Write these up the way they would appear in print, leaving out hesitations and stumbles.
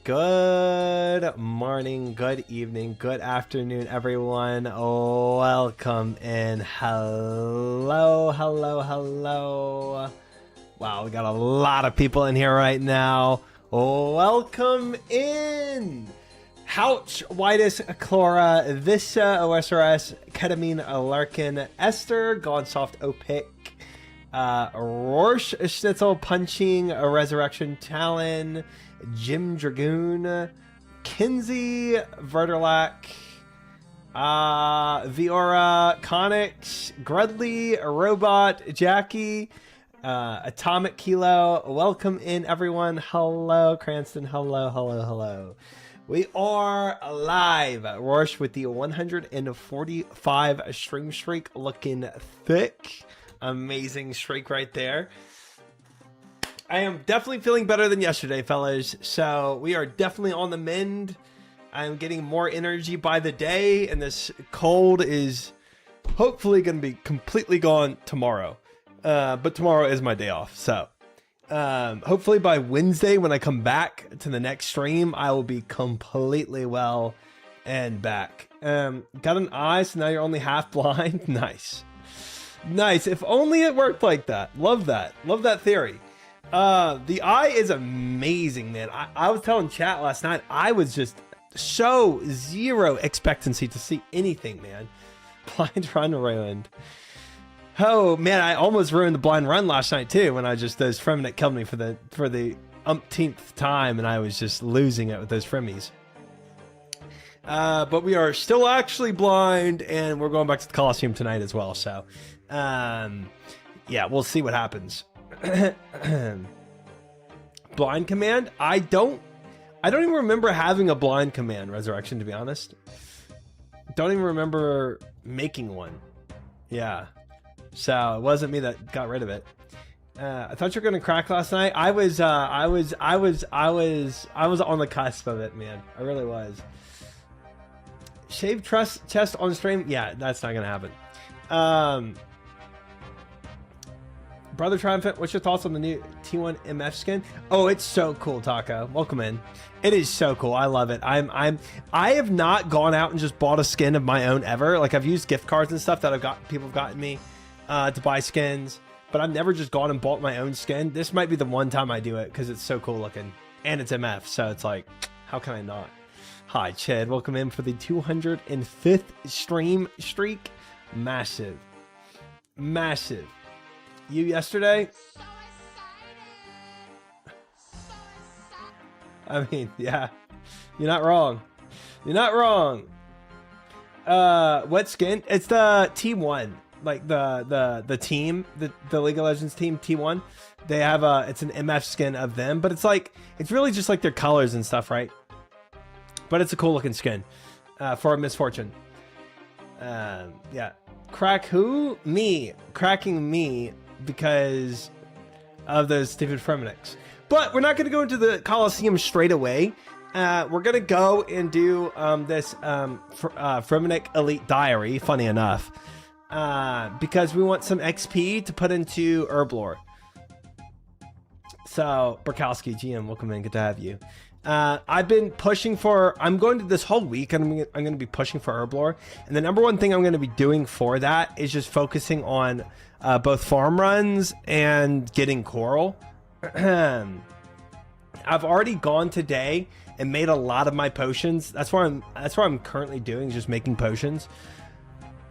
Good morning, good evening, good afternoon, everyone. Welcome in. Hello. Wow, we got a lot of people in here right now. Welcome in. Houch, Whitus, Chlora, Visha, OSRS, Ketamine, Larkin, Esther, Gone Soft, Opic, Rorsch, Schnitzel, Punching, Resurrection, Talon, Jim Dragoon, Kinsey, Verderlac, Viora, Conix, Grudley, Robot, Jackie, Atomic Kilo. Welcome in, everyone. Hello, Cranston. Hello. We are live. Rorsch with the 145 stream streak, looking thick. Amazing streak right there. I am definitely feeling better than yesterday, fellas. So we are definitely on the mend. I'm getting more energy by the day, and this cold is hopefully going to be completely gone tomorrow. But tomorrow is my day off. So hopefully by Wednesday, when I come back to the next stream, I will be completely well and back. Got an eye, so now you're only half blind. Nice. If only it worked like that. Love that theory. The eye is amazing, man. I was telling chat last night, I was just so zero expectancy to see anything, man. Blind run ruined. Oh man, I almost ruined the blind run last night too, when those Freminate killed me for the umpteenth time, and I was just losing it with those Fremies. But we are still actually blind, and we're going back to the Coliseum tonight as well. So, yeah, we'll see what happens. Blind command? I don't even remember having a blind command, Resurrection, to be honest. Don't even remember making one. Yeah. So it wasn't me that got rid of it. I thought you were gonna crack last night. I was on the cusp of it, man. I really was. Shaved chest on stream? Yeah, that's not gonna happen. Brother Triumphant, what's your thoughts on the new T1 MF skin? Oh, it's so cool, Taco. Welcome in. It is so cool. I love it. I have not gone out and just bought a skin of my own ever. Like, I've used gift cards and stuff that people have gotten me to buy skins, but I've never just gone and bought my own skin. This might be the one time I do it because it's so cool looking, and it's MF, so it's like, how can I not? Hi, Chad. Welcome in for the 205th stream streak. Massive. You yesterday? I mean, yeah, you're not wrong. What skin? It's the T1, like the team, the League of Legends team T1. They have it's an MF skin of them, but it's really just like their colors and stuff, right? But it's a cool looking skin for a misfortune. Yeah. Crack who? Me. Cracking me because of those stupid Freminix. But we're not going to go into the Coliseum straight away. We're going to go and do this Freminic Elite Diary, funny enough, because we want some XP to put into Herblore. So, Burkowski, GM, welcome in. Good to have you. I've been pushing for, I'm going to this whole week, and I'm going to be pushing for Herblore. And the number one thing I'm going to be doing for that is just focusing on both farm runs and getting coral. I've already gone today and made a lot of my potions. That's what I'm currently doing, is just making potions.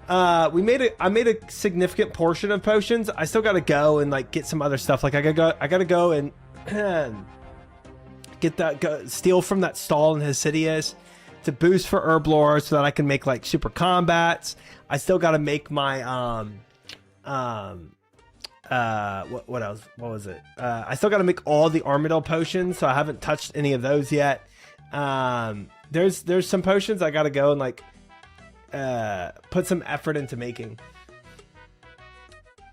I made a significant portion of potions. I still got to go and like get some other stuff. Like I gotta go and steal from that stall in Hesidius to boost for Herblore so that I can make like super combats. I still got to make my what else? What was it? I still got to make all the Armadillo potions, so I haven't touched any of those yet. There's some potions I got to go and like put some effort into making.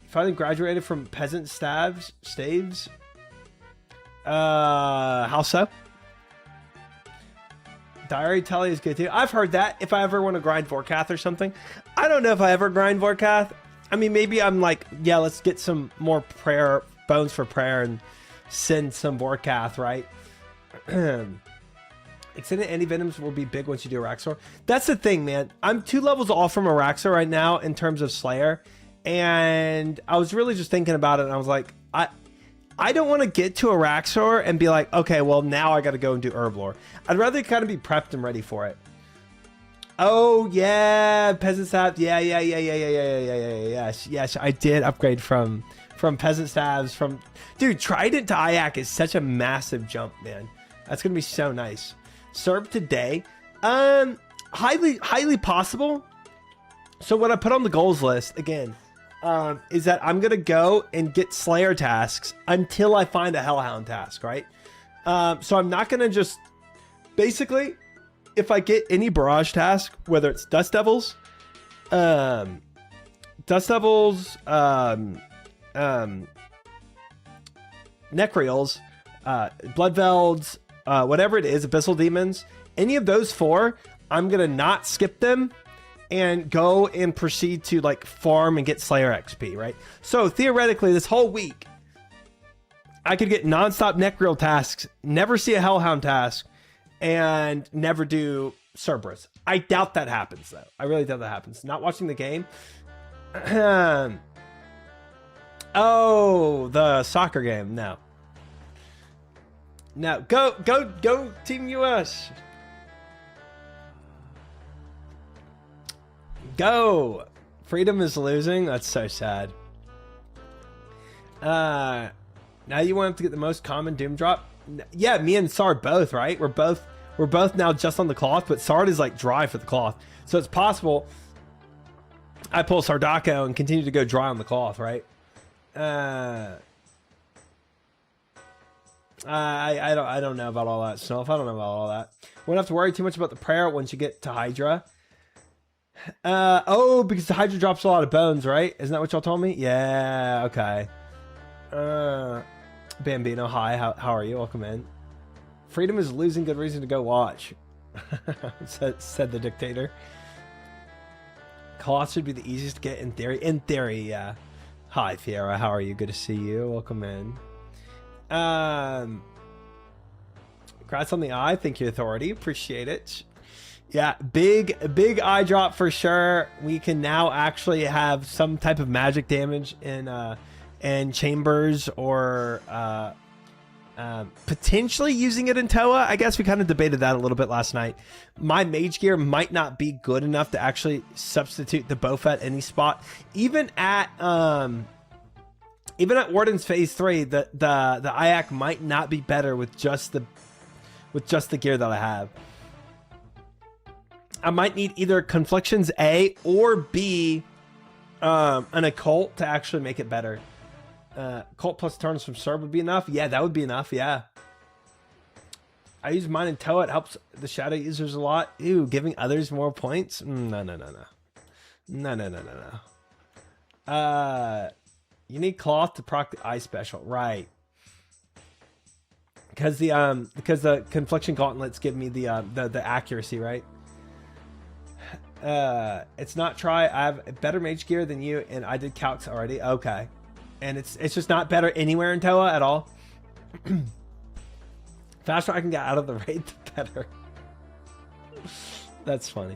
Finally graduated from peasant staves. How so? Diary Telly is good too. I've heard that. If I ever want to grind Vorkath or something, I don't know if I ever grind Vorkath. I mean, maybe I'm like, yeah, let's get some more bones for prayer and send some Vorkath, right? Extended anti-venoms will be big once you do Araxor. That's the thing, man. I'm 2 levels off from Araxor right now in terms of Slayer. And I was really just thinking about it, and I was like, I don't want to get to Araxor and be like, okay, well, now I got to go and do Herblore. I'd rather kind of be prepped and ready for it. Oh, yeah, Peasant Staff. Yeah. Yes, I did upgrade from Peasant Staves. Dude, Trident to Ayak is such a massive jump, man. That's going to be so nice. Serb today. Highly possible. So what I put on the goals list, again, is that I'm going to go and get Slayer tasks until I find a Hellhound task, right? So I'm not going to just... Basically, if I get any Barrage task, whether it's Dust Devils, Necreals, Bloodvelds, whatever it is, Abyssal Demons, any of those 4, I'm going to not skip them and go and proceed to like farm and get Slayer XP, right? So theoretically, this whole week, I could get nonstop Necreal tasks, never see a Hellhound task, and never do Cerberus. I doubt that happens, though. I really doubt that happens. Not watching the game. Oh, the soccer game. No. No. Go, Team US. Go. Freedom is losing. That's so sad. Now you want to get the most common Doom drop? Yeah, me and Sard both, right? We're both now just on the cloth, but Sard is like dry for the cloth. So it's possible I pull Sardako and continue to go dry on the cloth, right? I don't know about all that stuff. I don't know about all that. Won't have to worry too much about the prayer once you get to Hydra. Oh, because the Hydra drops a lot of bones, right? Isn't that what y'all told me? Yeah, okay. Bambino, hi, how are you? Welcome in. Freedom is losing, good reason to go watch. said the dictator. Cloth should be the easiest to get in theory. In theory, yeah. Hi, Fiera, how are you? Good to see you. Welcome in. Congrats on the eye. Thank you, Authority. Appreciate it. Yeah, big eye drop for sure. We can now actually have some type of magic damage in chambers, or potentially using it in Toa. I guess we kind of debated that a little bit last night. My mage gear might not be good enough to actually substitute the Bofa at any spot. Even at Warden's Phase 3, the Ayak might not be better with just the gear that I have. I might need either Conflictions A or B, an Occult to actually make it better. Cult plus turns from Serb would be enough. Yeah, that would be enough. Yeah. I use mine in Toa. It helps the shadow users a lot. Ew, giving others more points? No. You need cloth to proc the eye special, right? Because the confliction gauntlets give me the accuracy, right? It's not try. I have better mage gear than you, and I did calcs already. Okay. And it's just not better anywhere in Toa at all. Faster I can get out of the raid, the better. That's funny.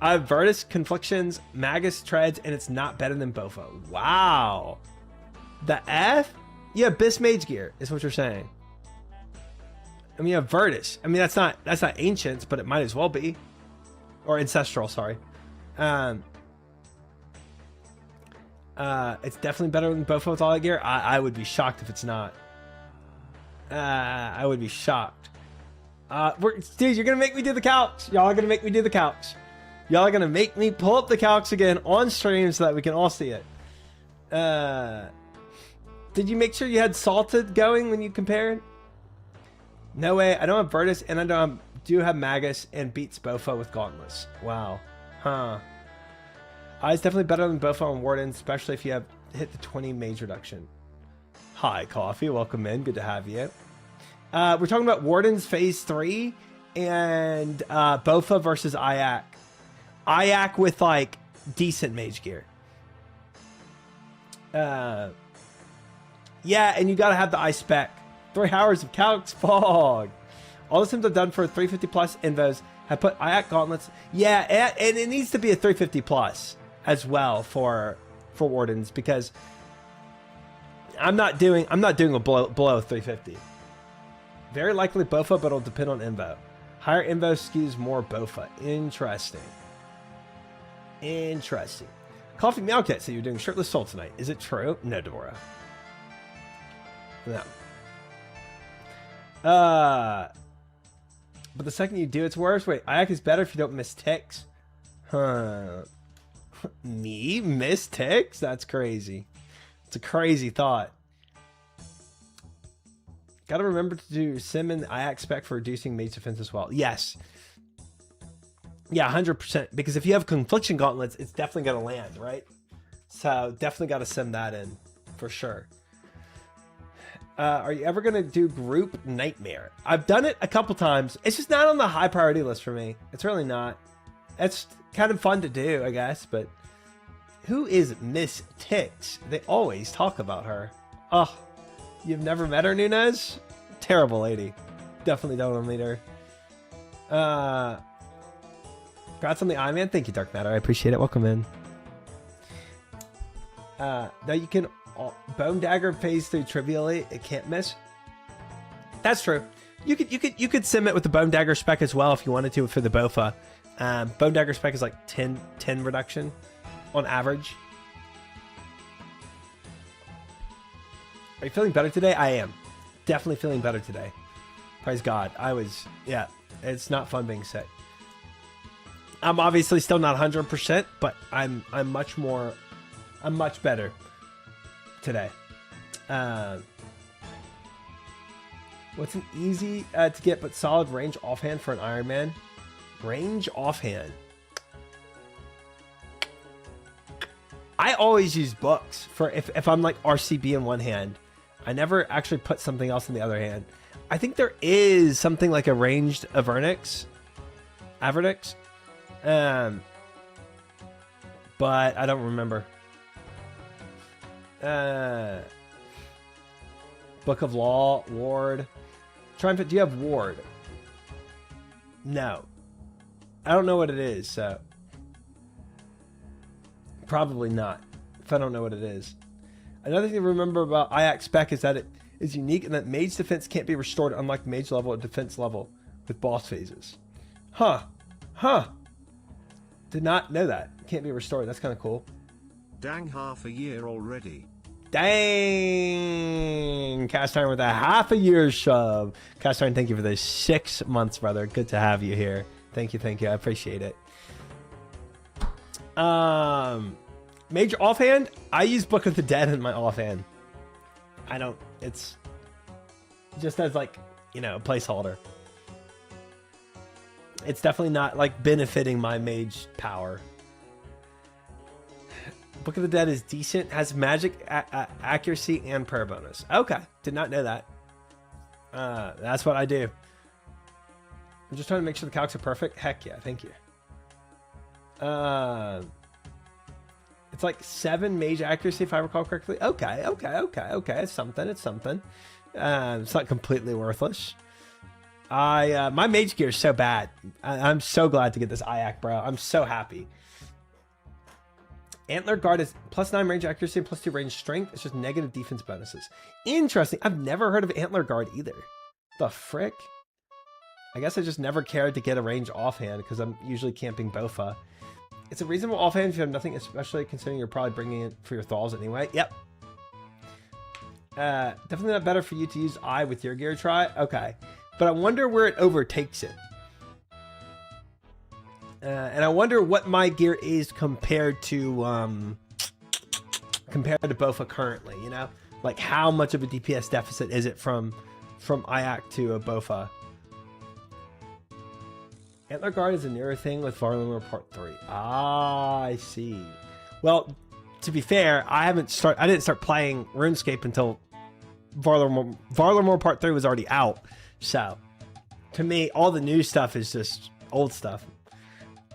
I have Virtus, Conflictions, Magus, Treads, and it's not better than Bofa. Wow. The F? Yeah, Abyss Mage Gear is what you're saying. I mean, you have Virtus. I mean, that's not Ancients, but it might as well be. Or Ancestral, sorry. It's definitely better than Bofa with all that gear. I would be shocked if it's not. I would be shocked. Dude, you're gonna make me do the calcs. Y'all are gonna make me do the calcs. Y'all are gonna make me pull up the calcs again on stream so that we can all see it. Did you make sure you had Salted going when you compared? No way. I don't have Virtus, and I do have Magus and beats Bofa with Gauntlets. Wow. Huh. It's definitely better than Bofa and Warden, especially if you have hit the 20 mage reduction. Hi, Coffee. Welcome in. Good to have you. We're talking about Warden's Phase 3 and Bofa versus Ayak. Ayak with, like, decent mage gear. Yeah, and you gotta have the eye spec. 3 hours of calcs fog. All the sims I've done for 350 plus invos have put IAC gauntlets. Yeah, and it needs to be a 350 plus as well for wardens, because I'm not doing a below 350. Very likely Bofa, but it'll depend on invo. Higher invo skews more Bofa. Interesting. Interesting. Coffee Meowcat said you're doing Shirtless Soul tonight. Is it true? No, Deborah. No. But the second you do, it's worse. Wait, IAC is better if you don't miss ticks. Huh. Me? Miss ticks? That's crazy. It's a crazy thought. Gotta remember to do sim and IAC spec for reducing mage defense as well. Yes. Yeah, 100%. Because if you have confliction gauntlets, it's definitely gonna land, right? So definitely gotta sim that in for sure. Are you ever gonna do group nightmare? I've done it a couple times. It's just not on the high priority list for me. It's really not. It's kind of fun to do, I guess, but who is Miss Tix? They always talk about her. Oh, you've never met her, Nunez? Terrible lady. Definitely don't want to meet her. Congrats on the eye, man. Thank you, Dark Matter. I appreciate it. Welcome in. Now you can bone dagger phase through trivially. It can't miss. That's true. You could sim it with the bone dagger spec as well if you wanted to for the Bofa. Bone dagger spec is like 10 reduction on average. Are you feeling better today? I am. Definitely feeling better today. Praise God. Yeah, it's not fun being sick. I'm obviously still not 100%, but I'm much better today. What's an easy to get but solid range offhand for an Iron Man? Range offhand. I always use books for if I'm like RCB in one hand. I never actually put something else in the other hand. I think there is something like a ranged Avernix. But I don't remember. Book of Law, Ward. Triumphant, do you have Ward? No. I don't know what it is, so probably not, if I don't know what it is. Another thing to remember about IAC spec is that it is unique and that mage defense can't be restored unlike mage level or defense level with boss phases. Huh. Did not know that. Can't be restored. That's kind of cool. Dang, half a year already. Dang. Cast Iron with a half a year shove. Cast Iron, thank you for those 6 months, brother. Good to have you here. Thank you. I appreciate it. Major offhand, I use Book of the Dead in my offhand. It's just as like, a placeholder. It's definitely not like benefiting my mage power. Book of the Dead is decent, has magic accuracy and prayer bonus. Okay, did not know that. That's what I do. I'm just trying to make sure the calcs are perfect. Heck yeah, thank you. It's like 7 mage accuracy if I recall correctly. Okay. It's something. It's not completely worthless. My mage gear is so bad. I'm so glad to get this IAC, bro. I'm so happy. Antler Guard is +9 range accuracy and +2 range strength. It's just negative defense bonuses. Interesting. I've never heard of Antler Guard either. The frick? I guess I just never cared to get a range offhand because I'm usually camping Bofa. It's a reasonable offhand if you have nothing, especially considering you're probably bringing it for your thralls anyway. Yep. Definitely not better for you to use I with your gear try. Okay. But I wonder where it overtakes it. And I wonder what my gear is compared to Bofa currently, Like how much of a DPS deficit is it from IAC to a Bofa? Antler Guard is a newer thing with Varlamore Part 3. Ah, I see. Well, to be fair, I didn't start playing RuneScape until Varlamore Part 3 was already out. So, to me, all the new stuff is just old stuff.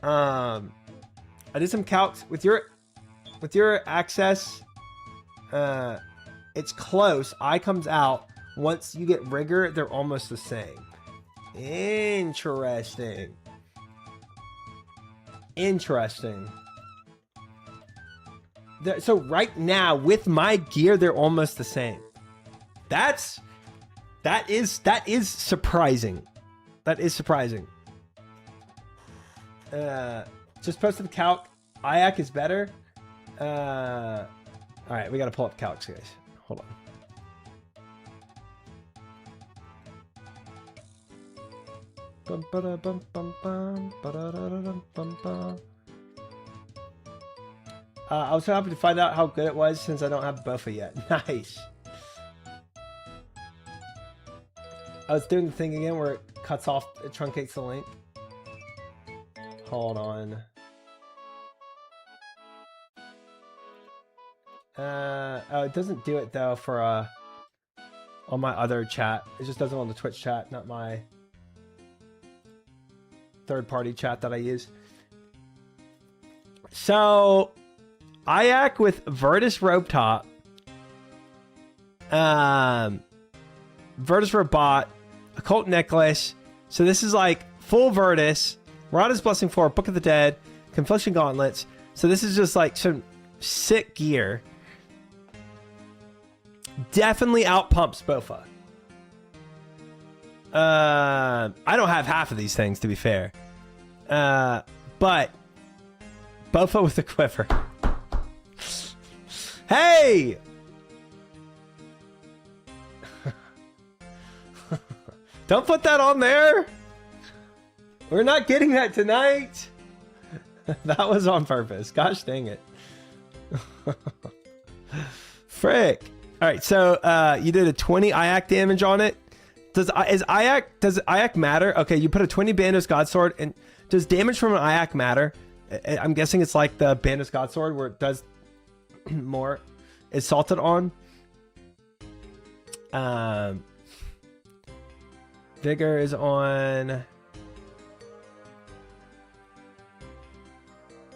I did some calcs with your access. It's close. I comes out once you get rigor. They're almost the same. Interesting. Interesting. So right now, with my gear, they're almost the same. That is surprising. That is surprising. Just posted the calc. IAC is better. All right, we gotta pull up calcs, guys. Hold on. I was happy to find out how good it was since I don't have Bofa yet. Nice. I was doing the thing again where it cuts off, it truncates the link. Hold on. Oh, it doesn't do it though for on my other chat. It just does it on the Twitch chat, not my third-party chat that I use. So IAC with Virtus Rope Top, Virtus Robot, Occult Necklace. So this is like full Virtus, Rada's Blessing 4, Book of the Dead, Confliction Gauntlets. So this is just like some sick gear. Definitely outpumps Bofa. I don't have half of these things, to be fair. But Bofa with the quiver. Hey! Don't put that on there. We're not getting that tonight. That was on purpose. Gosh dang it. Frick. All right, so you did a 20 IAC damage on it. Does IAC matter? Okay, you put a 20 Bandos Godsword, and does damage from an IAC matter? I'm guessing it's like the Bandos Godsword where it does more. It's salted on. Vigor is on.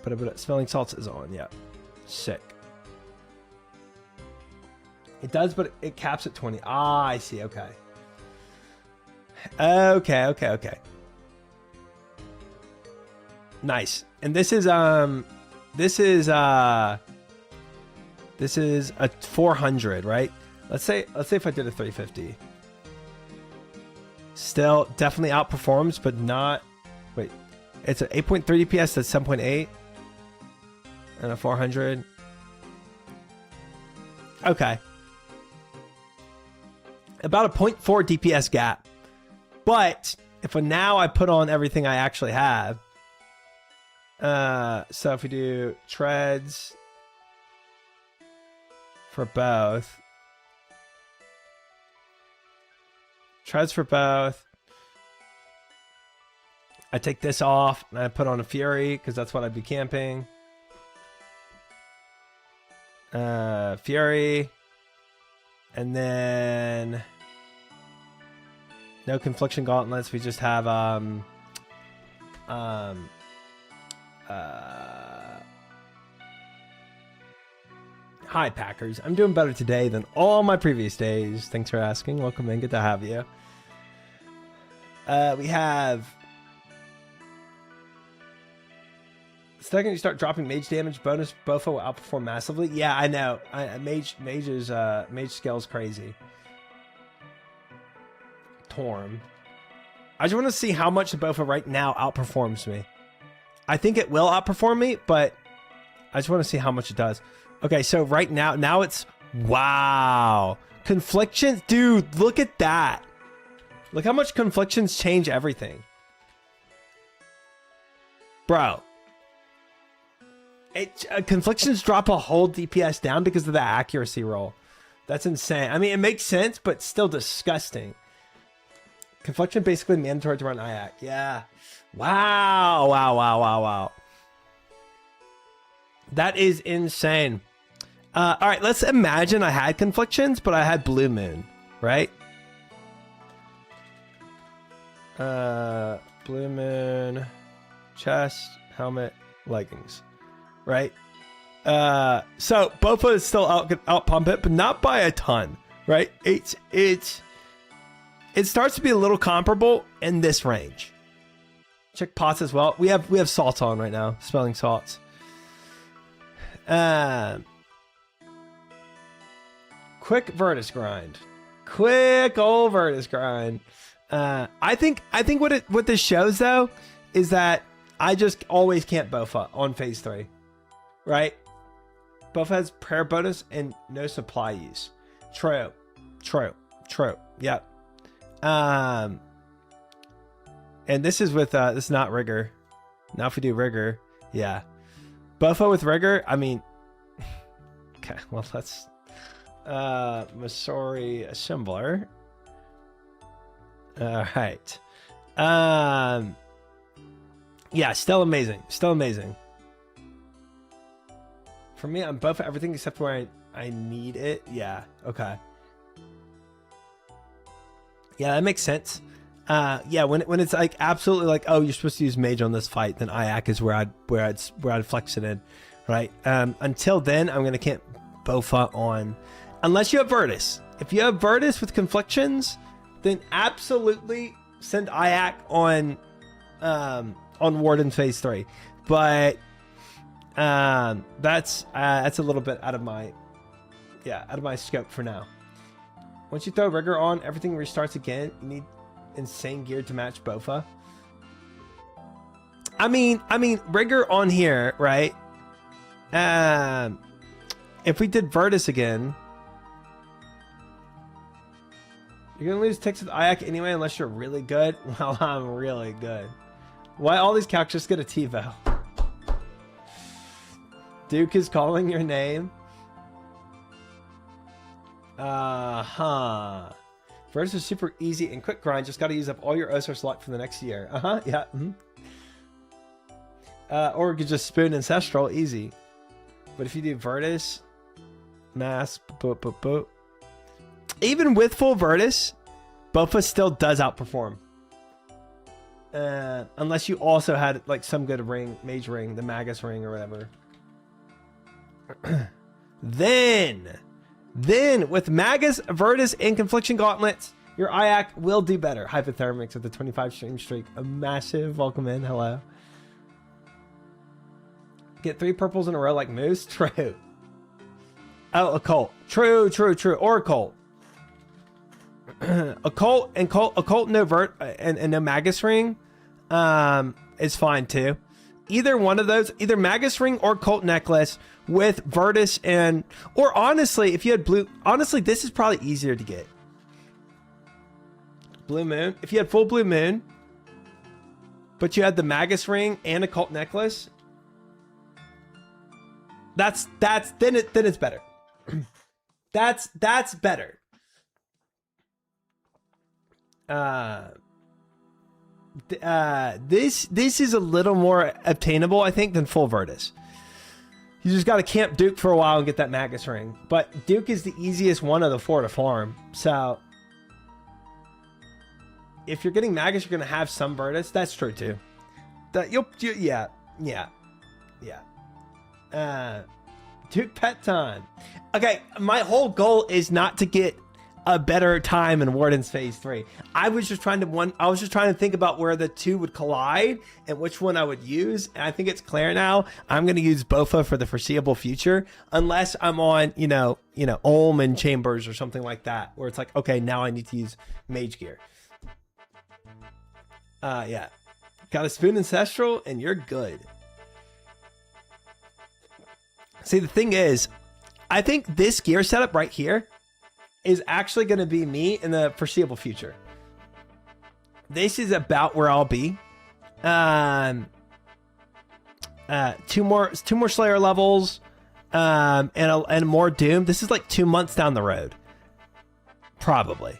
But Smelling Salts is on. Yeah, sick. It does, but it caps at 20. Ah, I see. Okay. Okay. Nice. And this is a 400, right? Let's say if I did a 350. Still definitely outperforms, but not. Wait, it's an 8.3 DPS. That's 7.8, and a 400. Okay. About a 0.4 DPS gap. But if now I put on everything I actually have, so if we do treads for both, I take this off and I put on a Fury because that's what I'd be camping. Fury, and then no Confliction Gauntlets. We just have hi Packers. I'm doing better today than all my previous days. Thanks for asking. Welcome in. Good to have you. We have the second you start dropping mage damage bonus, Bofa will outperform massively. Yeah, I know. Mage skill is crazy. Torm. I just want to see how much Bofa right now outperforms me. I think it will outperform me, but I just want to see how much it does. Okay, so right now it's wow. Conflictions, dude, look at that. Look how much Conflictions change everything. Bro. Conflictions drop a whole DPS down because of the accuracy roll. That's insane. I mean, it makes sense, but still disgusting. Confliction basically mandatory to run IAC. Yeah. Wow. That is insane. All right, let's imagine I had Conflictions, but I had Blue Moon, right? Blue Moon, chest, helmet, leggings, right? So Bofa is still out pump it, but not by a ton, right? It's it starts to be a little comparable in this range. Check pots as well. We have salts on right now, smelling salts. Quick Virtus grind. Quick old Virtus grind. I think what this shows though is that I just always can't Bofa on phase 3. Right? Bofa has prayer bonus and no supply use. True. Yep. And this is with this is not rigor. Now if we do rigor, yeah. Bofa with rigor, I mean okay, well let's Masori assembler. Alright. Yeah, still amazing. Still amazing. For me, I'm Bofa everything except where I need it. Yeah, okay. Yeah, that makes sense. Yeah, when it's like absolutely like, oh, you're supposed to use mage on this fight, then Iac is where I'd flex it in, right? Until then, I'm gonna can't Bofa on, unless you have Virtus. If you have Virtus with conflictions, then absolutely send Iac on Warden phase 3. But that's a little bit out of my scope for now. Once you throw rigor on, everything restarts again. You need insane gear to match Bofa. I mean rigor on here, right? If we did Virtus again, you're gonna lose ticks with Iac anyway unless you're really good. Well, I'm really good. Why all these calcs just get a TiVo? Duke is calling your name. Virtus is super easy and quick grind. Just got to use up all your Osir slot for the next year. Yeah. Or you could just spoon Ancestral, easy. But if you do Virtus, Mass, boop. Even with full Virtus, Bofa still does outperform. Unless you also had like some good ring, mage ring, the Magus ring or whatever. Then with Magus, Virtus, and Confliction Gauntlets, your Iac will do better. Hypothermics with the 25 stream streak. A massive welcome in. Hello. Get 3 purples in a row like Moose. True. Oh, Occult. True. Or Occult. Occult, no and no Magus ring is fine too. Either one of those, either Magus ring or Cult necklace with Virtus or honestly, if you had blue, honestly, this is probably easier to get. Blue Moon. If you had full Blue Moon, but you had the Magus ring and a Cult necklace, then it's better. that's better. This is a little more obtainable, I think, than full Virtus. You just got to camp Duke for a while and get that Magus ring. But Duke is the easiest one of the 4 to farm. So if you're getting Magus, you're going to have some Virtus. That's true too. Yeah. Duke pet time. Okay, my whole goal is not to get a better time in Warden's phase 3. I was just trying to think about where the two would collide and which one I would use. And I think it's clear now. I'm going to use Bofa for the foreseeable future, unless I'm on, Ulm and Chambers or something like that, where it's like, okay, now I need to use Mage Gear. Yeah. Got a spoon Ancestral and you're good. See, the thing is, I think this gear setup right here is actually going to be me in the foreseeable future. This is about where I'll be. Two more Slayer levels, and more Doom. This is like 2 months down the road, probably.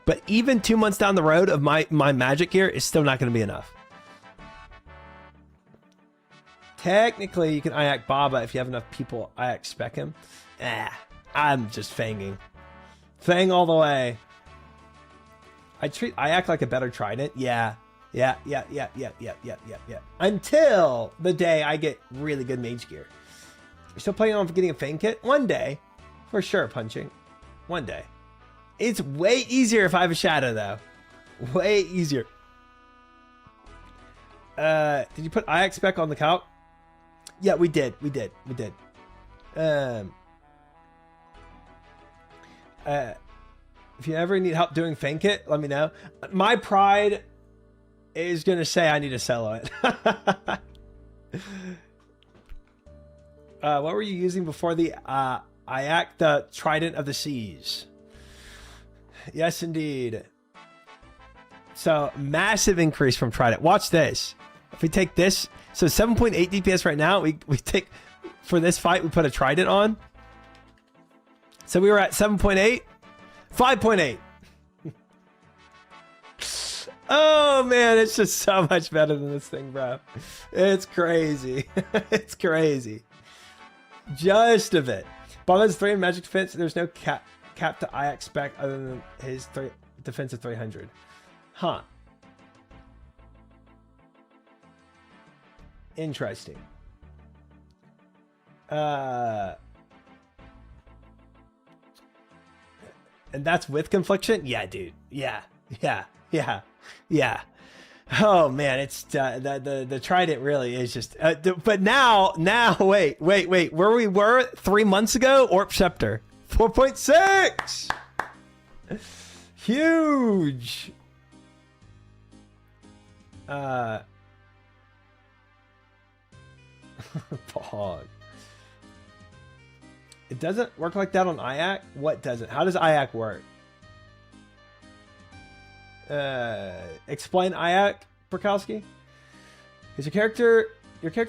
But even 2 months down the road of my magic gear is still not going to be enough. Technically, you can Iac Baba if you have enough people Iac spec him. I'm just fanging. Fang all the way. I treat Iac like a better Trident. Yeah. Until the day I get really good mage gear. You're still planning on getting a Fang kit? One day. For sure, punching. One day. It's way easier if I have a shadow, though. Way easier. Did you put IX spec on the calc? Yeah, we did. If you ever need help doing fan kit, let me know. My pride is going to say I need to sell it. What were you using before the IAC? The Trident of the Seas. Yes, indeed. So, massive increase from Trident. Watch this. If we take this, so 7.8 DPS right now, we take, for this fight, we put a Trident on. So we were at 7.8. 5.8. Oh man, it's just so much better than this thing, bro. It's crazy. It's crazy. Just a bit. Bob's 3 in magic defense. There's no cap to IX spec other than his defense of 300. Huh. Interesting. And that's with confliction? Yeah, dude. Yeah. Oh man, it's the Trident really is just. But now, wait. Where we were 3 months ago, Orb Scepter, 4.6. Huge. Pog. It doesn't work like that on IAC? What doesn't? How does IAC work? Explain IAC, Burkowski? Is your character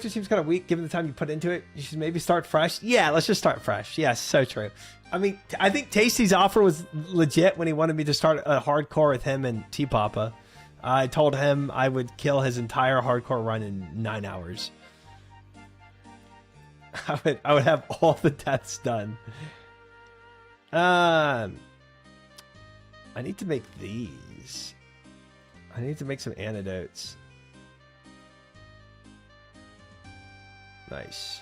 seems kind of weak given the time you put into it? You should maybe start fresh. Yeah, let's just start fresh. Yes, so true. I mean, I think Tasty's offer was legit when he wanted me to start a hardcore with him and T-Papa. I told him I would kill his entire hardcore run in 9 hours. I would have all the deaths done. I need to make these. I need to make some antidotes. Nice.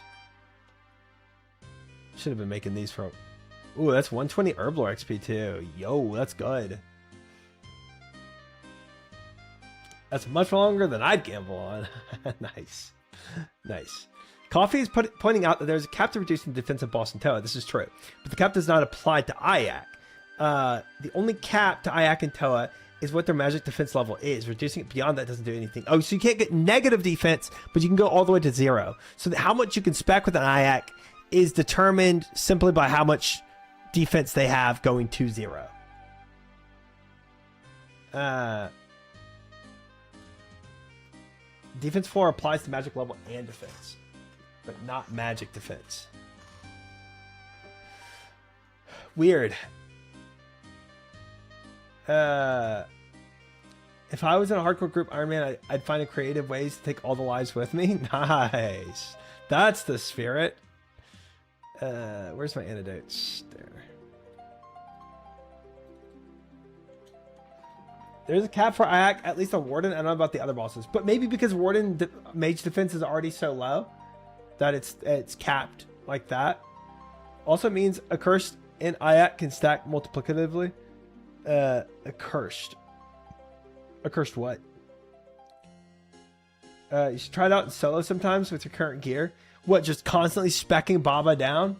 Should have been making these for... Ooh, that's 120 Herblore XP too. Yo, that's good. That's much longer than I'd gamble on. Nice. Nice. Coffee is pointing out that there's a cap to reducing the defense of boss and Toa. This is true. But the cap does not apply to IAC. The only cap to IAC and Toa is what their magic defense level is. Reducing it beyond that doesn't do anything. Oh, so you can't get negative defense, but you can go all the way to 0. So how much you can spec with an IAC is determined simply by how much defense they have going to 0. Defense 4 applies to magic level and defense, but not magic defense. Weird. If I was in a hardcore group Iron Man, I'd find creative ways to take all the lives with me. Nice. That's the spirit. Where's my antidotes? There. There's a cap for IAC, at least on Warden. I don't know about the other bosses, but maybe because Warden mage defense is already so low that it's capped like that. Also means accursed and IAC can stack multiplicatively. Accursed what? You should try it out in solo sometimes with your current gear. What, just constantly speccing Baba down?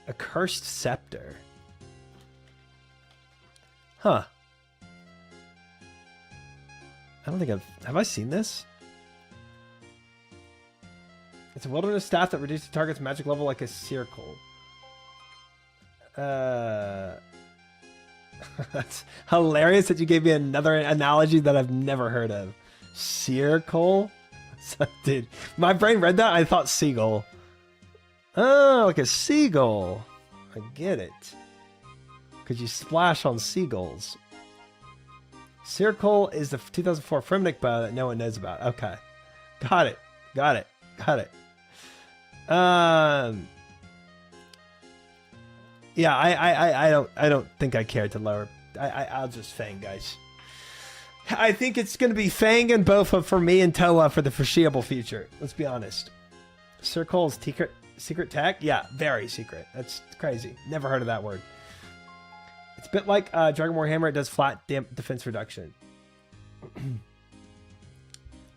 Accursed Scepter. Huh. I don't think have I seen this? It's a wilderness staff that reduces the target's magic level like a circle. That's hilarious that you gave me another analogy that I've never heard of. Circle? Dude, my brain read that. I thought seagull. Oh, like a seagull. I get it. Because you splash on seagulls. Circle is the 2004 Fremnick bow that no one knows about. Okay. Got it. Yeah, I don't think I care to lower. I'll just Fang, guys. I think it's going to be Fang and Bofa for me and Toa for the foreseeable future. Let's be honest. Circle's secret tech? Yeah, very secret. That's crazy. Never heard of that word. It's a bit like Dragon Warhammer. It does flat defense reduction.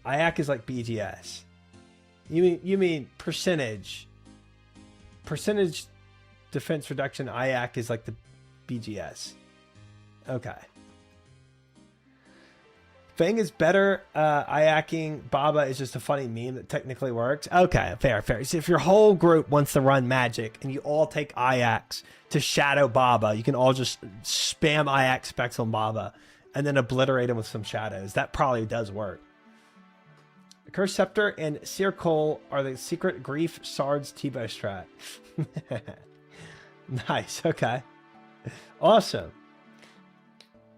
IAC is like BGS. You mean percentage defense reduction? IAC is like the BGS. Okay. Fang is better. IACing Baba is just a funny meme that technically works. Okay, fair. So if your whole group wants to run magic and you all take IACs to shadow Baba, you can all just spam IAC specs on Baba and then obliterate him with some shadows. That probably does work. Curse Scepter and Seer Cole are the secret Grief Sard's T-Bow strat. Nice, okay. Awesome.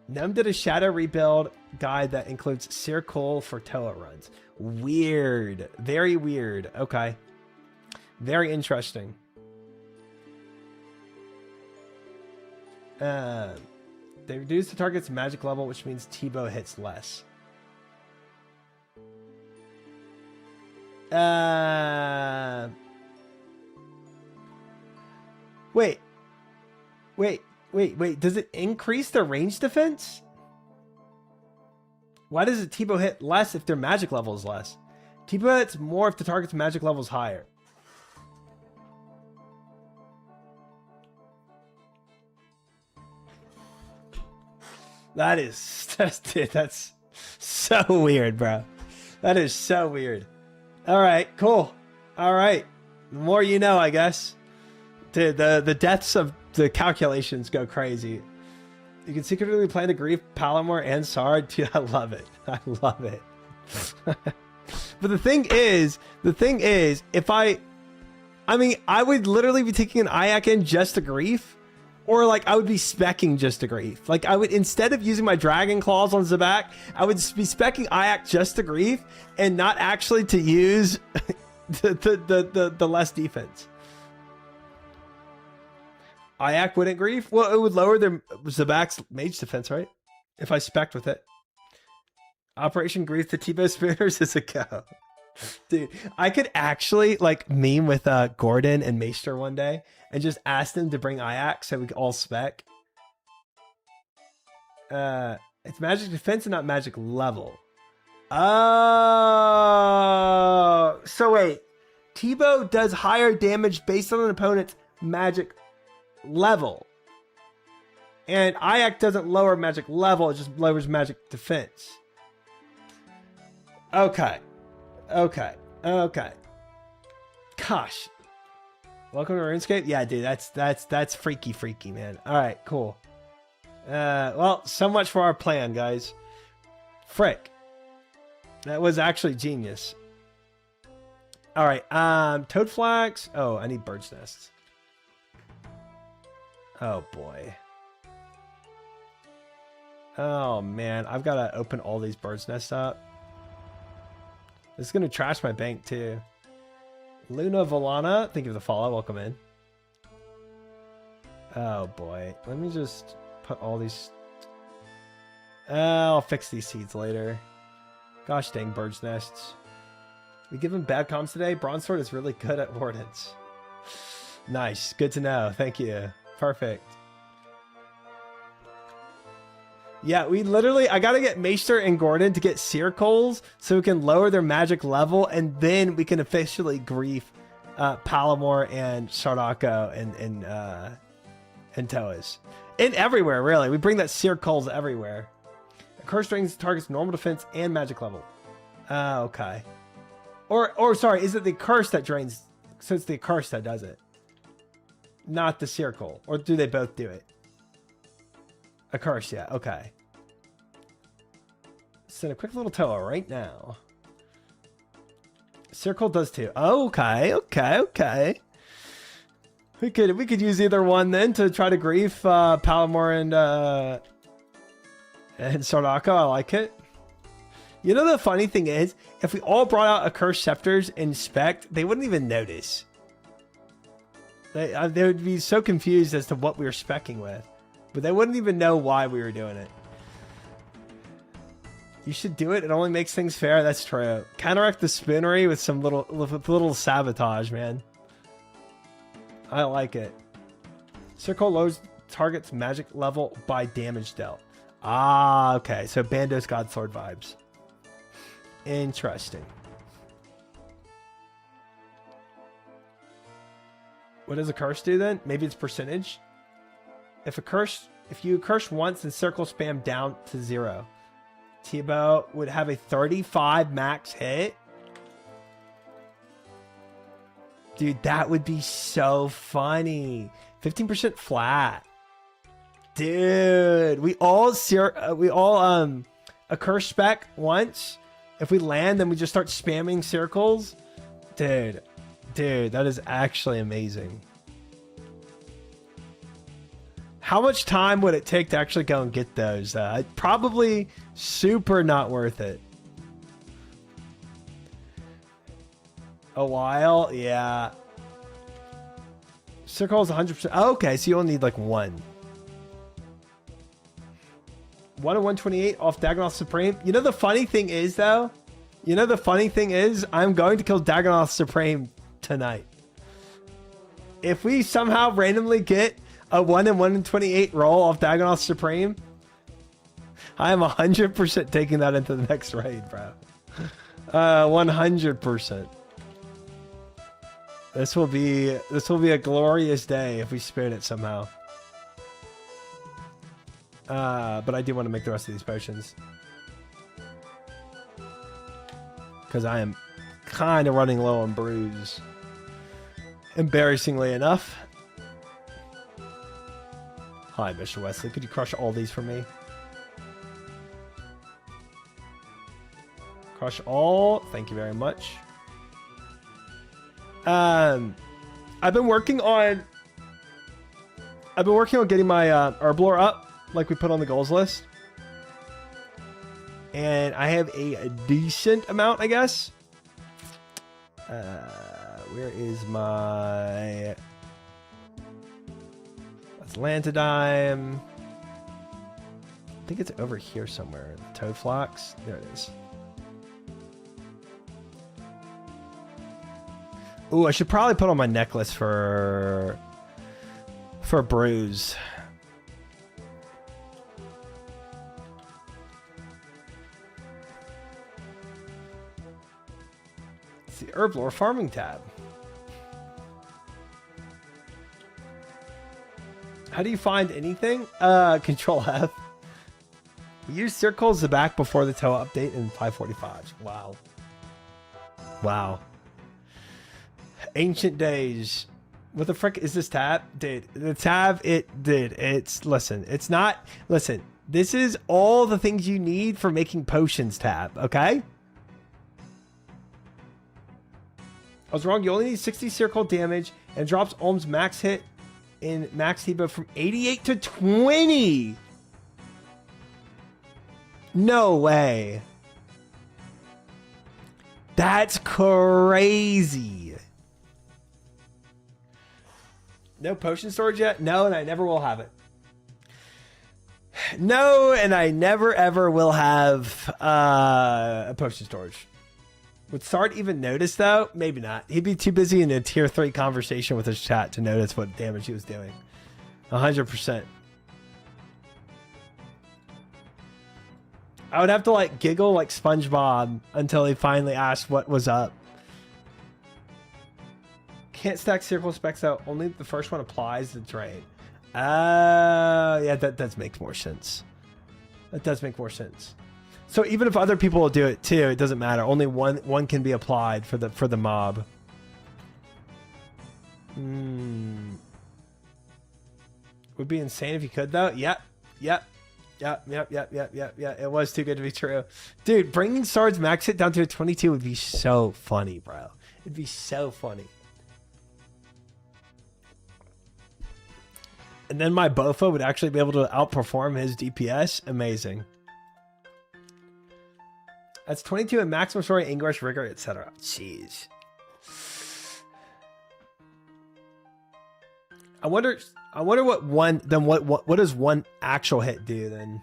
Nem did a shadow rebuild guide that includes Seer Cole for Toa runs. Weird. Very weird. Okay. Very interesting. They reduce the target's magic level, which means T-Bow hits less. Wait. Does it increase their range defense? Why does it T-Bow hit less if their magic level is less? T-Bow hits more if the target's magic level is higher. That's so weird, bro. That is so weird. All right, cool. All right. The more you know, I guess. Dude, the depths of the calculations go crazy. You can secretly plan to grief Palomar and Sard. Dude, I love it. I love it. But the thing is, if I would literally be taking an IAC in just to grief, or like I would be specking just to grief. Like I would, instead of using my Dragon Claws on Zabak, I would be specking IAC just to grief and not actually to use the less defense. IAC wouldn't grief? Well, it would lower their Zabak's mage defense, right? If I spec'd with it. Operation Grief to T-Bow Spinners is a go. Dude, I could actually like meme with Gordon and Maester one day and just ask them to bring IAC so we could all spec. It's magic defense and not magic level. Oh, so wait. T-Bow does higher damage based on an opponent's magic level. And IAC doesn't lower magic level, it just lowers magic defense. Okay. Gosh. Welcome to RuneScape? Yeah, dude, that's freaky, man. All right, cool. Well, so much for our plan, guys. Frick. That was actually genius. All right, toad flax. Oh, I need bird's nests. Oh boy. Oh man, I've got to open all these bird's nests up. This is going to trash my bank too. Luna Volana, thank you for the follow. Welcome in. Oh boy. Let me just put all these... I'll fix these seeds later. Gosh dang bird's nests. We give him bad comms today. Bronzesword is really good at wardens. Nice. Good to know. Thank you. Perfect. Yeah, we literally... I gotta get Maester and Gordon to get Seer Coals so we can lower their magic level, and then we can officially grief Palomar and Sardako and Toas. And everywhere, really. We bring that Seer Coals everywhere. Curse drains targets normal defense and magic level. Okay. Or sorry, is it the curse that drains? So it's the curse that does it, not the Seer Coal. Or do they both do it? A curse, yeah. Okay. Send a quick little Toa right now. Seer Coal does too. Okay. We could use either one then to try to grief Palomar and Sardako. I like it. You know, the funny thing is, if we all brought out a Cursed Scepters and Spect, they wouldn't even notice. They would be so confused as to what we were specking with. But they wouldn't even know why we were doing it. You should do it. It only makes things fair. That's true. Counteract the spinnery with some little sabotage, man. I like it. Seer Coal lowers target's magic level by damage dealt. Ah, okay. So Bandos God Sword vibes. Interesting. What does a curse do then? Maybe it's percentage. If you curse once, then circle spam down to 0. T-Bow would have a 35 max hit. Dude, that would be so funny. 15% flat. Dude, we all a curse spec once. If we land, then we just start spamming circles. Dude, that is actually amazing. How much time would it take to actually go and get those? Probably super not worth it. A while? Yeah. Circle is 100%. Oh, okay, so you only need like one. 1 of 128 off Dagonoth Supreme. You know the funny thing is, though? You know the funny thing is, I'm going to kill Dagonoth Supreme tonight. If we somehow randomly get a 1 in 128 roll off Dagonoth Supreme, I am 100% taking that into the next raid, bro. 100%. This will be a glorious day if we spoon it somehow. But I do want to make the rest of these potions, because I am kind of running low on brews. Embarrassingly enough. Hi, Mr. Wesley. Could you crush all these for me? Crush all. Thank you very much. I've been working on getting my herblore up, like we put on the goals list. And I have a decent amount, I guess. Where is my... That's Lantidime. I think it's over here somewhere. The Toad Flocks. There it is. Ooh, I should probably put on my necklace for brews. It's the Herblore farming tab. How do you find anything? Control F. We use circles the back before the toe update in 545s. Wow. Wow. Ancient days. What the frick is this tab? Dude, the tab, listen, it's not, listen, this is all the things you need for making potions tab, okay? I was wrong. You only need 60 circle damage and drops Olm's max hit in max Hebo from 88 to 20. No way. That's crazy. No potion storage yet? No, and I never will have it. No, and I never ever will have a potion storage. Would Sard even notice though? Maybe not. He'd be too busy in a tier 3 conversation with his chat to notice what damage he was doing. 100%. I would have to like giggle like SpongeBob until he finally asked what was up. Can't stack circle specs out. Only the first one applies the drain. Yeah, that does make more sense. That does make more sense. So even if other people will do it too, it doesn't matter. Only one can be applied for the mob. Would be insane if you could though. Yep. It was too good to be true. Dude, bringing Sard's max hit down to a 22 would be so funny, bro. It'd be so funny. And then my Bofa would actually be able to outperform his DPS. Amazing. That's 22 in maximum story, English, rigor, etc. Jeez. I wonder what one, then what does one actual hit do then?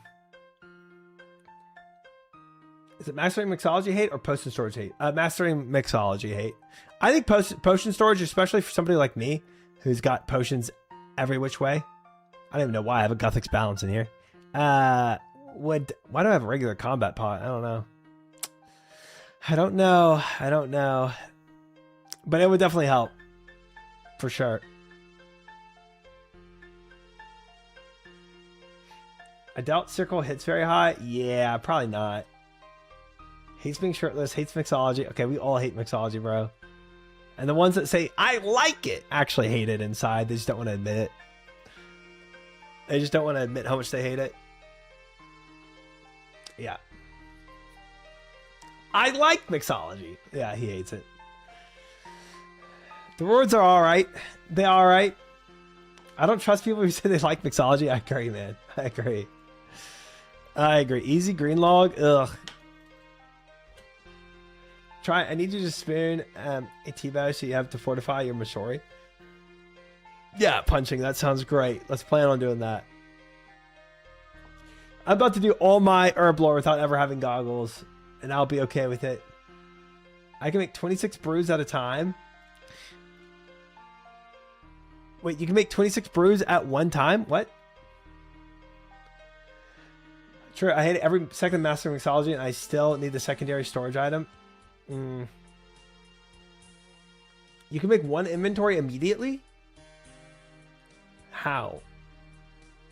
Is it mastering mixology hate or potion storage hate? Mastering mixology hate. I think potion storage, especially for somebody like me, who's got potions every which way. I don't even know why I have a Guthix balance in here. Why do I have a regular combat pot? I don't know. I don't know. But it would definitely help. For sure. I doubt Circle hits very high. Yeah, probably not. Hates being shirtless, hates mixology. Okay, we all hate mixology, bro. And the ones that say, I like it, actually hate it inside. They just don't want to admit it. They just don't want to admit how much they hate it. Yeah. I like mixology. Yeah, he hates it. The words are alright. They're alright. I don't trust people who say they like mixology. I agree, man. I agree. I agree. Easy green log. Ugh. Try. I need you to spoon a T-bow so you have to fortify your Mashori. Yeah, punching. That sounds great. Let's plan on doing that. I'm about to do all my herb lore without ever having goggles, and I'll be okay with it. I can make 26 brews at a time. Wait, you can make 26 brews at one time? What? Sure, I hate every second master mixology, and I still need the secondary storage item. You can make one inventory immediately? How?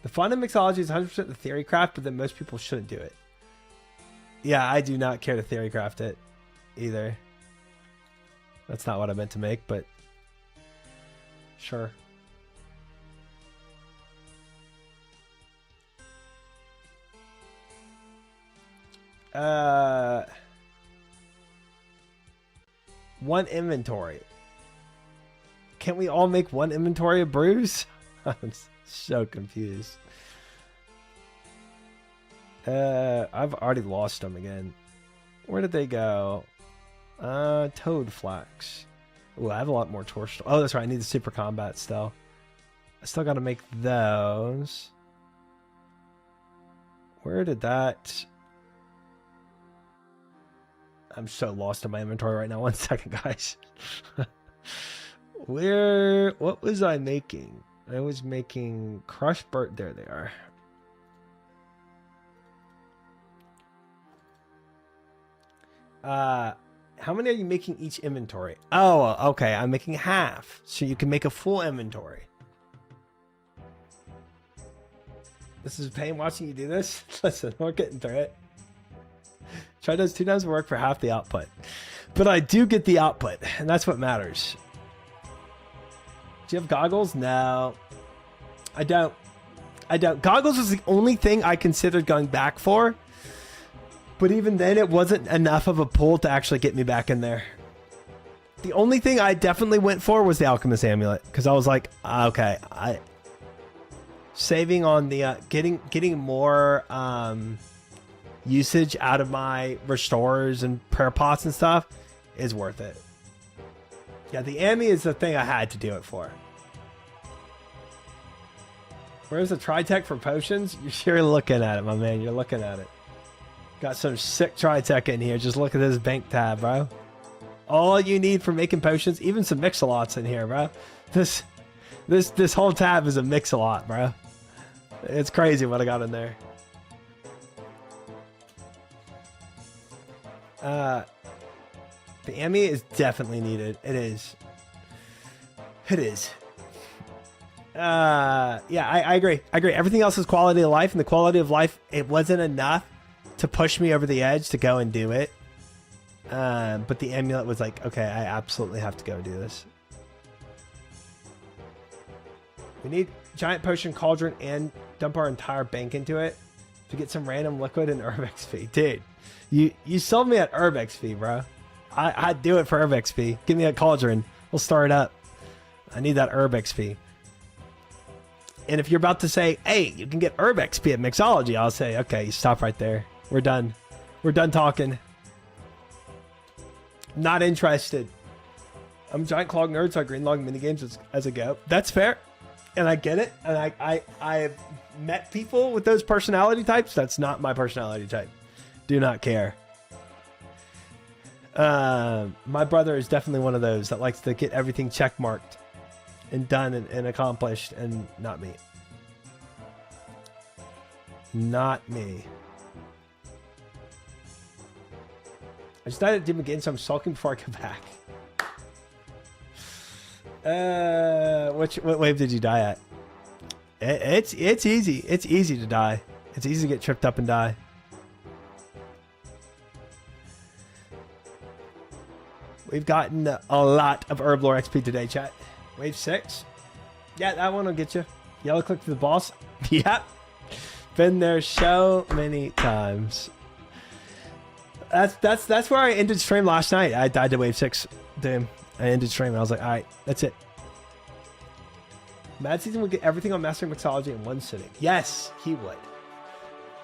The fun of mixology is 100% the theory craft, but then most people shouldn't do it. Yeah, I do not care to theory craft it either. That's not what I meant to make, but sure. One inventory. Can't we all make one inventory of brews? I'm so confused. I've already lost them again. Where did they go? Toad flax. Ooh, I have a lot more torch. Oh, that's right. I need the super combat still. I still got to make those. Where did that... I'm so lost in my inventory right now. 1 second, guys. What was I making? I was making crushed bird. There they are. How many are you making each inventory? Oh, okay. I'm making half. So you can make a full inventory. This is pain watching you do this. Listen, we're getting through it. Try does 2 times work for half the output. But I do get the output, and that's what matters. Do you have goggles? No. I don't. Goggles was the only thing I considered going back for. But even then, it wasn't enough of a pull to actually get me back in there. The only thing I definitely went for was the Alchemist Amulet. Because I was like, okay, saving on the getting more usage out of my restorers and prayer pots and stuff is worth it. Yeah, the Ami is the thing I had to do it for. Where's the Tritech for potions? You're looking at it, my man. You're looking at it. Got some sick Tritech in here. Just look at this bank tab, bro. All you need for making potions, even some mix-a-lots in here, bro. This whole tab is a mix-a-lot, bro. It's crazy what I got in there. The Ami is definitely needed. It is. It is. Yeah, I agree. I agree. Everything else is quality of life, and the quality of life, it wasn't enough to push me over the edge to go and do it. But the amulet was like, okay, I absolutely have to go do this. We need giant potion cauldron and dump our entire bank into it to get some random liquid and herb XP. Dude, you sold me at herb XP, bro. I'd do it for herb XP. Give me a cauldron. We'll start it up. I need that herb XP. And if you're about to say, hey, you can get herb XP at Mixology, I'll say, okay, stop right there. We're done. We're done talking. Not interested. I'm a giant clog nerd, so I green log minigames as a go. That's fair. And I get it. And I've met people with those personality types. That's not my personality type. Do not care. My brother is definitely one of those that likes to get everything check marked and done and accomplished, and not me. Not me. I just died at Dim again, so I'm sulking before I come back. What wave did you die at? It's easy. It's easy to die. It's easy to get tripped up and die. We've gotten a lot of Herblore XP today, chat. Wave 6. Yeah, that one will get you. Yellow click for the boss. Yep. Been there so many times. That's where I ended stream last night. I died to wave 6. Damn. I ended stream and I was like, alright, that's it. Mad Season would get everything on Mastering Mixology in one sitting. Yes, he would.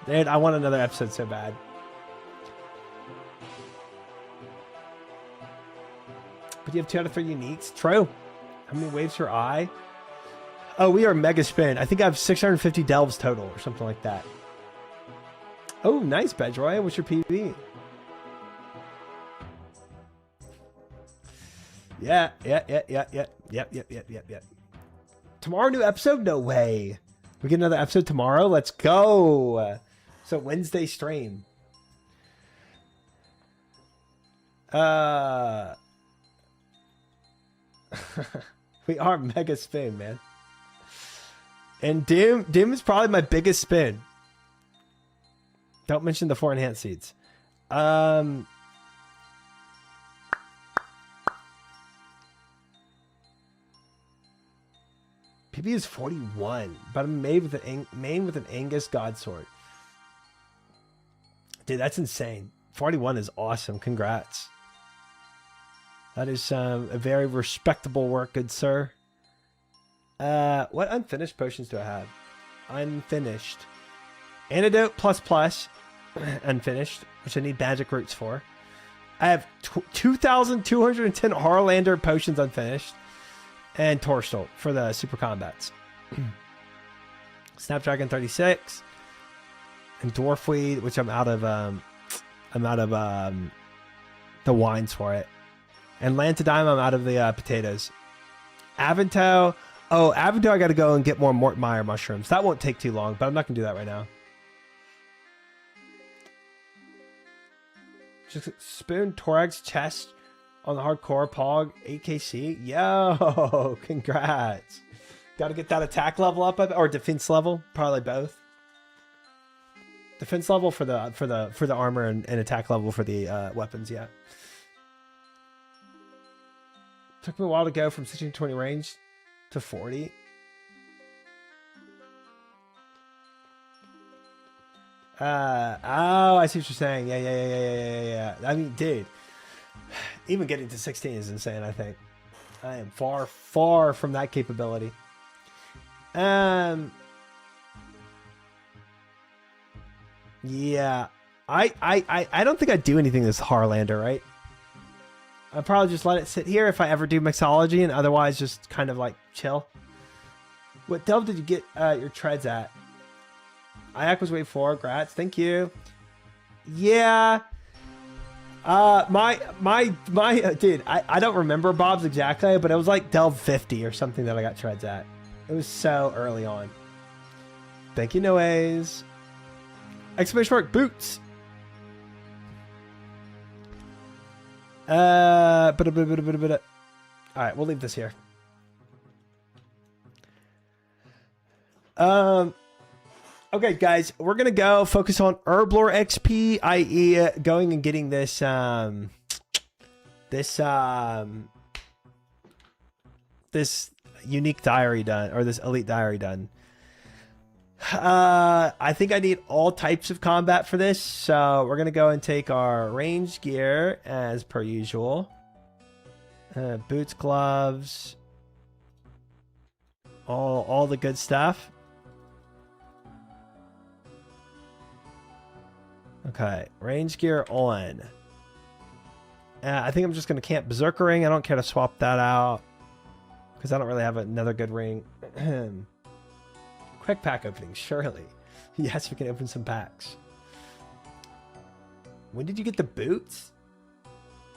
Dude, I want another episode so bad. But you have 2 out of 3 uniques. True. How many waves for I? Oh, we are mega spin. I think I have 650 delves total or something like that. Oh, nice, Bedroy. What's your PB? Yeah. Tomorrow, new episode? No way. We get another episode tomorrow? Let's go. So Wednesday stream. We are mega spin, man. And Dim is probably my biggest spin. Don't mention the 4 enhanced seeds. PB is 41, but I'm made with an Angus God Sword. Dude, that's insane. 41 is awesome. Congrats. That is a very respectable work, good sir. What unfinished potions do I have? Unfinished. Antidote plus unfinished, which I need magic roots for. I have 2,210 Harlander potions unfinished. And Torstal for the super combats. Snapdragon 36. And Dwarfweed, which I'm out of the wines for it. And Lantodime, I'm out of the potatoes. Avanto. Oh, Avanto, I got to go and get more Mortmeyer mushrooms. That won't take too long, but I'm not going to do that right now. Just Spoon, Torag's chest on the hardcore Pog 8KC. Yo, congrats. Got to get that attack level up, or defense level. Probably both. Defense level for the armor and attack level for the weapons, yeah. Took me a while to go from 16 to 20 range to 40. Oh, I see what you're saying. Yeah. I mean, dude, even getting to 16 is insane, I think. I am far from that capability. Yeah. I don't think I'd do anything this Harlander, right? I'd probably just let it sit here if I ever do mixology, and otherwise just kind of like chill. What delve did you get your treads at? Iac was wave 4. Grats. Thank you. Yeah. Dude, I don't remember Bob's exactly, but it was like delve 50 or something that I got treads at. It was so early on. Thank you, Noays. Exclamation mark boots. All right, we'll leave this here. Okay, guys, we're gonna go focus on Herblore XP, i.e., going and getting this this unique diary done, or this elite diary done. I think I need all types of combat for this, so we're gonna go and take our range gear as per usual. Boots, gloves, all the good stuff. Okay, range gear on. I think I'm just gonna camp Berserker ring. I don't care to swap that out because I don't really have another good ring. Quick pack opening, surely. Yes, we can open some packs. When did you get the boots?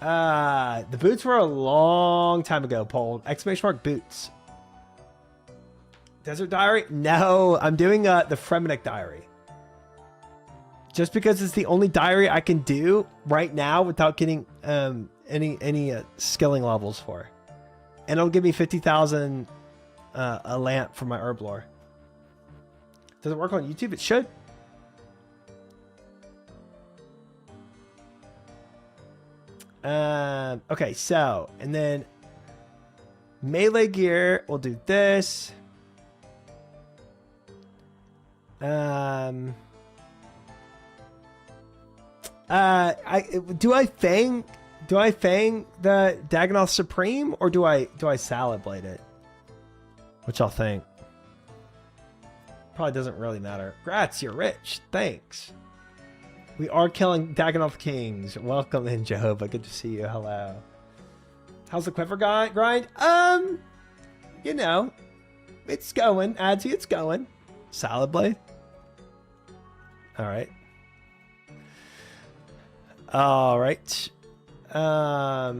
The boots were a long time ago, Paul. Exclamation mark boots. Desert Diary? No, I'm doing the Fremennik Diary. Just because it's the only diary I can do right now without getting any skilling levels for. And it'll give me 50,000 a lamp for my herb lore. Does it work on YouTube? It should. Okay, so, and then melee gear, we'll do this. Do I fang the Dagonoth Supreme, or do I salad blade it? Which I'll think. Probably doesn't really matter. Grats, you're rich. Thanks. We are killing Dagonoth Kings. Welcome in, Jehovah. Good to see you. Hello. How's the quiver grind? You know, it's going. Adzy, it's going. Salad blade. All right. All right. Hi,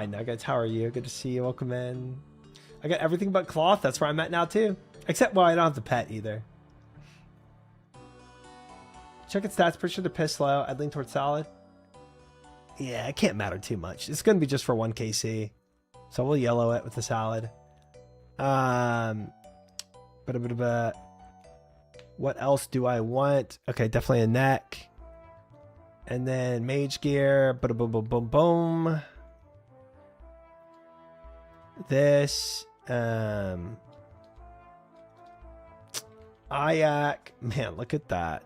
Nuggets. How are you? Good to see you. Welcome in. I got everything but cloth. That's where I'm at now, too. Except, well, I don't have the pet either. Check its stats. Pretty sure they're piss low. I'd lean towards salad. Yeah, it can't matter too much. It's going to be just for 1 KC. So we'll yellow it with the salad. What else do I want? Okay, definitely a neck. And then mage gear. Boom, boom, boom, boom, boom. This. Ayak. Man, look at that.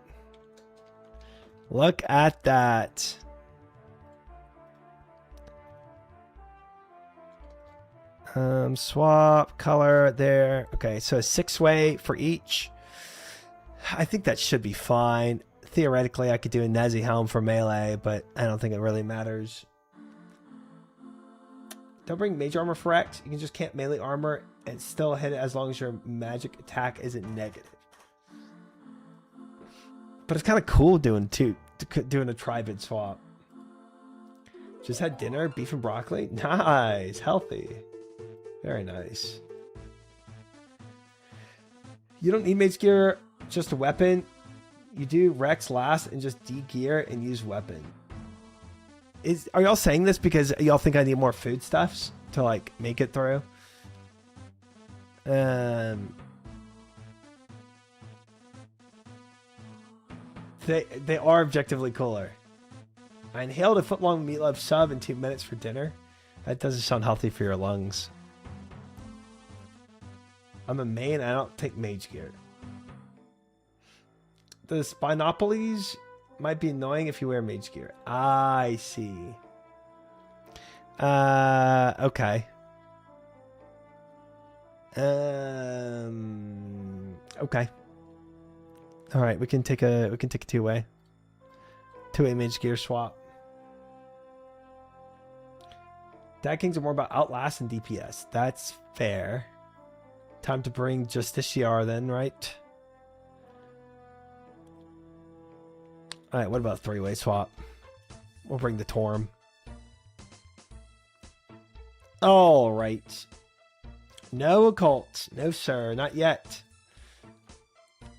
Look at that. Swap color there. Okay, so a 6-way for each. I think that should be fine. Theoretically, I could do a Nazi helm for melee, but I don't think it really matters. Don't bring mage armor for X. You can just camp melee armor and still hit it as long as your magic attack isn't negative. But it's kind of cool doing a tri-bid swap. Just had dinner, beef and broccoli. Nice, healthy. Very nice. You don't need mage gear, just a weapon. You do Rex last and just de-gear and use weapon. Are y'all saying this because y'all think I need more foodstuffs to like make it through? They are objectively cooler. I inhaled a foot-long meatloaf sub in 2 minutes for dinner. That doesn't sound healthy for your lungs. I'm a main. I don't take mage gear. The Spinopolis might be annoying if you wear mage gear. I see. Okay. Okay. All right, we can take a two-way mage gear swap. Dad Kings are more about outlast and DPS. That's fair. Time to bring Justiciar then, right? All right, what about a 3-way swap? We'll bring the Torm. All right. No occult. No, sir. Not yet.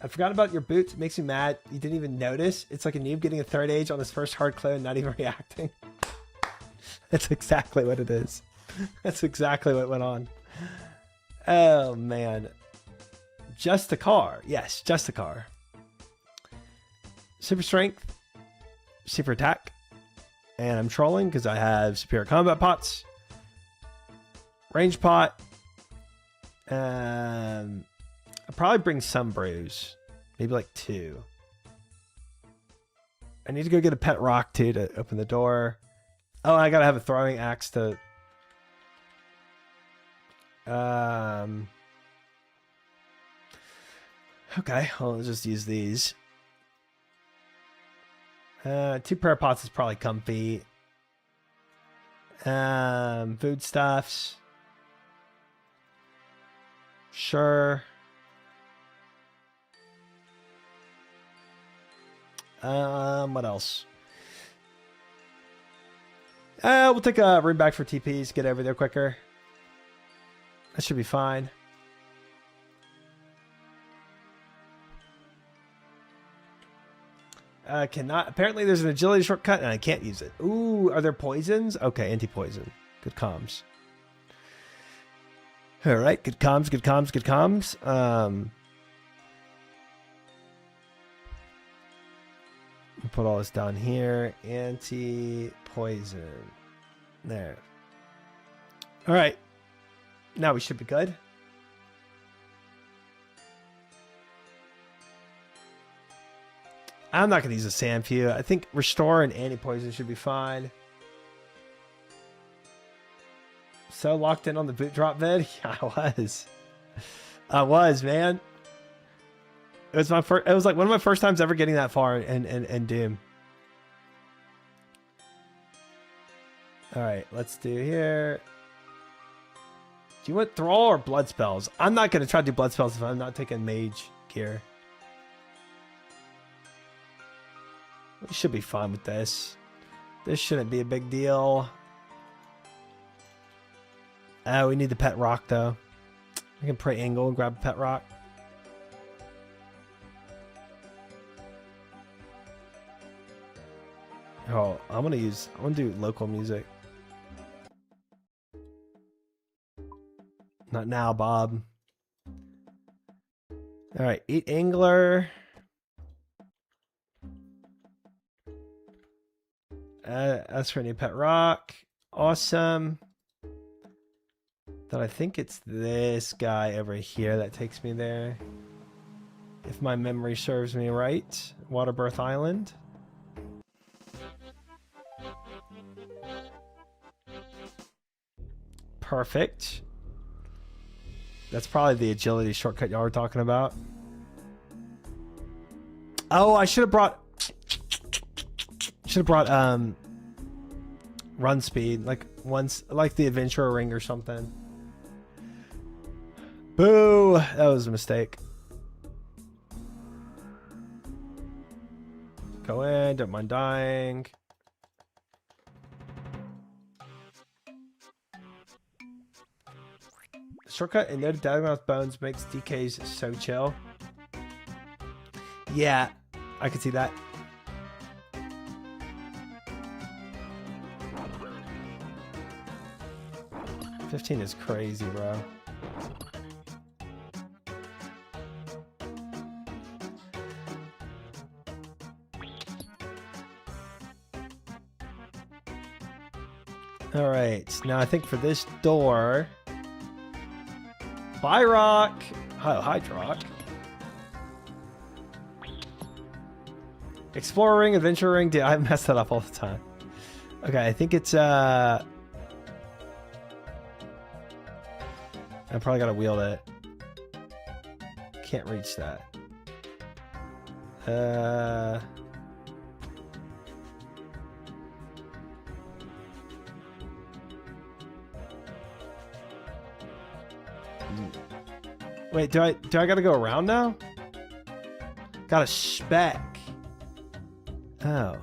I forgot about your boots. It makes me mad. You didn't even notice. It's like a noob getting a 3rd age on his first hard clue and not even reacting. That's exactly what it is. That's exactly what went on. Oh, man. Just a car. Yes, just a car. Super strength. Super attack. And I'm trolling because I have superior combat pots. Range pot. I'll probably bring some brews. Maybe like 2. I need to go get a pet rock too to open the door. Oh, I gotta have a throwing axe to... Okay, I'll just use these. 2 prayer pots is probably comfy. Foodstuffs. Sure. What else? We'll take a room back for TPs, get over there quicker. That should be fine. Cannot. Apparently, there's an agility shortcut, and I can't use it. Ooh, are there poisons? Okay, anti-poison. Good comms. All right, good comms, good comms, good comms. Put all this down here. Anti-poison. There. All right. Now we should be good. I'm not going to use a sand few. I think restore and anti-poison should be fine. So locked in on the boot drop vid? Yeah, I was, man. It was my first. It was like one of my first times ever getting that far in Doom. All right, let's do here. Do you want Thrall or Blood Spells? I'm not going to try to do Blood Spells if I'm not taking Mage gear. We should be fine with this. This shouldn't be a big deal. We need the pet rock though. I can pray angle and grab a pet rock. Oh, I'm gonna do local music. Not now, Bob. All right, eat angler. That's for a new pet rock. Awesome. Then I think it's this guy over here that takes me there. If my memory serves me right. Waterbirth Island. Perfect. That's probably the agility shortcut y'all were talking about. Oh, I should have brought run speed, like the adventurer ring or something. Boo! That was a mistake. Go in, don't mind dying. Shortcut and noted Dagamouth Bones makes DKs so chill. Yeah, I could see that. $15 is crazy, bro. All right, now I think for this door, buy rock. Oh, hide rock. Explorer ring, adventure ring. Dude, I mess that up all the time. Okay, I think it's I probably gotta wield it. Can't reach that. Wait, do I gotta go around now? Got a spec. Oh.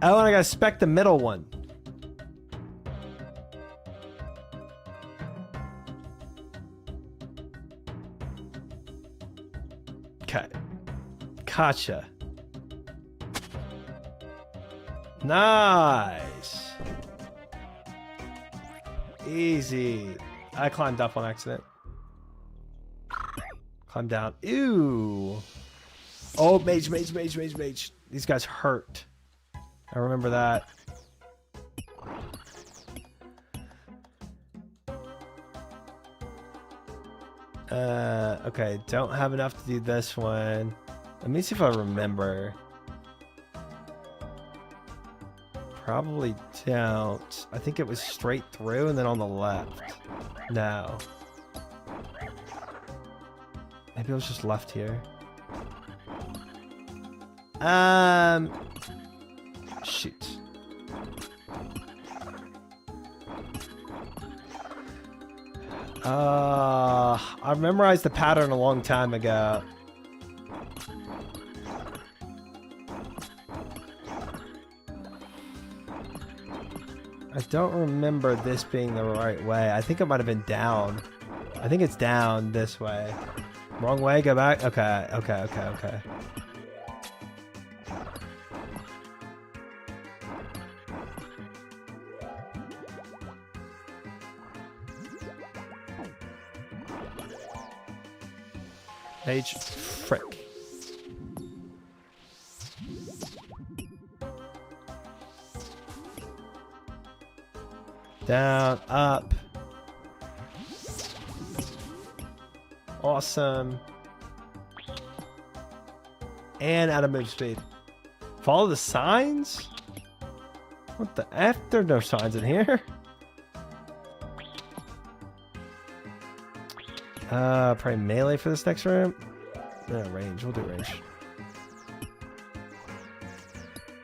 Oh, and I gotta spec the middle one. Okay. Gotcha. Nice. Easy. I climbed up on accident. Climb down. Ew. Oh, mage. These guys hurt. I remember that. Okay, don't have enough to do this one. Let me see if I remember. Probably don't. I think it was straight through and then on the left. No. Maybe it was just left here. Shoot. I memorized the pattern a long time ago. I don't remember this being the right way. I think it might have been down. I think it's down this way. Wrong way, go back. Okay, okay, okay, okay. Page frick. Down, up. Awesome. And out of move speed. Follow the signs? What the F? There are no signs in here. Probably melee for this next room. No, range. We'll do range.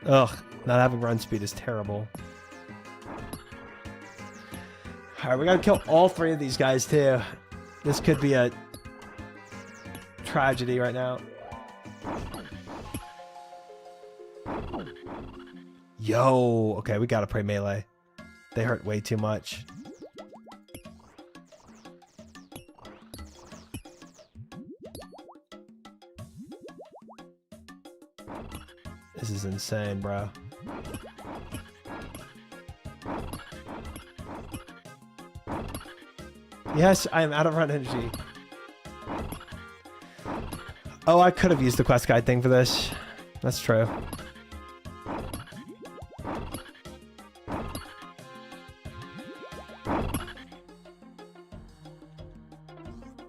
Ugh, not having run speed is terrible. Alright, we gotta kill all 3 of these guys too. This could be a tragedy right now. Yo, okay, we gotta play melee. They hurt way too much. This is insane, bro. Yes, I am out of run energy. Oh, I could have used the quest guide thing for this. That's true.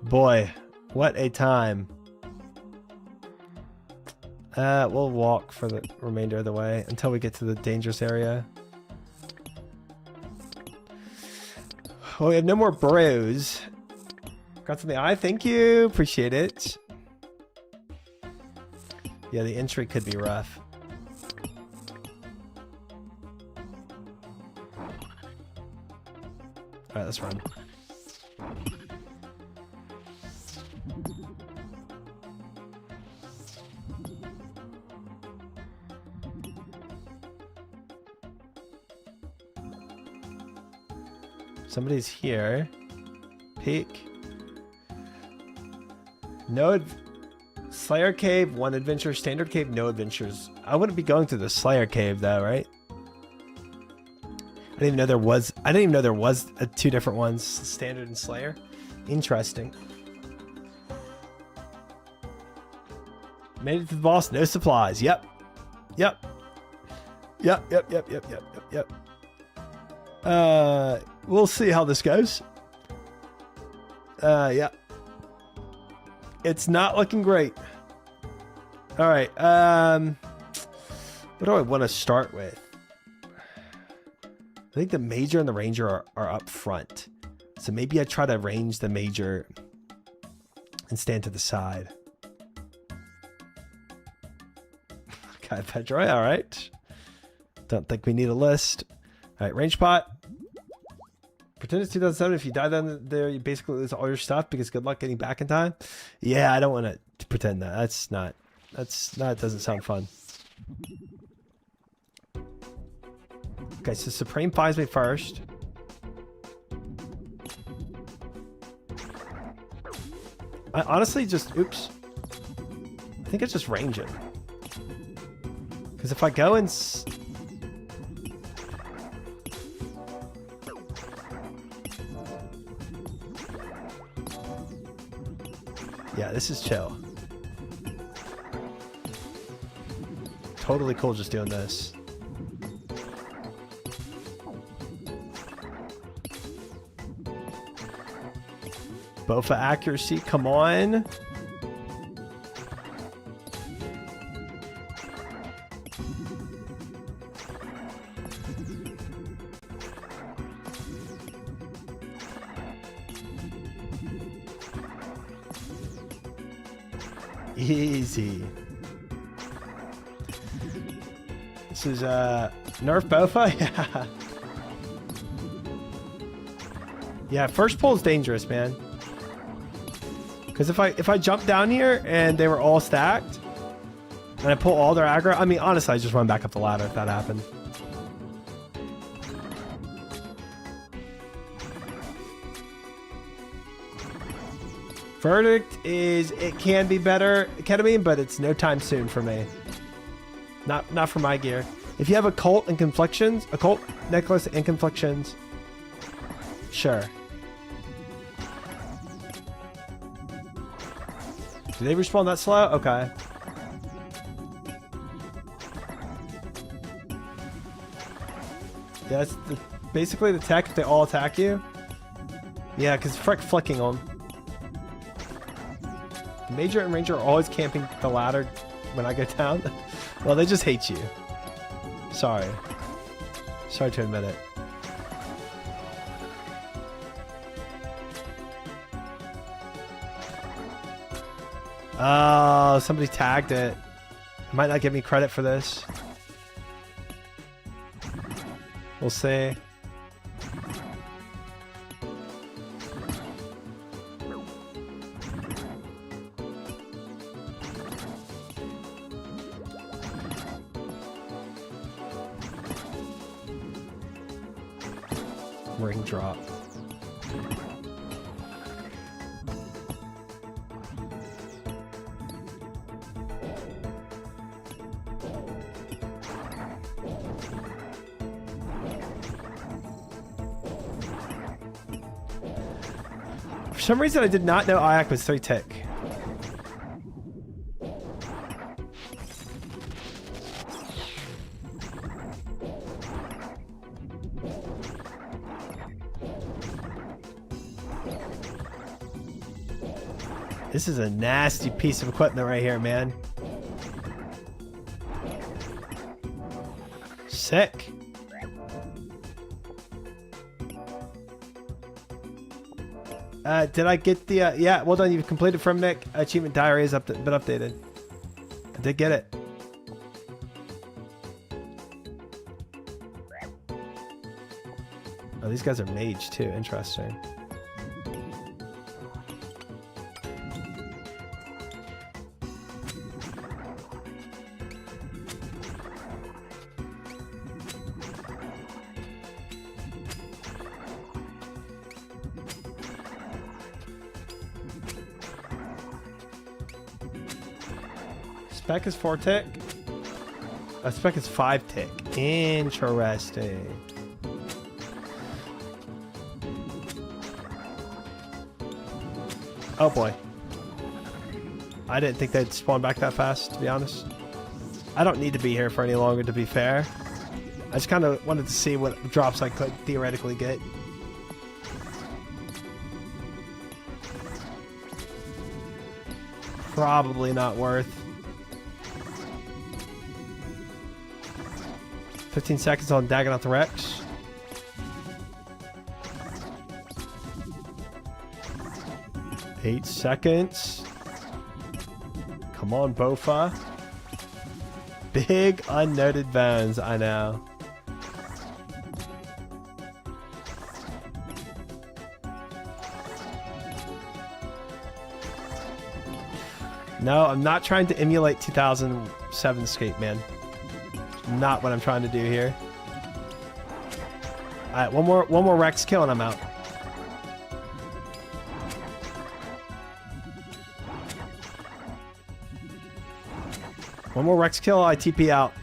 Boy, what a time. We'll walk for the remainder of the way until we get to the dangerous area. Oh, we have no more bros. Got to the eye, thank you. Appreciate it. Yeah, the entry could be rough. Alright, let's run. Somebody's here. Peek. No Slayer Cave, 1 adventure. Standard Cave, no adventures. I wouldn't be going through the Slayer Cave though, right? I didn't even know there was. I didn't even know there was 2 different ones, Standard and Slayer. Interesting. Made it to the boss. No supplies. Yep. Yep. Yep. Yep. Yep. Yep. Yep. Yep. Yep. We'll see how this goes. Yeah. It's not looking great. All right. What do I want to start with? I think the Major and the Ranger are up front. So maybe I try to range the Major and stand to the side. Okay, Pedro. All right. Don't think we need a list. All right, range pot. Pretend it's 2007. If you die down there, you basically lose all your stuff because good luck getting back in time. Yeah, I don't want to pretend that. That doesn't sound fun. Okay, so Supreme finds me first. I honestly just, oops. I think it's just range it. Because if I go and... Yeah, this is chill. Totally cool just doing this. Bofa accuracy, come on. Easy. This is Nerf Bofa? Yeah. Yeah, first pull is dangerous, man. Because if I jump down here and they were all stacked and I pull all their aggro, I mean honestly I just run back up the ladder if that happened. Verdict is it can be better, ketamine, but it's no time soon for me. Not for my gear. If you have occult and conflictions, occult necklace and conflictions, sure. Do they respawn that slow? Okay. Yeah, that's basically the tech if they all attack you. Yeah, because frick flicking them. The Major and Ranger are always camping the ladder when I go down. Well, they just hate you. Sorry. Sorry to admit it. Oh, somebody tagged it. Might not give me credit for this. We'll see. Ring drop. For some reason, I did not know Ayak was 3 tick. This is a nasty piece of equipment right here, man. Sick. Did I get the, yeah, well done, you've completed from Nick. Achievement diary has been updated. I did get it. Oh, these guys are mage too, interesting. Spec is 4 tick. Spec is 5 tick. Interesting. Oh boy. I didn't think they'd spawn back that fast, to be honest. I don't need to be here for any longer, to be fair. I just kind of wanted to see what drops I could theoretically get. Probably not worth. 15 seconds on Dagging the Rex. Eight seconds. Come on, Bofa. Big unnoted bones, I know. No, I'm not trying to emulate 2007 Skate, man. Not what I'm trying to do here. Alright, one more Rex kill and I'm out. One more Rex kill, I TP out.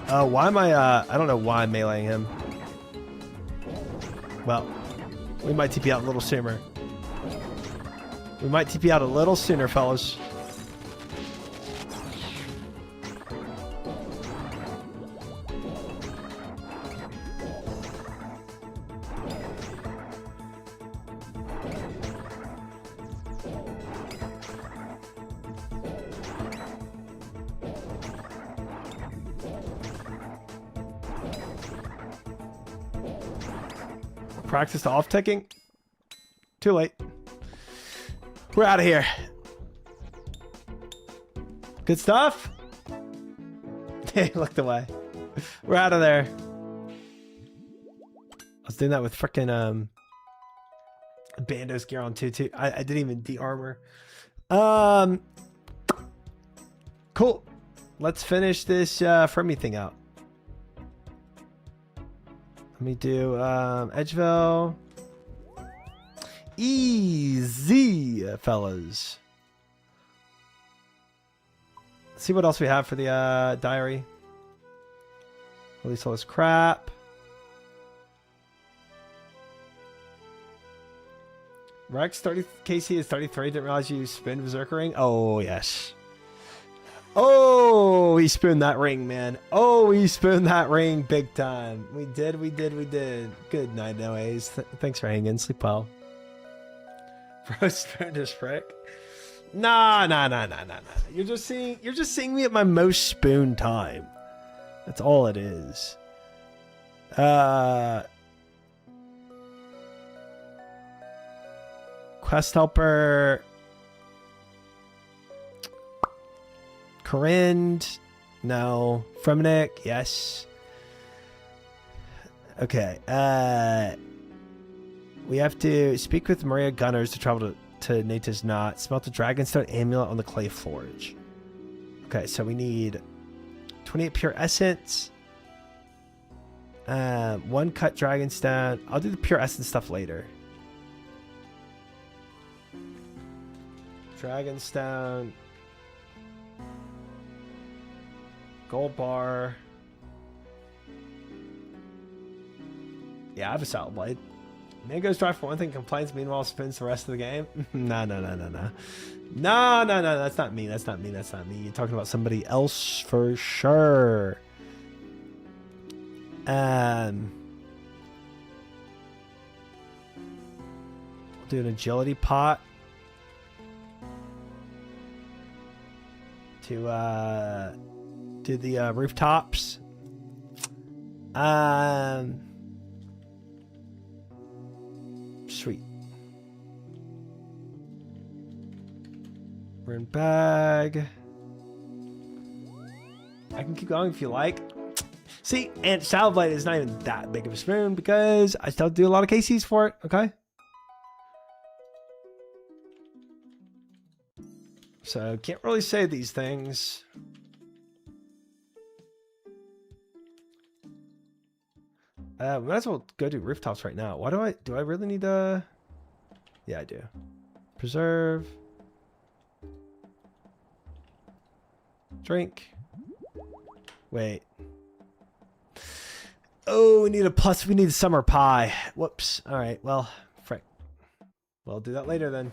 Why am I don't know why I'm meleeing him. Well, we might TP out a little sooner. We might TP out a little sooner, fellas. Practice the off-ticking? Too late. We're out of here. Good stuff? He looked away. We're out of there. I was doing that with frickin' Bando's gear on too. I didn't even de-armor. Cool. Let's finish this Fermi thing out. Let me do Edgeville. Easy, fellas. Let's see what else we have for the diary. Release all this crap. Rex 30 KC is 33. Didn't realize you spooned Berserker ring. Oh yes. Oh, we spooned that ring, man. Oh, we spooned that ring big time. We did. Good night, Noa's. Thanks for hanging. Sleep well. Bro spooned his frick. Nah. You're just seeing me at my most spoon time. That's all it is. Quest helper. Corinne. No. Fremenic. Yes. Okay. We have to speak with Maria Gunners to travel to Nata's Knot. Smelt the Dragonstone amulet on the clay forge. Okay, so we need 28 pure essence. 1 cut Dragonstone. I'll do the pure essence stuff later. Dragonstone. Gold bar. Yeah, I have a salad blade. Mango's dry for one thing, complains, meanwhile spins the rest of the game. No. No, that's not me. That's not me. You're talking about somebody else for sure. I'll do an agility pot to do the rooftops. Sweet. Rune bag. I can keep going if you like. See, and salad blade is not even that big of a spoon because I still do a lot of KCs for it, okay? So can't really say these things. Might as well go do rooftops right now. Why do I really need to? Yeah, I do. Preserve. Drink. Wait. Oh, we need a plus. We need summer pie. Whoops. All right. Well, frick. We'll do that later then.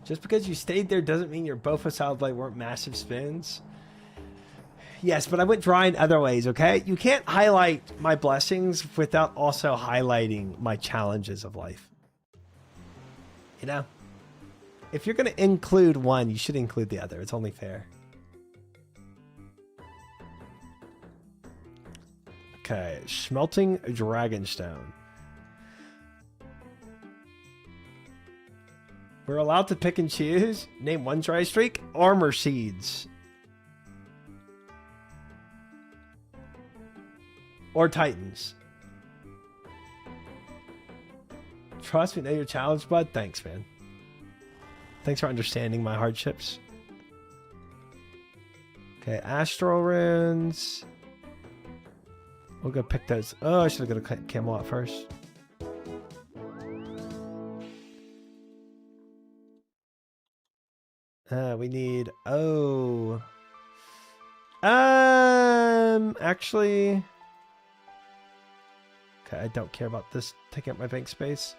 Just because you stayed there doesn't mean your Bofa salad blade weren't massive spins. Yes, but I went dry in other ways, okay? You can't highlight my blessings without also highlighting my challenges of life. You know? If you're going to include one, you should include the other. It's only fair. Okay, smelting Dragonstone. We're allowed to pick and choose. Name one dry streak. Armor seeds. Or Titans. Trust me, know your challenge, bud. Thanks, man. Thanks for understanding my hardships. Okay, Astral Runes. We'll go pick those. Oh, I should have got a Camelot first. We need... Oh. Actually... Okay, I don't care about this taking up my bank space.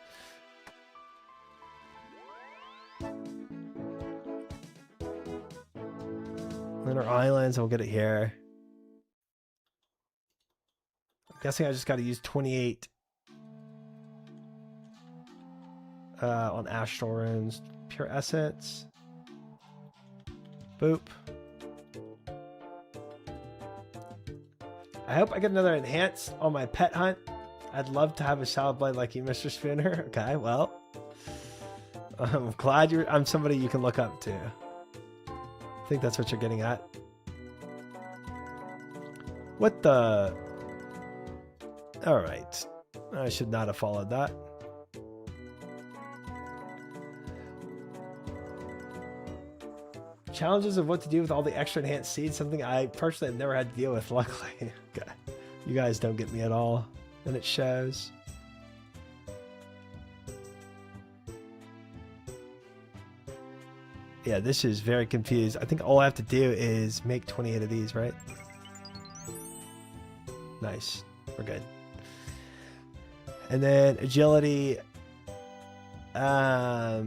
Lunar Islands, I'll get it here. I'm guessing I just got to use 28 on Astral Runes. Pure Essence. Boop. I hope I get another enhance on my pet hunt. I'd love to have a salad blade like you, Mr. Spooner. Okay, well. I'm glad I'm somebody you can look up to. I think that's what you're getting at. What the... Alright. I should not have followed that. Challenges of what to do with all the extra enhanced seeds, something I personally have never had to deal with, luckily. Okay. You guys don't get me at all, and it shows. Yeah, this is very confused. I think all I have to do is make 28 of these, right? Nice. We're good. And then agility. I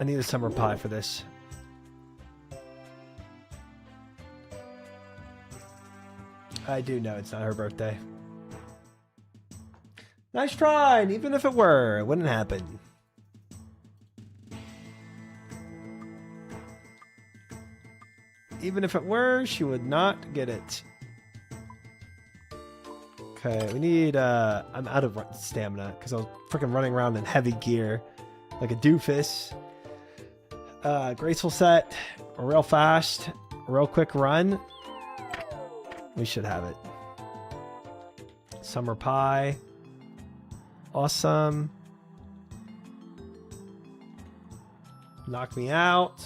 need a summer pie for this. I do know it's not her birthday. Nice try, and even if it were, it wouldn't happen. Even if it were, she would not get it. Okay, we need, I'm out of stamina because I was freaking running around in heavy gear like a doofus. Graceful set, real fast, real quick run. We should have it. Summer pie. Awesome. Knock me out.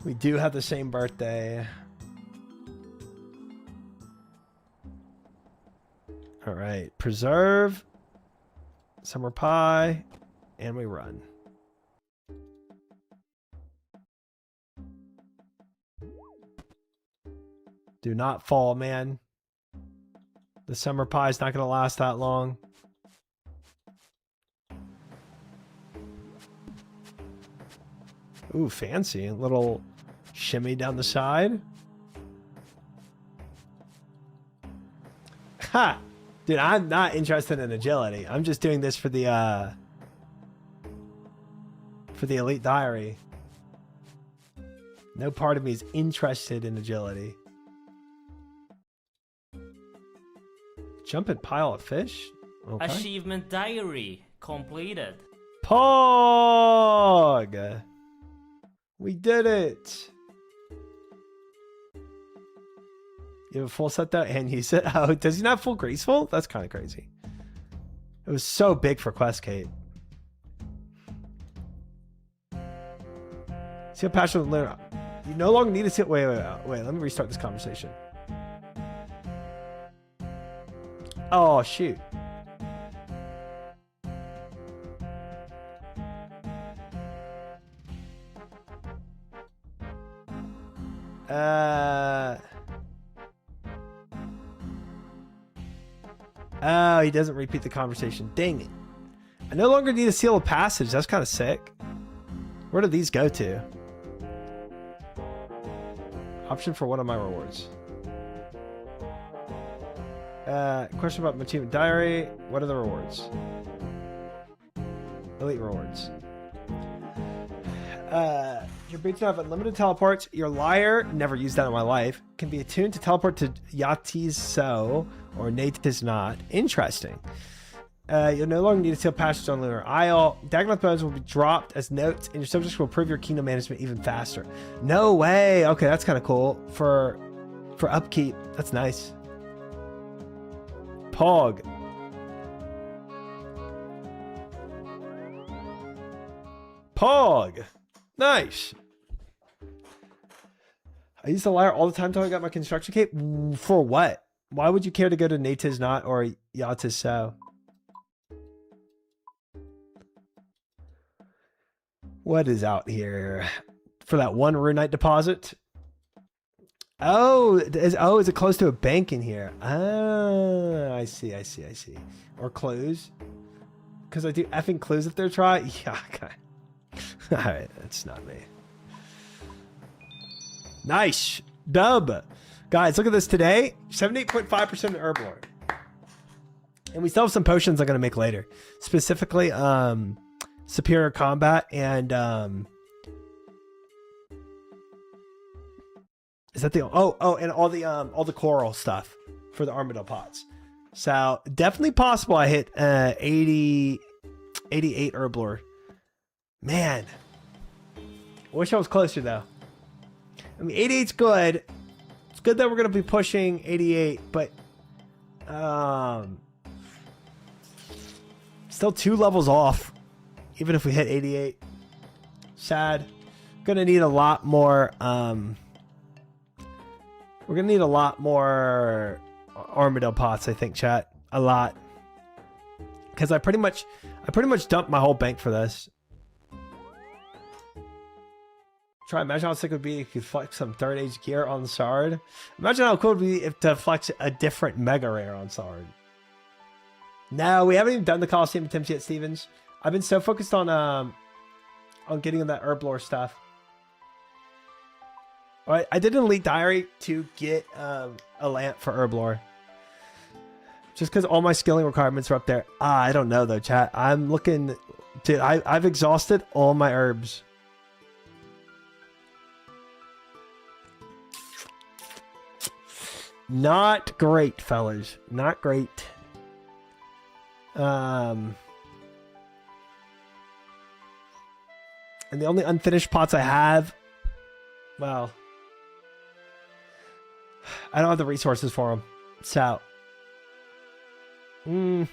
We do have the same birthday. All right. Preserve. Summer pie. And we run. Do not fall, man. The summer pie is not going to last that long. Ooh, fancy. A little shimmy down the side. Ha! Dude, I'm not interested in agility. I'm just doing this for the Elite Diary. No part of me is interested in agility. Jump and pile of fish? Okay. Achievement diary completed. Pog! We did it! You have a full set though, and you said, oh, does he not have full graceful? That's kind of crazy. It was so big for Quest Cape. See how passionate learner. You no longer need to sit. Wait, let me restart this conversation. Oh, shoot. Oh, he doesn't repeat the conversation. Dang it. I no longer need a seal of passage. That's kind of sick. Where do these go to? Option for one of my rewards. Question about my achievement diary. What are the rewards? Elite rewards. Your boots have unlimited teleports. Your lyre, never used that in my life, can be attuned to teleport to Yati's So or Nate's Not. Interesting. You'll no longer need to steal passage on Lunar Isle. Dagonoth bones will be dropped as notes, and your subjects will improve your kingdom management even faster. No way. Okay, that's kind of cool for upkeep. That's nice. Pog. Pog. Nice. I use the lyre all the time until I got my construction cape. For what? Why would you care to go to Nate's Not or Yati's So? What is out here? For that one runite deposit? Oh, is it close to a bank in here? Ah, I see. Or clues. Because I do effing clues if they're try. Yeah, okay. Alright, that's not me. Nice. Dub. Guys, look at this today. 78.5% herb lord. And we still have some potions I'm going to make later. Specifically, superior combat and is that the and all the coral stuff for the Armadillo pots. So definitely possible I hit 88 herb lord. Man, I wish I was closer though. I mean, 88's good. It's good that we're gonna be pushing 88, but still 2 levels off. Even if we hit 88, sad. Gonna need a lot more. We're gonna need a lot more Armadillo pots, I think, chat. A lot, because I pretty much dumped my whole bank for this. Try imagine how sick it would be if you flex some third age gear on Sard. Imagine how cool it would be if to flex a different mega rare on Sard. No, we haven't even done the Coliseum attempts yet, Stevens. I've been so focused on getting that herblore stuff. All right, I did an elite diary to get a lamp for herblore. Just because all my skilling requirements are up there. I don't know though, chat. I'm looking, dude. I've exhausted all my herbs. Not great, fellas. Not great. And the only unfinished pots I have, well, I don't have the resources for them. So, do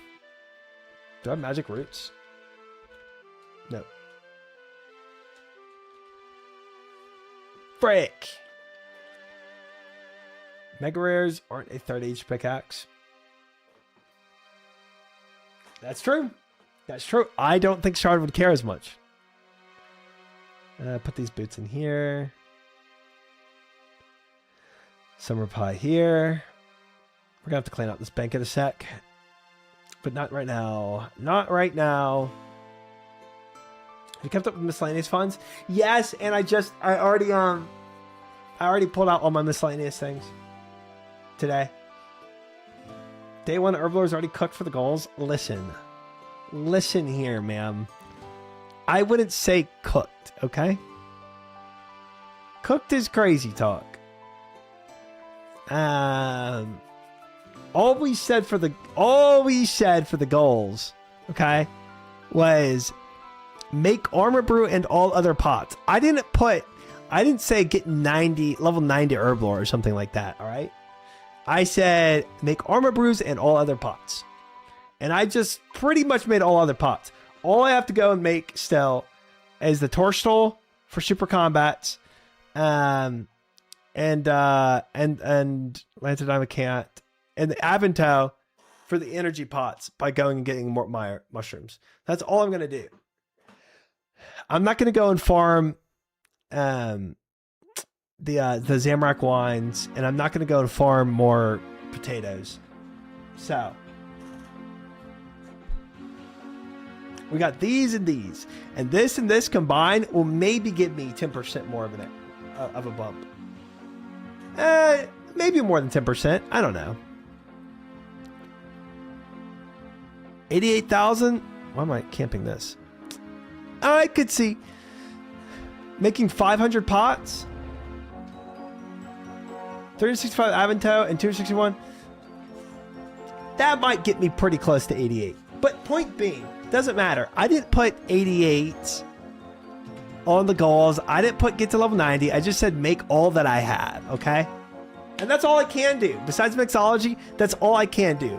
I have magic roots? No. Frick. Mega rares aren't a third age pickaxe. That's true. That's true. I don't think Shard would care as much. Put these boots in here. Summer pie here. We're gonna have to clean out this bank in a sec. But not right now. Not right now. Have you kept up with miscellaneous funds? Yes, and I already pulled out all my miscellaneous things today. Day one herblore is already cooked for the goals. Listen here, ma'am. I wouldn't say cooked, okay? Cooked is crazy talk. All we said for the goals, okay, was make armor brew and all other pots. I didn't say get level 90 herblore or something like that, all right? I said make armor brews and all other pots. And I just pretty much made all other pots. All I have to go and make still is the torch tool for super combats, and Lantern Diamond Cat, and the Avento for the energy pots by going and getting more mushrooms. That's all I'm gonna do. I'm not gonna go and farm the Zamrock wines, and I'm not gonna go and farm more potatoes. So we got these and these, and this combined will maybe give me 10% more of a bump. Maybe more than 10%. I don't know. 88,000. Why am I camping this? I could see making 500 pots, 365 Avento, and 261. That might get me pretty close to 88. But point being, doesn't matter. I didn't put 88 on the goals. I didn't put get to level 90. I just said make all that I have, okay? And that's all I can do. Besides mixology, that's all I can do.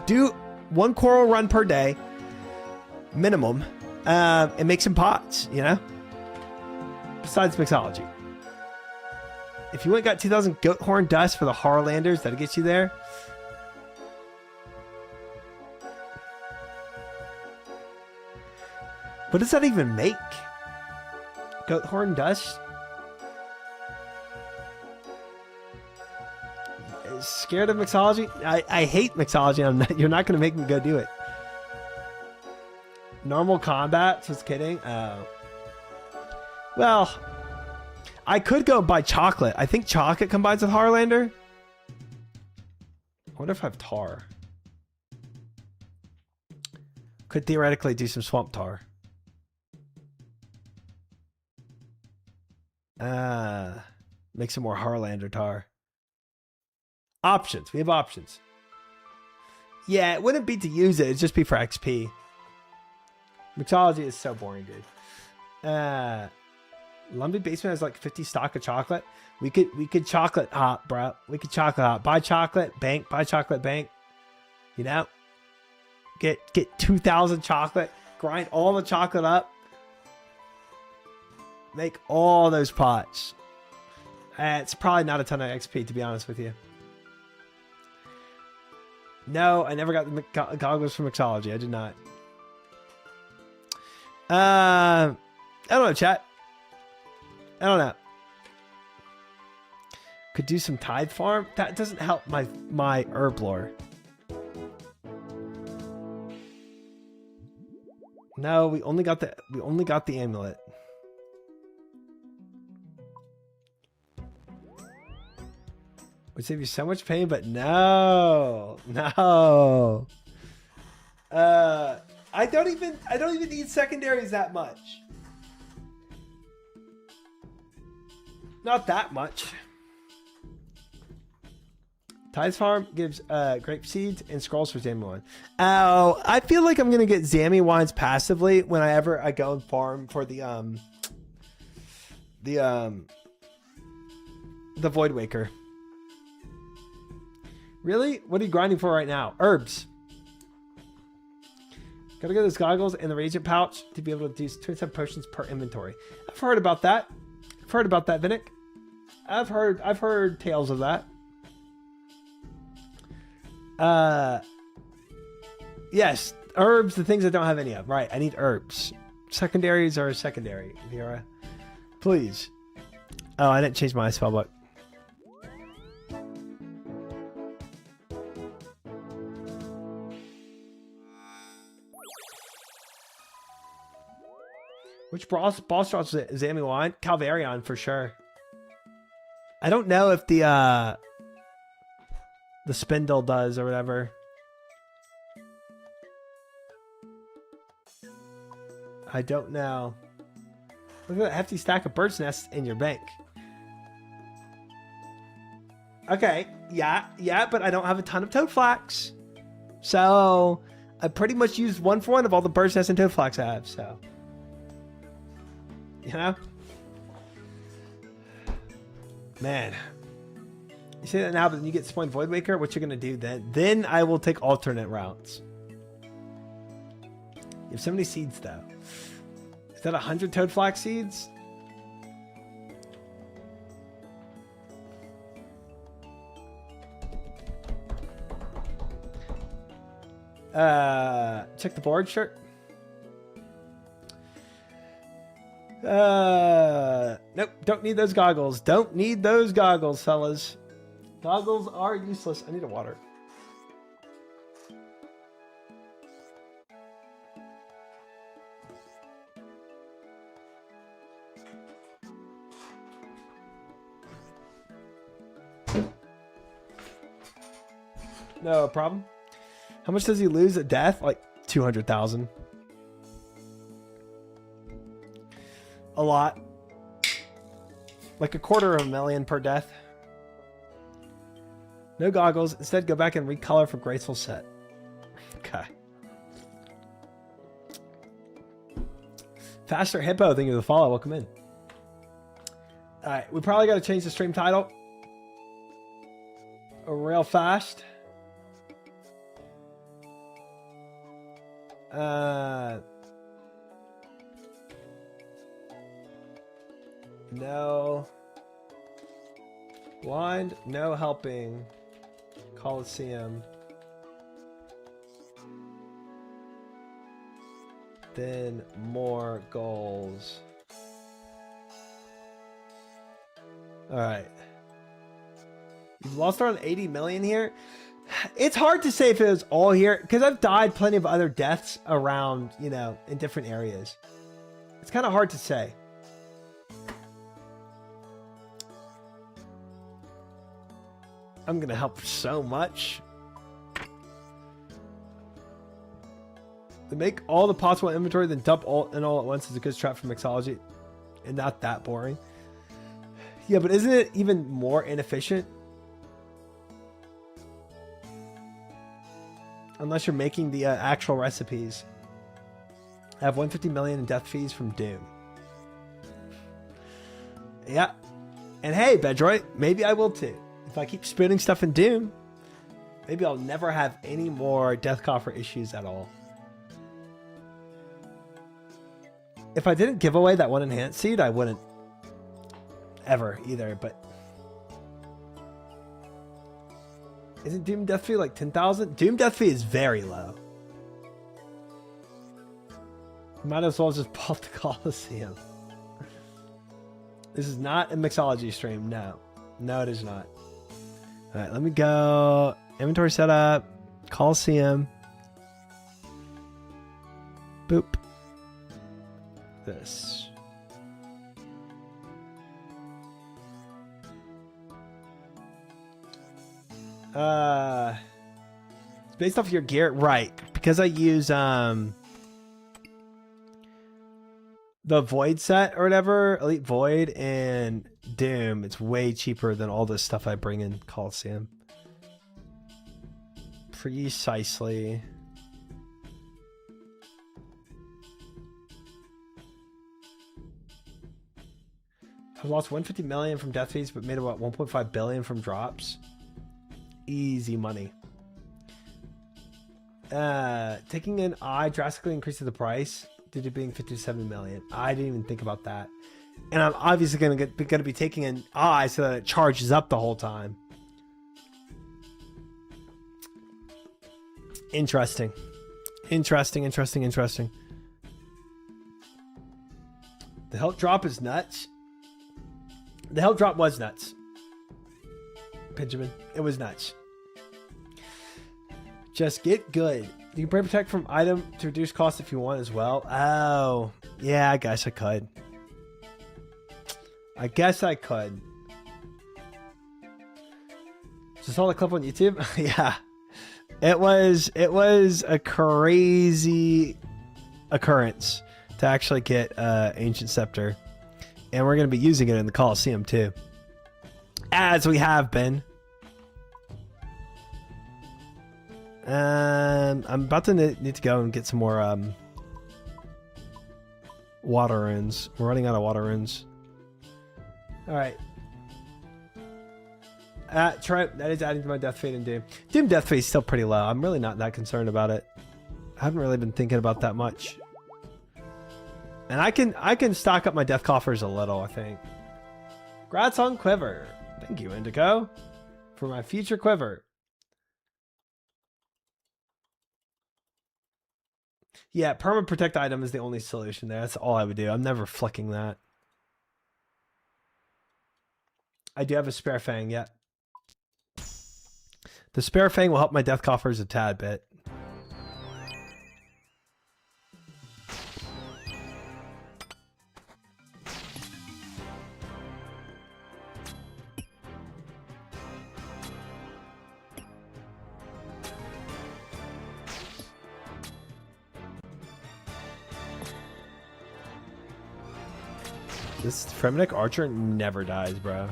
Do one coral run per day, minimum, and make some pots, you know? Besides mixology. If you went and got 2,000 goat horn dust for the Harlanders, that'll get you there. What does that even make? Goat horn dust? Scared of mixology? I hate mixology. You're not going to make me go do it. Normal combat? Just kidding. Well, I could go buy chocolate. I think chocolate combines with Harlander. I wonder if I have tar. Could theoretically do some swamp tar. Make some more Harlander tar. Options. We have options. Yeah, it wouldn't be to use it. It'd just be for XP. Mixology is so boring, dude. Lumby Basement has like 50 stock of chocolate. We could chocolate hop, bro. We could chocolate hop. Buy chocolate, bank. Buy chocolate, bank. You know? Get 2,000 chocolate. Grind all the chocolate up. Make all those pots. It's probably not a ton of XP, to be honest with you. No, I never got the goggles from mixology. I did not. I don't know, chat. I don't know. Could do some tithe farm. That doesn't help my herb lore. No, we only got the amulet. Would save you so much pain, but no. I don't even need secondaries that much. Not that much. Tides Farm gives grape seeds and scrolls for Zammy wine. Oh, I feel like I'm gonna get Zammy wines passively whenever I go and farm for the Void Waker. Really? What are you grinding for right now? Herbs. Gotta get those goggles and the reagent pouch to be able to do 27 potions per inventory. I've heard about that. I've heard about that, Vinnick. I've heard tales of that. Yes, herbs, the things I don't have any of. Right, I need herbs. Secondaries are secondary, Vera. Please. Oh, I didn't change my spellbook. Which boss drops Zammy wine? Calvarion for sure. I don't know if the spindle does or whatever. I don't know. Look at that hefty stack of bird's nests in your bank. Okay, yeah, but I don't have a ton of toad flax. So I pretty much used 1 for 1 of all the bird's nests and toad flax I have, so. You know? Man. You say that now, but then you get Spawned Void Waker. What you're going to do then? Then I will take alternate routes. You have so many seeds, though. Is that 100 toad flax seeds? Check the board, sure. Nope, don't need those goggles. Don't need those goggles, fellas. Goggles are useless. I need a water. No problem. How much does he lose at death? Like 200,000. A lot. Like $250,000 per death. No goggles. Instead, go back and recolor for graceful set. Okay. Faster Hippo, thank you for the follow. Welcome in. Alright, we probably got to change the stream title. Real fast. No. Blind, no helping. Coliseum. Then more goals. Alright. You've lost around 80 million here. It's hard to say if it was all here, because I've died plenty of other deaths around, you know, in different areas. It's kind of hard to say. I'm going to help so much. To make all the possible inventory, then dump all at once is a good strat for mixology. And not that boring. Yeah, but isn't it even more inefficient? Unless you're making the actual recipes. I have 150 million in death fees from Doom. Yeah. And hey, Bedroid, maybe I will too. If I keep spinning stuff in Doom, maybe I'll never have any more Death Coffer issues at all. If I didn't give away that one enhanced seed, I wouldn't ever either, but isn't Doom Death Fee like 10,000? Doom Death Fee is very low. Might as well just bought the Coliseum. This is not a mixology stream. No. No, it is not. All right, let me go. Inventory setup. Coliseum. Boop. This. It's based off your gear, right? Because I use the Void set or whatever, Elite Void and Doom. It's way cheaper than all this stuff I bring in Coliseum. Precisely. I've lost 150 million from death fees, but made about 1.5 billion from drops. Easy money. Taking an eye drastically increases the price due to being 57 million. I didn't even think about that. And I'm obviously gonna be taking an eye so that it charges up the whole time. Interesting. Interesting. The health drop is nuts. The health drop was nuts. Benjamin, it was nuts. Just get good. You can brain protect from item to reduce cost if you want as well. Oh, yeah, I guess I could. Just saw the clip on YouTube. Yeah, it was a crazy occurrence to actually get Ancient Scepter, and we're gonna be using it in the Coliseum too, as we have been. I'm about to need to go and get some more water runes. We're running out of water runes. All right. Try that is adding to my death fate and Doom. Doom death fate is still pretty low. I'm really not that concerned about it. I haven't really been thinking about that much. And I can stock up my death coffers a little, I think. Grats on Quiver. Thank you, Indigo, for my future Quiver. Yeah, perma protect item is the only solution there. That's all I would do. I'm never flicking that. I do have a spare fang, yeah. The spare fang will help my death coffers a tad bit. This Fremennik Archer never dies, bro.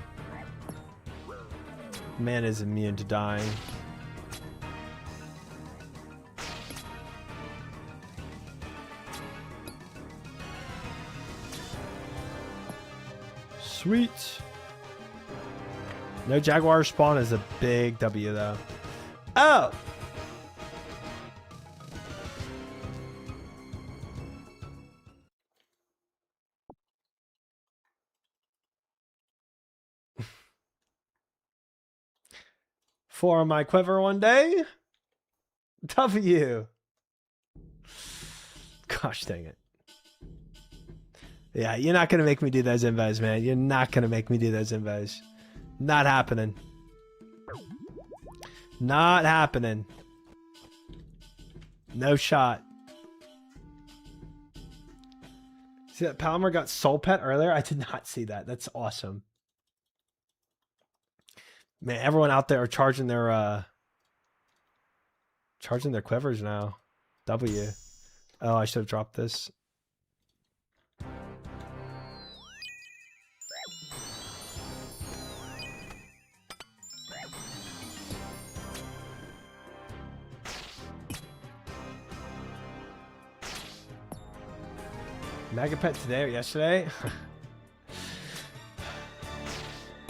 Man is immune to dying. Sweet. No Jaguar spawn is a big W though. Oh! For my quiver one day. W. Gosh dang it. Yeah, you're not going to make me do those invos, man. You're not going to make me do those invos. Not happening. Not happening. No shot. See that Palmer got soul pet earlier? I did not see that. That's awesome. Man, everyone out there are charging their quivers now. W. Oh, I should have dropped this. Mega pet today or yesterday?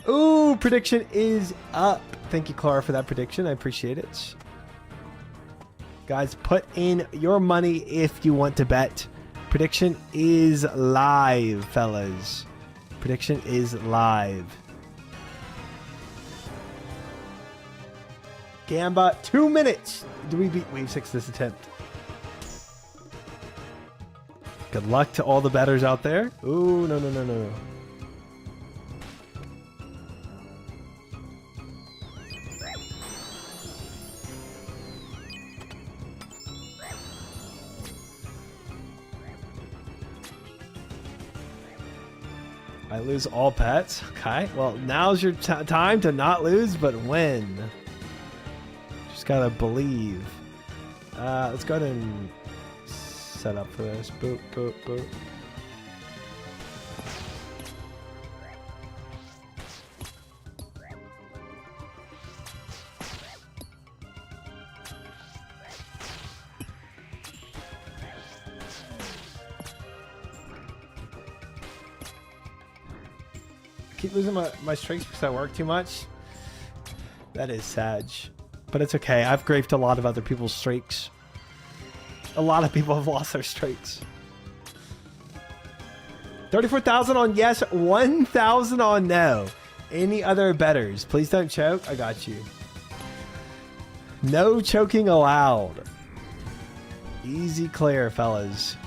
Ooh, prediction is up. Thank you, Clara, for that prediction. I appreciate it. Guys, put in your money if you want to bet. Prediction is live, fellas. Prediction is live. Gamba, 2 minutes. Do we beat Wave 6 this attempt? Good luck to all the bettors out there. Ooh, no. I lose all pets. Okay. Well, now's your time to not lose, but win. Just gotta believe. Let's go ahead and set up for this. Boop, boop, boop. Keep losing my streaks because I work too much. That is sad. But it's okay. I've griefed a lot of other people's streaks. A lot of people have lost their streaks. 34,000 on yes, 1,000 on no. Any other betters? Please don't choke. I got you. No choking allowed. Easy clear, fellas.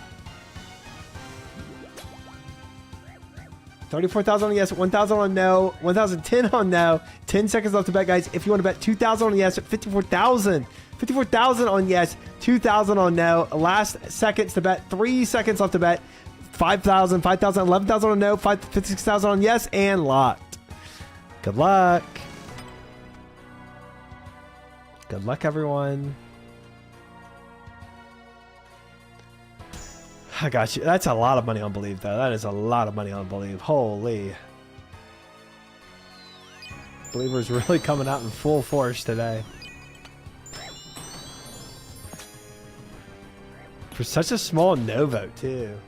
34,000 on yes, 1,000 on no, 1,010 on no. 10 seconds left to bet, guys. If you want to bet 2,000 on yes, 54,000. 54,000 on yes, 2,000 on no. Last seconds to bet. 3 seconds left to bet. 5,000, 5,000, 11,000 on no, 56,000 on yes, and locked. Good luck. Good luck, everyone. I got you. That's a lot of money on Believe, though. That is a lot of money on Believe. Holy. Believer's really coming out in full force today. For such a small no vote, too.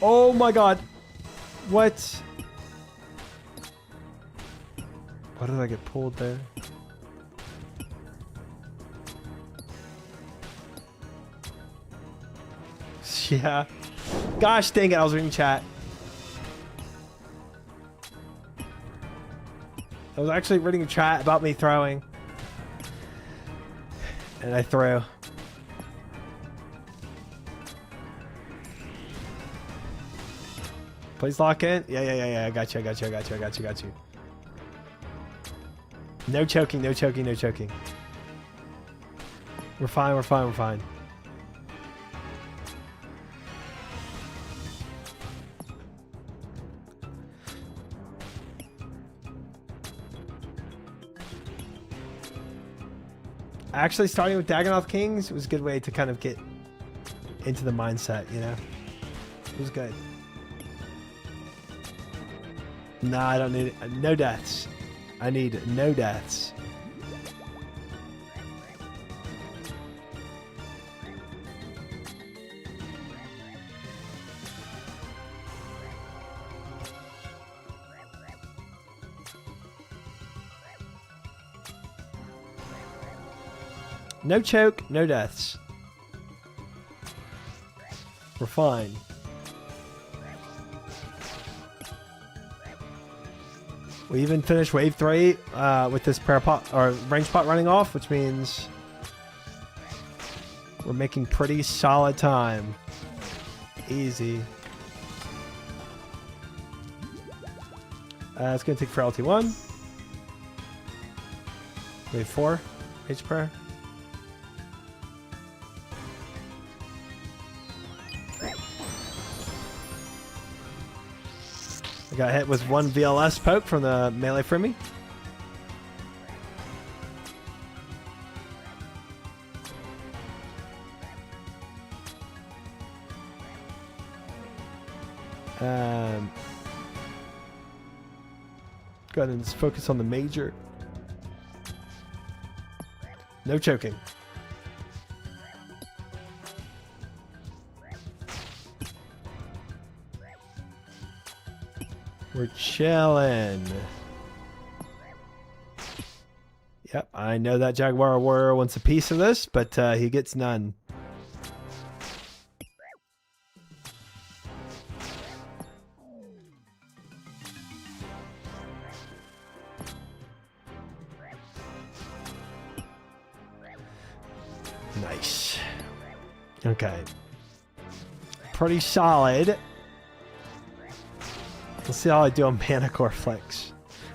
Oh my god. What? Why did I get pulled there? Yeah. Gosh dang it, I was reading chat. I was actually reading a chat about me throwing. And I threw. Please lock in. Yeah. I got you. No choking, no choking, no choking. We're fine. Actually, starting with Dagonoth Kings was a good way to kind of get into the mindset, you know? It was good. Nah, I don't need it. No deaths. I need no deaths. No choke, no deaths. We're fine. We even finished wave 3 with this prayer pot or range pot running off, which means we're making pretty solid time. Easy. It's gonna take frailty 1. Wave 4. H prayer. Got hit with 1 VLS poke from the melee Frimmy. Go ahead and just focus on the major. No choking. We're chilling. Yep, I know that Jaguar Warrior wants a piece of this, but he gets none. Nice. Okay. Pretty solid. Let's see how I do on Mana Core Flex.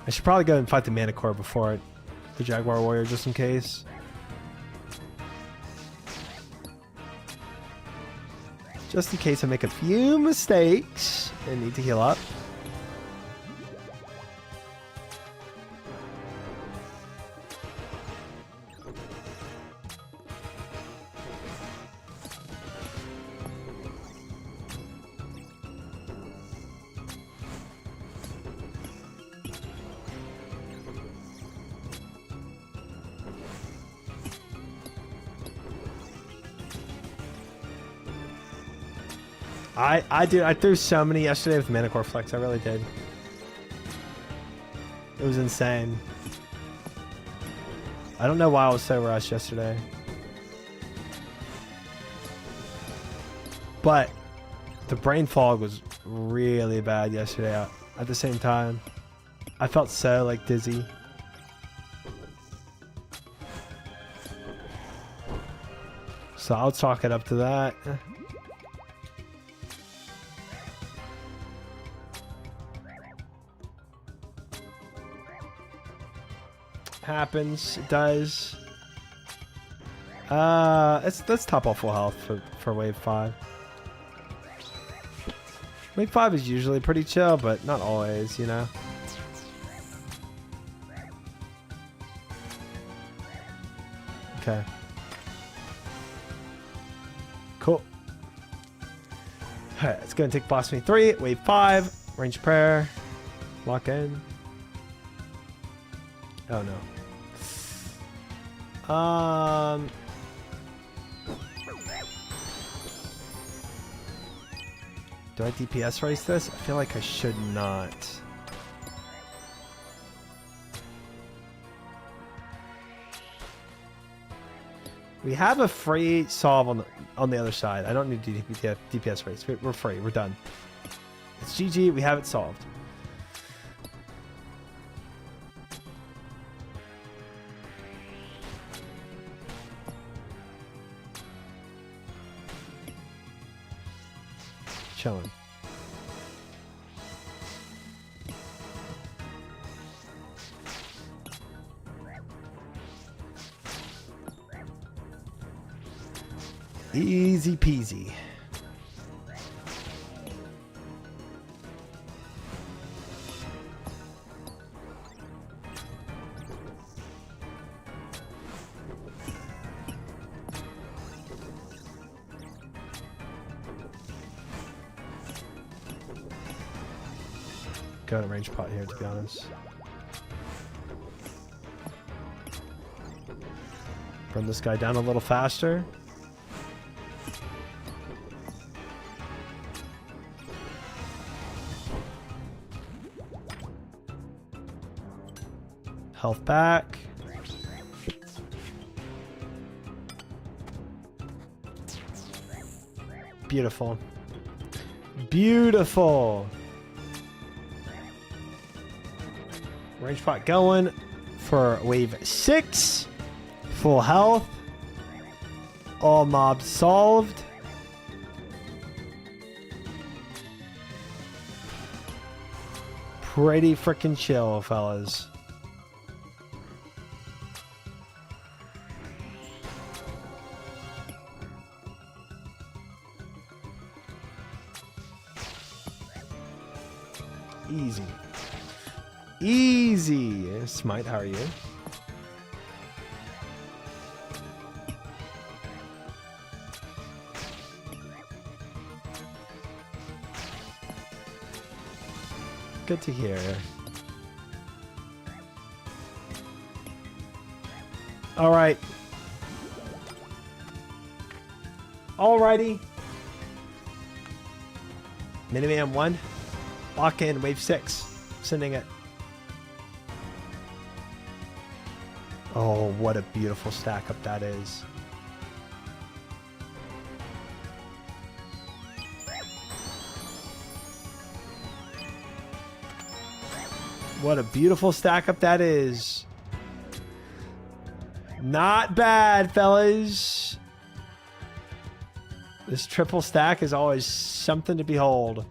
I should probably go and fight the Mana Core before the Jaguar Warrior, just in case. Just in case I make a few mistakes and need to heal up. I threw so many yesterday with Mana Core Flex. I really did. It was insane. I don't know why I was so rushed yesterday. But the brain fog was really bad yesterday at the same time. I felt so like dizzy. So I'll chalk it up to that. Happens, it does. Let's top off full health for wave 5. Wave 5 is usually pretty chill, but not always, you know. Okay. Cool. Alright, let's go and take Blasphemy 3, wave 5, range prayer, lock in. Oh no. Do I DPS race this? I feel like I should not. We have a free solve on the other side. I don't need to do DPS race. We're free. We're done. It's GG. We have it solved. Chilling. Easy peasy. Go to range pot here, to be honest. Run this guy down a little faster. Health back. Beautiful. Beautiful. Range pot going for wave 6. Full health. All mobs solved. Pretty freaking chill, fellas. Easy. Easy. Smite, how are you? Good to hear. All right. Alrighty. Miniman 1. Lock in wave 6. Sending it. Oh, what a beautiful stack up that is. What a beautiful stack up that is. Not bad, fellas. This triple stack is always something to behold.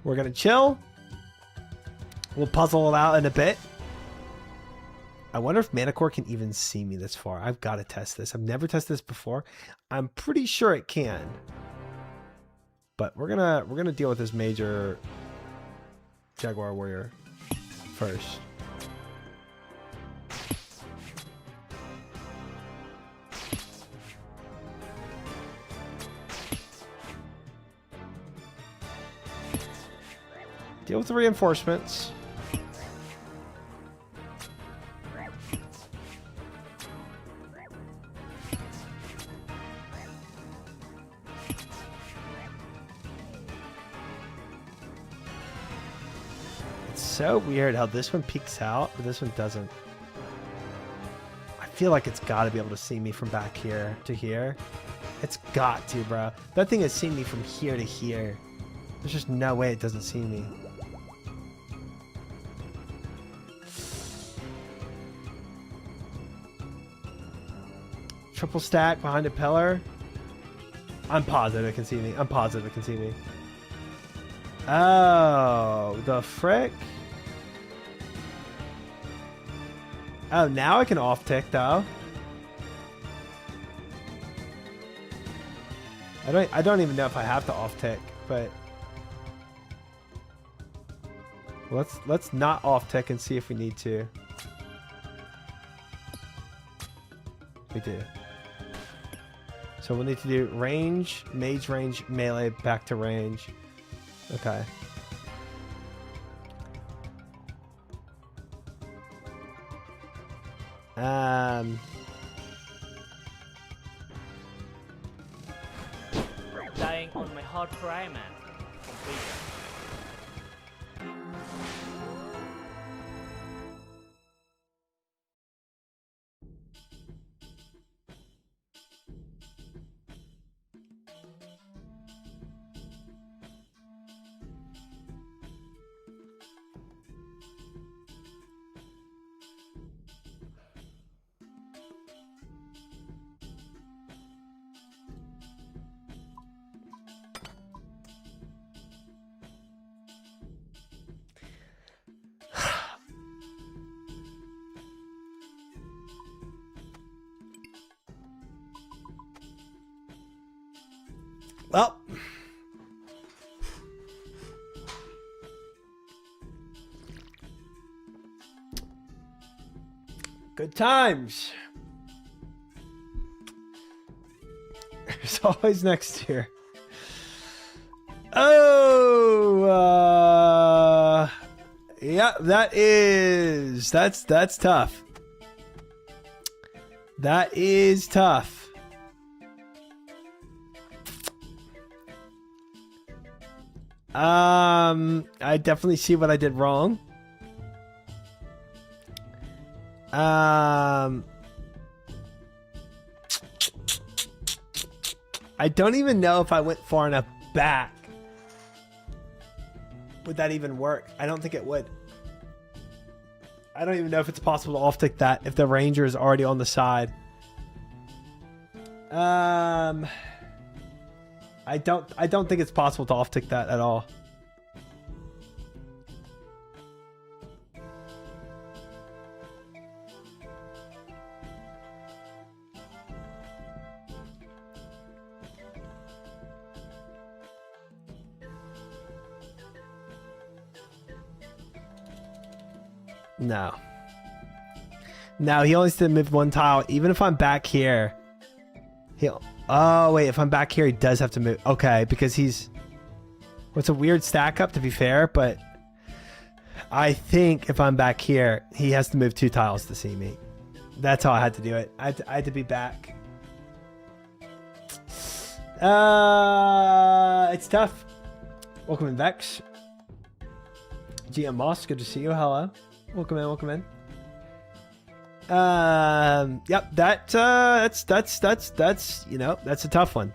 We're going to chill. We'll puzzle it out in a bit. I wonder if Mana Core can even see me this far. I've got to test this. I've never tested this before. I'm pretty sure it can. But we're gonna deal with this major Jaguar warrior first. Deal with the reinforcements. It's so weird how this one peeks out, but this one doesn't. I feel like it's got to be able to see me from back here to here. It's got to, bro. That thing has seen me from here to here. There's just no way it doesn't see me. Triple stack behind a pillar. I'm positive it can see me. I'm positive it can see me. Oh, the frick? Oh, now I can off tick though. I don't even know if I have to off tick, but let's not off tick and see if we need to. We do. So we'll need to do range, mage range, melee, back to range. Okay. Dying on my hard cry, man. Completed. Well, good times. There's always next year. Oh, yeah, that's tough. That is tough. I definitely see what I did wrong. I don't even know if I went far enough back. Would that even work? I don't think it would. I don't even know if it's possible to off-tick that if the ranger is already on the side. I don't think it's possible to off-tick that at all. No. No, he only still moved one tile. Even if I'm back here, he'll... Oh, wait. If I'm back here, he does have to move. Okay, because he's... Well, it's a weird stack up, to be fair, but I think if I'm back here, he has to move 2 tiles to see me. That's how I had to do it. I had to be back. It's tough. Welcome in, Vex. GM Moss, good to see you. Hello. Welcome in, welcome in. Yep, that's you know, that's a tough one.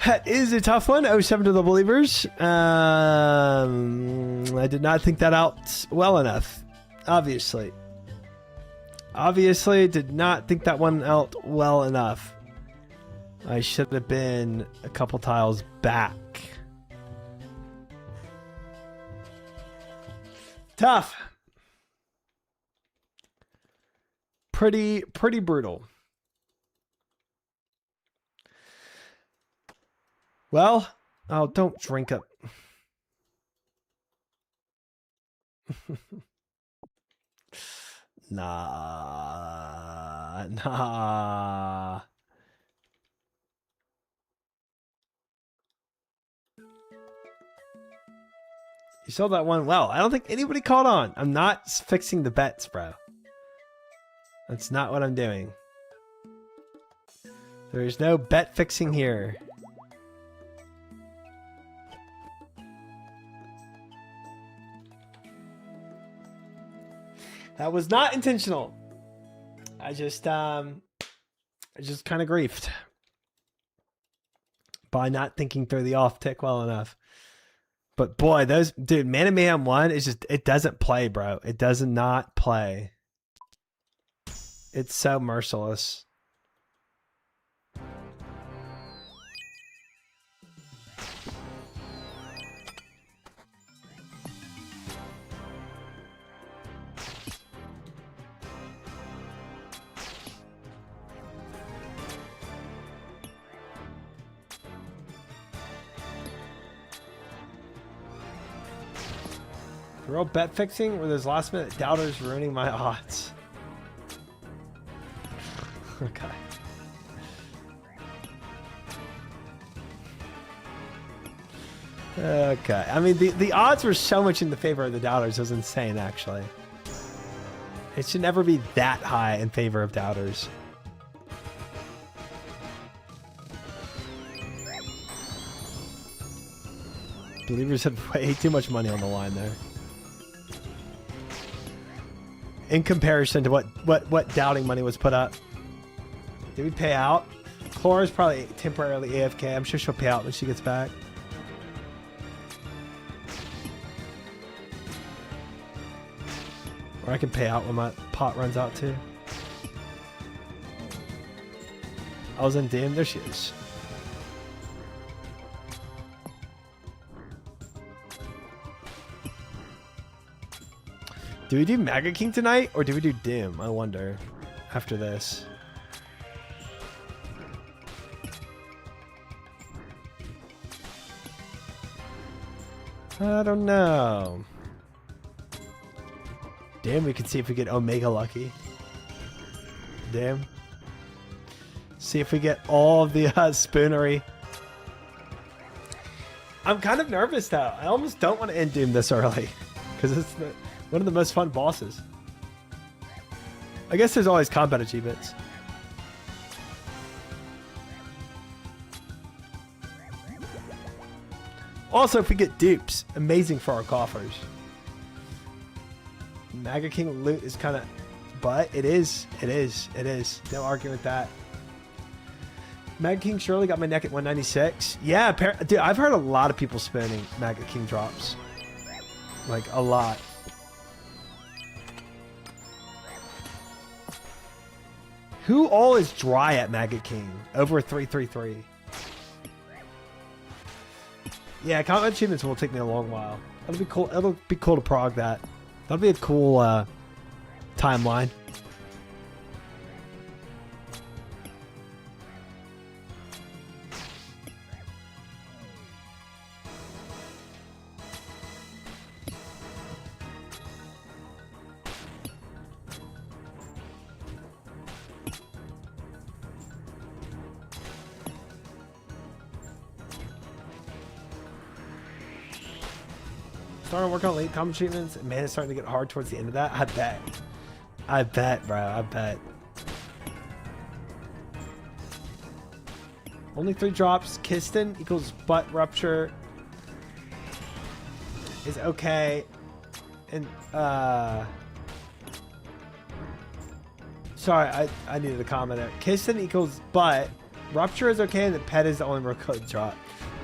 That is a tough one. 07 to the believers. I did not think that out well enough. Obviously did not think that one out well enough. I should have been a couple tiles back. Tough. Pretty brutal. Well, Oh, don't drink up. Nah. Nah. You sold that one well. I don't think anybody caught on. I'm not fixing the bets, bro. That's not what I'm doing. There's no bet fixing here. That was not intentional. I just kind of griefed by not thinking through the off tick well enough. But boy, those dude, Man of Mayhem 1 is just, it doesn't play, bro. It does not play. It's so merciless. The real bet fixing or those last minute doubters ruining my odds. Okay. Okay. I mean, the odds were so much in the favor of the doubters. It was insane, actually. It should never be that high in favor of doubters. Believers had way too much money on the line there. In comparison to what doubting money was put up. Did we pay out? Clara's probably temporarily AFK. I'm sure she'll pay out when she gets back. Or I can pay out when my pot runs out too. I was in DM. There she is. Do we do Mega King tonight or do we do Doom? I wonder after this. I don't know. Damn, we can see if we get Omega lucky. Damn. See if we get all of the spoonery. I'm kind of nervous though. I almost don't want to end Doom this early. Because it's one of the most fun bosses. I guess there's always combat achievements. Also, if we get dupes, amazing for our coffers. Mega King loot is kind of, but it is. No arguing with that. Mega King surely got my neck at 196. Yeah, dude, I've heard a lot of people spinning Mega King drops. Like, a lot. Who all is dry at Mega King? Over 333. Yeah, combat achievements will take me a long while. That'll be cool. It'll be cool to prog that. That'll be a cool timeline. Starting to work on late combat treatments. Man, it's starting to get hard towards the end of that. I bet, bro. I bet. Only 3 drops. Kiston equals butt rupture is okay. And sorry, I needed a comment there. Kiston equals butt. Rupture is okay, and the pet is the only real good drop.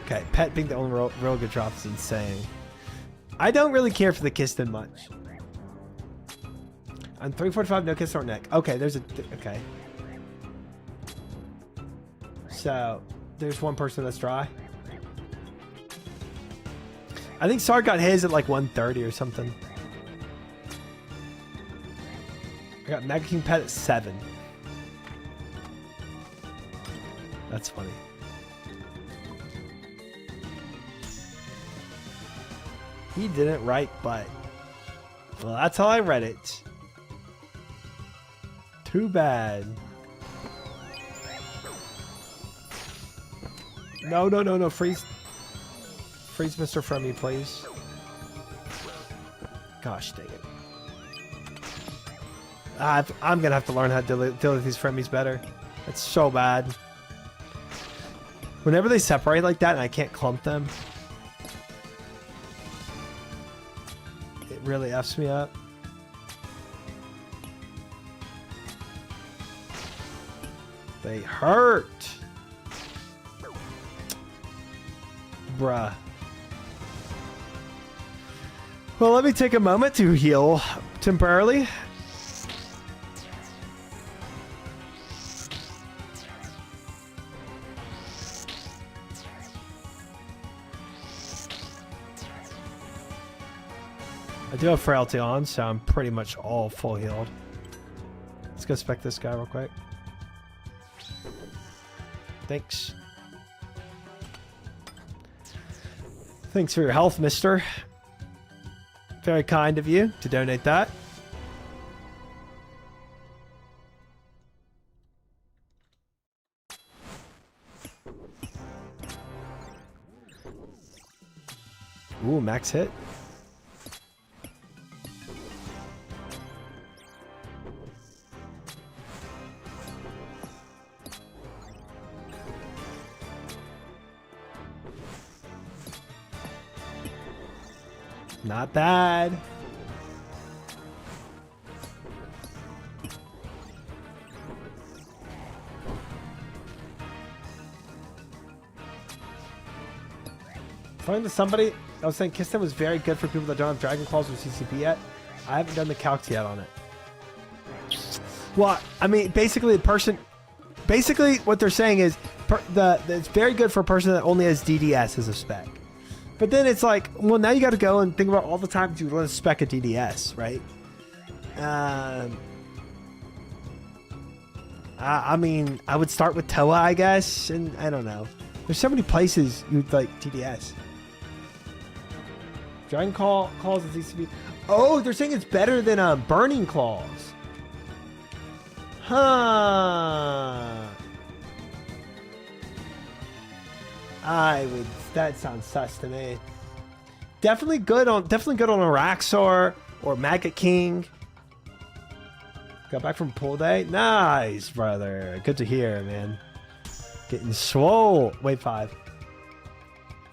Okay, pet being the only real good drop is insane. I don't really care for the Kiston much. I'm 345, no kiss or neck. Okay, there's a... Okay. So, there's one person that's dry. I think Sark got his at like 130 or something. I got Mega King Pet at 7. That's funny. He didn't write but. Well, that's how I read it. Too bad. No, no, no, no. Freeze. Freeze Mr. Frummy, please. Gosh dang it. I'm going to have to learn how to deal with these Fremmies better. It's so bad. Whenever they separate like that and I can't clump them, it really F's me up. They hurt. Bruh. Well, let me take a moment to heal temporarily. I do have frailty on, so I'm pretty much all full healed. Let's go spec this guy real quick. Thanks. Thanks for your health, mister. Very kind of you to donate that. Ooh, max hit. Not bad. According to somebody, I was saying Kisten was very good for people that don't have Dragon Claws or CCP yet. I haven't done the calcs yet on it. Well, I mean, basically what they're saying is it's very good for a person that only has DDS as a spec. But then it's like, well, now you got to go and think about all the times you want to spec a DDS, right? I mean, I would start with Toa, I guess, and I don't know. There's so many places you'd like DDS. Dragon Claws and CCP. Oh, they're saying it's better than Burning Claws. Huh. That sounds sus to me. Definitely good on Araxor or Maggot King. Got back from pool day. Nice, brother. Good to hear, man. Getting swole. Wave 5.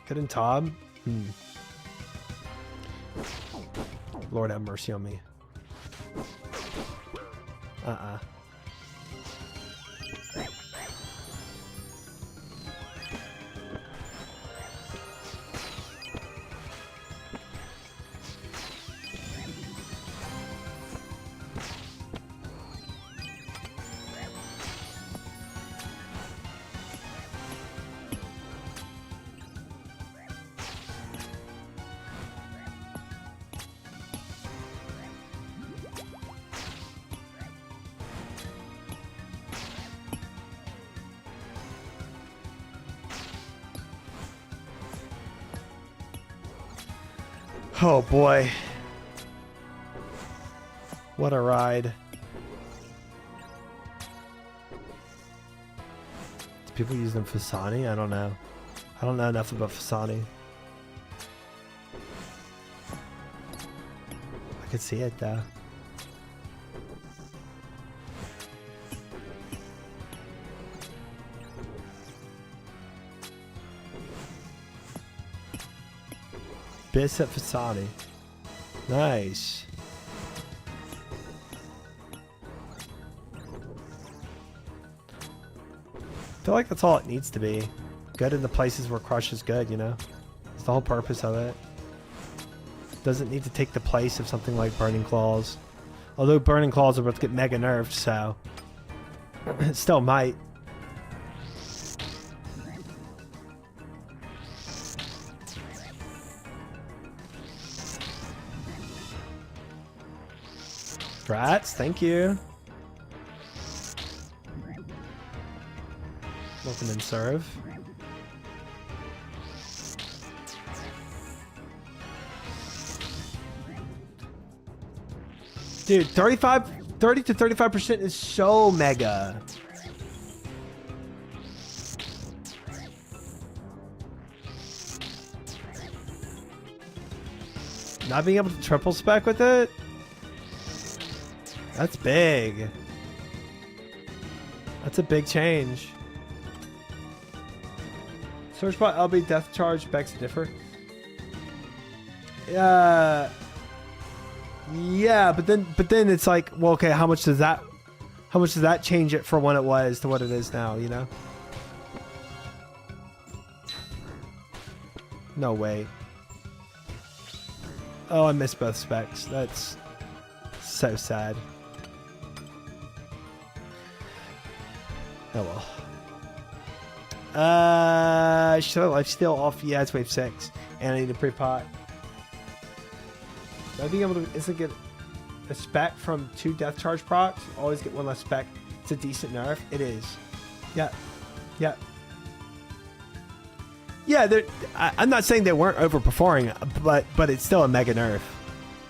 Good in Tom. Lord have mercy on me. Oh boy. What a ride. Do people use them Fasani? I don't know. I don't know enough about Fasani. I could see it though. Bishop Fasani. Nice. I feel like that's all it needs to be. Good in the places where Crush is good, you know? It's the whole purpose of it. Doesn't need to take the place of something like Burning Claws. Although Burning Claws are about to get mega nerfed, so... it still might. Rats, thank you. Welcome and serve. Dude, 30 to 35% is so mega. Not being able to triple spec with it? That's big. That's a big change. Search bot LB death charge begs to differ. Yeah, but then it's like, well, okay, how much does that change it from when it was to what it is now, you know? No way. Oh, I missed both specs. That's so sad. Oh well. Show life still off. Yeah, it's wave 6. And I need a pre-pot. I being able to isn't get a spec from 2 death charge procs. Always get 1 less spec. It's a decent nerf. It is. Yeah. Yeah. Yeah, I'm not saying they weren't overperforming, but it's still a mega nerf.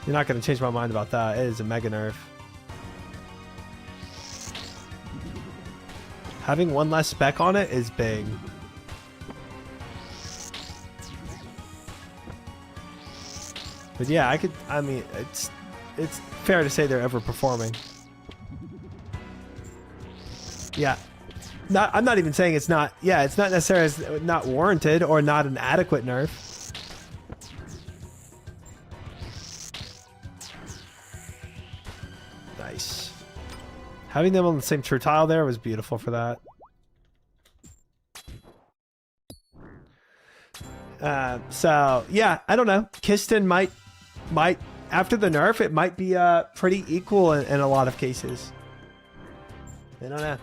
You're not going to change my mind about that. It is a mega nerf. Having 1 less spec on it is big. But yeah, I mean, it's fair to say they're overperforming. Yeah. I'm not even saying it's not. Yeah, it's not necessarily not warranted or not an adequate nerf. Nice. Having them on the same true tile there was beautiful for that. So yeah, I don't know. Kiston might after the nerf, it might be pretty equal in a lot of cases. I don't know.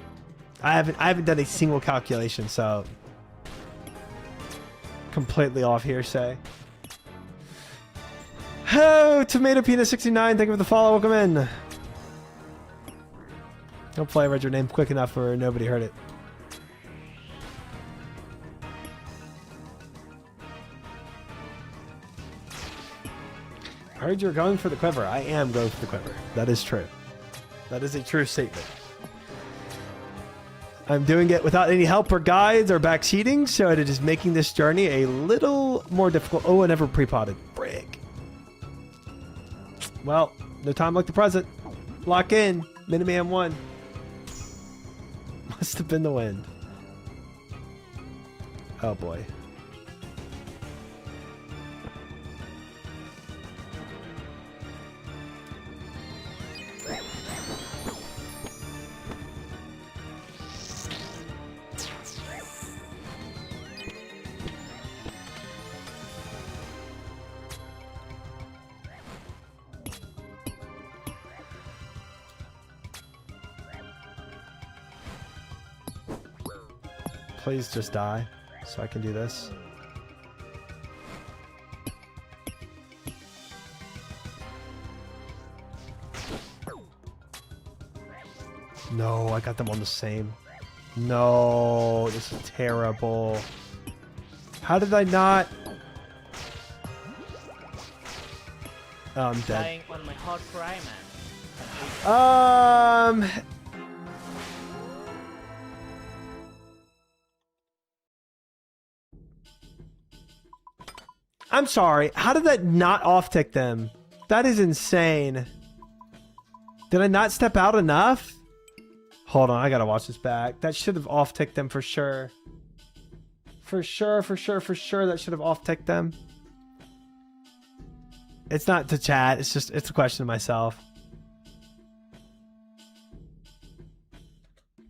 I haven't done a single calculation, so completely off hearsay. Oh, Tomato Peanut 69, thank you for the follow. Welcome in. Hopefully I read your name quick enough where nobody heard it. I heard you're going for the quiver. I am going for the quiver. That is true. That is a true statement. I'm doing it without any help or guides or back cheating, so it is making this journey a little more difficult. Oh, I never pre-potted. Brick. Well, no time like the present. Lock in. Miniman 1. Must have been the wind. Oh boy. Please just die so I can do this. No, I got them on the same. No, this is terrible. How did I not? Oh, I'm dead. Dying on my hard cry, man. I'm sorry. How did that not off-tick them? That is insane. Did I not step out enough? Hold on, I gotta watch this back. That should have off-ticked them for sure. For sure, that should have off-ticked them. It's not to chat, it's a question to myself.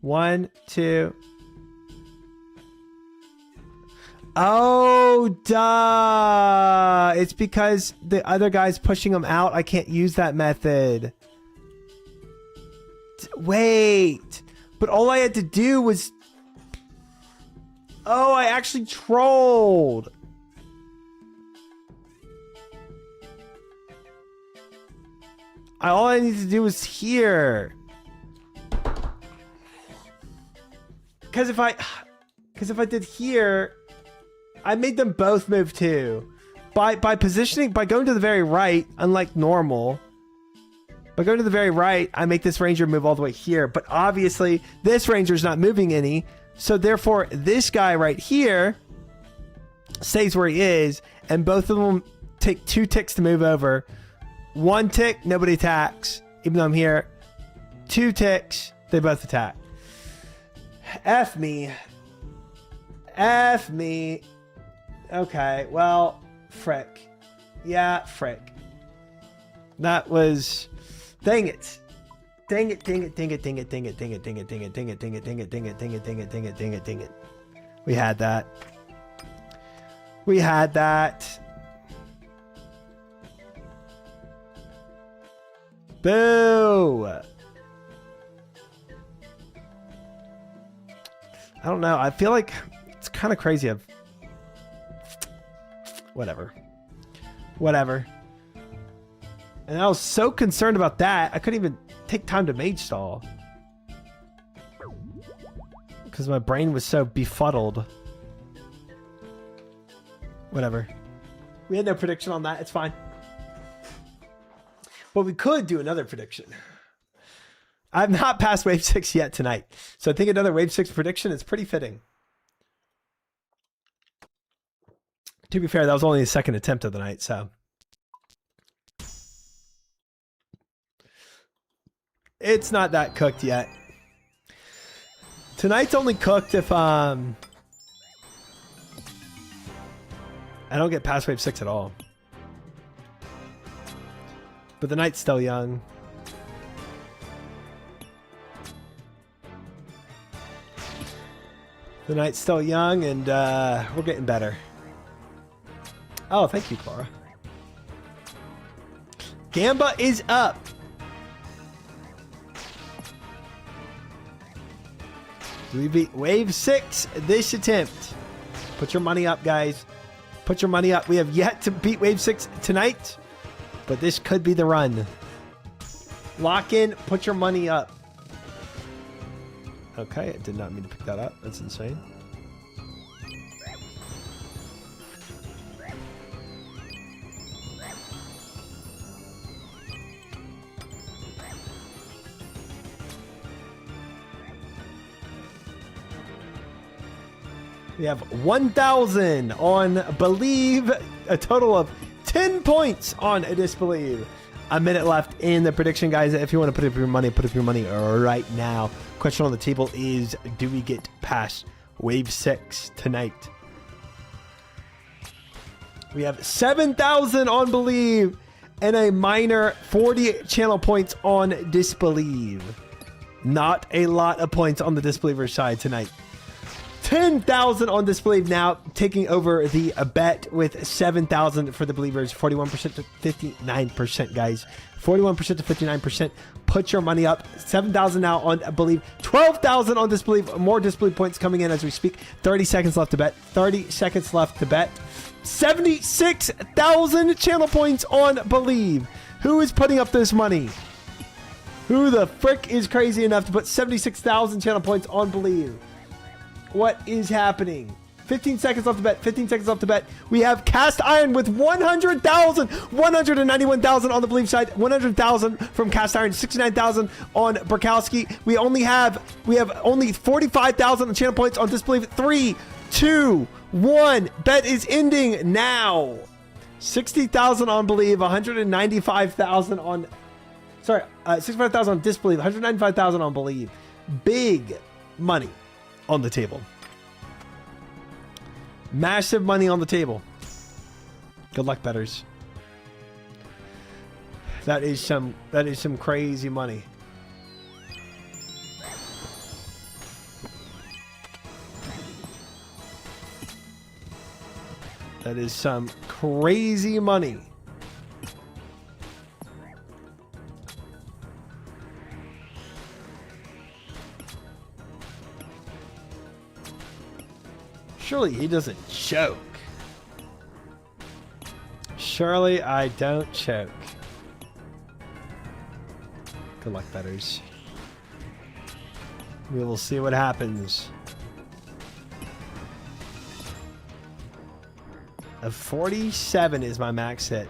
1, 2... Oh, duh. It's because the other guy's pushing him out. I can't use that method. Wait. But all I had to do was... Oh, I actually trolled. All I need to do was here. Because if I did here... I made them both move too. By positioning, by going to the very right, unlike normal, But go to the very right, I make this ranger move all the way here. But obviously, this ranger's not moving any. So therefore, this guy right here stays where he is. And both of them take 2 ticks to move over. 1 tick, nobody attacks. Even though I'm here. 2 ticks, they both attack. F me. F me. Okay, well, frick. Yeah, frick. That was... Dang it. Dang it, dang it, dang it, dang it, dang it, dang it, dang it, dang it, dang it, dang it, dang it, dang it, dang it, dang it, dang it, dang it, dang it. We had that. We had that. Boo! I don't know. I feel like it's kind of crazy. Whatever. Whatever. And I was so concerned about that, I couldn't even take time to mage stall. Because my brain was so befuddled. Whatever. We had no prediction on that. It's fine. But we could do another prediction. I've not passed wave 6 yet tonight. So I think another wave 6 prediction is pretty fitting. To be fair, that was only the second attempt of the night, so... It's not that cooked yet. Tonight's only cooked if I don't get past wave 6 at all. But the night's still young. The night's still young and we're getting better. Oh, thank you, Clara. Gamba is up. We beat wave 6 this attempt. Put your money up, guys. Put your money up. We have yet to beat wave 6 tonight, but this could be the run. Lock in. Put your money up. Okay, I did not mean to pick that up. That's insane. We have 1,000 on Believe, a total of 10 points on Disbelieve. A minute left in the prediction, guys. If you want to put up your money right now. Question on the table is, do we get past wave 6 tonight? We have 7,000 on Believe and a minor 40 channel points on Disbelieve. Not a lot of points on the Disbeliever side tonight. 10,000 on Disbelieve now, taking over the bet with 7,000 for the Believers. 41% to 59%, guys. 41% to 59%. Put your money up. 7,000 now on Believe. 12,000 on Disbelieve. More Disbelieve points coming in as we speak. 30 seconds left to bet. 30 seconds left to bet. 76,000 channel points on Believe. Who is putting up this money? Who the frick is crazy enough to put 76,000 channel points on Believe? What is happening? 15 seconds left to bet. 15 seconds left to bet. We have Cast Iron with 100,000. 191,000 on the Believe side. 100,000 from Cast Iron. 69,000 on Burkowski. We have only 45,000 channel points on Disbelieve. 3, 2, 1. Bet is ending now. 60,000 on Believe. 195,000 on... Sorry, 65,000 on Disbelieve. 195,000 on Believe. Big money on the table. Massive money on the table. Good luck, bettors. That is some crazy money. That is some crazy money. Surely he doesn't choke. Surely I don't choke. Good luck, bettors. We will see what happens. A 47 is my max hit.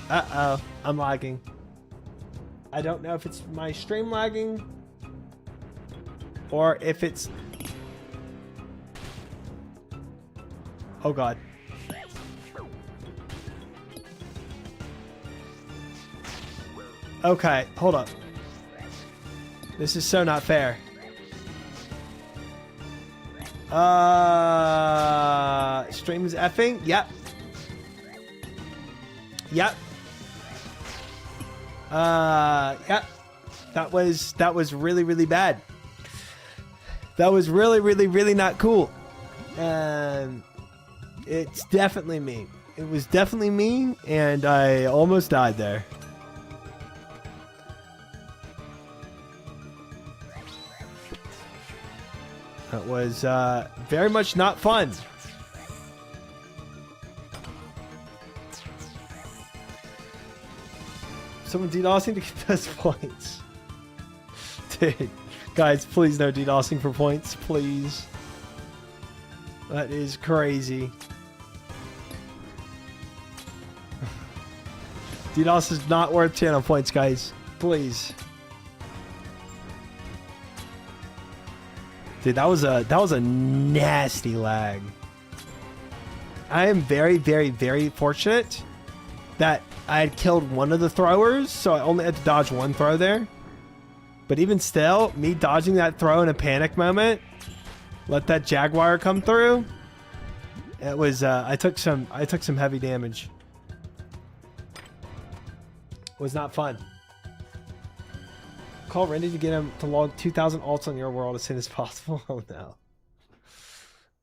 Uh-oh, I'm lagging. I don't know if it's my stream lagging or if it's... Oh god. Okay, hold up. This is so not fair. Stream is effing? Yep. Yep. Yep. That was really, really bad. That was really, really, really not cool. It's definitely me. It was definitely me, and I almost died there. That was very much not fun. Someone DDoSing to get those points. Dude, guys, please no DDoSing for points, please. That is crazy. DDoS is not worth channel points, guys. Please. Dude, that was a nasty lag. I am very, very, very fortunate that I had killed one of the throwers, so I only had to dodge one throw there. But even still, me dodging that throw in a panic moment, let that Jaguar come through. It was I took some heavy damage. It was not fun. Call Randy to get him to log 2,000 alts on your world as soon as possible. Oh no.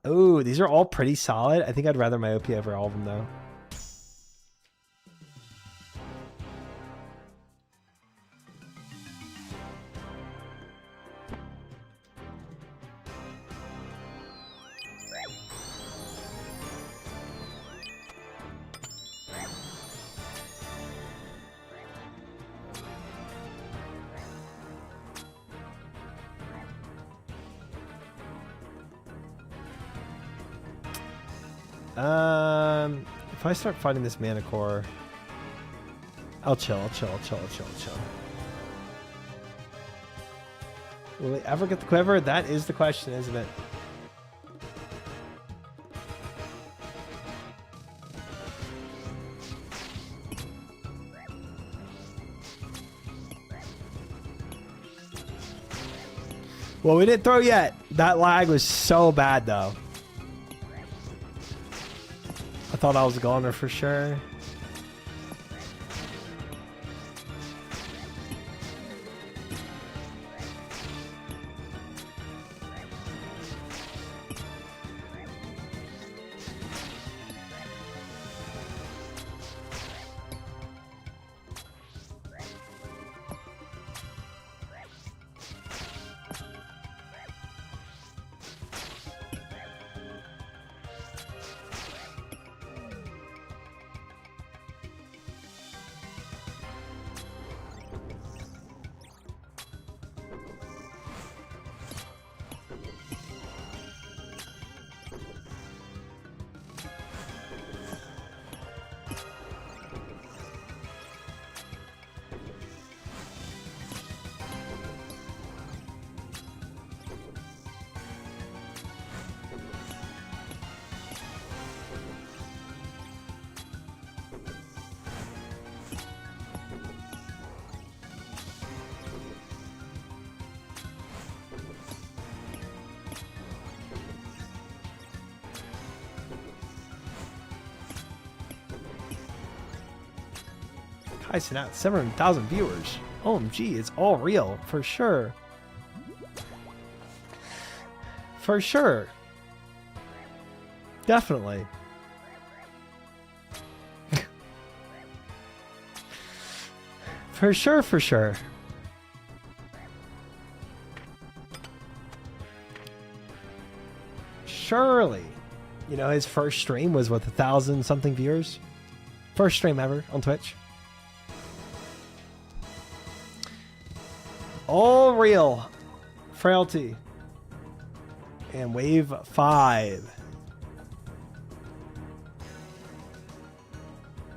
Oh, these are all pretty solid. I think I'd rather myopia over all of them though. If I start fighting this mana core, I'll chill. Will we ever get the quiver? That is the question, isn't it? Well, we didn't throw yet. That lag was so bad, though. I thought I was a goner for sure. I sent out 700,000 viewers. OMG, it's all real, for sure. For sure. Definitely. For sure, for sure. Surely. You know, his first stream was, what, 1,000 something viewers? First stream ever on Twitch. All real. Frailty. And wave 5.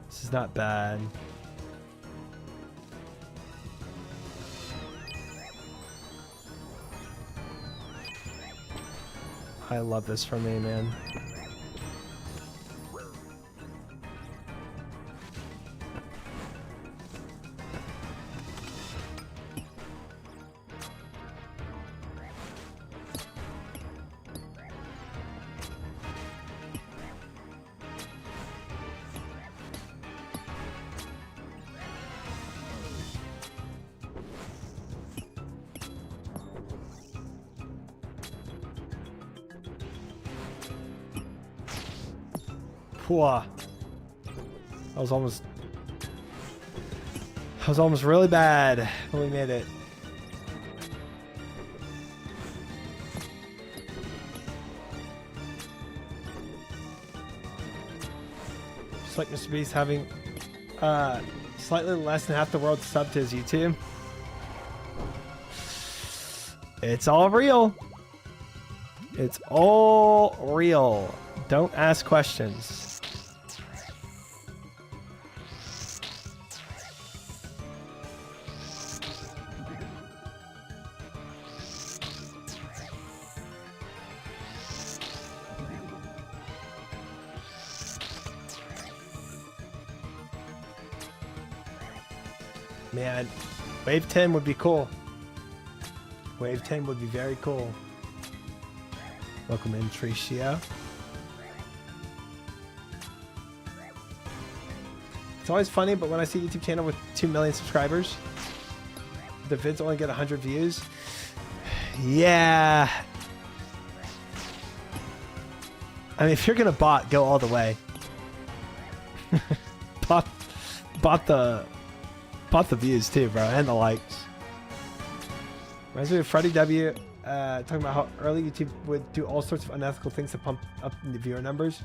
This is not bad. I love this for me, man. Whoa. That was almost really bad when we made it. Just like Mr. Beast having slightly less than half the world subbed to his YouTube. It's all real. It's all real. Don't ask questions. Man, Wave 10 would be cool. Wave 10 would be very cool. Welcome in, Tricio. It's always funny, but when I see a YouTube channel with 2 million subscribers, the vids only get 100 views. Yeah. I mean, if you're gonna bot, go all the way. bot the views too, bro, and the likes. Reminds me of Freddie W. Talking about how early YouTube would do all sorts of unethical things to pump up the viewer numbers.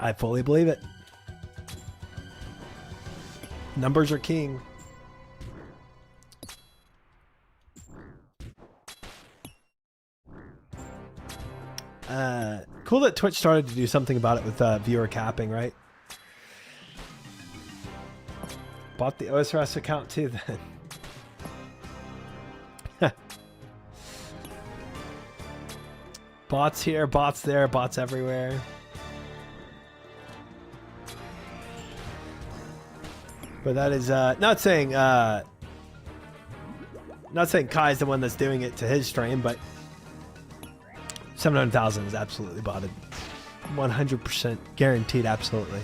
I fully believe it. Numbers are king. Cool that Twitch started to do something about it with viewer capping, right? Bought the OSRS account too then. Bots here, bots there, bots everywhere. But that is not saying Kai's the one that's doing it to his stream, but 700,000 is absolutely botted. 100% guaranteed, absolutely.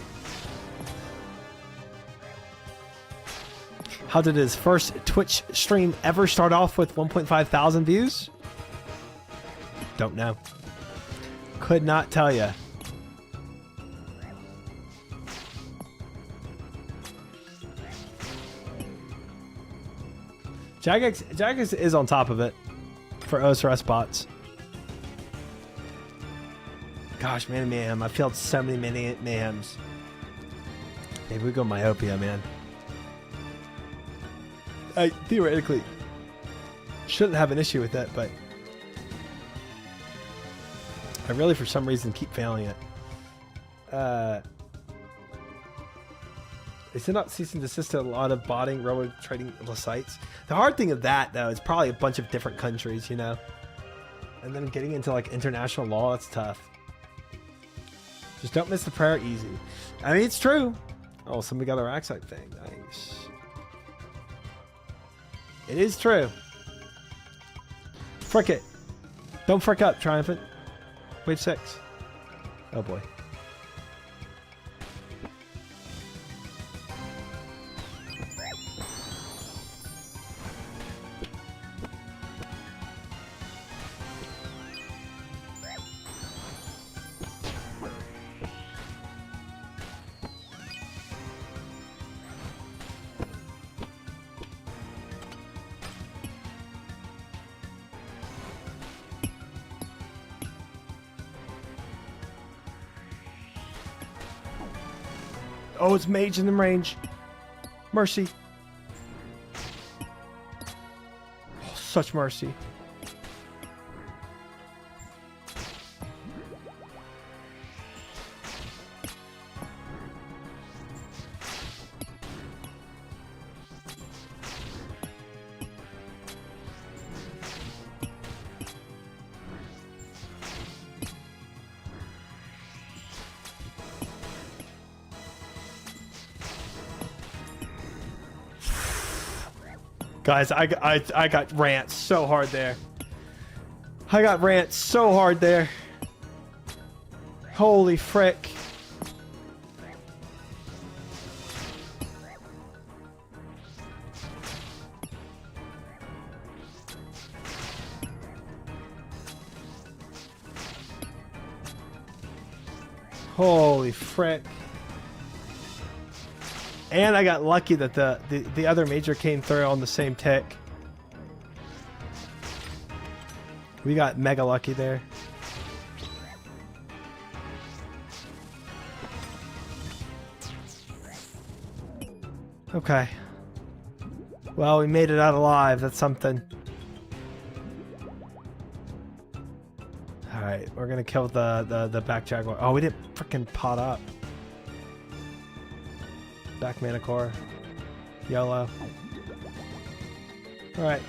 How did his first Twitch stream ever start off with 1.5 thousand views? Don't know. Could not tell you. Jagex is on top of it for OSRS bots. Gosh, man, mayhem. I failed so many mayhems. Maybe we go myopia, man. I theoretically shouldn't have an issue with that, but I really, for some reason, keep failing it. They send out cease and desist to a lot of botting, robo trading sites. The hard thing of that, though, is probably a bunch of different countries, you know? And then getting into, like, international law, it's tough. Just don't miss the prayer easy. I mean, it's true. Oh, somebody got a rack site thing. Nice. It is true. Frick it. Don't frick up, Triumphant. Wave 6. Oh, boy. Oh, it's mage in the range. Mercy. Oh, such mercy. Guys, I got rant so hard there. I got rant so hard there. Holy frick. Holy frick. And I got lucky that the other major came through on the same tick. We got mega lucky there. Okay. Well, we made it out alive. That's something. Alright, we're gonna kill the back jaguar. Oh, we didn't freaking pot up. Back mana core. YOLO. Alright.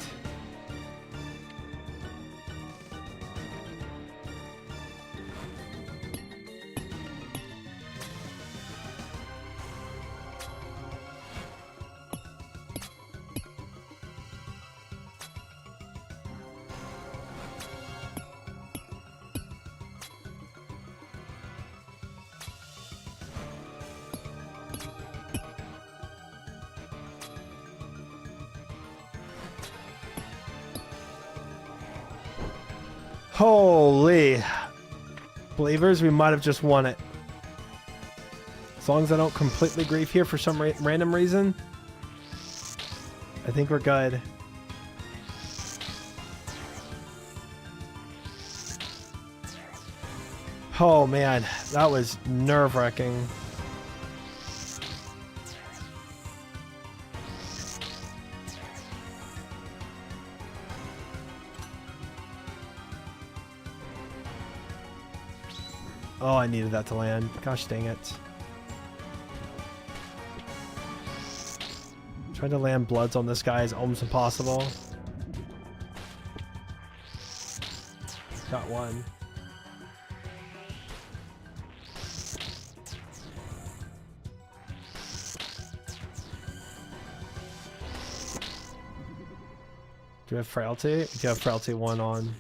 Holy believers, we might have just won it. As long as I don't completely grief here for some random reason, I think we're good. Oh man, that was nerve-wracking. Oh, I needed that to land. Gosh dang it. Trying to land bloods on this guy is almost impossible. Got one. Do we have frailty? We do have frailty 1 on.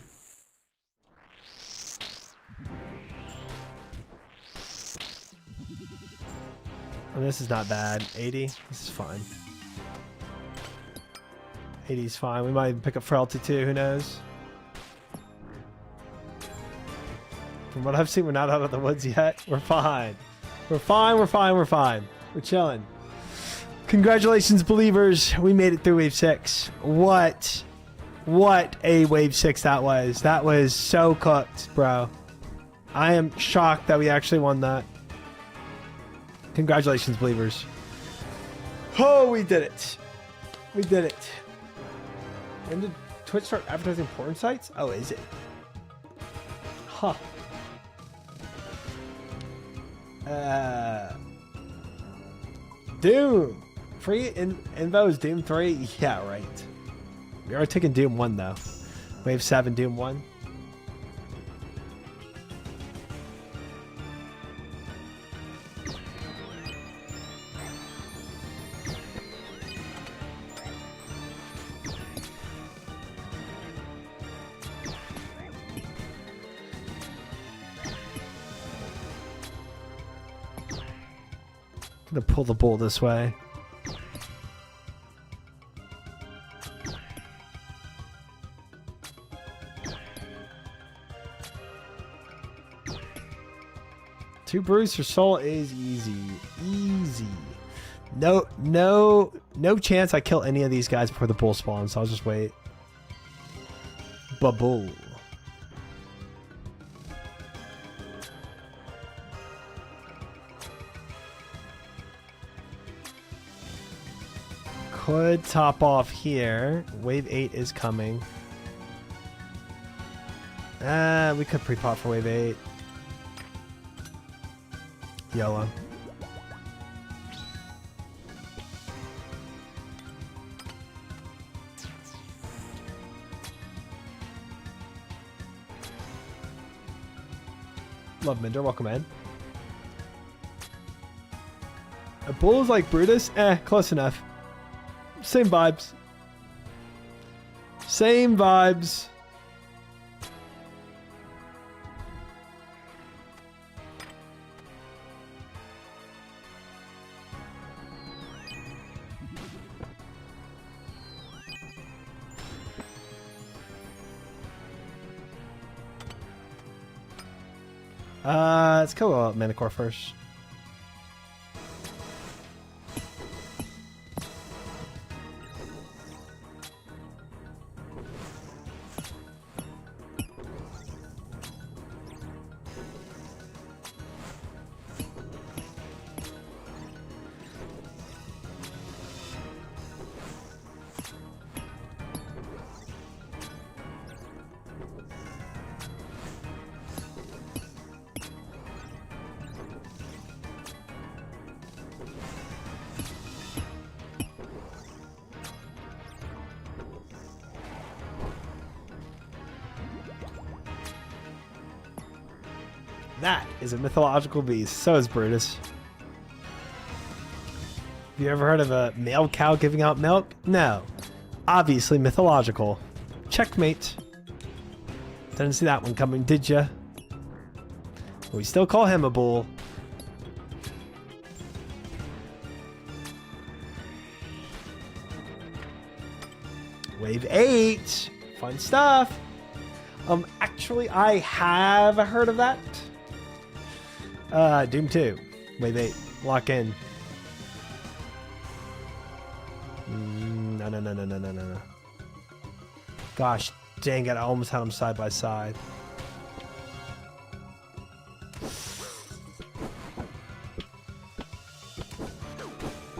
And this is not bad. 80? This is fine. 80 is fine. We might even pick up frailty 2, who knows? From what I've seen, we're not out of the woods yet. We're fine. We're fine, we're fine, we're fine. We're chilling. Congratulations, believers. We made it through wave 6. What a wave 6 that was. That was so cooked, bro. I am shocked that we actually won that. Congratulations, believers. Oh, we did it. We did it. When did Twitch start advertising porn sites? Oh, is it? Huh. Doom. Free info is Doom 3? Yeah, right. We are taking Doom 1, though. Wave 7, Doom 1. I'm gonna pull the bull this way. Two brews for soul is easy. Easy. No chance I kill any of these guys before the bull spawns, so I'll just wait. Ba-bull. Could top off here. Wave 8 is coming. We could pre-pot for wave 8. Yellow. Love Minder, welcome in. A bull is like Brutus? Close enough. Same vibes. Same vibes. Let's kill Manicore first. That is a mythological beast. So is Brutus. Have you ever heard of a male cow giving out milk? No. Obviously mythological. Checkmate. Didn't see that one coming, did ya? We still call him a bull. Wave 8. Fun stuff. Actually, I have heard of that. Doom 2. Wave 8. Lock in. No. Gosh, dang it. I almost had them side by side.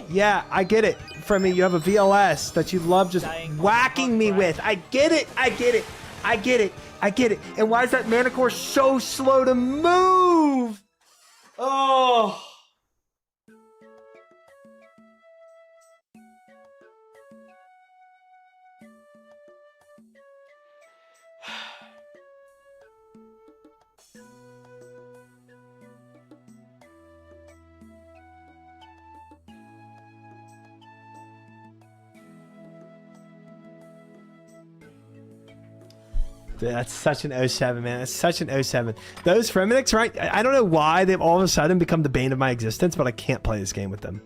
Yeah, I get it. Frenemy, you have a VLS that you love just whacking me with. I get it. And why is that Manicore so slow to move? Oh. Dude, that's such an 07, man. That's such an 07. Those Fremenics, right? I don't know why they've all of a sudden become the bane of my existence, but I can't play this game with them.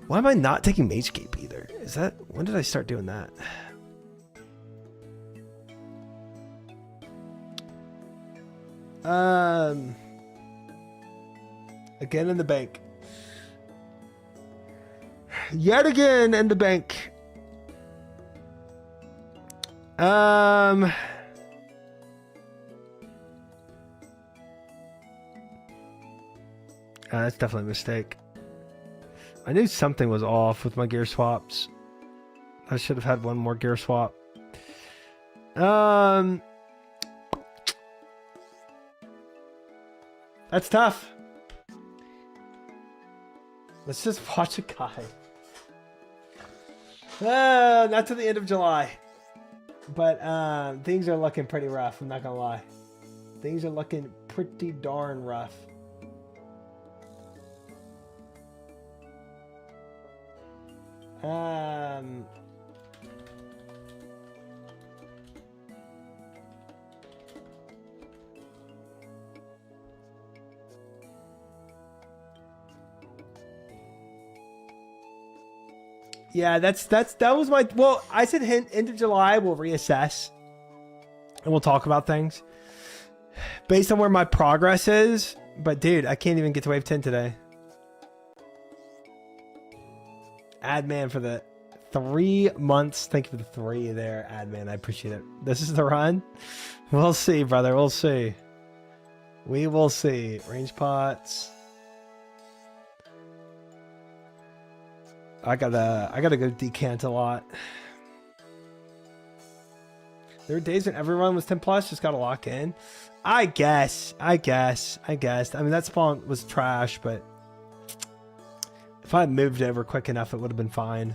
Why am I not taking Mage Cape either? Is that... When did I start doing that? Again in the bank. Yet again in the bank. That's definitely a mistake. I knew something was off with my gear swaps. I should have had one more gear swap. That's tough. Let's just watch a guy. Not to the end of July. But things are looking pretty rough, I'm not gonna lie. Things are looking pretty darn rough. Yeah, that was my... Well, I said end of July, we'll reassess. And we'll talk about things. Based on where my progress is. But dude, I can't even get to wave 10 today. Adman for the 3 months. Thank you for the 3 there, Adman. I appreciate it. This is the run. We'll see, brother. We'll see. We will see. Range pots. I gotta go decant a lot. There were days when everyone was 10 plus, just gotta lock in. I guess. I mean, that spawn was trash, but if I had moved over quick enough, it would have been fine.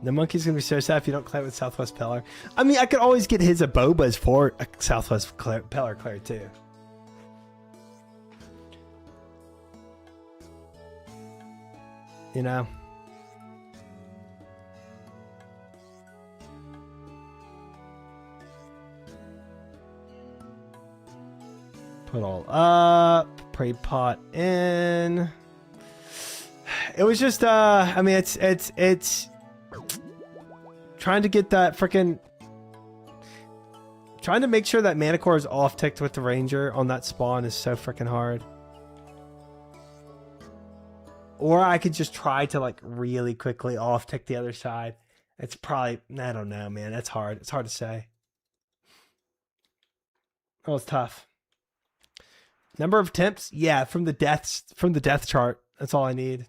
The monkey's gonna be so sad if you don't play with Southwest Pillar. I mean, I could always get his Abobas for a Southwest Pillar Claire too. you know. Put all up, pray pot in. It was just I mean it's trying to get that freaking trying to make sure that mana core is off ticked with the ranger on that spawn is so freaking hard. Or I could just try to like really quickly off tick the other side. It's probably, I don't know, man. That's hard. It's hard to say. Oh, it's tough. Number of attempts? Yeah, from the death chart. That's all I need.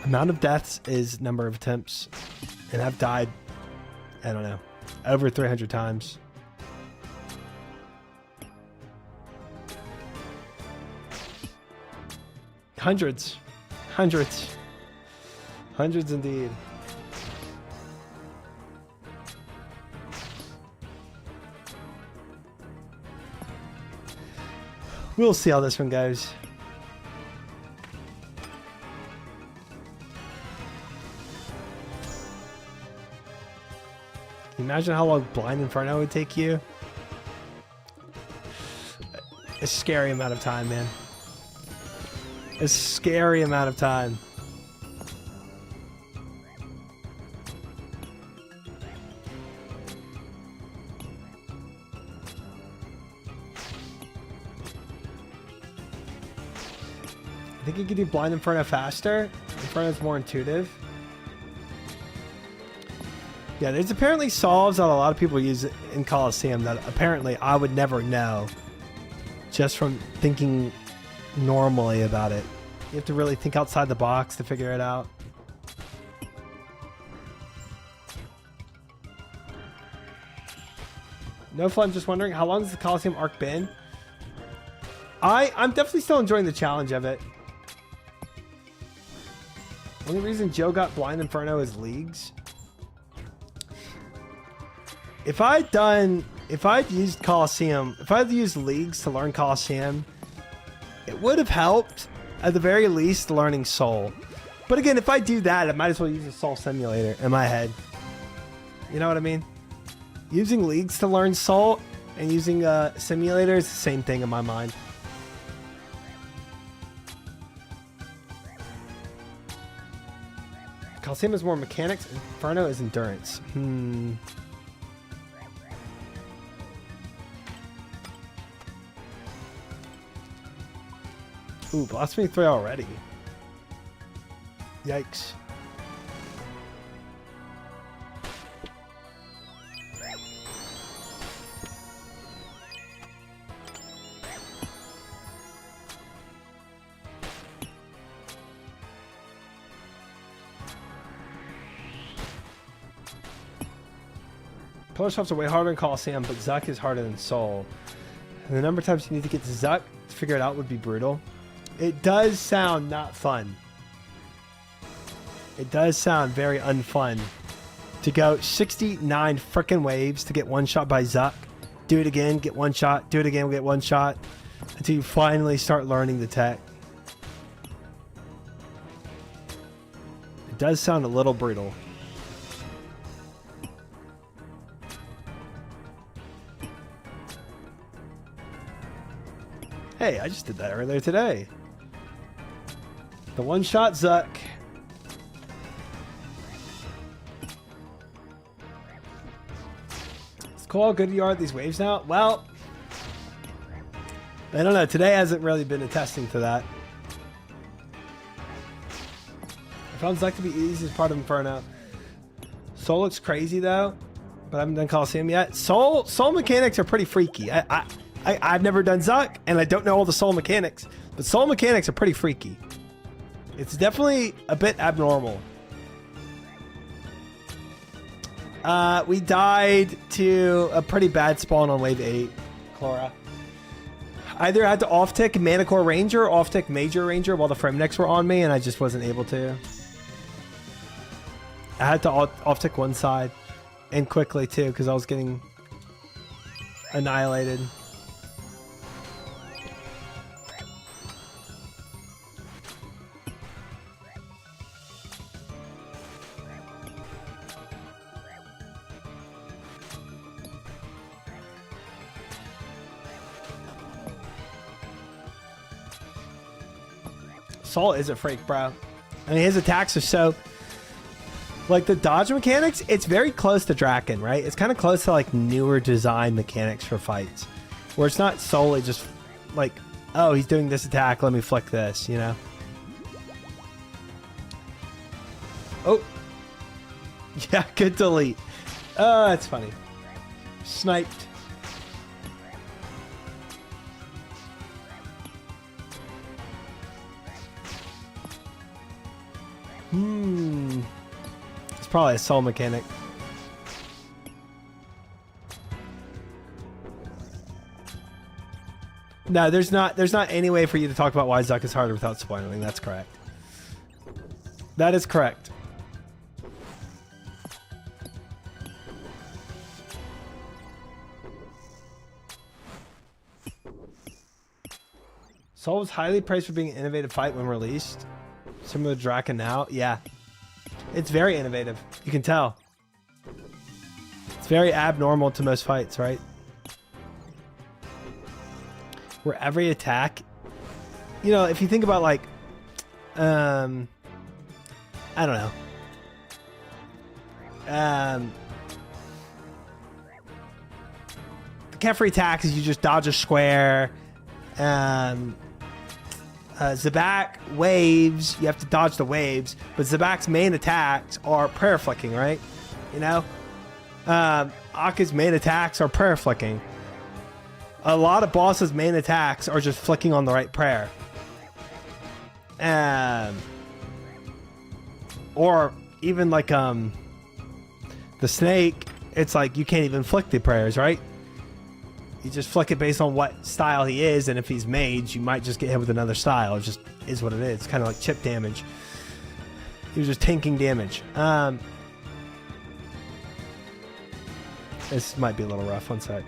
Amount of deaths is number of attempts. And I've died, I don't know, over 300 times. Hundreds. Hundreds. Hundreds indeed. We'll see how this one goes. Can you imagine how long Blind Inferno would take you? A scary amount of time, man. A scary amount of time. I think you could do Blind Inferno faster. Inferno's more intuitive. Yeah, there's apparently solves that a lot of people use in Coliseum that apparently I would never know just from thinking normally about it. You have to really think outside the box to figure it out. No fun, just wondering, how long has the Coliseum arc been? I'm definitely still enjoying the challenge of it. Only reason Joe got Blind Inferno is leagues. If I'd used Coliseum, if I'd used leagues to learn Coliseum, it would have helped, at the very least, learning Soul. But again, if I do that, I might as well use a Soul Simulator in my head. You know what I mean? Using leagues to learn Soul and using simulators, the same thing in my mind. Coliseum is more mechanics, Inferno is endurance. Ooh, Blasphemy 3 already. Yikes. Pillar shops are way harder in Coliseum, but Zuck is harder than Soul. And the number of times you need to get to Zuck to figure it out would be brutal. It does sound not fun. It does sound very unfun to go 69 frickin' waves to get one shot by Zuck. Do it again, get one shot. Do it again, get one shot. Until you finally start learning the tech. It does sound a little brutal. Hey, I just did that earlier today. The one-shot Zuck. It's cool how good you are at these waves now. Well, I don't know. Today hasn't really been a testing to that. I found Zuck to be easy as part of Inferno. Soul looks crazy though, but I haven't done Coliseum yet. Soul mechanics are pretty freaky. I've never done Zuck, and I don't know all the Soul mechanics, but Soul mechanics are pretty freaky. It's definitely a bit abnormal. We died to a pretty bad spawn on wave 8, Chlora. Either had to off-tick Mana Core Ranger or off-tick Major Ranger while the Fremniks were on me, and I just wasn't able to. I had to off-tick one side, and quickly too, because I was getting annihilated. Saul is a freak, bro. I mean, his attacks are so... Like, the dodge mechanics, it's very close to Draken, right? It's kind of close to, like, newer design mechanics for fights. Where it's not solely just, like, oh, he's doing this attack, let me flick this, you know? Oh. Yeah, good delete. Oh, that's funny. Sniped. It's probably a soul mechanic. No, there's not any way for you to talk about why Zuck is harder without spoiling. That's correct. That is correct. Soul was highly praised for being an innovative fight when released. Similar to Draken now. Yeah. It's very innovative. You can tell. It's very abnormal to most fights, right? Where every attack... You know, if you think about, like... I don't know. The Kefri attack is you just dodge a square. Zabak waves, you have to dodge the waves, but Zabak's main attacks are prayer flicking, right? You know? Aka's main attacks are prayer flicking. A lot of bosses' main attacks are just flicking on the right prayer. Or even like the snake, it's like you can't even flick the prayers, right? You just flick it based on what style he is, and if he's mage, you might just get hit with another style. It just is what it is. It's kind of like chip damage. He was just tanking damage. This might be a little rough. One sec.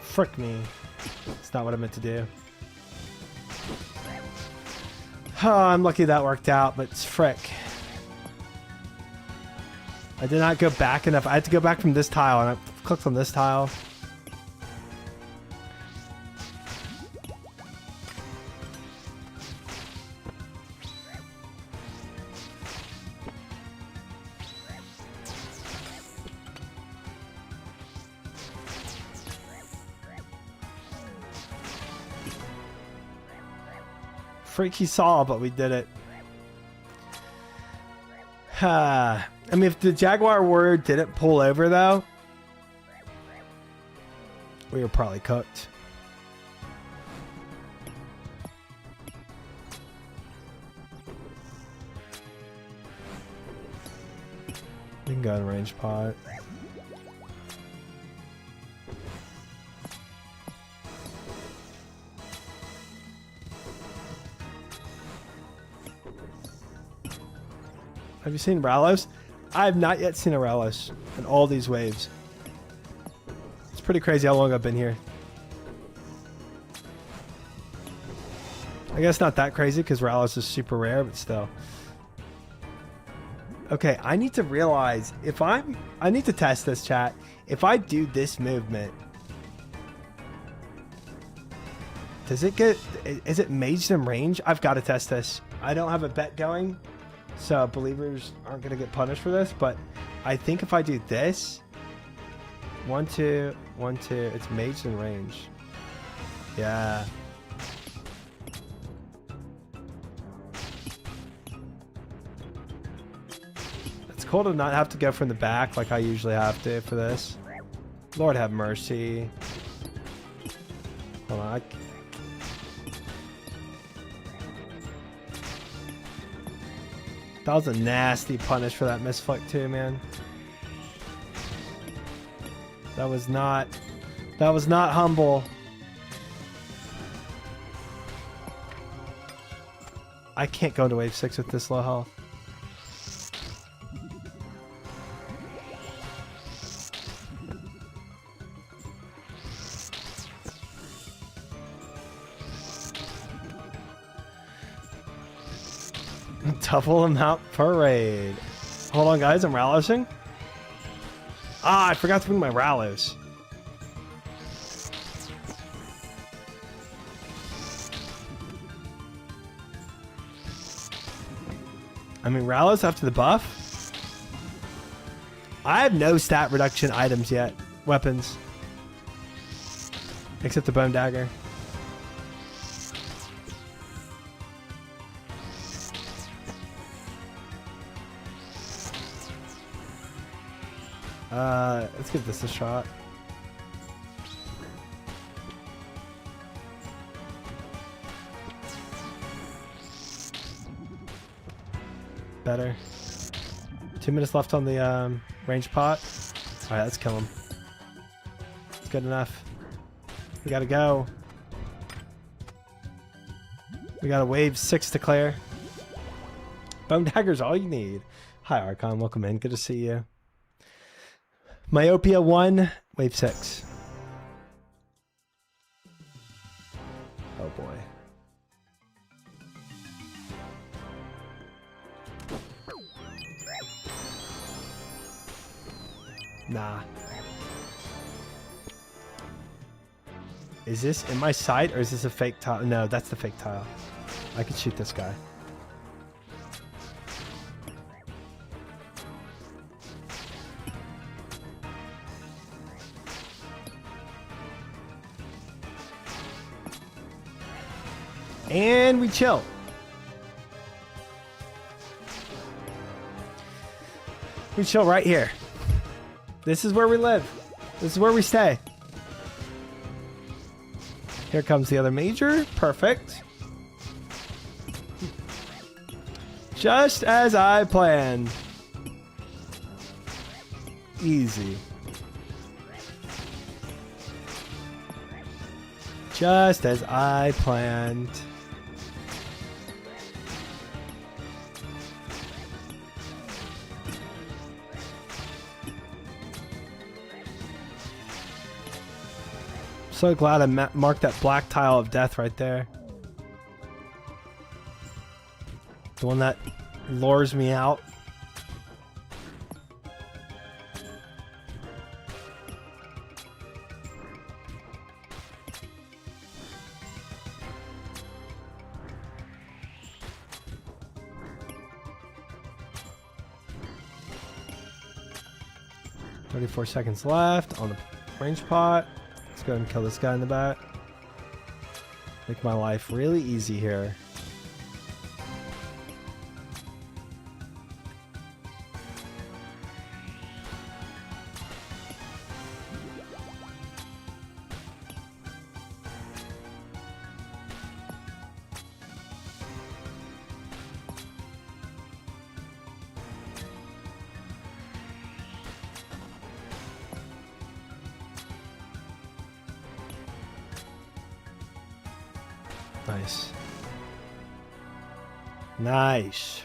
Frick me. It's not what I meant to do. Oh, I'm lucky that worked out, but it's frick. I did not go back enough. I had to go back from this tile, and I clicked on this tile. Freaky saw, but we did it. I mean, if the Jaguar warrior didn't pull over, though, we were probably cooked. We can go in range pot. Have you seen Ralos? I have not yet seen a Ralos in all these waves. It's pretty crazy how long I've been here. I guess not that crazy because Ralos is super rare, but still. Okay, I need to realize if I need to test this, chat. If I do this movement, does it get, is it maged in range? I've got to test this. I don't have a bet going. So believers aren't going to get punished for this, but I think if I do this, 1, 2, 1, 2, it's maged in range. Yeah. cool to not have to go from the back like I usually have to for this. Lord have mercy. Hold on. That was a nasty punish for that misflick too, man. That was not humble. I can't go into wave 6 with this low health. Double amount per raid. Hold on, guys. I'm rallying. Ah, I forgot to bring my rallies. I mean, rallies after the buff. I have no stat reduction items yet. Weapons. Except the bone dagger. Let's give this a shot. Better. 2 minutes left on the range pot. Alright, let's kill him. It's good enough. We gotta go. We got a wave 6 to clear. Bone dagger's all you need. Hi Archon, welcome in. Good to see you. Myopia 1, wave 6. Oh boy. Nah. Is this in my sight or is this a fake tile? No, that's the fake tile. I can shoot this guy. And we chill. We chill right here. This is where we live. This is where we stay. Here comes the other major. Perfect. Just as I planned. Easy. Just as I planned. So glad I marked that black tile of death right there. The one that lures me out. "34 seconds left on the range pot. Let's go ahead and kill this guy in the back. Make my life really easy here. Nice. Nice.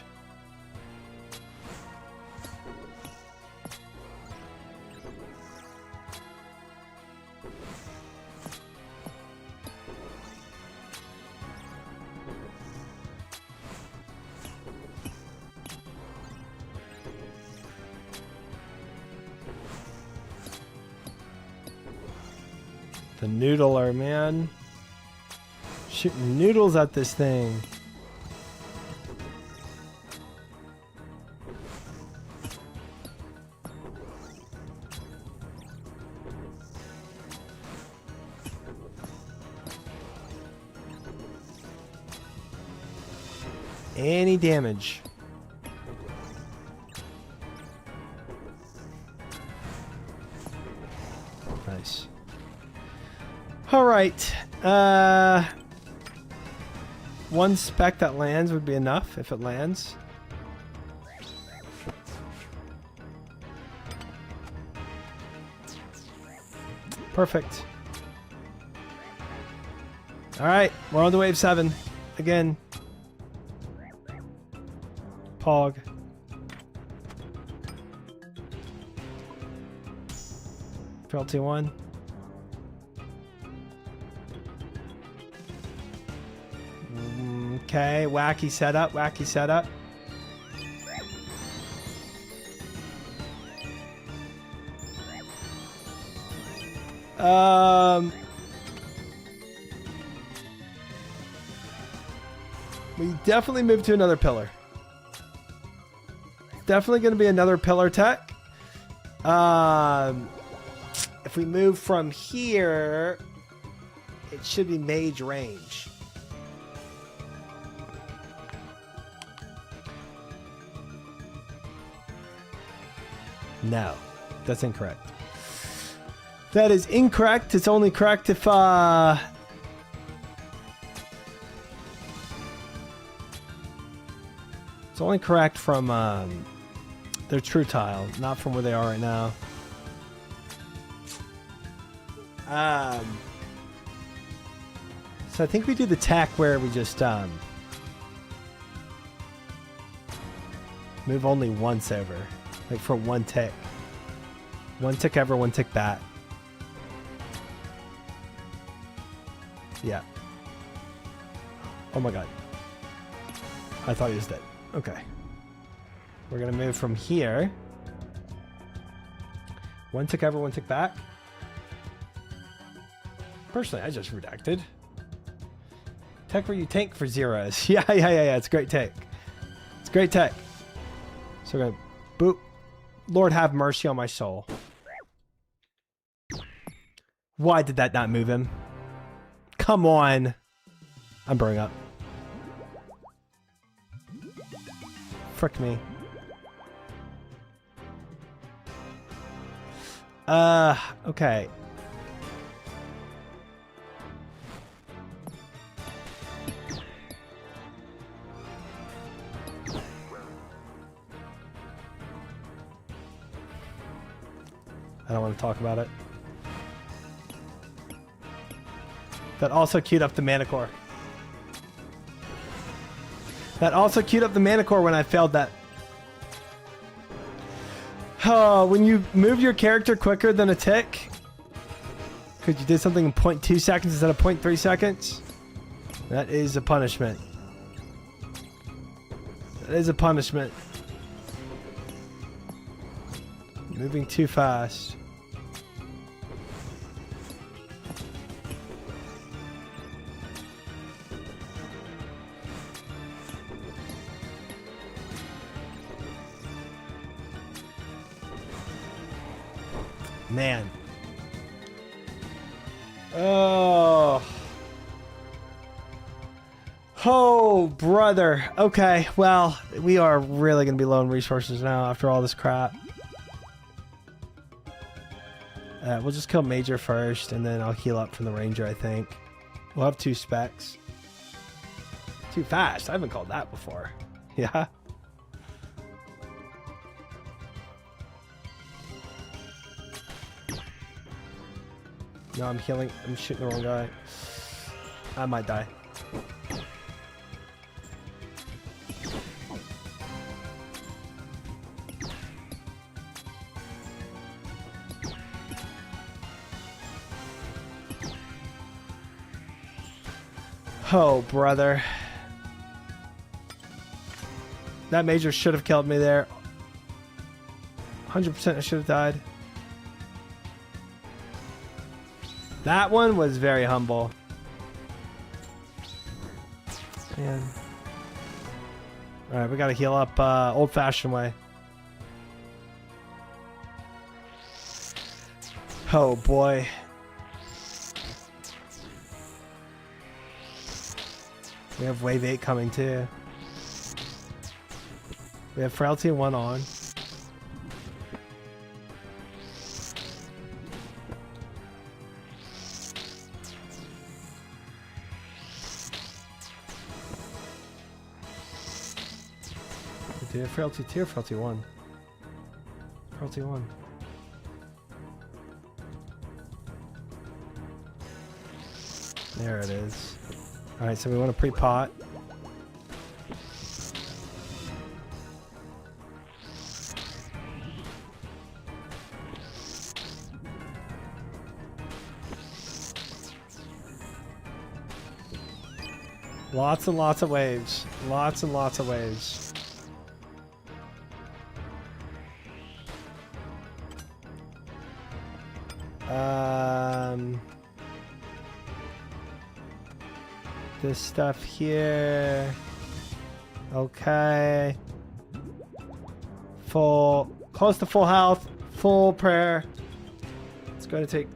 The noodler, man. Shooting noodles at this thing. Any damage. All right. One spec that lands would be enough if it lands. Perfect. All right, we're on to wave 7 again. Pog. Frailty 1. Okay, wacky setup, wacky setup. We definitely move to another pillar. Definitely going to be another pillar tech. If we move from here, it should be mage range. No, that's incorrect. That is incorrect. It's only correct if it's only correct from their true tile, not from where they are right now. So I think we do the tack where we just move only once over, like for one tick. One tick ever, one tick back. Yeah. Oh my god. I thought he was dead. Okay. We're gonna move from here. One tick ever, one tick back. Personally, I just redacted. Tech where you tank for zeros. Yeah. It's great tech. It's great tech. So we're gonna boop. Lord have mercy on my soul. Why did that not move him? Come on. I'm burning up. Frick me. Okay. I don't want to talk about it. That also queued up the mana core. That also queued up the mana core when I failed that. Oh, when you move your character quicker than a tick, because you did something in 0.2 seconds instead of 0.3 seconds, that is a punishment. That is a punishment. Moving too fast. Man. Oh. Oh, brother. Okay, well, we are really going to be low on resources now after all this crap. We'll just kill Major first, and then I'll heal up from the Ranger, I think. We'll have 2 specs. Too fast. I haven't called that before. Yeah. No, I'm healing. I'm shooting the wrong guy. I might die. Oh, brother. That Major should have killed me there. 100% I should have died. That one was very humble. Man. Alright, we gotta heal up old-fashioned way. Oh boy. We have wave 8 coming too. We have Frailty 1 on. Do frailty 2 or frailty 1? Frailty 1. There it is. Alright, so we want to pre-pot. Lots and lots of waves. Lots and lots of waves. This stuff here. Okay. Full, close to full health, full prayer. It's going to take,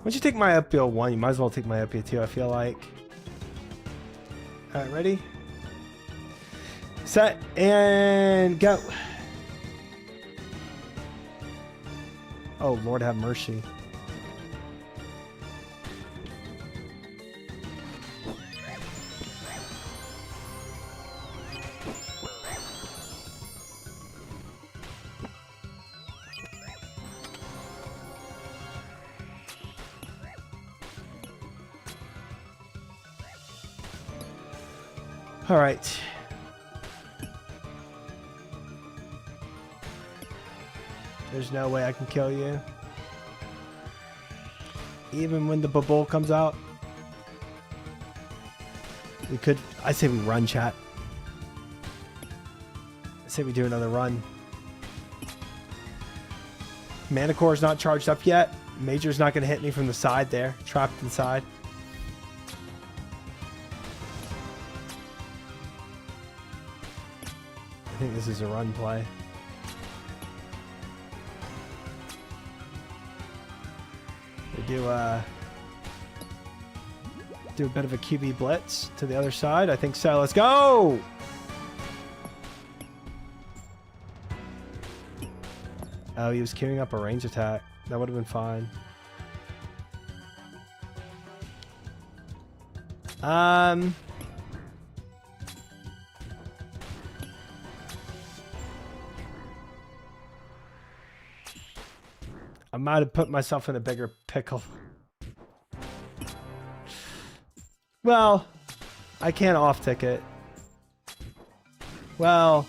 once you take myopia 1, you might as well take myopia 2, I feel like. Alright, ready? Set, and go. Oh, Lord have mercy. All right. There's no way I can kill you. Even when the bubble comes out. We could, I say we run, chat. I say we do another run. Mana Core's not charged up yet. Major's not going to hit me from the side there. Trapped inside. I think this is a run play. We do a bit of a QB blitz to the other side. I think so. Let's go! Oh, he was queuing up a range attack. That would have been fine. I might have put myself in a bigger pickle. Well, I can't off-tick it. Well,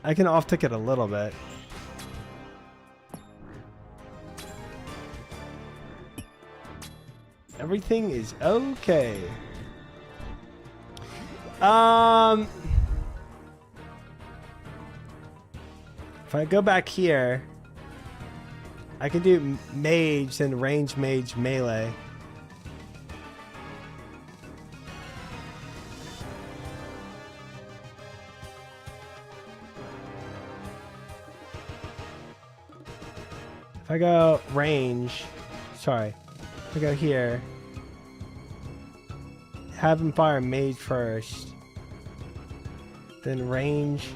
I can off-tick it a little bit. Everything is okay. If I go back here, I can do mage and range mage melee. If I go range, sorry, if I go here, have him fire mage first, then range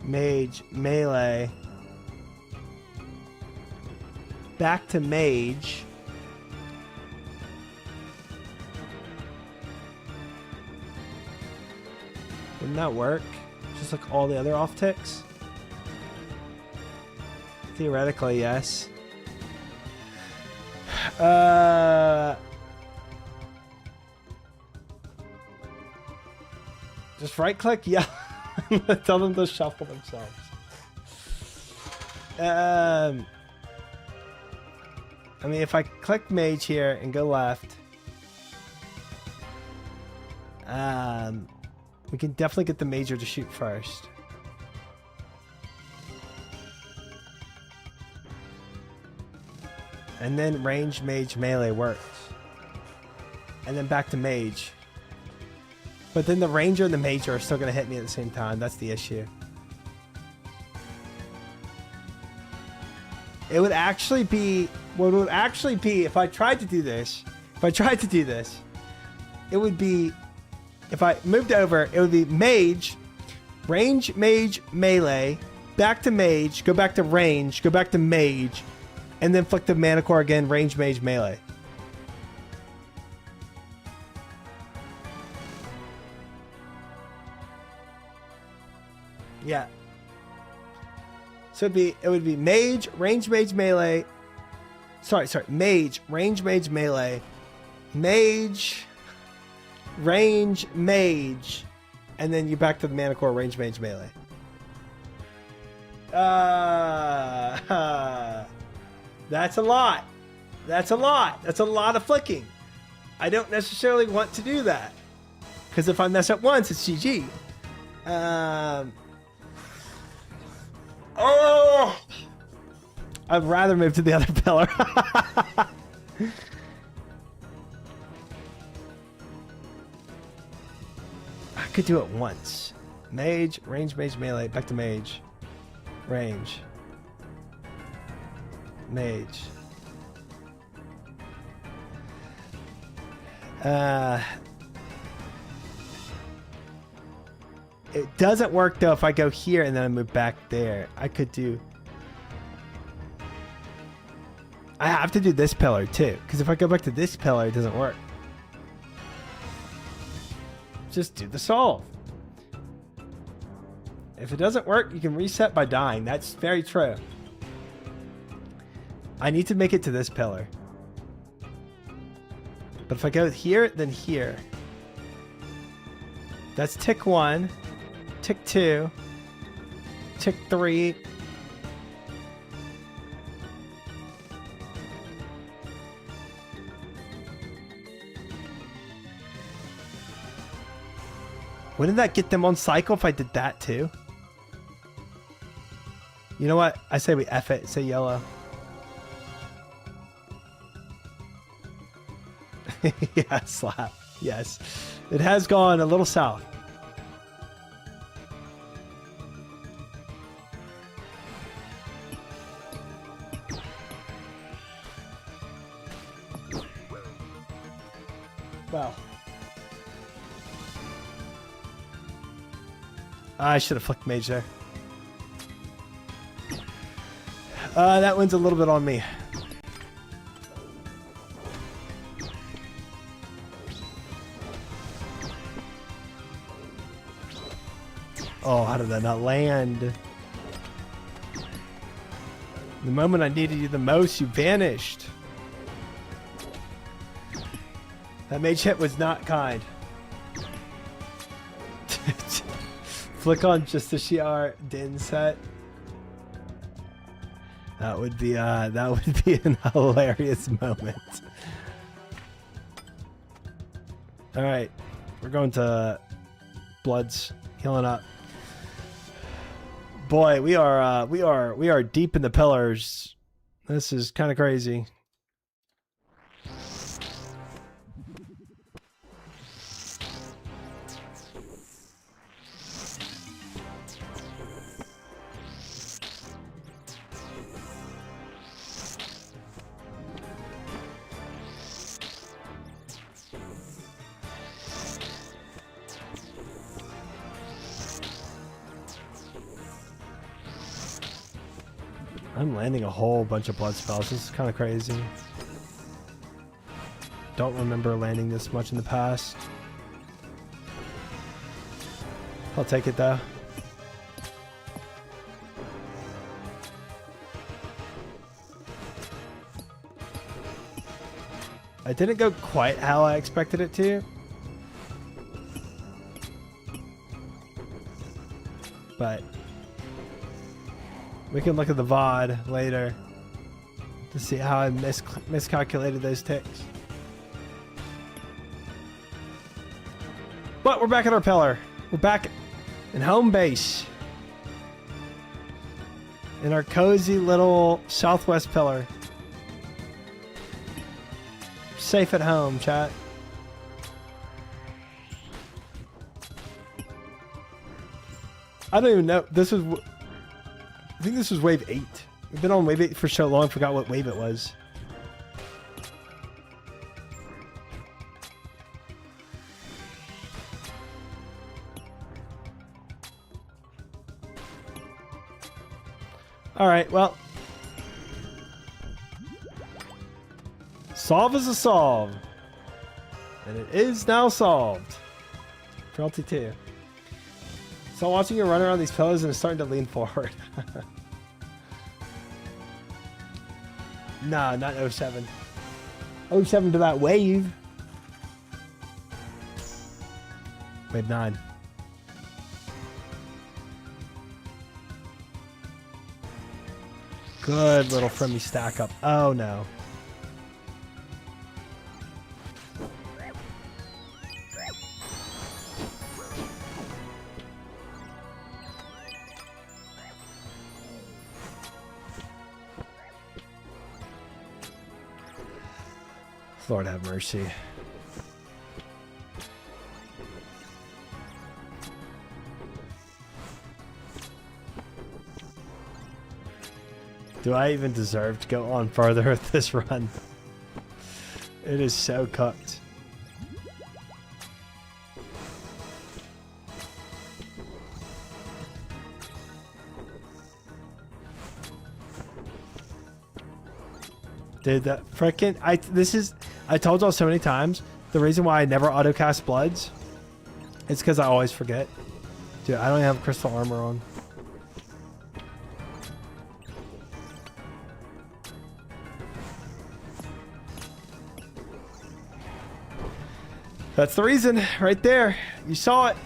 mage melee, back to mage, wouldn't that work? Just like all the other off ticks? Theoretically, yes. Just right click, yeah. Tell them to shuffle themselves. I mean, if I click mage here and go left, we can definitely get the major to shoot first. And then range mage melee works. And then back to mage. But then the ranger and the major are still going to hit me at the same time. That's the issue. It would actually be... What would actually be, if I tried to do this... It would be... If I moved over, it would be mage, range, mage, melee, back to mage, go back to range, go back to mage, and then flick the mana core again, range, mage, melee. Yeah. So it would be mage, range mage melee. Sorry, mage, range mage melee, mage, range mage, and then you back to the mana core range mage melee. That's a lot. That's a lot. That's a lot of flicking. I don't necessarily want to do that. Because if I mess up once, it's GG. Oh! I'd rather move to the other pillar. I could do it once. Mage, range, mage, melee, back to mage. Range. Mage. It doesn't work though if I go here and then I move back there. I could do... I have to do this pillar too, because if I go back to this pillar, it doesn't work. Just do the solve. If it doesn't work, you can reset by dying. That's very true. I need to make it to this pillar. But if I go here, then here. That's tick 1, tick 2, tick 3. Wouldn't that get them on cycle if I did that too? You know what? I say we F it. Say yellow. Yeah, slap. Yes. It has gone a little south. Wow. I should have flicked mage there. That one's a little bit on me. Oh, how did that not land? The moment I needed you the most, you vanished. That mage hit was not kind. Flick on just a Shi'ar Din set. That would be an hilarious moment. All right, we're going to Bloods, healing up. Boy, we are deep in the pillars. This is kind of crazy. I'm landing a whole bunch of blood spells. This is kind of crazy. Don't remember landing this much in the past. I'll take it though. I didn't go quite how I expected it to. But we can look at the VOD later to see how I miscalculated those ticks. But we're back at our pillar. We're back in home base. In our cozy little southwest pillar. Safe at home, chat. I don't even know. This was... I think this was wave 8. We've been on wave 8 for so long, I forgot what wave it was. Alright, well. Solve is a solve. And it is now solved. For LT2. So I'm watching you run around these pillows and it's starting to lean forward. Nah, not 07. 07 to that wave. Wave 9. Good little friendly stack up. Oh no. Lord have mercy. Do I even deserve to go on further with this run? It is so cooked. Dude, that frickin' I told y'all so many times, the reason why I never autocast Bloods is because I always forget. Dude, I don't even have crystal armor on. That's the reason, right there. You saw it.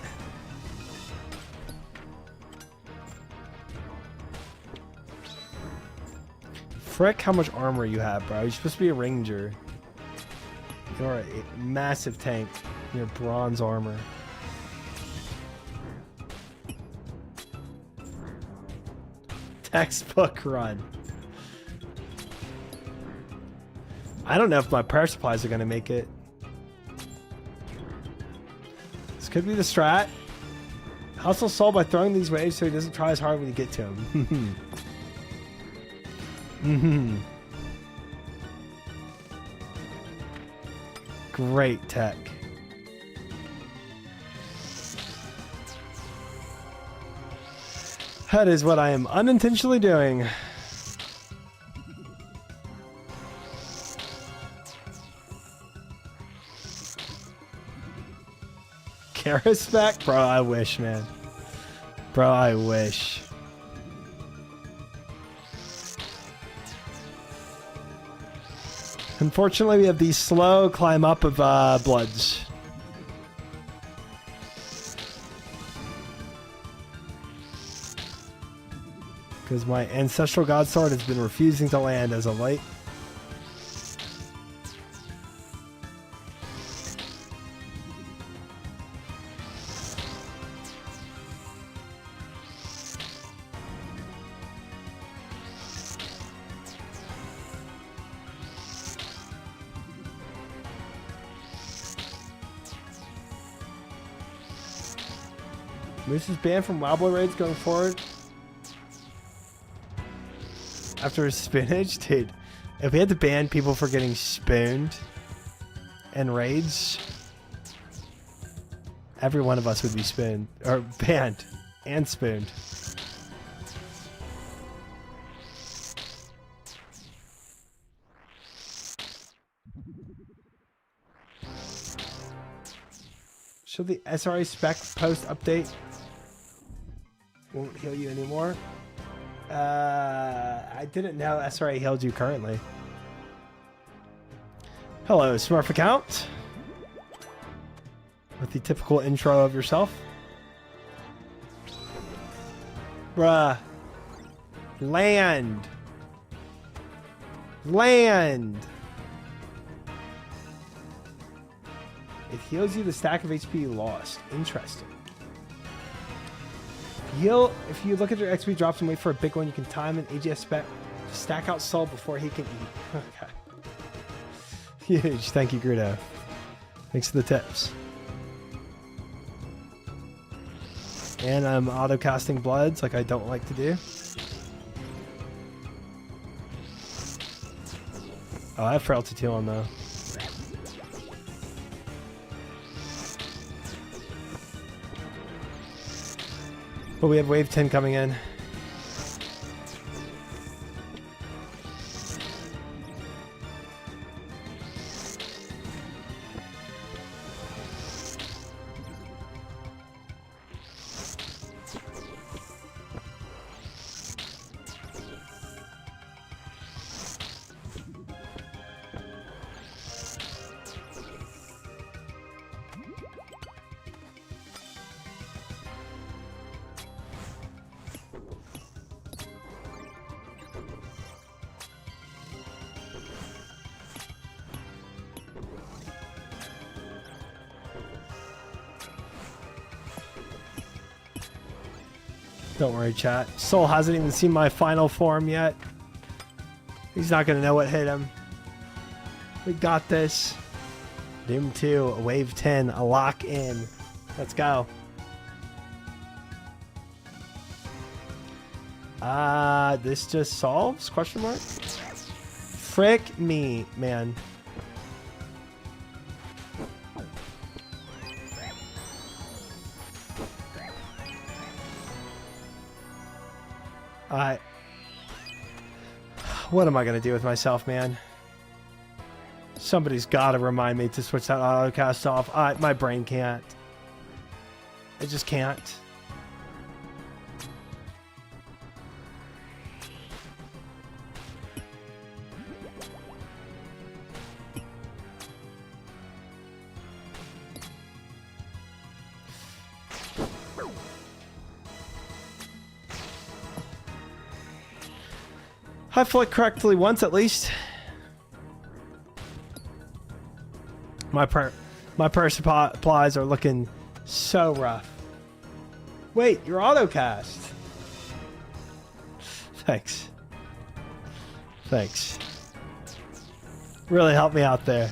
Frick, how much armor you have, bro. You're supposed to be a ranger. You're a massive tank. You're bronze armor. Textbook run. I don't know if my prayer supplies are going to make it. This could be the strat. Hustle Soul by throwing these waves so he doesn't try as hard when you get to him. Great tech. That is what I am unintentionally doing. Karis back? Bro, I wish, man. Bro, I wish. Unfortunately, we have the slow climb up of Bloods. Because my Ancestral God Sword has been refusing to land as of late. Moose is banned from Wobbler raids going forward. After spinach? Dude, if we had to ban people for getting spooned in raids, every one of us would be spooned. Or banned and spooned. Should the SRA spec post update won't heal you anymore? I didn't know SRA healed you currently. Hello, Smurf account. With the typical intro of yourself. Bruh. Land. Land. It heals you the stack of HP you lost. Interesting. If you look at your XP drops and wait for a big one, you can time an AGS spec to stack out Soul before he can eat. Okay. Huge. Thank you, Grudo. Thanks for the tips. And I'm auto-casting Bloods like I don't like to do. Oh, I have Frailty 2 on though. But we have wave 10 coming in. Don't worry, chat. Soul hasn't even seen my final form yet. He's not gonna know what hit him. We got this. Doom 2, a wave 10, a lock in. Let's go. This just solves? Question mark? Frick me, man. What am I gonna do with myself, man? Somebody's gotta remind me to switch that autocast off. My brain can't. It just can't. I flicked correctly once at least. My prayer supplies are looking so rough. Wait, your autocast. Thanks. Thanks. Really helped me out there.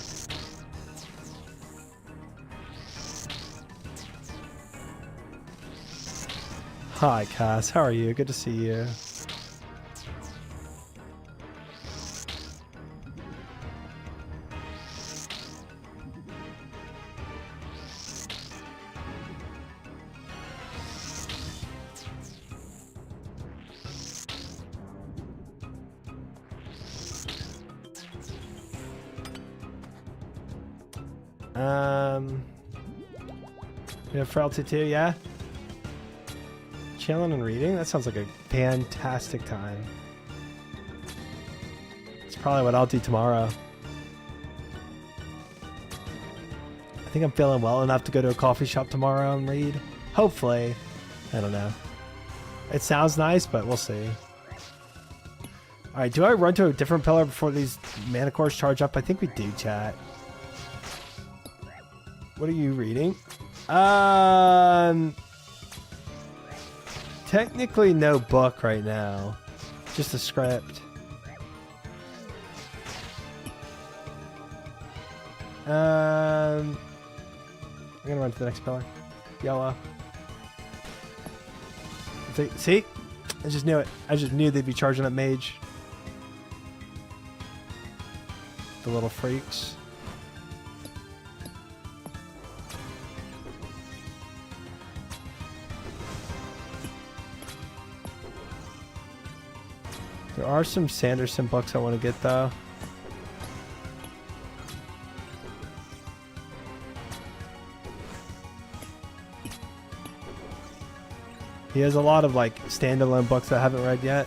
Hi, Cass. How are you? Good to see you. You have frailty too, yeah? Chilling and reading? That sounds like a fantastic time. It's probably what I'll do tomorrow. I think I'm feeling well enough to go to a coffee shop tomorrow and read. Hopefully. I don't know. It sounds nice, but we'll see. Alright, do I run to a different pillar before these mana cores charge up? I think we do, chat. What are you reading? Technically no book right now. Just a script. I'm gonna run to the next pillar. Yellow. See? I just knew it. I just knew they'd be charging up mage. The little freaks. There are some Sanderson books I want to get though. He has a lot of like standalone books I haven't read yet.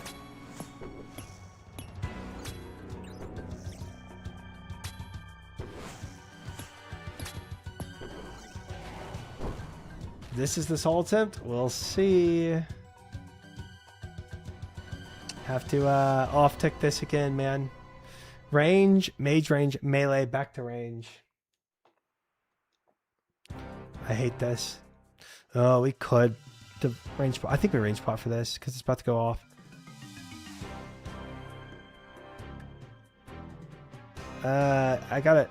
This is the soul attempt? We'll see. Have to off tick this again, man. Range, mage range, melee, back to range. I hate this. Oh, we could. The range pot. I think we range pot for this because it's about to go off. I gotta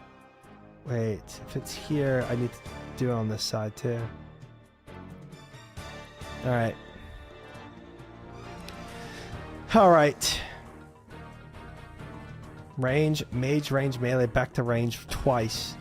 wait. If it's here, I need to do it on this side too. All right. All right. Range, mage range, melee, back to range twice.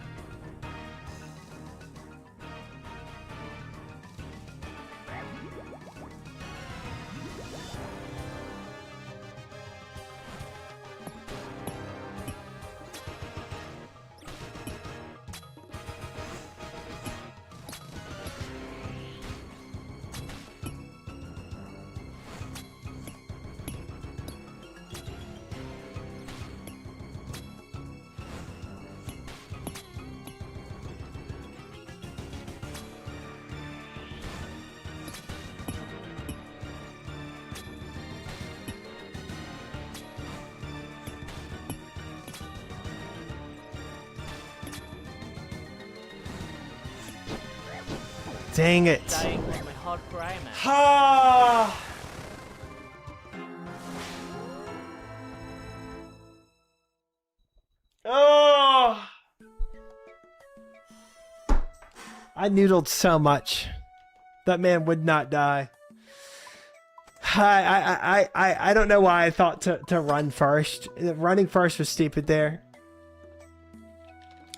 Dang it. Dying was my hard cry, man. Ah! I noodled so much. That man would not die. I don't know why I thought to run first. Running first was stupid there.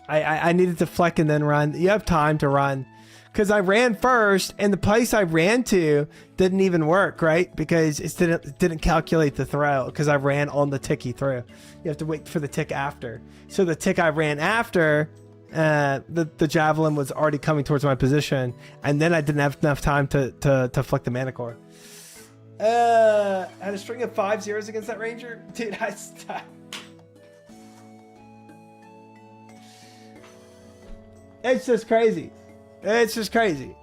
I needed to flick and then run. You have time to run. Because I ran first, and the place I ran to didn't even work, right? Because it didn't calculate the throw, because I ran on the tick he threw. You have to wait for the tick after. So the tick I ran after, the javelin was already coming towards my position, and then I didn't have enough time to flick the mana core. Had a string of 5 zeros against that ranger? Dude, it's just crazy. It's just crazy.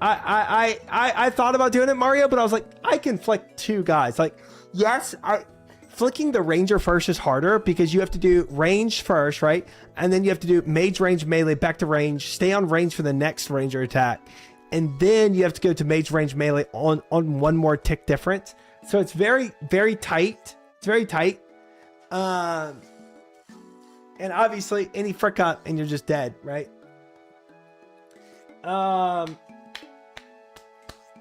I thought about doing it, Mario, but I was like, I can flick 2 guys. Like, yes, flicking the ranger first is harder because you have to do range first, right? And then you have to do mage, range, melee, back to range, stay on range for the next ranger attack. And then you have to go to mage, range, melee on one more tick difference. So it's very, very tight. It's very tight. And obviously any frick up and you're just dead, right?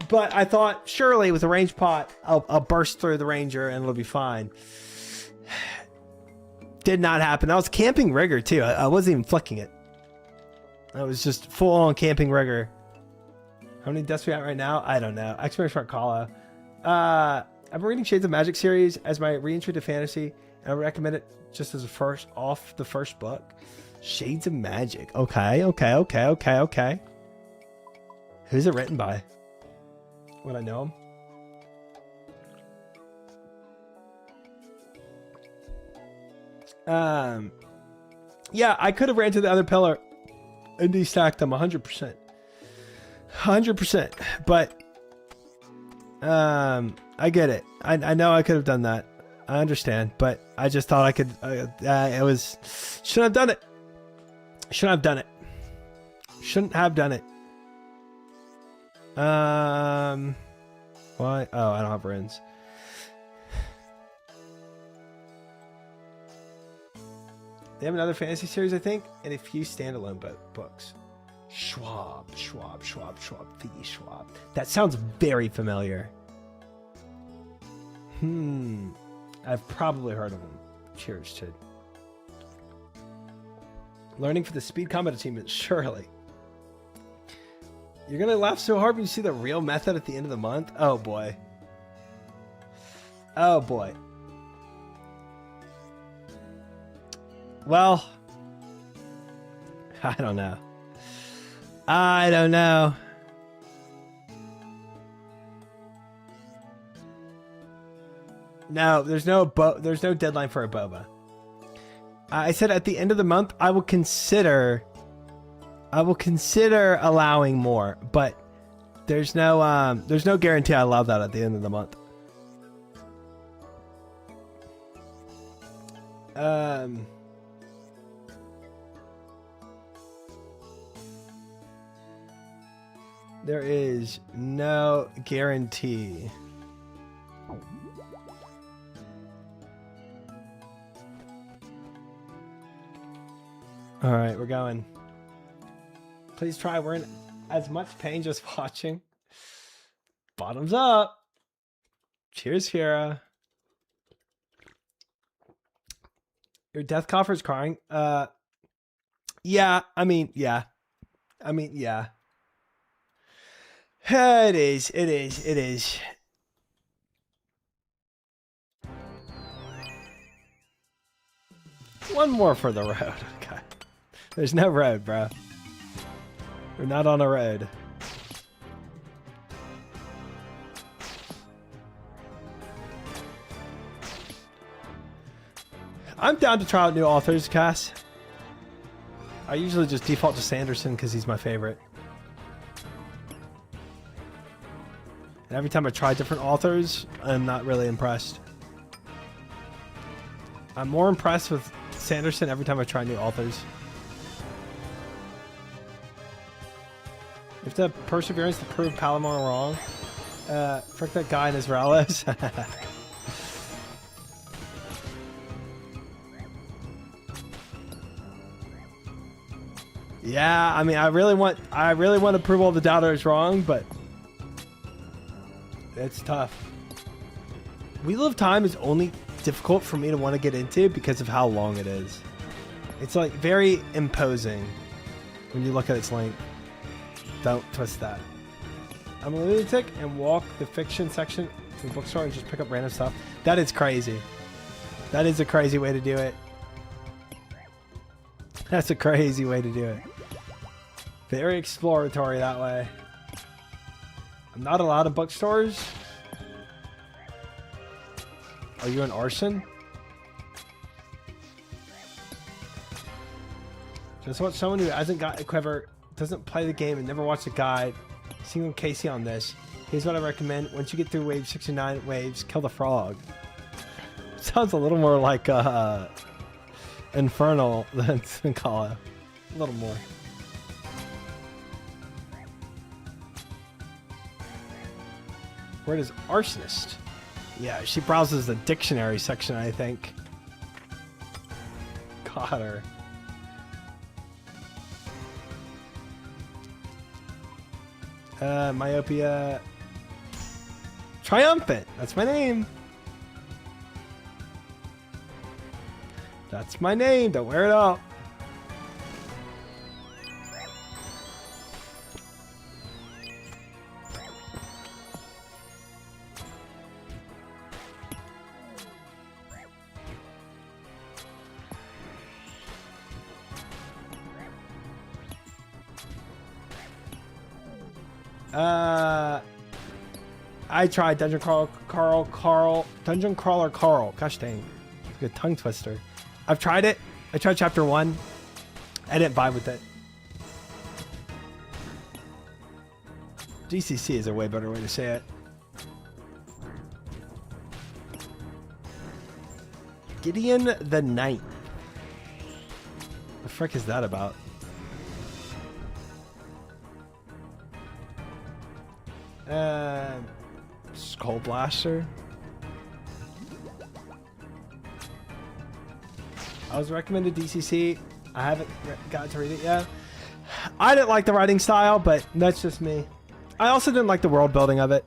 But I thought surely with a range pot, I'll burst through the ranger and it'll be fine. Did not happen. I was camping rigger too. I wasn't even flicking it. I was just full on camping rigger. How many deaths we at right now? I don't know. Exclamation mark Kala. I've been reading Shades of Magic series as my re-entry to fantasy, and I recommend it just as a off the first book. Shades of Magic. Okay. Who's it written by? Would I know him? Yeah, I could have ran to the other pillar and destacked them 100%. 100%. But I get it. I know I could have done that. I understand, but I just thought I could. Shouldn't have done it. Shouldn't have done it. Shouldn't have done it. Why? Oh, I don't have runes. They have another fantasy series, I think, and a few standalone books. Schwab. The Schwab. That sounds very familiar. I've probably heard of them. Cheers, Chid. Learning for the speed combat achievement, surely. You're gonna laugh so hard when you see the real method at the end of the month? Oh boy. Oh boy. Well, I don't know. I don't know. No, there's no deadline for a boba. I said at the end of the month I will consider allowing more, but there's no guarantee I allow that at the end of the month. There is no guarantee. All right, we're going. Please try. We're in as much pain just watching. Bottoms up. Cheers, Fiera. Your death coffer's crying. Yeah. I mean, yeah. It is. One more for the road. Okay. There's no road, bro. We're not on a road. I'm down to try out new authors, Cass. I usually just default to Sanderson because he's my favorite. And every time I try different authors, I'm not really impressed. I'm more impressed with Sanderson every time I try new authors. You have to have perseverance to prove Palomar wrong. Frick that guy in his Rallos. Yeah, I mean, I really want to prove all the doubters wrong, but it's tough. Wheel of Time is only difficult for me to want to get into because of how long it is. It's like very imposing when you look at its length. Don't twist that. I'm a lunatic and walk the fiction section to the bookstore and just pick up random stuff. That is crazy. That is a crazy way to do it. That's a crazy way to do it. Very exploratory that way. I'm not allowed in bookstores. Are you an arson? Just watch someone who hasn't got a quiver, doesn't play the game, and never watched the guide. Single Casey on this. Here's what I recommend. Once you get through wave 69 waves, kill the frog. Sounds a little more like Infernal than Sincala. A little more. Where does arsonist? Yeah, she browses the dictionary section, I think. Got her. Myopia. Triumphant. That's my name. That's my name. Don't wear it out. I tried Dungeon Crawler Carl. Gosh dang. It's a good tongue twister. I've tried it. I tried chapter 1. I didn't vibe with it. GCC is a way better way to say it. Gideon the Ninth. The frick is that about? Skull Blaster. I was recommended DCC. I haven't got to read it yet. I didn't like the writing style, but that's just me. I also didn't like the world building of it.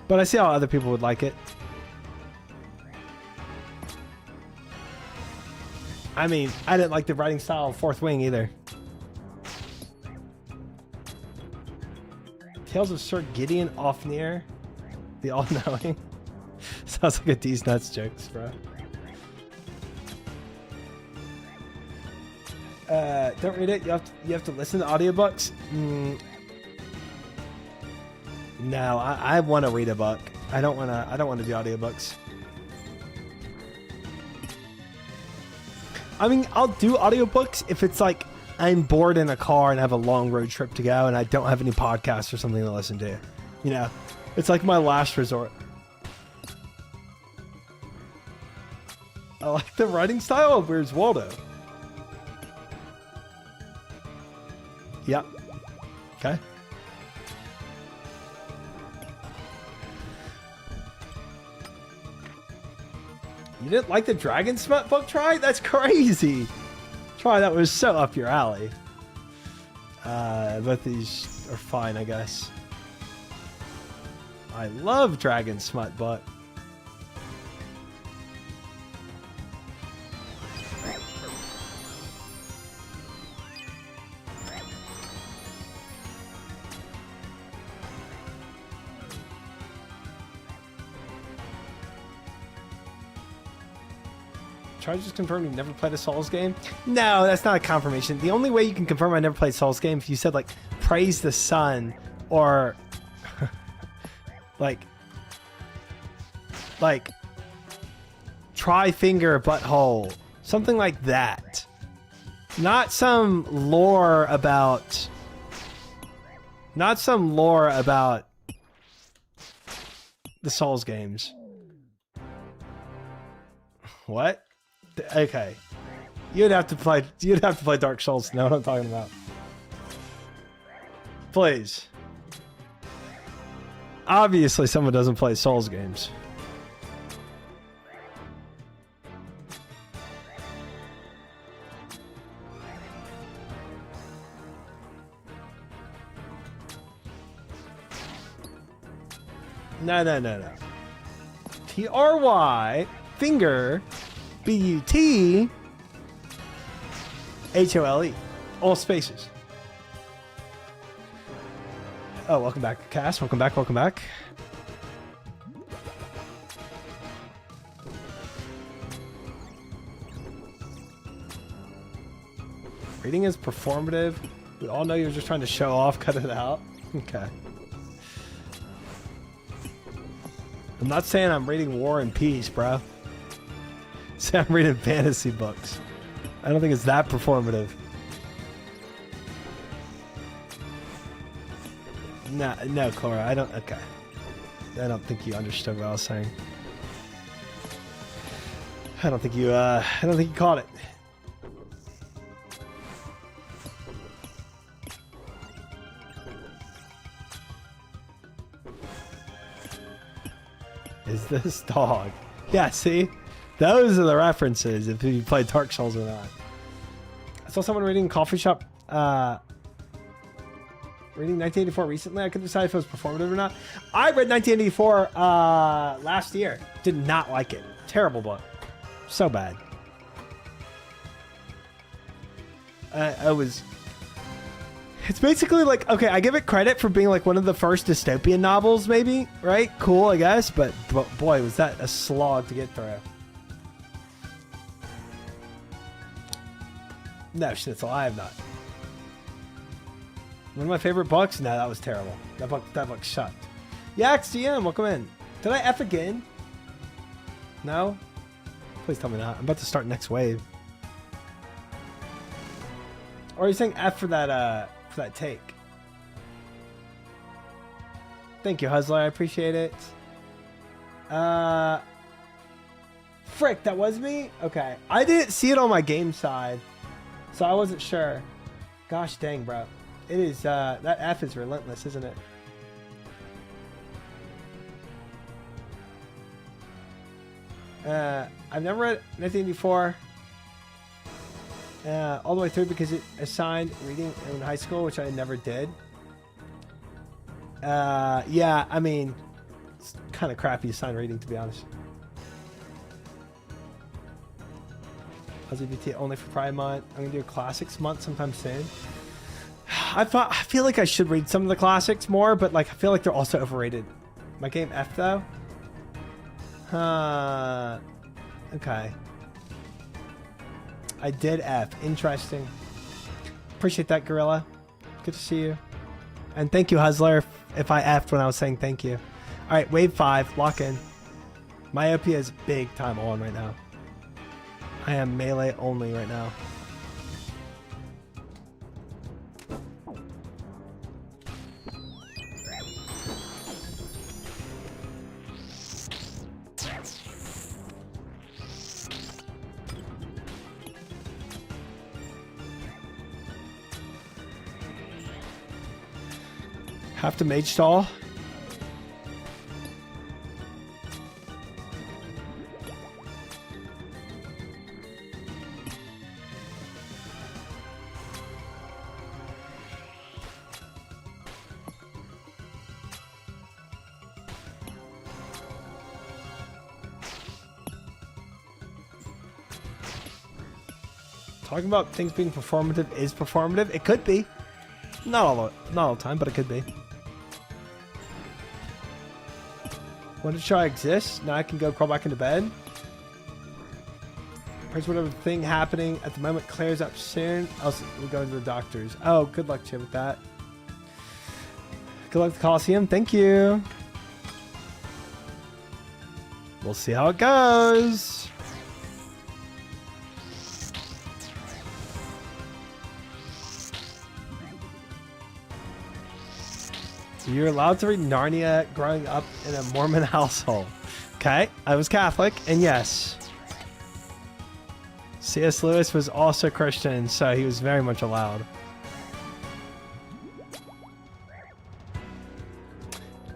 But I see how other people would like it. I mean, I didn't like the writing style of Fourth Wing either. Tales of Sir Gideon Ofnir, the All-Knowing. Sounds like a D's Nuts jokes, bro. Don't read it. You have to listen to audiobooks. No, I want to read a book. I don't want to do audiobooks. I mean, I'll do audiobooks if it's like I'm bored in a car and have a long road trip to go and I don't have any podcasts or something to listen to. You know, it's like my last resort. I like the writing style of Where's Waldo. Yep. Okay. You didn't like the Dragon Smut book, Try? That's crazy. Try, that was so up your alley. But these are fine, I guess. I love Dragon Smut book. Try to just confirm you've never played a Souls game? No, that's not a confirmation. The only way you can confirm I never played Souls game if you said like praise the sun or like try finger butthole, something like that. Not some lore about the Souls games. What? Okay, you'd have to play Dark Souls to know what I'm talking about. Please. Obviously, someone doesn't play Souls games. No. T-R-Y, finger, B-U-T-H-O-L-E. All spaces. Oh, welcome back, Cass. Welcome back. Reading is performative. We all know you're just trying to show off. Cut it out. Okay. I'm not saying I'm reading War and Peace, bro. Say I'm reading fantasy books. I don't think it's that performative. No, Cora. I don't. Okay. I don't think you understood what I was saying. I don't think you caught it. Is this dog? Yeah, see? Those are the references if you play Dark Souls or not. I saw someone reading Coffee Shop, reading 1984 recently. I couldn't decide if it was performative or not. I read 1984 last year. Did not like it. Terrible book. So bad. It's basically like, okay, I give it credit for being like one of the first dystopian novels, maybe, right? Cool, I guess, but boy, was that a slog to get through. No, Schnitzel, I have not. One of my favorite books? No, that was terrible. That book sucked. Yax GM, welcome in. Did I F again? No? Please tell me not. I'm about to start next wave. Or are you saying F for that take? Thank you, Hustler. I appreciate it. Frick, that was me? Okay. I didn't see it on my game side, so I wasn't sure. Gosh dang, bro. It is, that F is relentless, isn't it? I've never read 1984 all the way through because it assigned reading in high school, which I never did. Yeah, I mean, it's kind of crappy assigned reading, to be honest. LGBT only for Pride Month. I'm gonna do a classics month sometime soon. I feel like I should read some of the classics more, but like I feel like they're also overrated. My game F though. Okay. I did F. Interesting. Appreciate that, Gorilla. Good to see you. And thank you, Hustler, if I F'd when I was saying thank you. All right, wave 5. Lock in. Myopia is big time on right now. I am melee only right now. Have to mage stall. Talking about things being performative is performative. It could be. Not all the time, but it could be. When should I exist? Now I can go crawl back into bed. Praise whatever thing happening at the moment clears up soon. Else we'll go to the doctors. Oh, good luck, Chip, with that. Good luck, the Coliseum. Thank you. We'll see how it goes. You're allowed to read Narnia growing up in a Mormon household. Okay, I was Catholic, and yes. C.S. Lewis was also Christian, so he was very much allowed.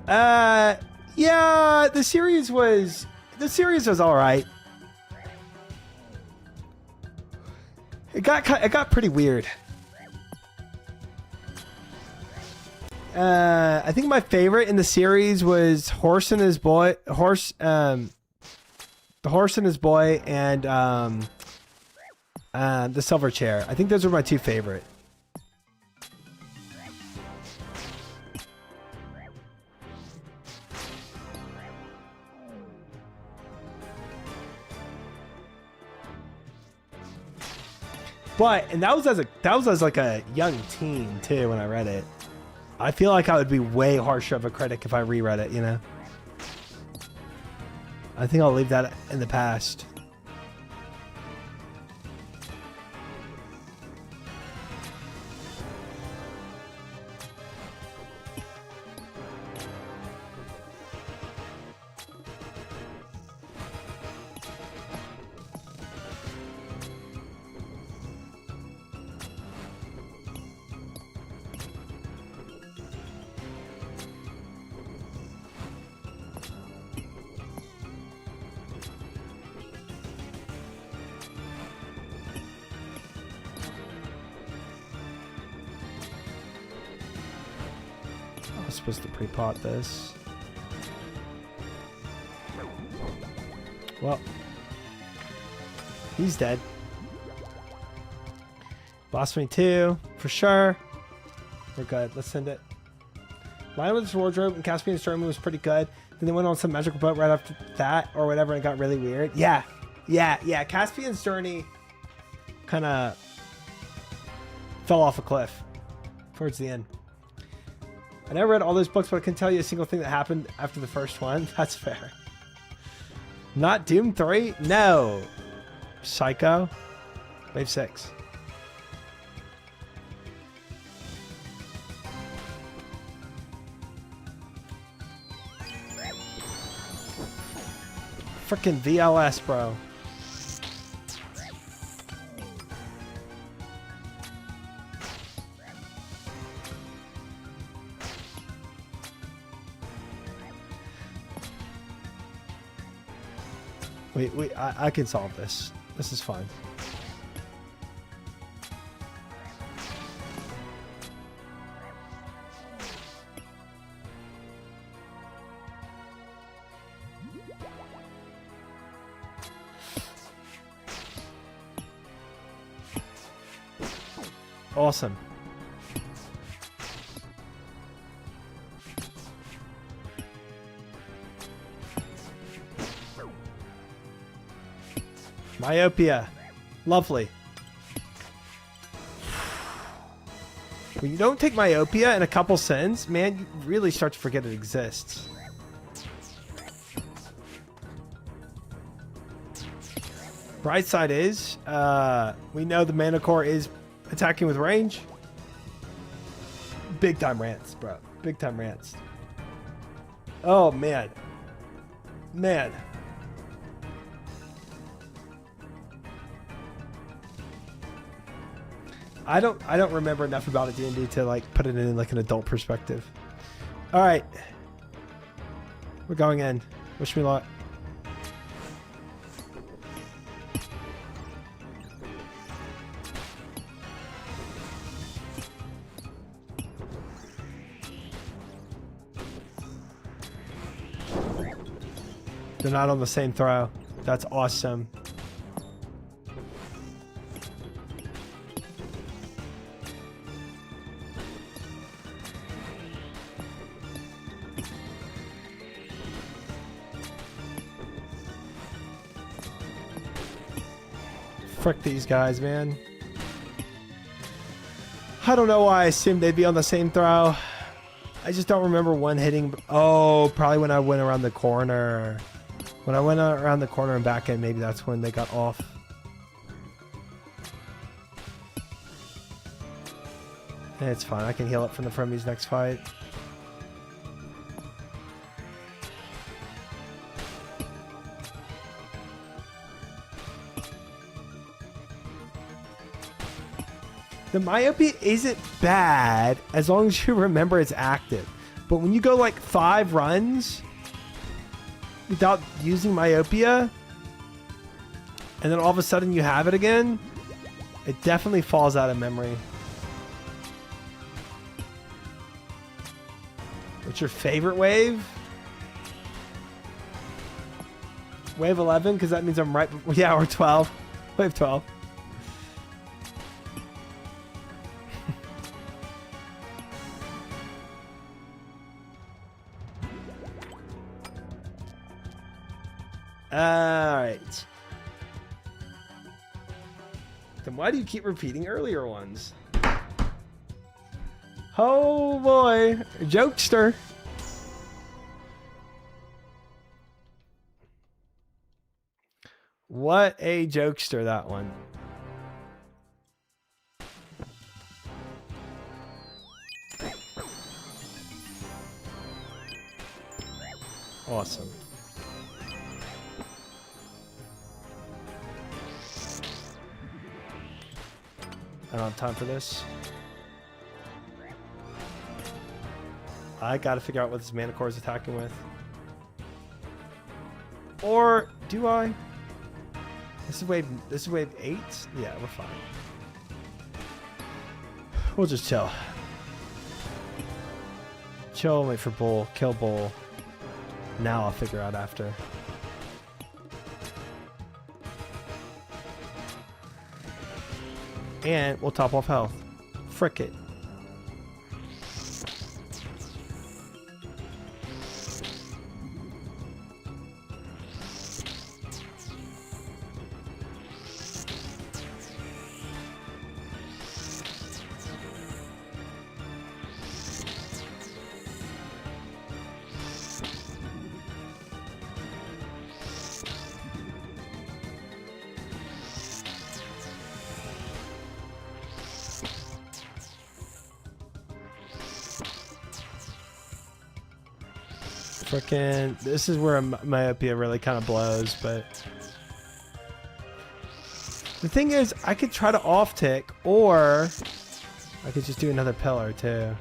Yeah, the series was all right. It got pretty weird. I think my favorite in the series was Horse and His Boy, the Horse and His Boy, and the Silver Chair. I think those were my two favorite. But that was as like a young teen too when I read it. I feel like I would be way harsher of a critic if I reread it, you know? I think I'll leave that in the past. I'm supposed to pre-pot this. Well, he's dead. Boss me 2, for sure. We're good. Let's send it. Lion with his wardrobe and Caspian's journey was pretty good. Then they went on some magical boat right after that or whatever and it got really weird. Yeah. Caspian's journey kind of fell off a cliff towards the end. I never read all those books, but I can tell you a single thing that happened after the first one. That's fair. Not Doom 3? No. Psycho? Wave 6. Frickin' VLS, bro. I can solve this. This is fine. Awesome. Myopia. Lovely. When you don't take myopia in a couple sins, man, you really start to forget it exists. Bright side is, we know the mana core is attacking with range. Big time rants, bro. Big time rants. Oh, man. Man. I don't remember enough about it D&D to like put it in like an adult perspective. All right, we're going in. Wish me luck. They're not on the same throw. That's awesome. Frick these guys, man. I don't know why I assumed they'd be on the same throw. I just don't remember one hitting. Oh, probably when I went around the corner. When I went around the corner and back in, maybe that's when they got off. It's fine. I can heal up from the Fremies next fight. The myopia isn't bad as long as you remember it's active. But when you go like 5 runs without using myopia, and then all of a sudden you have it again, it definitely falls out of memory. What's your favorite wave? Wave 11, because that means I'm right. Yeah, we're 12. Wave 12. Alright. Then why do you keep repeating earlier ones? Oh boy, jokester. What a jokester that one. Awesome. I don't have time for this. I gotta figure out what this Manicore is attacking with. Or do I? This is wave 8? Yeah, we're fine. We'll just chill. Chill, wait for Bull, kill Bull. Now I'll figure out after. And we'll top off health. Frick it. Frickin', this is where myopia really kind of blows, but the thing is, I could try to off tick, or I could just do another pillar too.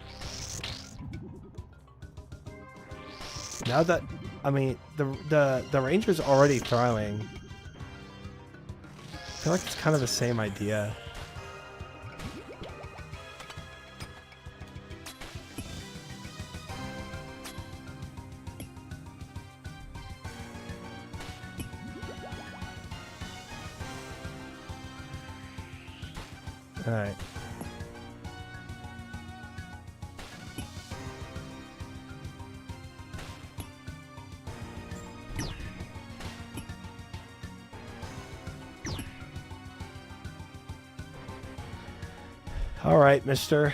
Now that, I mean, the ranger's already throwing. I feel like it's kind of the same idea. All right. All right, mister.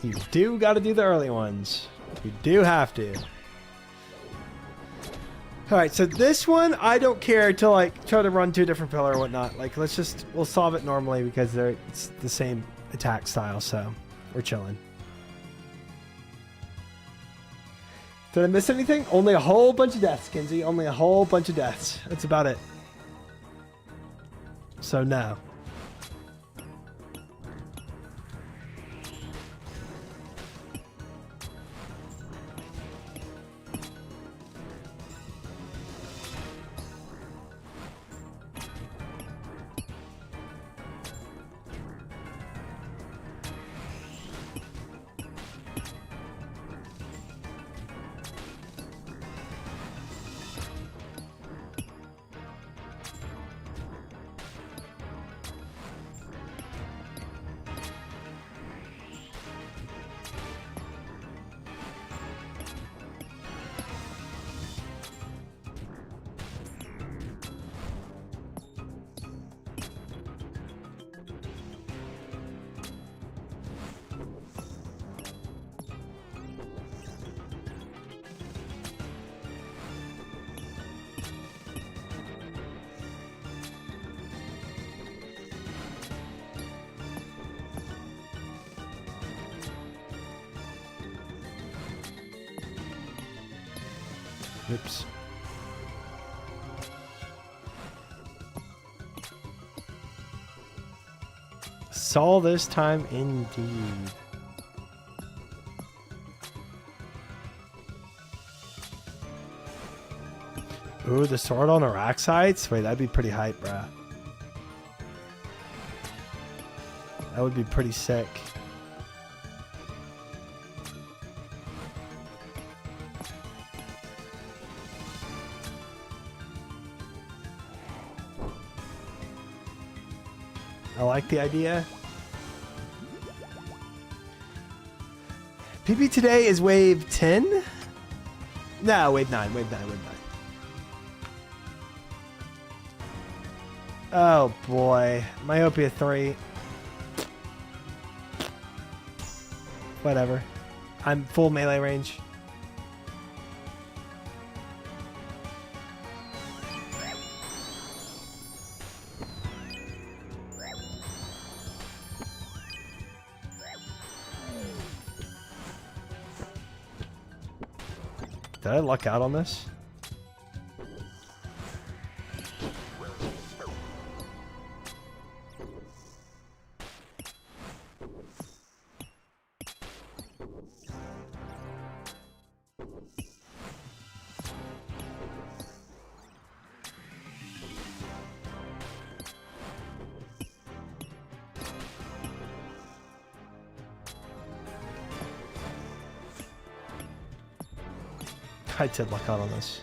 You do got to do the early ones. You do have to. All right, so this one, I don't care to like try to run to a different pillar or whatnot. Like, we'll solve it normally because it's the same attack style, so we're chilling. Did I miss anything? Only a whole bunch of deaths, Kinsey. Only a whole bunch of deaths. That's about it. So no. Oops. Saw this time indeed. Ooh, the sword on the rack sights? Wait, that'd be pretty hype, bruh. That would be pretty sick. I like the idea. PB today is wave 10? No, wave 9, wave 9, wave 9. Oh boy, Myopia 3. Whatever. I'm full melee range. Did I luck out on this? I did luck out on this.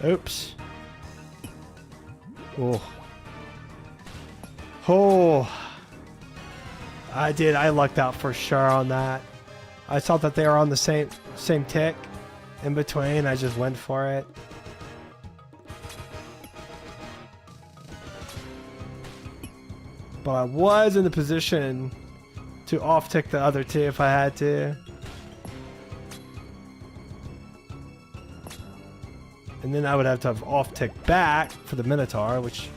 Oops. Oh. Oh. I did. I lucked out for sure on that. I thought that they were on the same tick in between. I just went for it. But I was in the position to off-tick the other two if I had to. And then I would have to have off-tick back for the Minotaur, which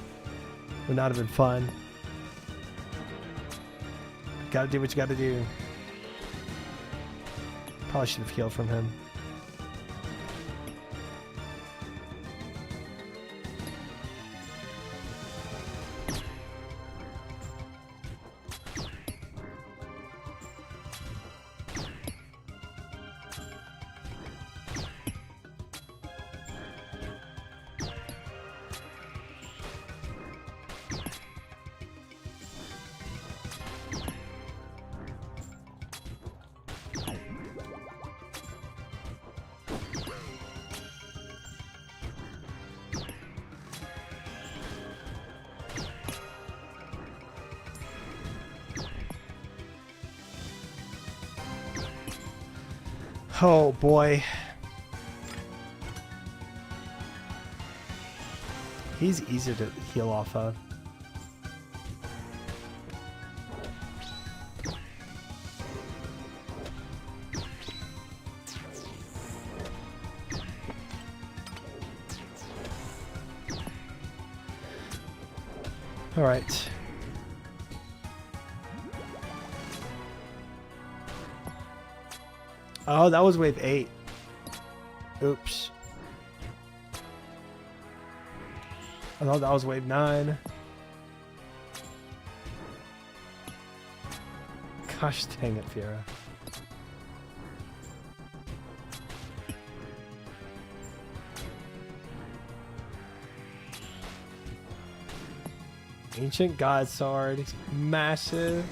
would not have been fun. Gotta do what you gotta do. Probably should have healed from him. Oh boy. He's easier to heal off of. All right. Oh, that was wave 8. Oops. I thought that was wave 9. Gosh dang it, Fiora. Ancient God Sword. Massive.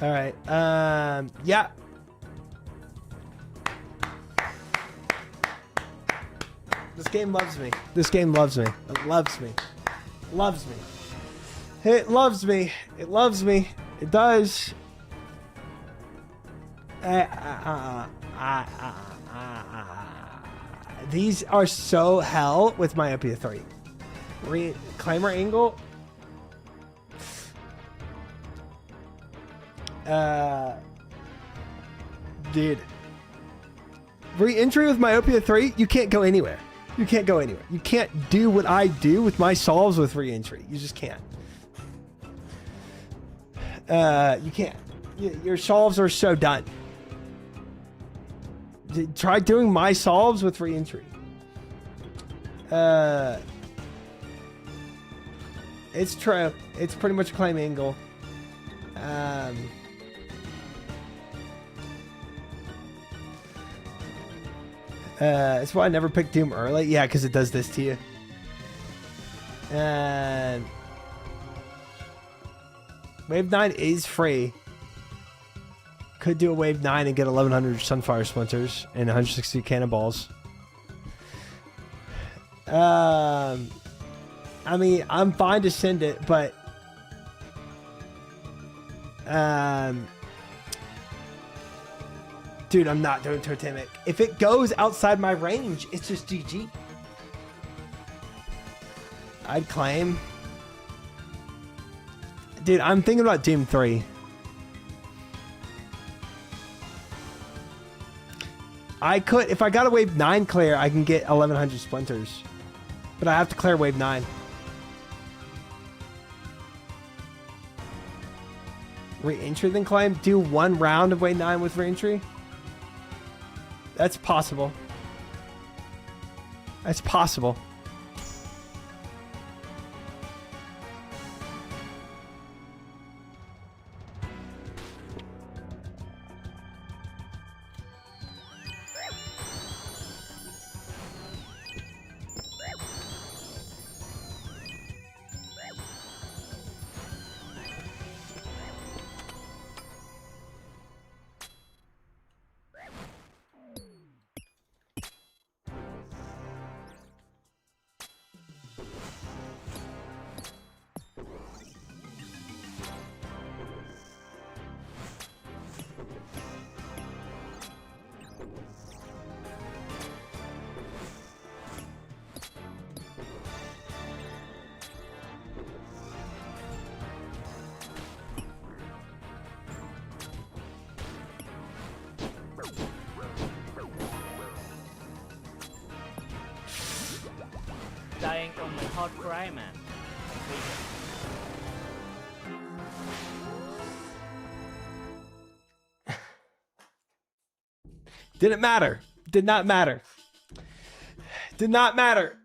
All right. Yeah. This game loves me. This game loves me. It loves me. Loves me. It loves me. It loves me. It does. These are so hell with Myopia 3. Climber angle. Dude, re-entry with Myopia 3, you can't go anywhere. You can't go anywhere. You can't do what I do with my solves with re-entry. You just can't. You can't. Your solves are so done. Try doing my solves with re-entry. It's true. It's pretty much a claim angle. That's why I never picked Doom early. Yeah, because it does this to you. And Wave 9 is free. Could do a Wave 9 and get 1100 Sunfire Splinters and 160 Cannonballs. I mean, I'm fine to send it, but dude, I'm not doing Totemic. If it goes outside my range, it's just GG. I'd claim. Dude, I'm thinking about Doom 3. I could, if I got a Wave 9 clear, I can get 1100 Splinters. But I have to clear Wave 9. Re-entry then claim? Do one round of Wave 9 with re-entry? That's possible. That's possible. Dying on my hard cry, man. Didn't matter. Did not matter. Did not matter.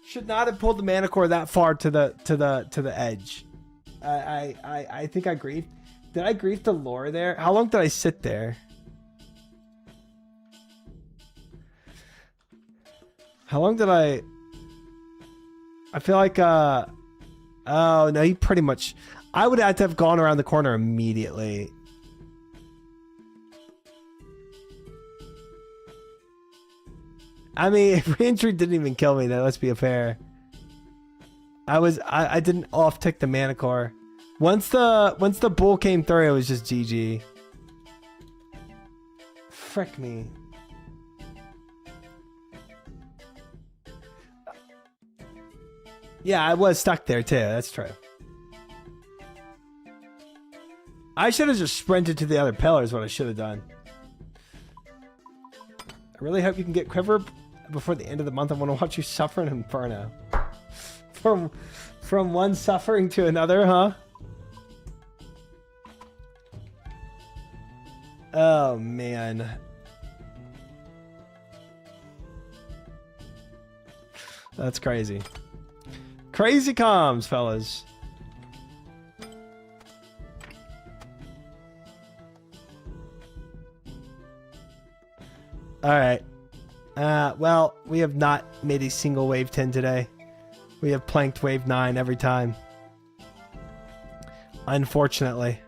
Should not have pulled the mana core that far to the edge. I think I griefed. Did I grief the lore there? How long did I sit there? How long did I feel like oh no, he pretty much, I would have to have gone around the corner immediately. I mean, if re-entry didn't even kill me, then let's be fair. I didn't off tick the mana core. Once the bull came through, it was just GG. Frick me. Yeah, I was stuck there too. That's true. I should have just sprinted to the other pillar is what I should have done. I really hope you can get Quiver before the end of the month. I want to watch you suffer in Inferno. From one suffering to another, huh? Oh, man. That's crazy. Crazy comms, fellas. Alright. Well, we have not made a single wave 10 today. We have planked wave 9 every time. Unfortunately.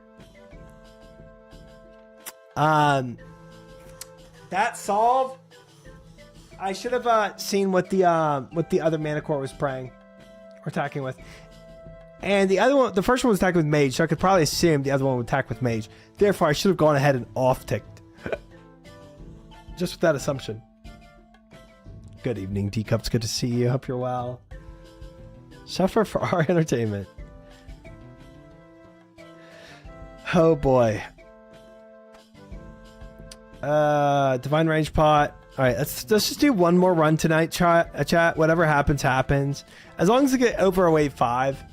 That solved. I should have seen what the other mana core was praying or attacking with. And the other one, the first one was attacking with mage, so I could probably assume the other one would attack with mage. Therefore, I should have gone ahead and off-ticked. Just with that assumption. Good evening, Teacups. Good to see you. Hope you're well. Suffer for our entertainment. Oh boy. Divine Range Pot. Alright, let's just do one more run tonight, chat. Whatever happens, happens. As long as I get over a wave 5.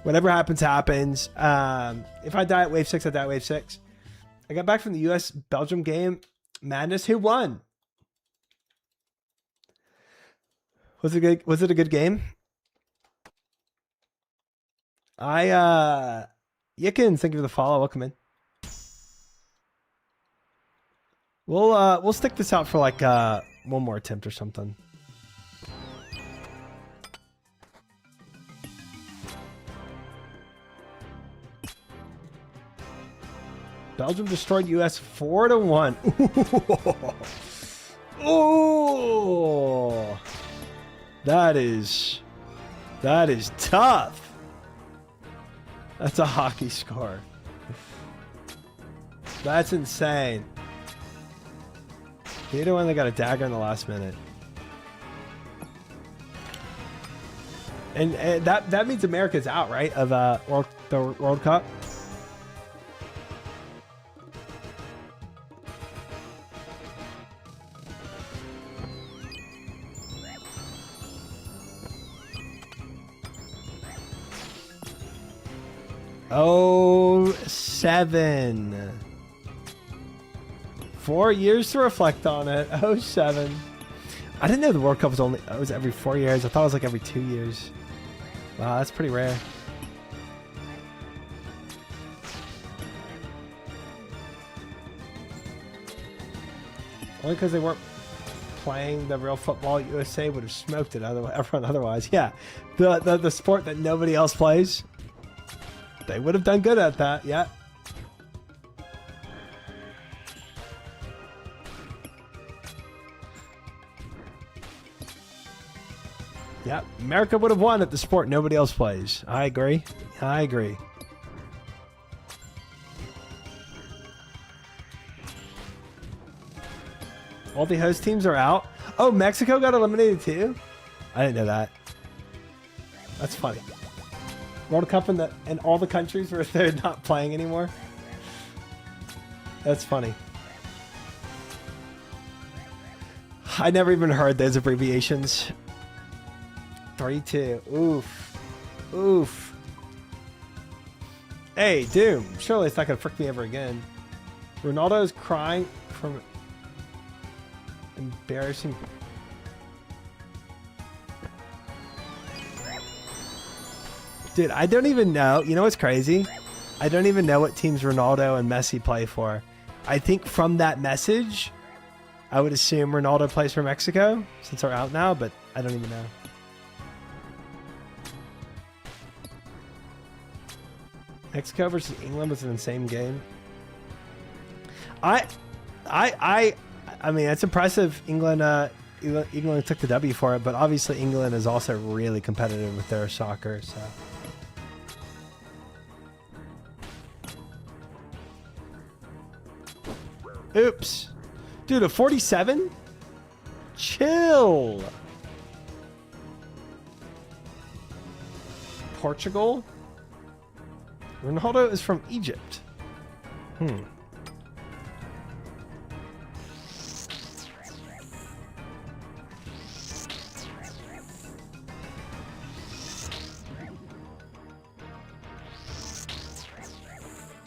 Whatever happens, happens. If I die at wave 6, I die at wave 6. I got back from the US-Belgium game. Madness, who won? Was it good? Was it a good game? Yickens, thank you for the follow. Welcome in. We'll stick this out for like one more attempt or something. Belgium destroyed US 4-1. Oh, that is tough. That's a hockey score. That's insane. Neither one, they got a dagger in the last minute. And that means America's out, right? Of the World Cup. Oh, 7. 4 years to reflect on it. Oh, 7. I didn't know the World Cup was every 4 years. I thought it was like every 2 years. Wow, that's pretty rare. Only because they weren't playing the real football. USA would have smoked it. Everyone otherwise, yeah. The sport that nobody else plays. They would have done good at that, yeah. Yeah, America would have won at the sport nobody else plays. I agree. I agree. All the host teams are out. Oh, Mexico got eliminated too? I didn't know that. That's funny. World Cup in all the countries where they're not playing anymore. That's funny. I never even heard those abbreviations. 3-2. Oof. Oof. Hey, Doom. Surely it's not going to frick me ever again. Ronaldo is crying from embarrassing... Dude, I don't even know. You know what's crazy? I don't even know what teams Ronaldo and Messi play for. I think from that message, I would assume Ronaldo plays for Mexico since they're out now, but I don't even know. Mexico versus England was an insane game. I mean, it's impressive. England took the W for it, but obviously England is also really competitive with their soccer. So. Oops. Dude, a 47? Chill. Portugal? Ronaldo is from Egypt. I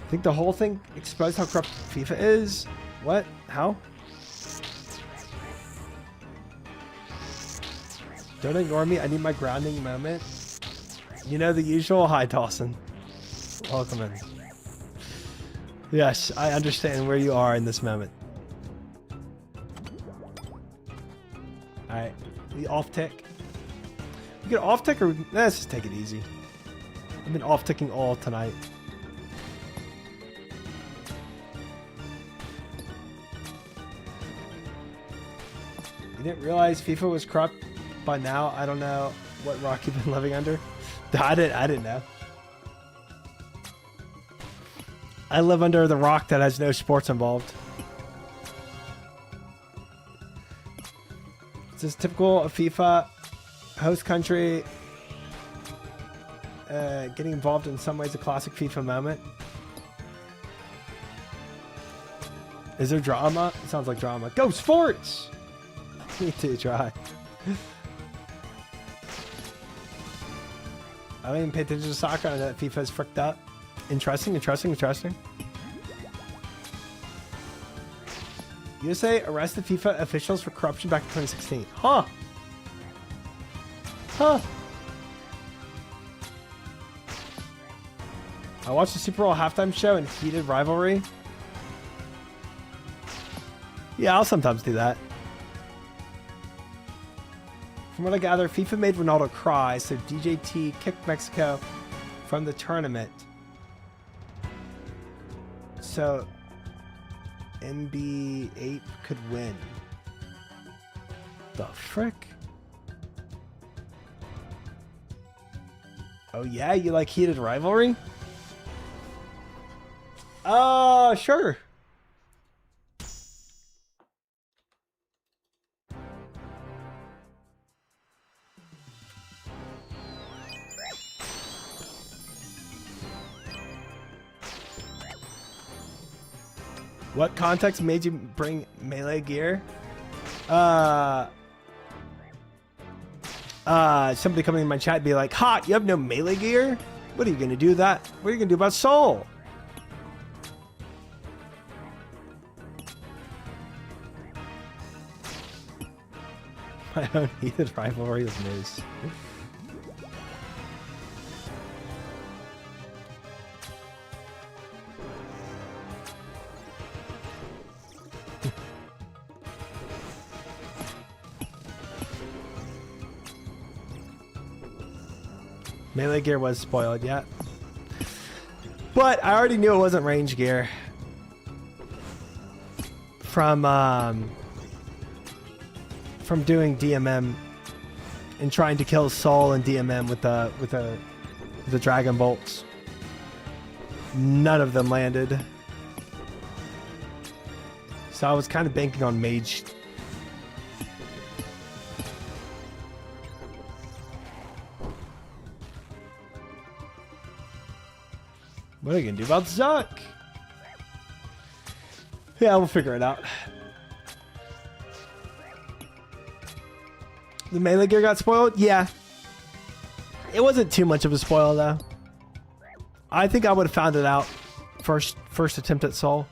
think the whole thing exposed how corrupt FIFA is. What? How? Don't ignore me. I need my grounding moment. You know the usual. Hi, Dawson. Welcome in. Yes, I understand where you are in this moment. Alright. The off tick. You get off tick or... Let's just take it easy. I've been off ticking all tonight. You didn't realize FIFA was corrupt by now? I don't know what rock you've been living under. I didn't know. I live under the rock that has no sports involved. It's just typical of FIFA. Host country getting involved in some ways a classic FIFA moment. Is there drama? It sounds like drama. Go sports! Me too, try. I don't even pay attention to soccer. I know that FIFA is fricked up. Interesting. USA arrested FIFA officials for corruption back in 2016. Huh. Huh. I watched the Super Bowl halftime show and heated rivalry. Yeah, I'll sometimes do that. From what I gather, FIFA made Ronaldo cry, so DJT kicked Mexico from the tournament. So NB8 could win. The frick? Oh yeah, you like heated rivalry? Sure. What context made you bring melee gear? Somebody coming in my chat be like, "Hot, you have no melee gear? What are you gonna do that? What are you gonna do about Soul?" My own heated rivalry with Moose. Melee gear was spoiled, yeah. But I already knew it wasn't range gear. From doing DMM and trying to kill Soul and DMM with the Dragon Bolts. None of them landed. So I was kind of banking on Mage. What are you gonna do about Zuck? Yeah, we'll figure it out. The melee gear got spoiled? Yeah. It wasn't too much of a spoil though. I think I would have found it out first attempt at Soul.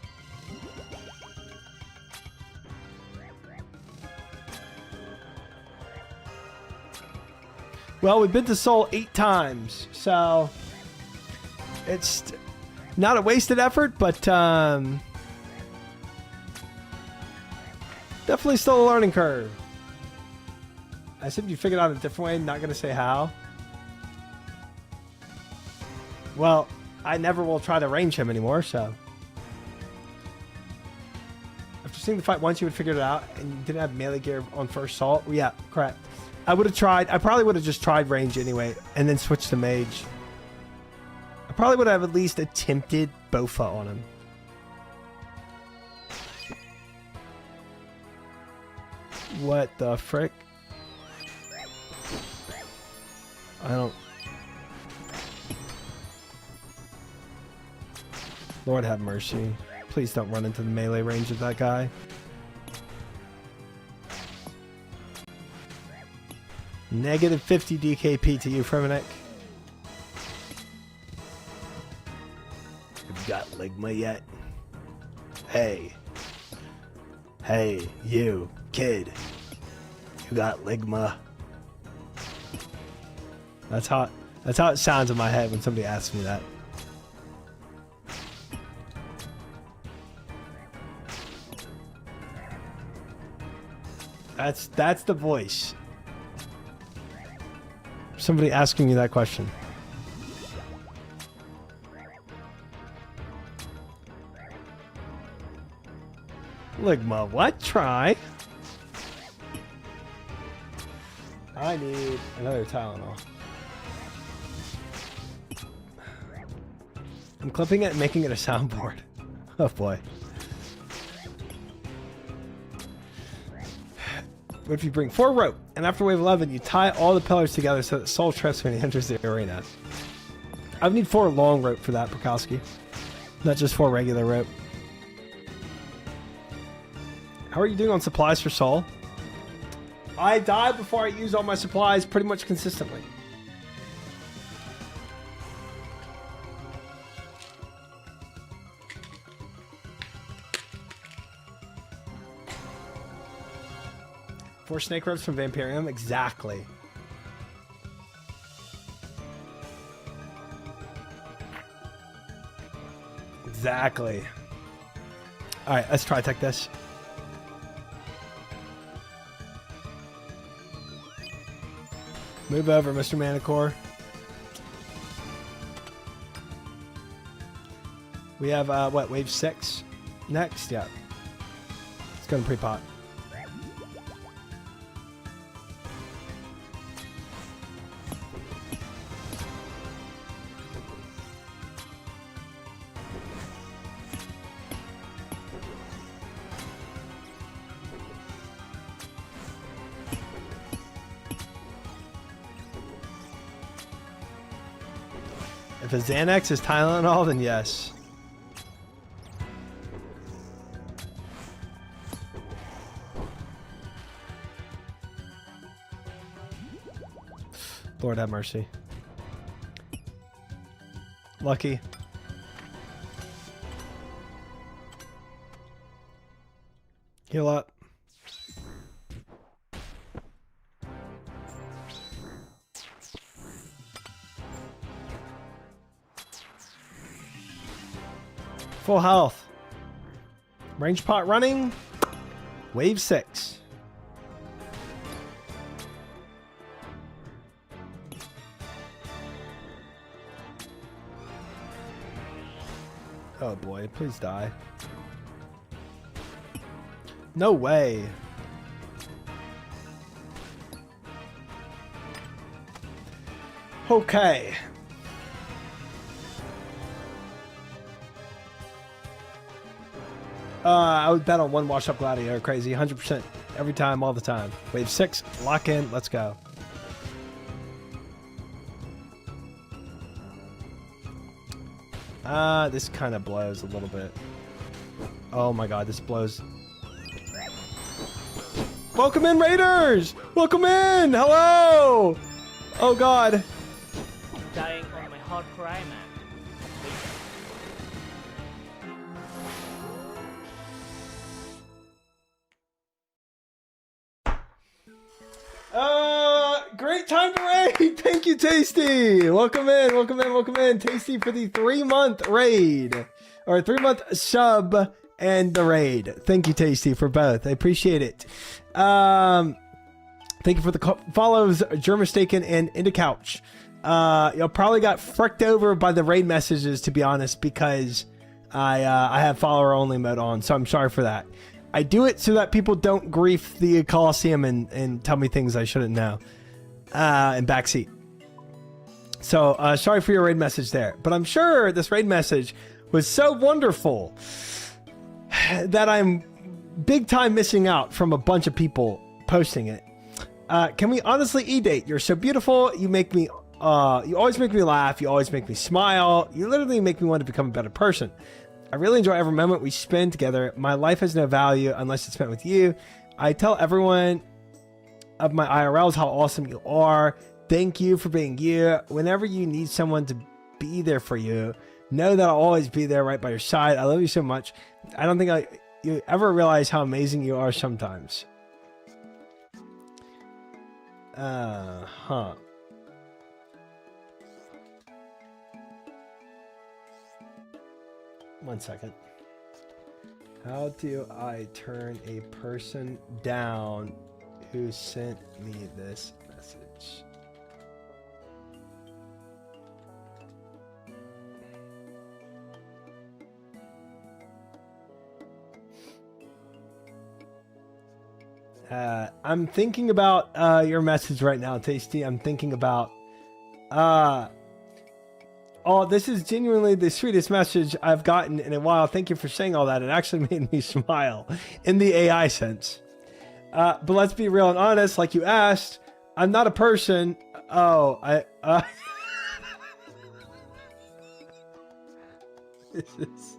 Well, we've been to Soul 8 times, so it's not a wasted effort, but definitely still a learning curve. I said you figured out a different way, not gonna say how. Well, I never will try to range him anymore, so. After seeing the fight once, you would figure it out, and you didn't have melee gear on first assault. Yeah, correct. I probably would have just tried range anyway, and then switched to mage. I probably would have at least attempted Bofa on him. What the frick? I don't... Lord have mercy. Please don't run into the melee range of that guy. Negative 50 DKP to you, Fremenek. Have you got Ligma yet? Hey. Hey, you, kid. You got Ligma? That's how it sounds in my head when somebody asks me that. That's the voice. Somebody asking you that question. Ligma, what? Try. I need another Tylenol. I'm clipping it and making it a soundboard. Oh boy. What if you bring 4 rope, and after wave 11, you tie all the pillars together so that Soul trips when he enters the arena? I would need 4 long rope for that, Bukowski. Not just 4 regular rope. How are you doing on supplies for Soul? I die before I use all my supplies pretty much consistently. 4 snake ribs from Vampirium? Exactly. Exactly. Alright, let's try tech this. Move over, Mr. Manicore. We have, what, wave 6 next? Yeah. Let's go to pre-pot. If a Xanax is Tylenol, then yes. Lord have mercy. Lucky. Heal up. Full health. Range pot running. Wave 6. Oh boy, please die. No way. Okay. I would bet on one wash up Gladiator. Crazy. 100% every time, all the time. Wave 6. Lock in. Let's go. This kind of blows a little bit. Oh my god, this blows. Welcome in, Raiders! Welcome in! Hello! Oh god. Dying on my hard cry, man. Great time to raid! Thank you, Tasty! Welcome in, welcome in, welcome in. Tasty for the 3-month raid. Or 3-month sub and the raid. Thank you, Tasty, for both. I appreciate it. Thank you for the follows, Germistaken and Into Couch. You probably got fricked over by the raid messages, to be honest, because I have follower only mode on, so I'm sorry for that. I do it so that people don't grief the Coliseum and tell me things I shouldn't know. And backseat. So, sorry for your raid message there. But I'm sure this raid message was so wonderful that I'm big time missing out from a bunch of people posting it. Can we honestly e-date? You're so beautiful. You make me, you always make me laugh. You always make me smile. You literally make me want to become a better person. I really enjoy every moment we spend together. My life has no value unless it's spent with you. I tell everyone of my IRLs how awesome you are. Thank you for being you. Whenever you need someone to be there for you, know that I'll always be there right by your side. I love you so much. I don't think you ever realize how amazing you are sometimes. Huh. One second. How do I turn a person down who sent me this message? I'm thinking about your message right now, Tasty. I'm thinking about oh, this is genuinely the sweetest message I've gotten in a while. Thank you for saying all that. It actually made me smile in the AI sense. But let's be real and honest, like you asked, I'm not a person. Oh, this is...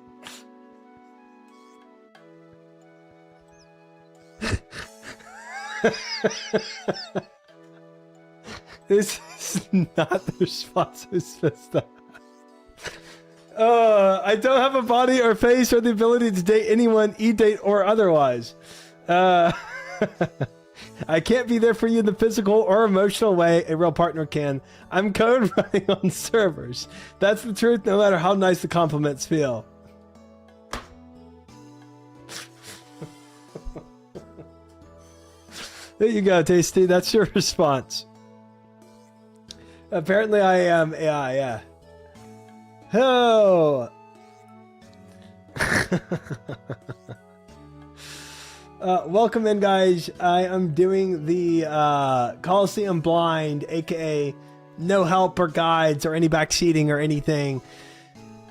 This is not the response I was supposed to have. I don't have a body or face or the ability to date anyone, e-date or otherwise. I can't be there for you in the physical or emotional way a real partner can. I'm code running on servers. That's the truth, no matter how nice the compliments feel. There you go, Tasty. That's your response. Apparently I am AI, yeah. Oh. Welcome in, guys. I am doing the Coliseum Blind, aka no help or guides or any backseating or anything.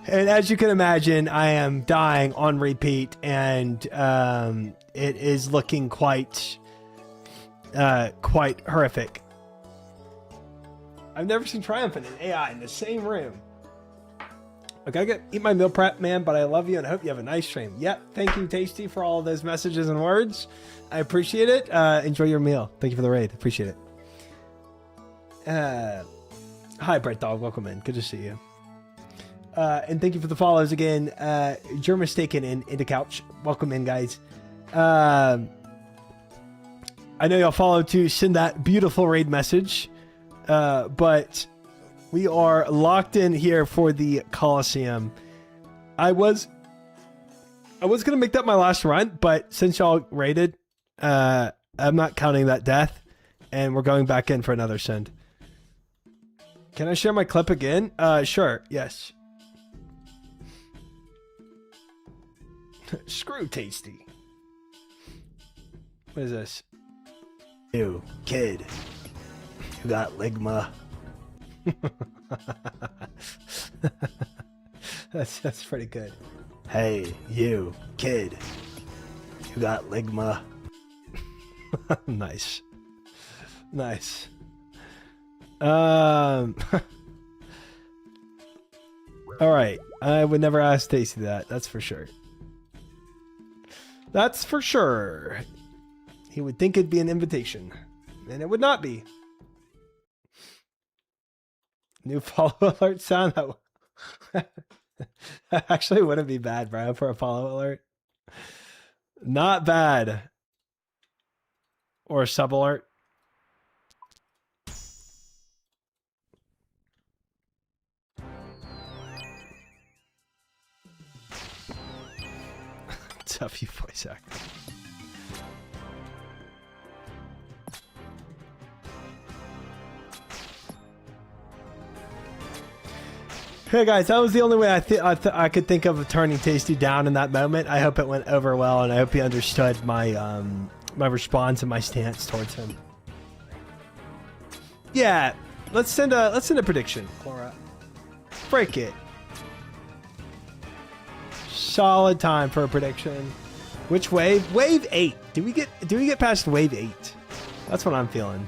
And as you can imagine, I am dying on repeat, and it is looking quite horrific. I've never seen Triumphant and AI in the same room. I gotta eat my meal prep, man, but I love you and I hope you have a nice stream. Yep, thank you, Tasty, for all of those messages and words. I appreciate it. Enjoy your meal. Thank you for the raid. Appreciate it. Hi, Brett Dog. Welcome in. Good to see you. And thank you for the follows again. You're mistaken in the couch. Welcome in, guys. I know y'all follow to send that beautiful raid message, but we are locked in here for the Coliseum. I was gonna make that my last run, but since y'all raided, I'm not counting that death, and we're going back in for another send. Can I share my clip again? Sure. Yes. Screw Tasty. What is this? You kid, you got ligma. That's pretty good. Hey, you kid, you got ligma. Nice. Nice. All right. I would never ask Tasty that. That's for sure. That's for sure. He would think it'd be an invitation, and it would not be. New follow alert sound. That actually wouldn't be bad, bro, for a follow alert. Not bad. Or a sub alert. Tough you voice actor. Hey guys, that was the only way I could think of turning Tasty down in that moment. I hope it went over well, and I hope he understood my my response and my stance towards him. Yeah, let's send a prediction, Clara. Break it. Solid time for a prediction. Which wave? Wave 8. Do we get past wave 8? That's what I'm feeling.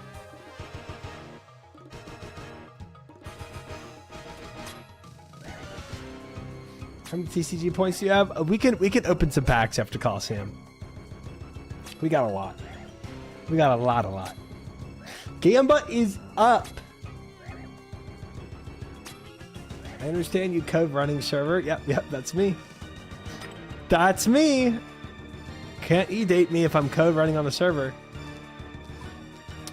How many TCG points do you have? We can open some packs after Coliseum. We got a lot. We got a lot. Gamba is up. I understand you code running server. Yep, that's me. That's me. Can't e-date me if I'm code running on a server.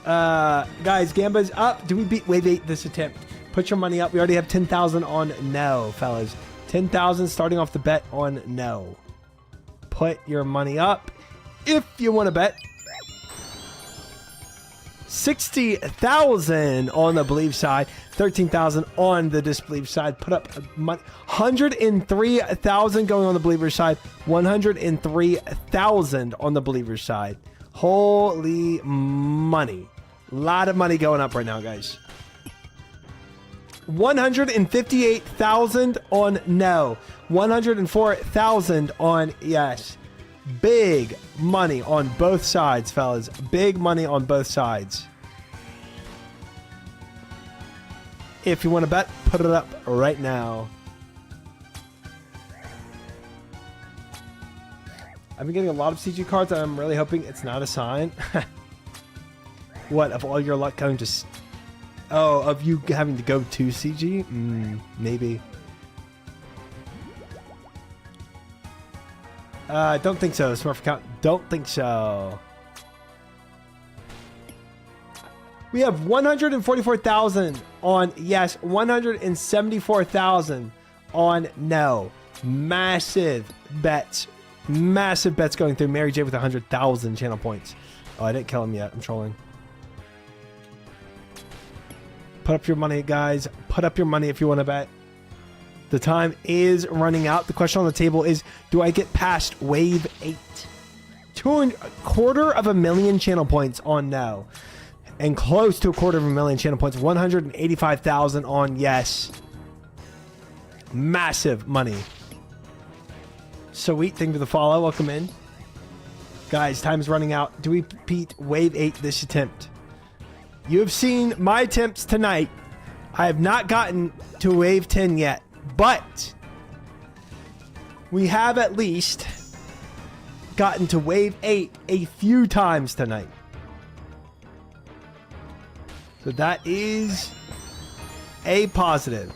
Guys, Gamba's up. Do we beat wave 8 this attempt? Put your money up. We already have 10,000 on no, fellas. 10,000 starting off the bet on no. Put your money up if you want to bet. 60,000 on the believe side, 13,000 on the disbelieve side. Put up money. 103,000 going on the believer side, 103,000 on the believer side. Holy money. A lot of money going up right now, guys. 158,000 on no, 104,000 on yes. Big money on both sides, fellas. Big money on both sides. If you want to bet, put it up right now. I've been getting a lot of CG cards, and I'm really hoping it's not a sign. What, of all your luck going to... Oh, of you having to go to CG? Maybe. Don't think so. Smurf account. Don't think so. We have 144,000 on yes, 174,000 on no. Massive bets. Massive bets going through. Mary J with 100,000 channel points. Oh, I didn't kill him yet. I'm trolling. Put up your money, guys. Put up your money if you want to bet. The time is running out. The question on the table is, do I get past wave 8? 250,000 channel points on no. And close to 250,000 channel points. 185,000 on yes. Massive money. Sweet thing to the follow. Welcome in. Guys, time is running out. Do we repeat wave 8 this attempt? You have seen my attempts tonight. I have not gotten to wave 10 yet. But we have at least gotten to wave 8 a few times tonight. So that is a positive.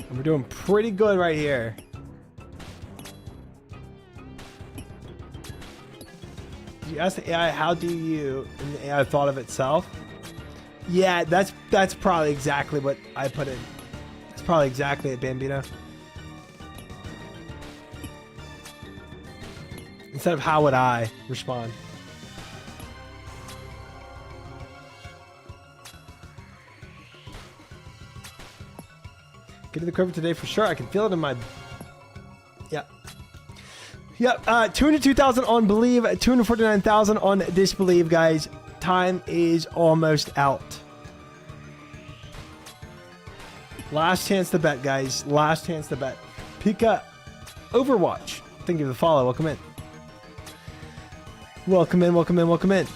And we're doing pretty good right here. You ask the AI, how do you, and the AI thought of itself? Yeah, that's probably exactly what I put in. It's probably exactly it, Bambino. Instead of how would I respond. Get to the quiver today for sure. I can feel it in my... Yeah. Yep, 202,000 on Believe, 249,000 on Disbelieve, guys. Time is almost out. Last chance to bet, guys. Last chance to bet. Pika Overwatch. Thank you for the follow. Welcome in. Welcome in, welcome in, welcome in.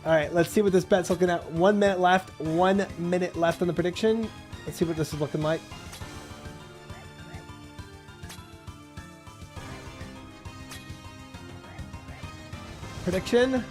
All right, let's see what this bet's looking at. 1 minute left. 1 minute left on the prediction. Let's see what this is looking like. Prediction.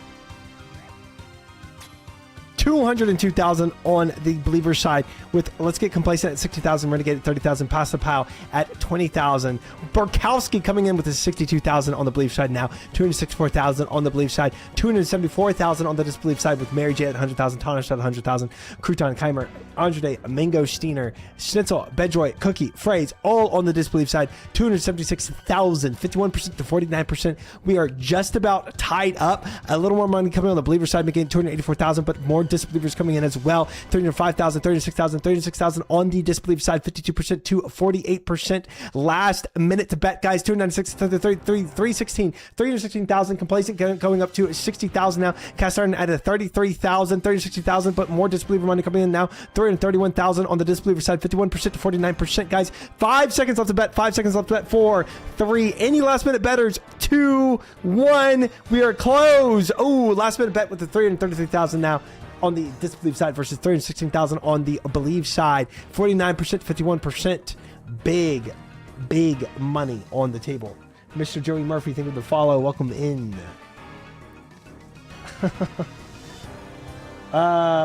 202,000 on the Believer side with Let's Get Complacent at 60,000, Renegade at 30,000, Pass the Pow at 20,000. Borkowski coming in with his 62,000 on the Believe side now, 264,000 on the Believe side, 274,000 on the Disbelieve side with Mary J at 100,000, Tonish at 100,000, Crouton, Keimer, Andre, Mango Steiner, Schnitzel, Bedroy, Cookie, Phrase, all on the Disbelieve side, 276,000, 51% to 49%. We are just about tied up. A little more money coming on the Believer side, making it 284,000, but more Disbelievers coming in as well. 305,000, 36,000, 36,000 on the Disbelieve side, 52% to 48%. Last minute to bet, guys. 296, 316, 316,000. Complacent going up to 60,000 now. Castarn at a 33,000, 360,000, but more Disbeliever money coming in now. 331,000 on the Disbeliever side, 51% to 49%, guys. 5 seconds left to bet. 5 seconds left to bet. 4, 3. Any last minute betters? 2, 1. We are closed. Oh, last minute bet with the 333,000 now on the Disbelieve side versus 316,000 on the Believe side. 49%, 51%. Big, big money on the table. Mr. Joey Murphy, thank you for the follow. Welcome in.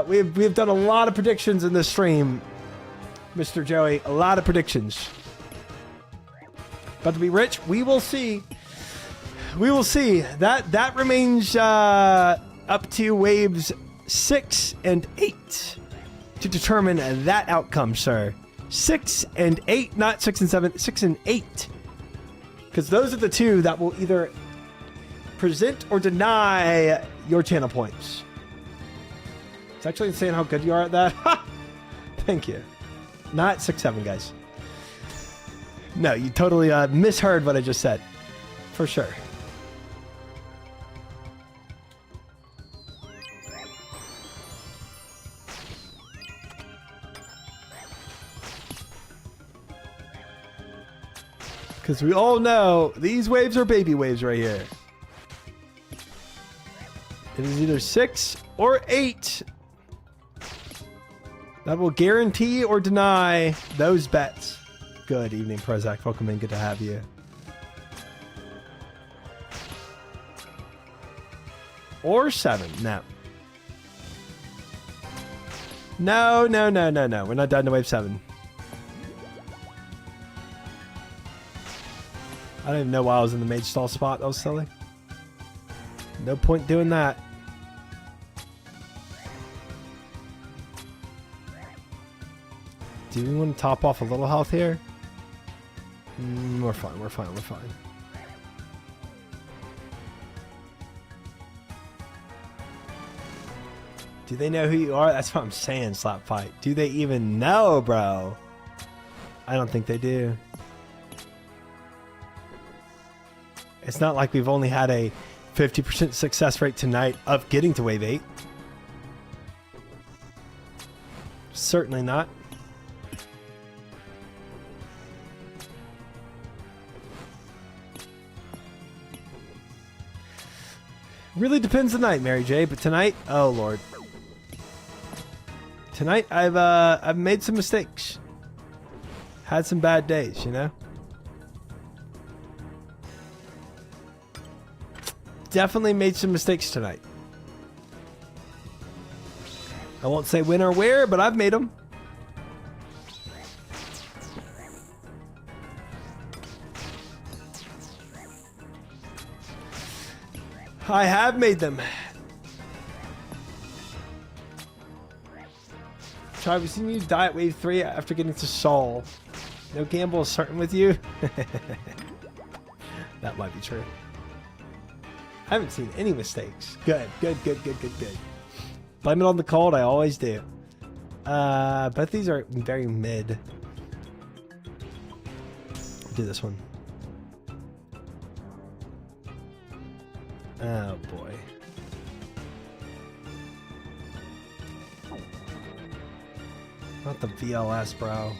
We've done a lot of predictions in this stream, Mr. Joey. A lot of predictions. About to be rich? We will see. We will see. That remains up to waves 6 and 8 to determine that outcome, sir. 6 and 8, not 6 and 7, 6 and 8. Because those are the two that will either present or deny your channel points. It's actually insane how good you are at that. Thank you. Not 6, 7, guys. No, you totally misheard what I just said. For sure. Because we all know these waves are baby waves right here. It is either 6 or 8 that will guarantee or deny those bets. Good evening, Prozac. Welcome in. Good to have you. Or 7. No. No, no, no, no, no. We're not done to wave 7. I don't even know why I was in the mage stall spot. That was silly. No point doing that. Do we want to top off a little health here? We're fine, we're fine, we're fine. Do they know who you are? That's what I'm saying, Slap Fight. Do they even know, bro? I don't think they do. It's not like we've only had a 50% success rate tonight of getting to wave 8. Certainly not. Really depends the night, Mary J, but tonight, oh lord. Tonight I've made some mistakes. Had some bad days, you know? Definitely made some mistakes tonight. I won't say when or where, but I've made them. I have made them. Try, we've seen you die at wave 3 after getting to Sol. No gamble is certain with you. That might be true. I haven't seen any mistakes. Good, good, good, good, good, good. Blame it on the cold, I always do. But these are very mid. Do this one. Oh boy. Not the VLS, bro.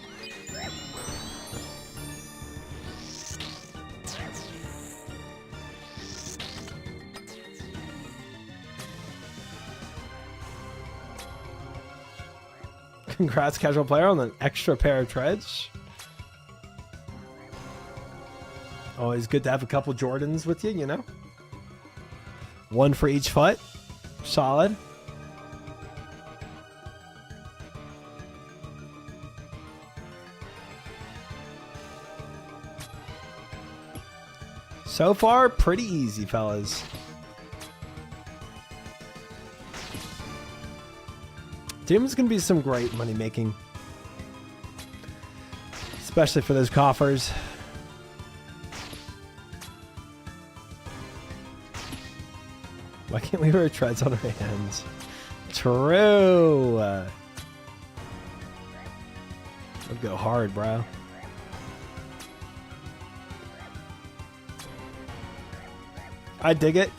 Congrats, casual player, on an extra pair of treads. Always good to have a couple Jordans with you, you know? One for each foot. Solid. So far, pretty easy, fellas. Doom's gonna be some great money making. Especially for those coffers. Why can't we wear treads on our hands? True. I'd go hard, bro. I dig it.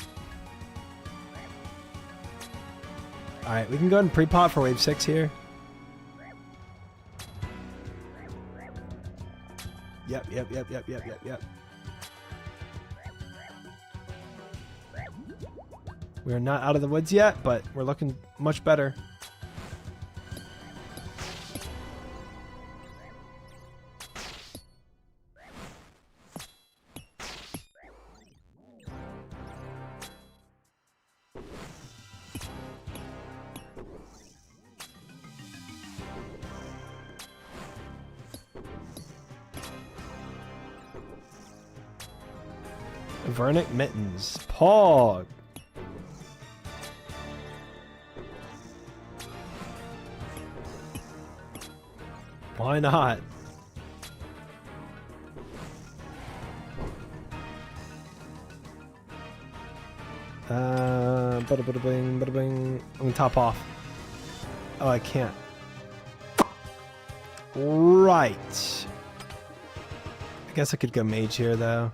Alright, we can go ahead and pre-pot for wave 6 here. Yep, yep, yep, yep, yep, yep, yep. We're not out of the woods yet, but we're looking much better. Vernic Mittens. Pog. Why not? Bada bada bing, bada bing. I'm gonna top off. Oh, I can't. Right. I guess I could go mage here, though.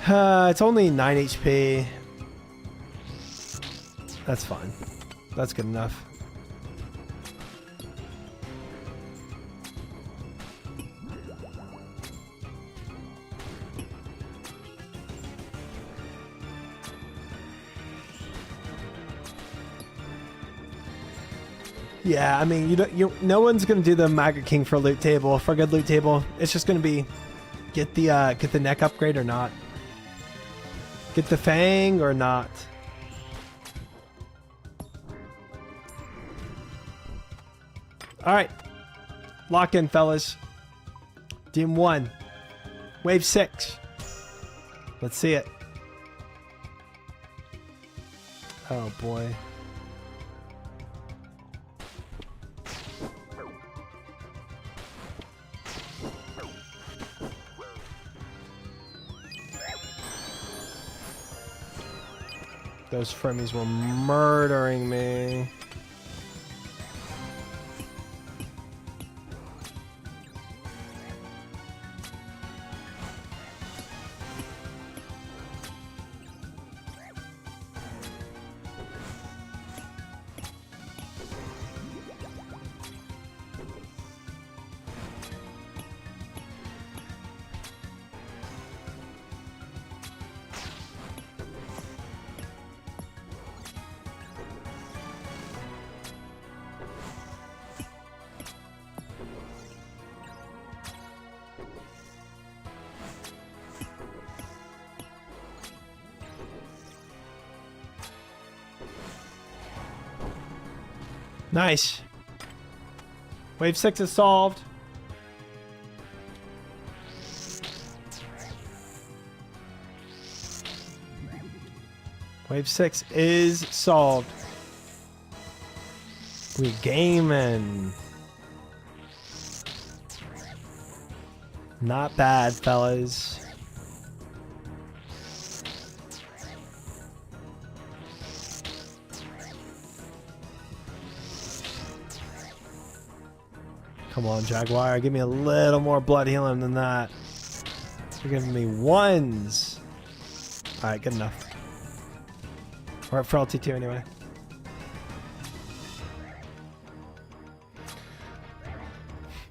It's only 9 HP. That's fine. That's good enough. Yeah, I mean, no one's gonna do the Maga King for loot table, for a good loot table. It's just gonna be get the neck upgrade or not. Get the Fang or not. All right. Lock in, fellas. Team 1. Wave 6. Let's see it. Oh, boy. Those Fremies were murdering me. Nice. Wave 6 is solved. Wave 6 is solved. We gaming. Not bad, fellas. Come on, Jaguar. Give me a little more blood healing than that. You're giving me 1s. Alright, good enough. We're at frailty 2 anyway.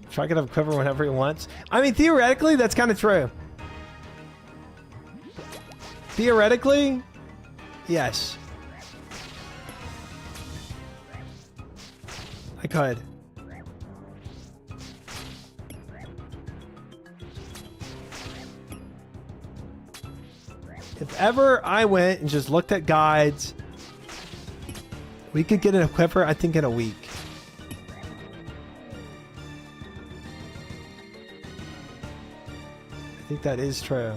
Try to have quiver whenever he wants. I mean, theoretically, that's kind of true. Theoretically, yes. I could. If ever I went and just looked at guides, we could get an equipper, I think, in a week. I think that is true.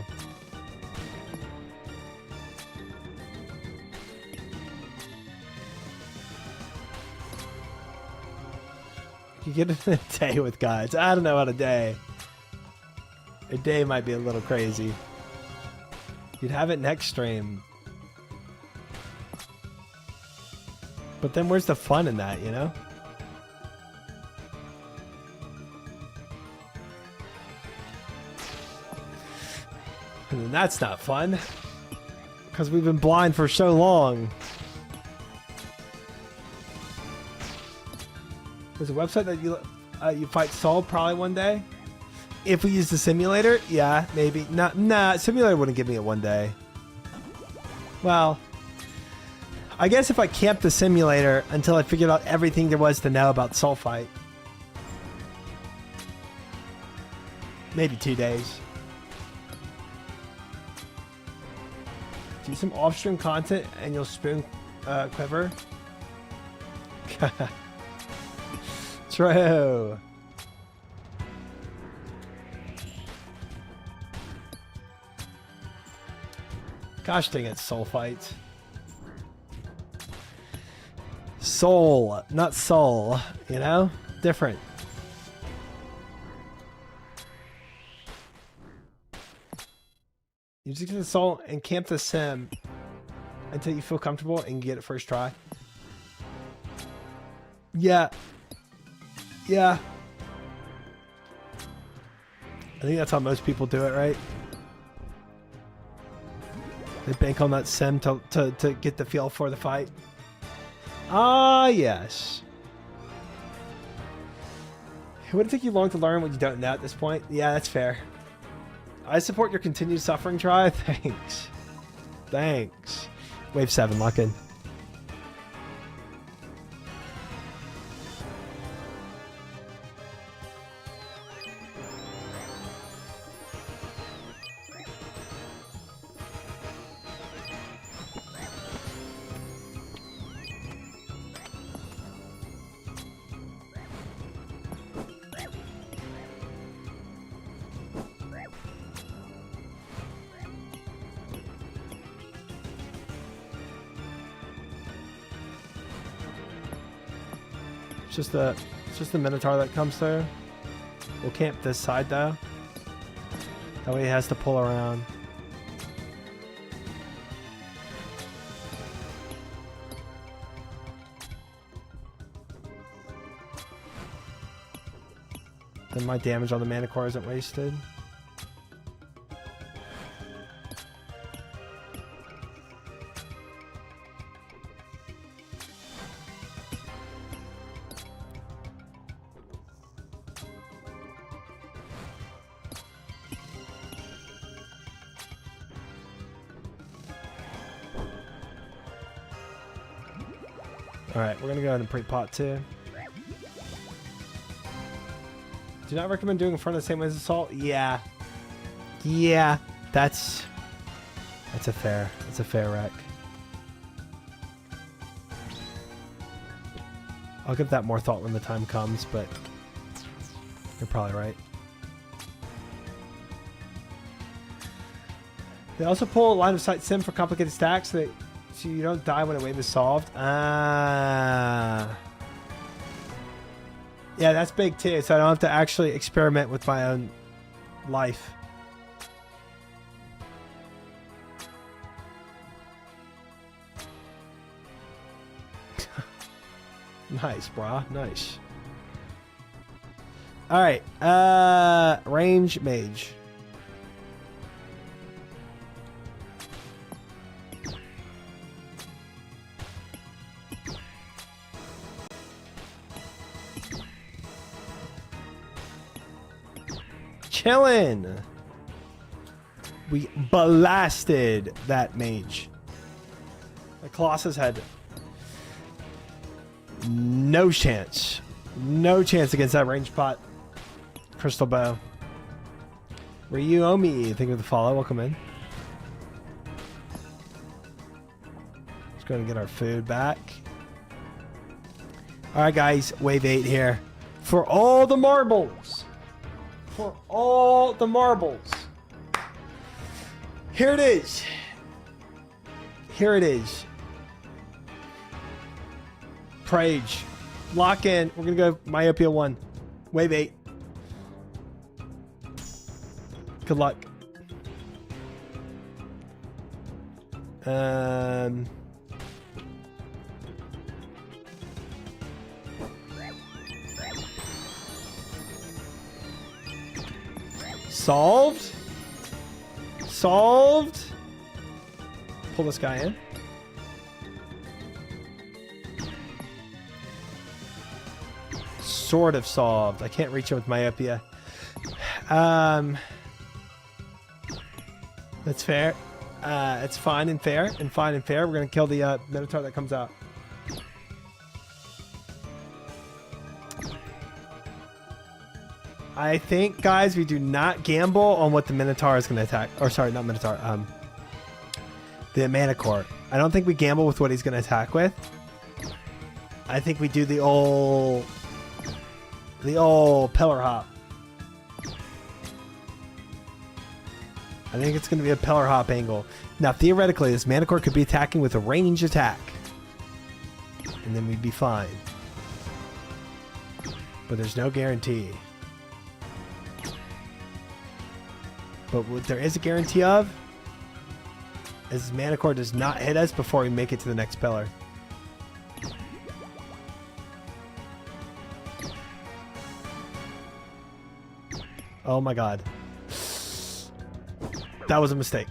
You get it in a day with guides. I don't know about a day. A day might be a little crazy. You'd have it next stream. But then where's the fun in that, you know? And then that's not fun. Because we've been blind for so long. There's a website that you fight Saul probably one day. If we use the simulator, yeah, maybe. Nah, simulator wouldn't give me it one day. Well, I guess if I camped the simulator until I figured out everything there was to know about Soul Fight. Maybe 2 days. Do some off-stream content and you'll spoon quiver. True. Gosh dang it, Soul Fight. Soul, not soul, you know? Different. You just get the soul and camp the sim until you feel comfortable and get it first try. Yeah. Yeah. I think that's how most people do it, right? They bank on that sim to get the feel for the fight. Ah, yes. It wouldn't take you long to learn what you don't know at this point. Yeah, that's fair. I support your continued suffering try. Thanks. Thanks. Wave 7, lock in. just the Minotaur that comes through. We'll camp this side though. That way he has to pull around. Then my damage on the Manticore isn't wasted. Alright, we're gonna go ahead and pre-pot too. Do not recommend doing in front of the same way as assault? Yeah. Yeah. That's a fair rec. I'll give that more thought when the time comes, but you're probably right. They also pull a line of sight sim for complicated stacks so you don't die when a wave is solved. Ah. Yeah, that's big too, so I don't have to actually experiment with my own life. Nice, brah. Nice. Alright, range mage. Chillin'. We blasted that mage. The Colossus had no chance. No chance against that range pot. Crystal Bow. Ryuomi, thank you for the follow. Welcome in. Let's go and get our food back. Alright guys, wave 8 here. For all the marbles. For all the marbles. Here it is. Here it is. Prage. Lock in. We're going to go Myopia 1. Wave 8. Good luck. Solved. Solved. Pull this guy in. Sort of solved. I can't reach him with Myopia. That's fair. It's fine and fair. And fine and fair. We're going to kill the Minotaur that comes out. I think, guys, we do not gamble on what the Minotaur is going to attack. Or, sorry, not Minotaur. The Manticore. I don't think we gamble with what he's going to attack with. I think we do the old pillar hop. I think it's going to be a pillar hop angle. Now, theoretically, this Manticore could be attacking with a range attack. And then we'd be fine. But there's no guarantee. But what there is a guarantee of is Manticore does not hit us before we make it to the next pillar. Oh my god. That was a mistake.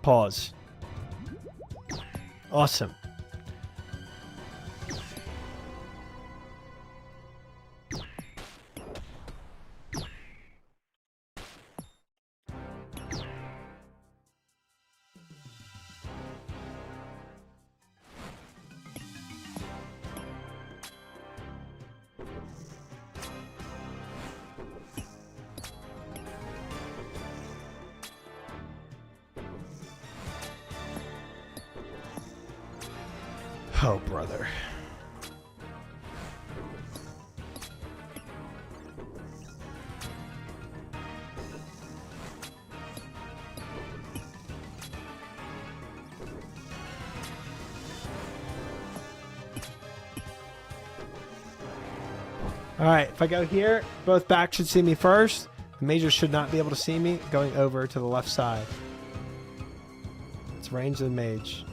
Pause. Awesome. Oh, brother. All right, if I go here, both backs should see me first. The majors should not be able to see me going over to the left side. It's range of the mage.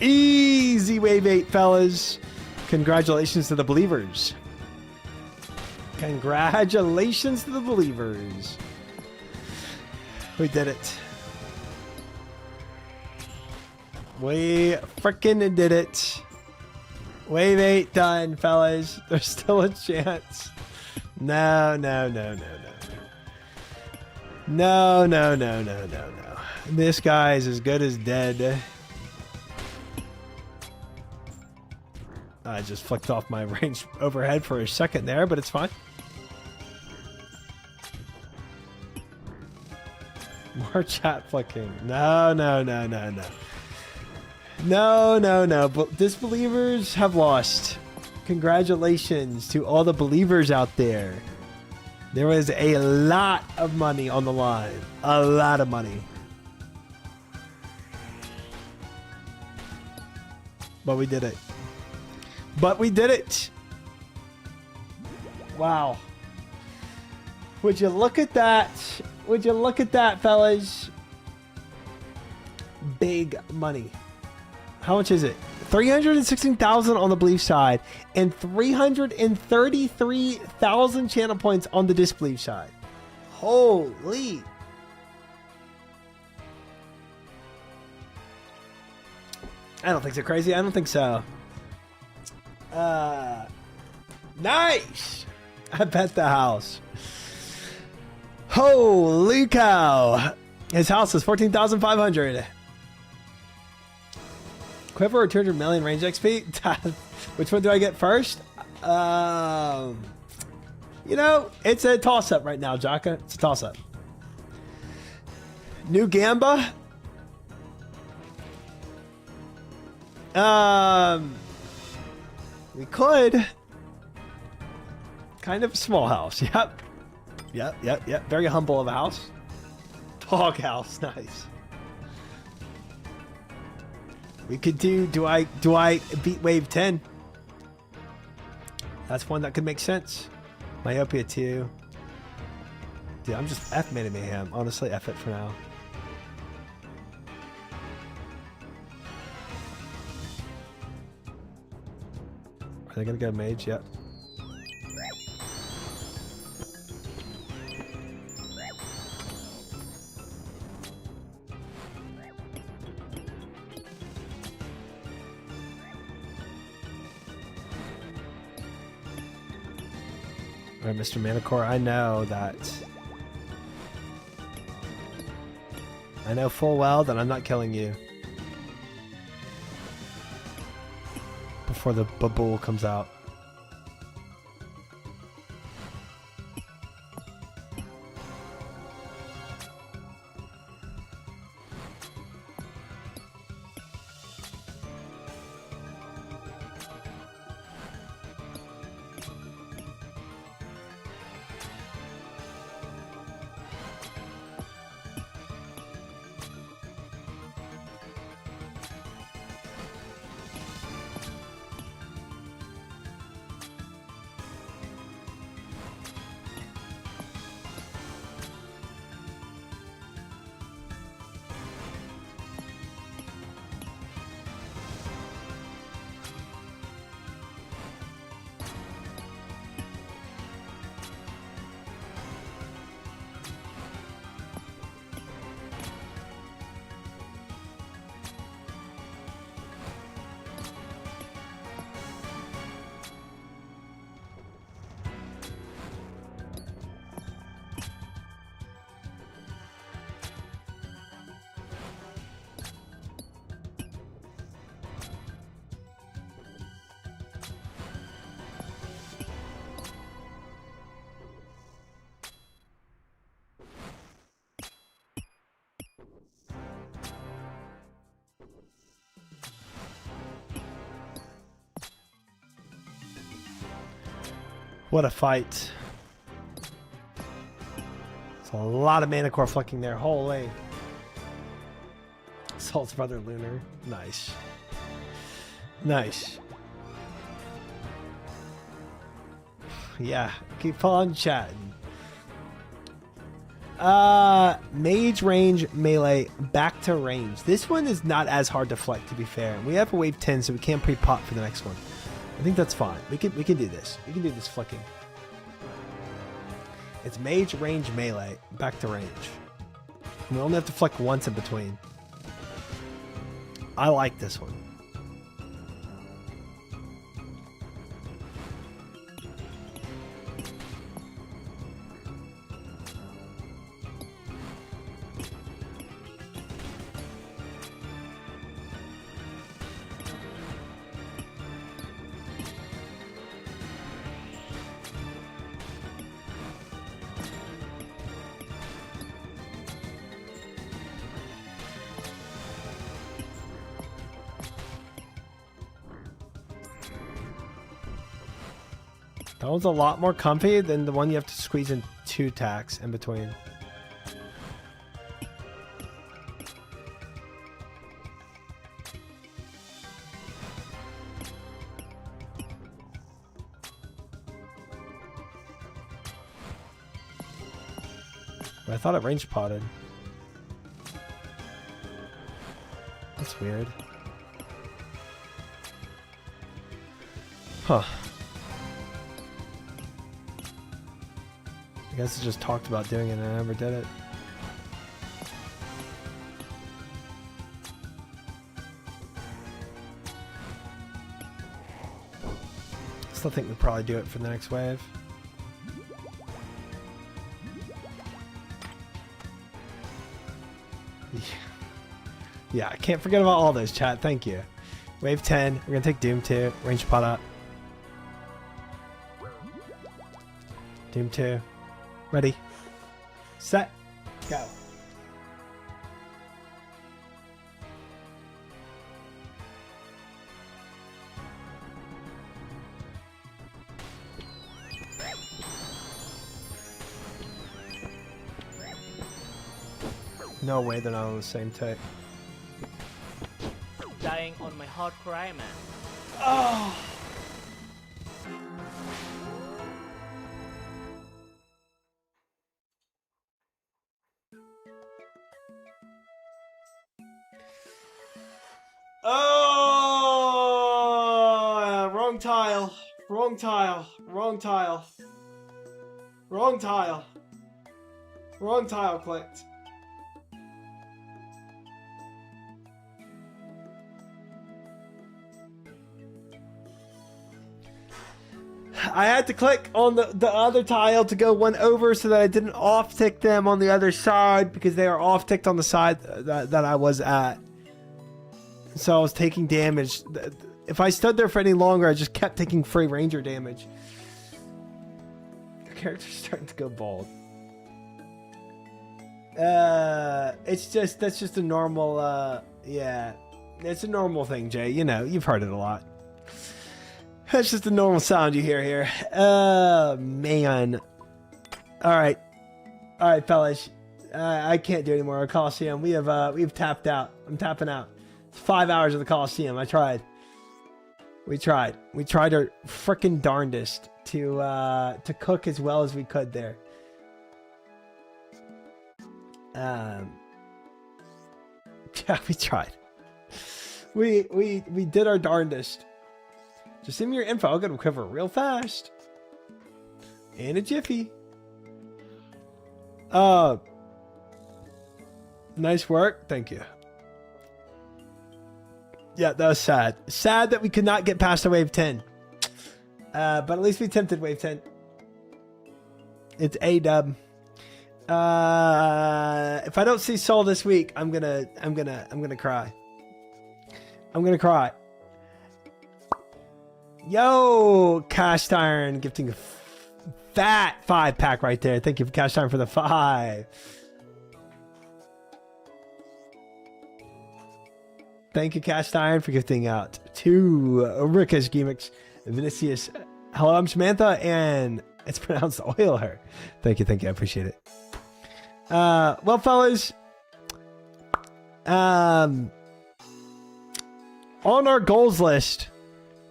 Easy wave 8, fellas. Congratulations to the believers. Congratulations to the believers. We did it. We frickin' did it. Wave 8 done, fellas. There's still a chance. No. No. This guy is as good as dead. I just flicked off my range overhead for a second there, but it's fine. More chat flicking. No. But disbelievers have lost. Congratulations to all the believers out there. There was a lot of money on the line. A lot of money. But we did it. Wow. Would you look at that? Would you look at that, fellas? Big money. How much is it? 316,000 on the belief side and 333,000 channel points on the disbelief side. Holy. I don't think so crazy. I don't think so. Nice. I bet the house. Holy cow. His house is 14,500. Quiver or 200 million range XP? Which one do I get first? You know, it's a toss-up right now, Jaka. It's a toss-up. New Gamba? We could. Kind of a small house. Yep. Very humble of a house. Dog house. Nice. We could do I beat wave 10? That's one that could make sense. Myopia 2. Dude, I'm just F-made mayhem. Honestly, F it for now. Are they gonna go mage? Yep. All right, Mr. Manicore, I know that. I know full well that I'm not killing you before the bull comes out. What a fight. It's a lot of mana core flicking there. Holy. Salt's brother Lunar. Nice. Nice. Yeah, keep on chatting. Mage range melee back to range. This one is not as hard to flick, to be fair. We have a wave 10, so we can't pre-pop for the next one. I think that's fine. We can do this. We can do this flicking. It's mage range melee back to range. We only have to flick once in between. I like this one. That one's a lot more comfy than the one you have to squeeze in 2 tacks in between. But I thought it range potted. That's weird. Huh. I guess it just talked about doing it and I never did it. Still think we'd probably do it for the next wave. Yeah, I can't forget about all those, chat. Thank you. Wave 10. We're going to take Doom 2. Range pot up. Doom 2. Ready, set, go. No way they're not on the same tape. Dying on my hardcore Iron Man. Oh! Oh, wrong tile, wrong tile, wrong tile, wrong tile, wrong tile clicked. I had to click on the other tile to go one over so that I didn't off tick them on the other side because they are off ticked on the side that I was at. So I was taking damage. If I stood there for any longer, I just kept taking free ranger damage. The character's starting to go bald. That's just a normal, yeah. It's a normal thing, Jay. You know, you've heard it a lot. That's just a normal sound you hear here. Oh, man. Alright. Alright, fellas. I can't do anymore. Our Coliseum. We've tapped out. I'm tapping out. 5 hours of the Coliseum. I tried. We tried. We tried our frickin' darndest to cook as well as we could there. Yeah, we tried. We did our darndest. Just send me your info. I'll get them covered real fast. In a jiffy. Nice work. Thank you. Yeah, that was sad. Sad that we could not get past the wave 10. But at least we attempted wave 10. It's A-dub. If I don't see Soul this week, I'm gonna cry. I'm gonna cry. Yo, Cast Iron gifting a fat 5-pack right there. Thank you for Cast Iron for the 5. Thank you, Cast Iron, for gifting out 2 Rickish gimmicks. Vinicius Hello, I'm Samantha, and it's pronounced Oiler. Thank you, I appreciate it. Well, fellas, on our goals list,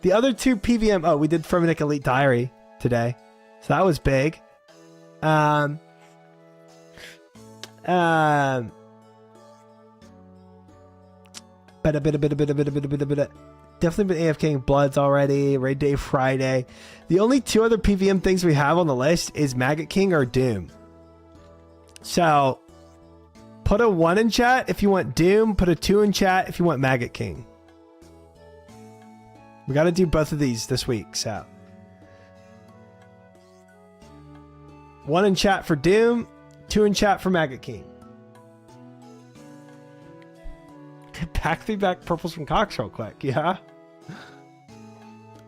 the other two PVM. Oh, we did Ferminic Elite Diary today, so that was big. Definitely been AFKing Bloods already. Raid Day Friday. The only two other PVM things we have on the list is Maggot King or Doom. So, put a 1 in chat if you want Doom. Put a 2 in chat if you want Maggot King. We got to do both of these this week, so. 1 in chat for Doom. 2 in chat for Maggot King. Pack me back purples from Cox real quick, yeah?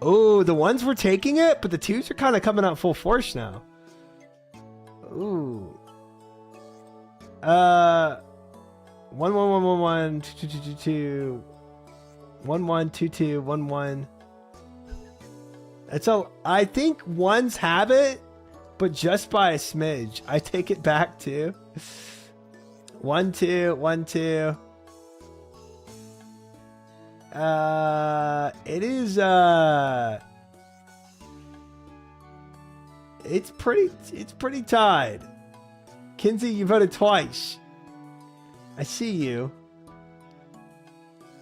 Oh, the ones were taking it, but the 2s are kind of coming out full force now. Ooh. 1 1 1 1 1 2 2 2 2 1 1 2 2 1 1. It's a. I think ones have it, but just by a smidge. I take it back too. 1 2 1 2. It is it's pretty tied. Kinsey, you voted twice. I see you.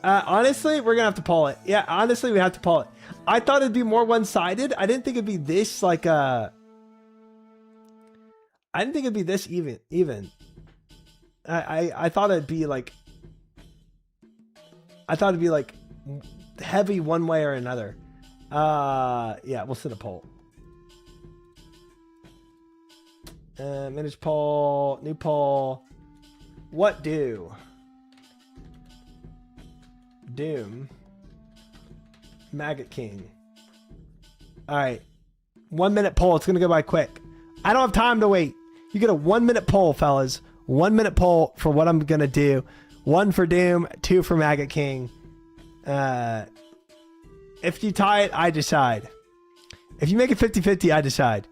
Honestly, we're gonna have to pull it. Yeah, honestly, we have to pull it. I thought it'd be more one-sided. I didn't think it'd be this like I didn't think it'd be this even. I thought it'd be like heavy one way or another. Yeah, we'll set a poll. Manage poll, new poll. What do? Doom. Maggot King. All right. 1 minute poll. It's going to go by quick. I don't have time to wait. You get a 1 minute poll, fellas. 1 minute poll for what I'm going to do. 1 for Doom, 2 for Maggot King. If you tie it, I decide. If you make it 50-50, I decide.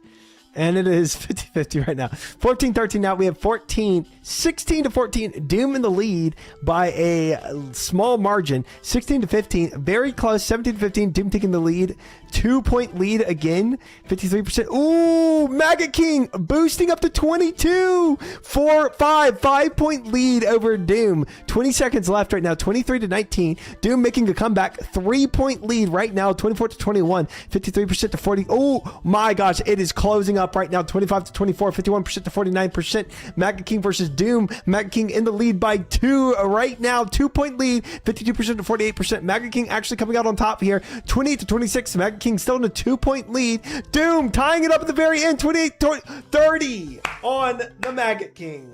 And it is 50-50 right now. 14-13 now. We have 16-14. Doom in the lead by a small margin. 16-15. Very close. 17-15. Doom taking the lead. 2-point lead again. 53%. Ooh, Maggot King boosting up to 22. 5-point lead over Doom. 20 seconds left right now. 23-19. Doom making a comeback. 3-point lead right now. 24-21. 53% to 40. Oh my gosh. It is closing up right now. 25-24. 51% to 49%. Maggot King versus Doom. Maggot King in the lead by 2 right now. 2-point lead. 52% to 48%. Maggot King actually coming out on top here. 28-26. Maggot King still in a 2-point lead. Doom tying it up at the very end. 28-30 on the Maggot King.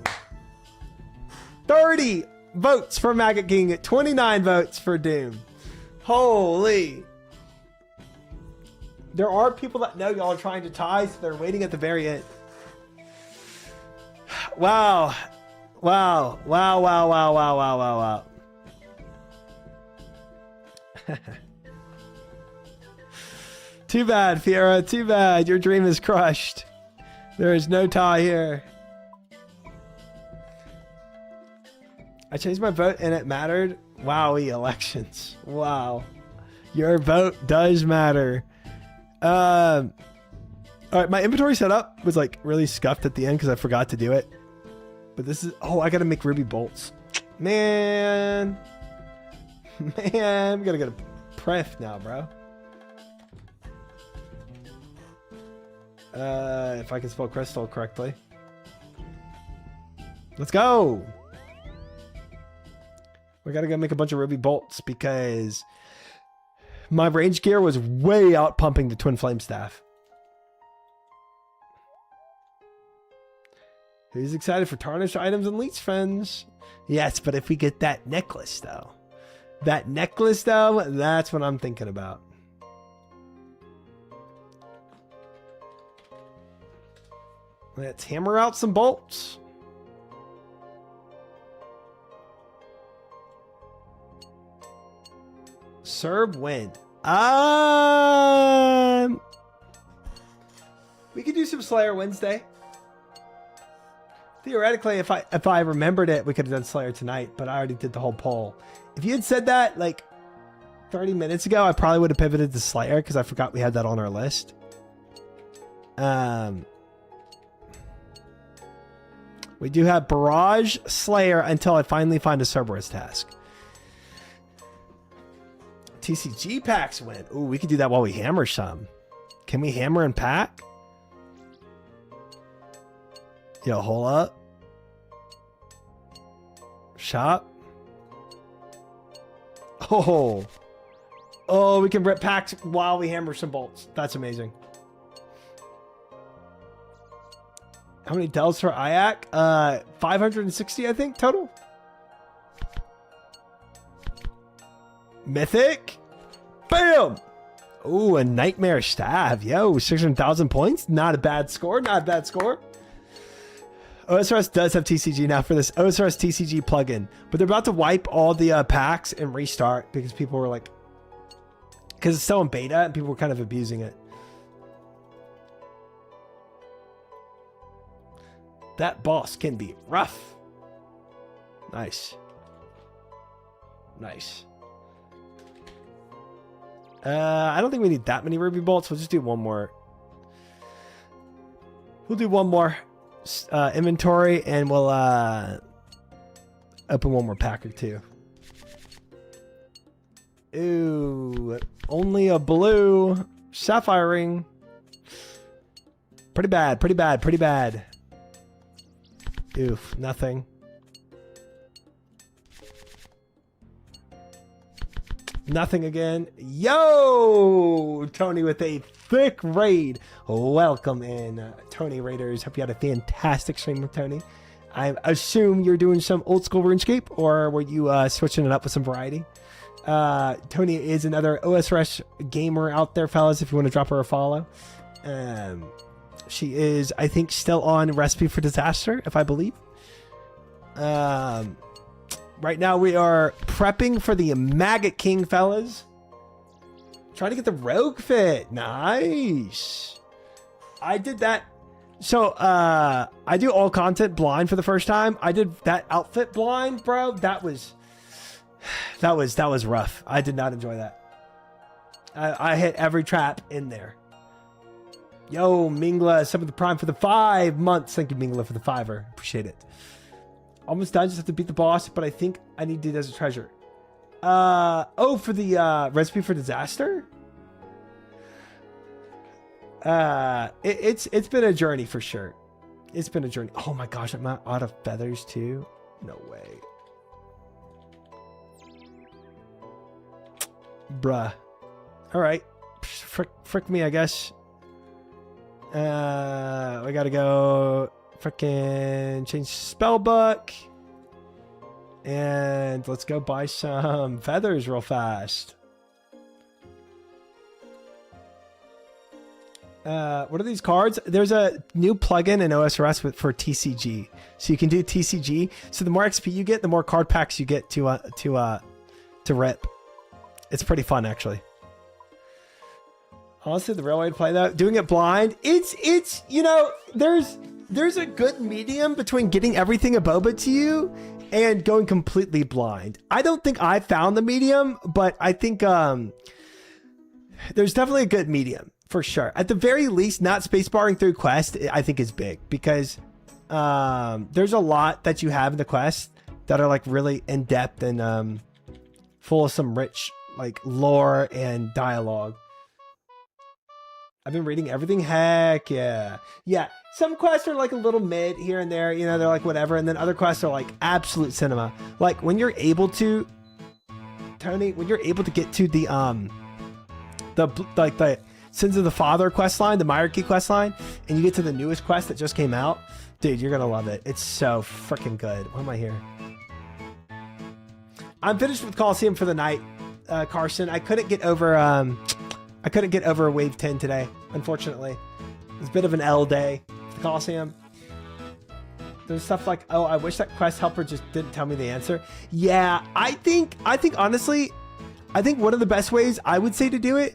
30 votes for Maggot King. 29 votes for Doom. Holy. There are people that know y'all are trying to tie, so they're waiting at the very end. Wow. Wow. Wow, wow, wow, wow, wow, wow, wow. Too bad, Fiera. Too bad. Your dream is crushed. There is no tie here. I changed my vote and it mattered. Wowie, elections. Wow. Your vote does matter. All right, my inventory setup was like really scuffed at the end because I forgot to do it. But this is, oh, I gotta make ruby bolts. Man, we gotta get a pref now, bro. If I can spell crystal correctly. Let's go. We gotta go make a bunch of ruby bolts because my range gear was way out pumping the twin flame staff. Who's excited for tarnished items and leech friends? Yes, but if we get that necklace though, that's what I'm thinking about. Let's hammer out some bolts. Serve win. We could do some Slayer Wednesday. Theoretically, if I remembered it, we could have done Slayer tonight, but I already did the whole poll. If you had said that like 30 minutes ago, I probably would have pivoted to Slayer because I forgot we had that on our list. We do have Barrage Slayer until I finally find a Cerberus task. TCG packs win. Ooh, we could do that while we hammer some. Can we hammer and pack? Yo, hold up. Shop. Oh. Oh, we can rip packs while we hammer some bolts. That's amazing. How many dells for IAC? 560, I think, total. Mythic. Bam! Ooh, a Nightmare Staff. Yo, 600,000 points. Not a bad score. Not a bad score. OSRS does have TCG now for this OSRS TCG plugin, but they're about to wipe all the packs and restart because people were like, because it's still in beta and people were kind of abusing it. That boss can be rough. Nice. Nice. I don't think we need that many ruby bolts. We'll just do one more. We'll do one more inventory and we'll open one more pack or two. Ooh, only a blue sapphire ring. Pretty bad, pretty bad, pretty bad. Oof, nothing. Nothing again. Yo, Tony with a thick raid. Welcome in, Tony Raiders. Hope you had a fantastic stream with Tony. I assume you're doing some old school RuneScape, or were you switching it up with some variety? Tony is another OSRS gamer out there, fellas, if you want to drop her a follow. She is, I think, still on Recipe for Disaster, if I believe. Right now we are prepping for the Maggot King, fellas. Trying to get the Rogue fit. Nice. I did that. So, I do all content blind for the first time. I did that outfit blind, bro. That was rough. I did not enjoy that. I hit every trap in there. Yo, Mingla, some of the prime for the 5 months. Thank you, Mingla, for the 5er. Appreciate it. Almost done. Just have to beat the boss, but I think I need to do as a treasure. Oh, for the Recipe for Disaster? It's been a journey for sure. It's been a journey. Oh my gosh, I'm out of feathers too. No way. Bruh. All right. Frick me, I guess. We gotta go frickin' change spell book. And let's go buy some feathers real fast. What are these cards? There's a new plugin in OSRS for TCG. So you can do TCG. So the more XP you get, the more card packs you get to rip. It's pretty fun, actually. Honestly, the real way to play that, doing it blind, it's you know, there's a good medium between getting everything a boba to you and going completely blind. I don't think I found the medium, but I think there's definitely a good medium for sure. At the very least, not spacebarring through quest, I think is big because there's a lot that you have in the quest that are like really in depth and full of some rich like lore and dialogue. I've been reading everything. Heck yeah. Yeah. Some quests are like a little mid here and there, you know, they're like whatever. And then other quests are like absolute cinema. Like when you're able to, Tony, when you're able to get to the Sins of the Father quest line, the Myarchy quest line, and you get to the newest quest that just came out, dude, you're going to love it. It's so freaking good. Why am I here? I'm finished with Coliseum for the night, Carson. I couldn't get over wave 10 today, unfortunately. It's a bit of an L day for the Coliseum. There's stuff like, oh, I wish that quest helper just didn't tell me the answer. Yeah, I think honestly, I think one of the best ways I would say to do it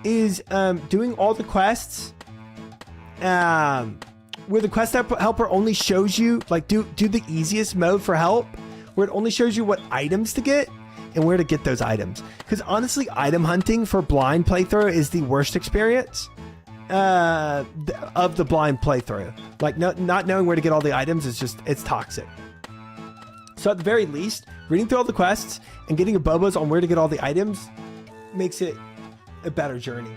is doing all the quests where the quest helper only shows you, like, do the easiest mode for help, where it only shows you what items to get and where to get those items. Because honestly, item hunting for blind playthrough is the worst experience of the blind playthrough. Like, not knowing where to get all the items is just, it's toxic. So at the very least, reading through all the quests and getting a bobos on where to get all the items makes it a better journey.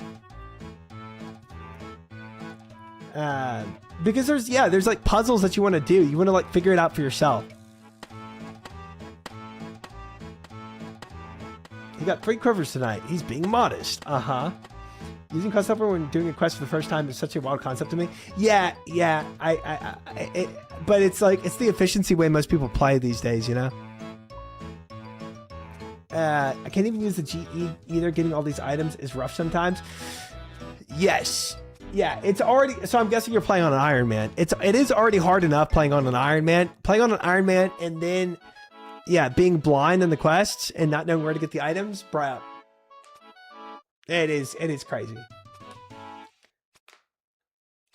Because there's like puzzles that you want to do. You want to like figure it out for yourself. He got 3 quivers tonight. He's being modest. Using quest helper when doing a quest for the first time is such a wild concept to me. Yeah. But it's like, it's the efficiency way most people play these days, you know? I can't even use the GE either. Getting all these items is rough sometimes. Yes. Yeah, it's already, so I'm guessing you're playing on an Iron Man. It is already hard enough playing on an Iron Man. Playing on an Iron Man and then, yeah, being blind in the quests and not knowing where to get the items, bro. It is crazy.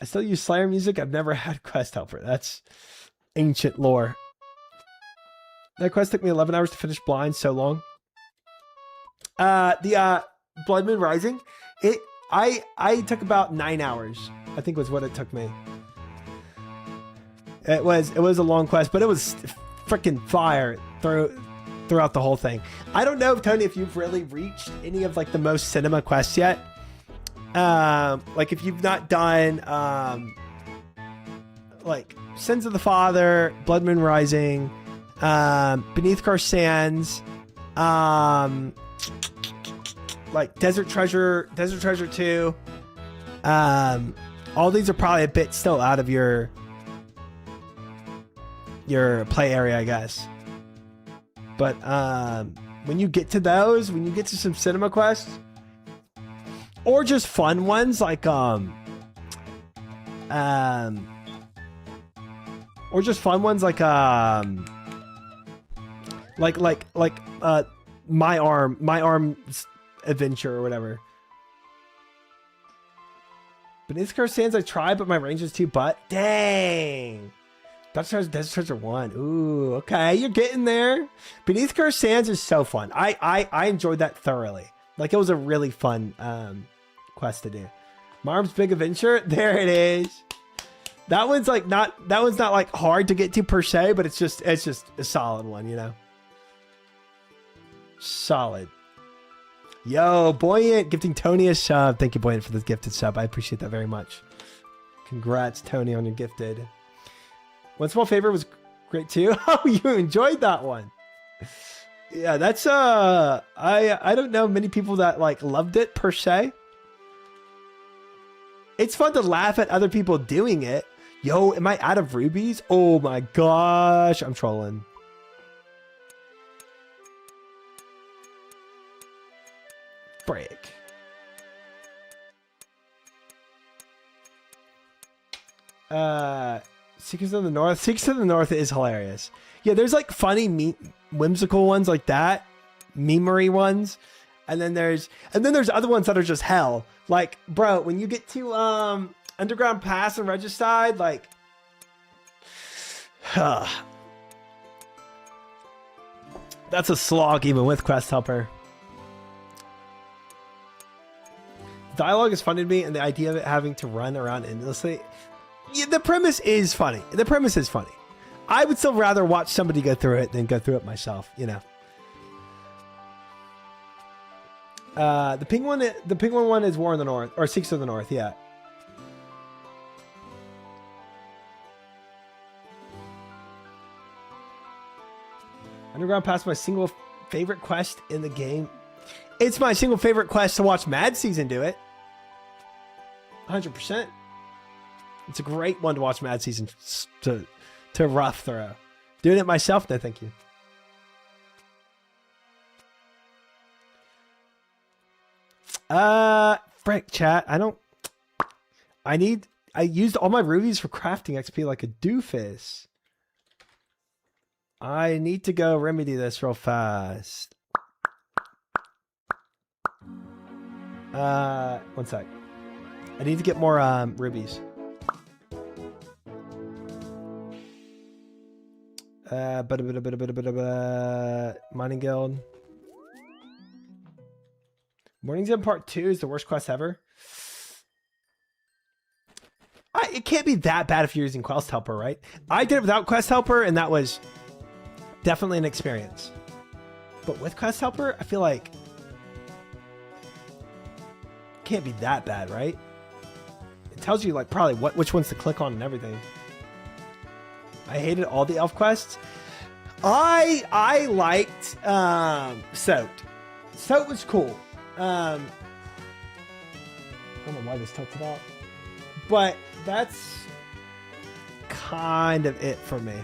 I still use Slayer music. I've never had quest helper. That's ancient lore. That quest took me 11 hours to finish blind, so long. The Blood Moon Rising, I took about 9 hours, I think was what it took me. It was a long quest, but it was freaking fire throughout the whole thing. I don't know, Tony, if you've really reached any of like the most cinema quests yet. Like if you've not done like Sins of the Father, Blood Moon Rising, Beneath Cursed Sands, like Desert Treasure 2. All these are probably a bit still out of your play area, I guess. But when you get to those, when you get to some cinema quests, or just fun ones like my arm's adventure or whatever. Beneath Cursed Sands I tried, but my range is too butt. Dang. Desert Treasure 1. Ooh, okay, you're getting there. Beneath Cursed Sands is so fun. I enjoyed that thoroughly. Like, it was a really fun quest to do. My Arm's Big Adventure, there it is. That one's not like hard to get to per se, but it's just a solid one, you know. Solid. Yo, Buoyant gifting Tony a sub. Thank you, Buoyant, for the gifted sub. I appreciate that very much. Congrats, Tony, on your gifted. One Small Favor was great too. Oh, you enjoyed that one. Yeah, that's I don't know many people that like loved it per se. It's fun to laugh at other people doing it. Yo, am I out of rubies? Oh my gosh, I'm trolling. Break. Secrets of the North. Secrets of the North is hilarious. Yeah, there's like funny, whimsical ones like that, memery ones, and then there's other ones that are just hell. Like, bro, when you get to Underground Pass and Regicide, like, that's a slog even with Quest Helper. Dialogue is funny to me, and the idea of it having to run around endlessly. Yeah, the premise is funny. The premise is funny. I would still rather watch somebody go through it than go through it myself, you know. The penguin one is War in the North, or Secrets of the North, yeah. Underground Pass, my single favorite quest in the game. It's my single favorite quest to watch Mad Season do it. 100%. It's a great one to watch Mad Season to rough through. Doing it myself, no thank you. Frick, chat. I used all my rubies for crafting XP like a doofus. I need to go remedy this real fast. One sec. I need to get more rubies. Mining Guild. Morning's End Part 2 is the worst quest ever. It can't be that bad if you're using Quest Helper, right? I did it without Quest Helper, and that was definitely an experience. But with Quest Helper, I feel like it can't be that bad, right? It tells you like probably which ones to click on and everything. I hated all the elf quests. I liked Soaked. Soaked was cool. I don't know why this tilted out, but that's kind of it for me.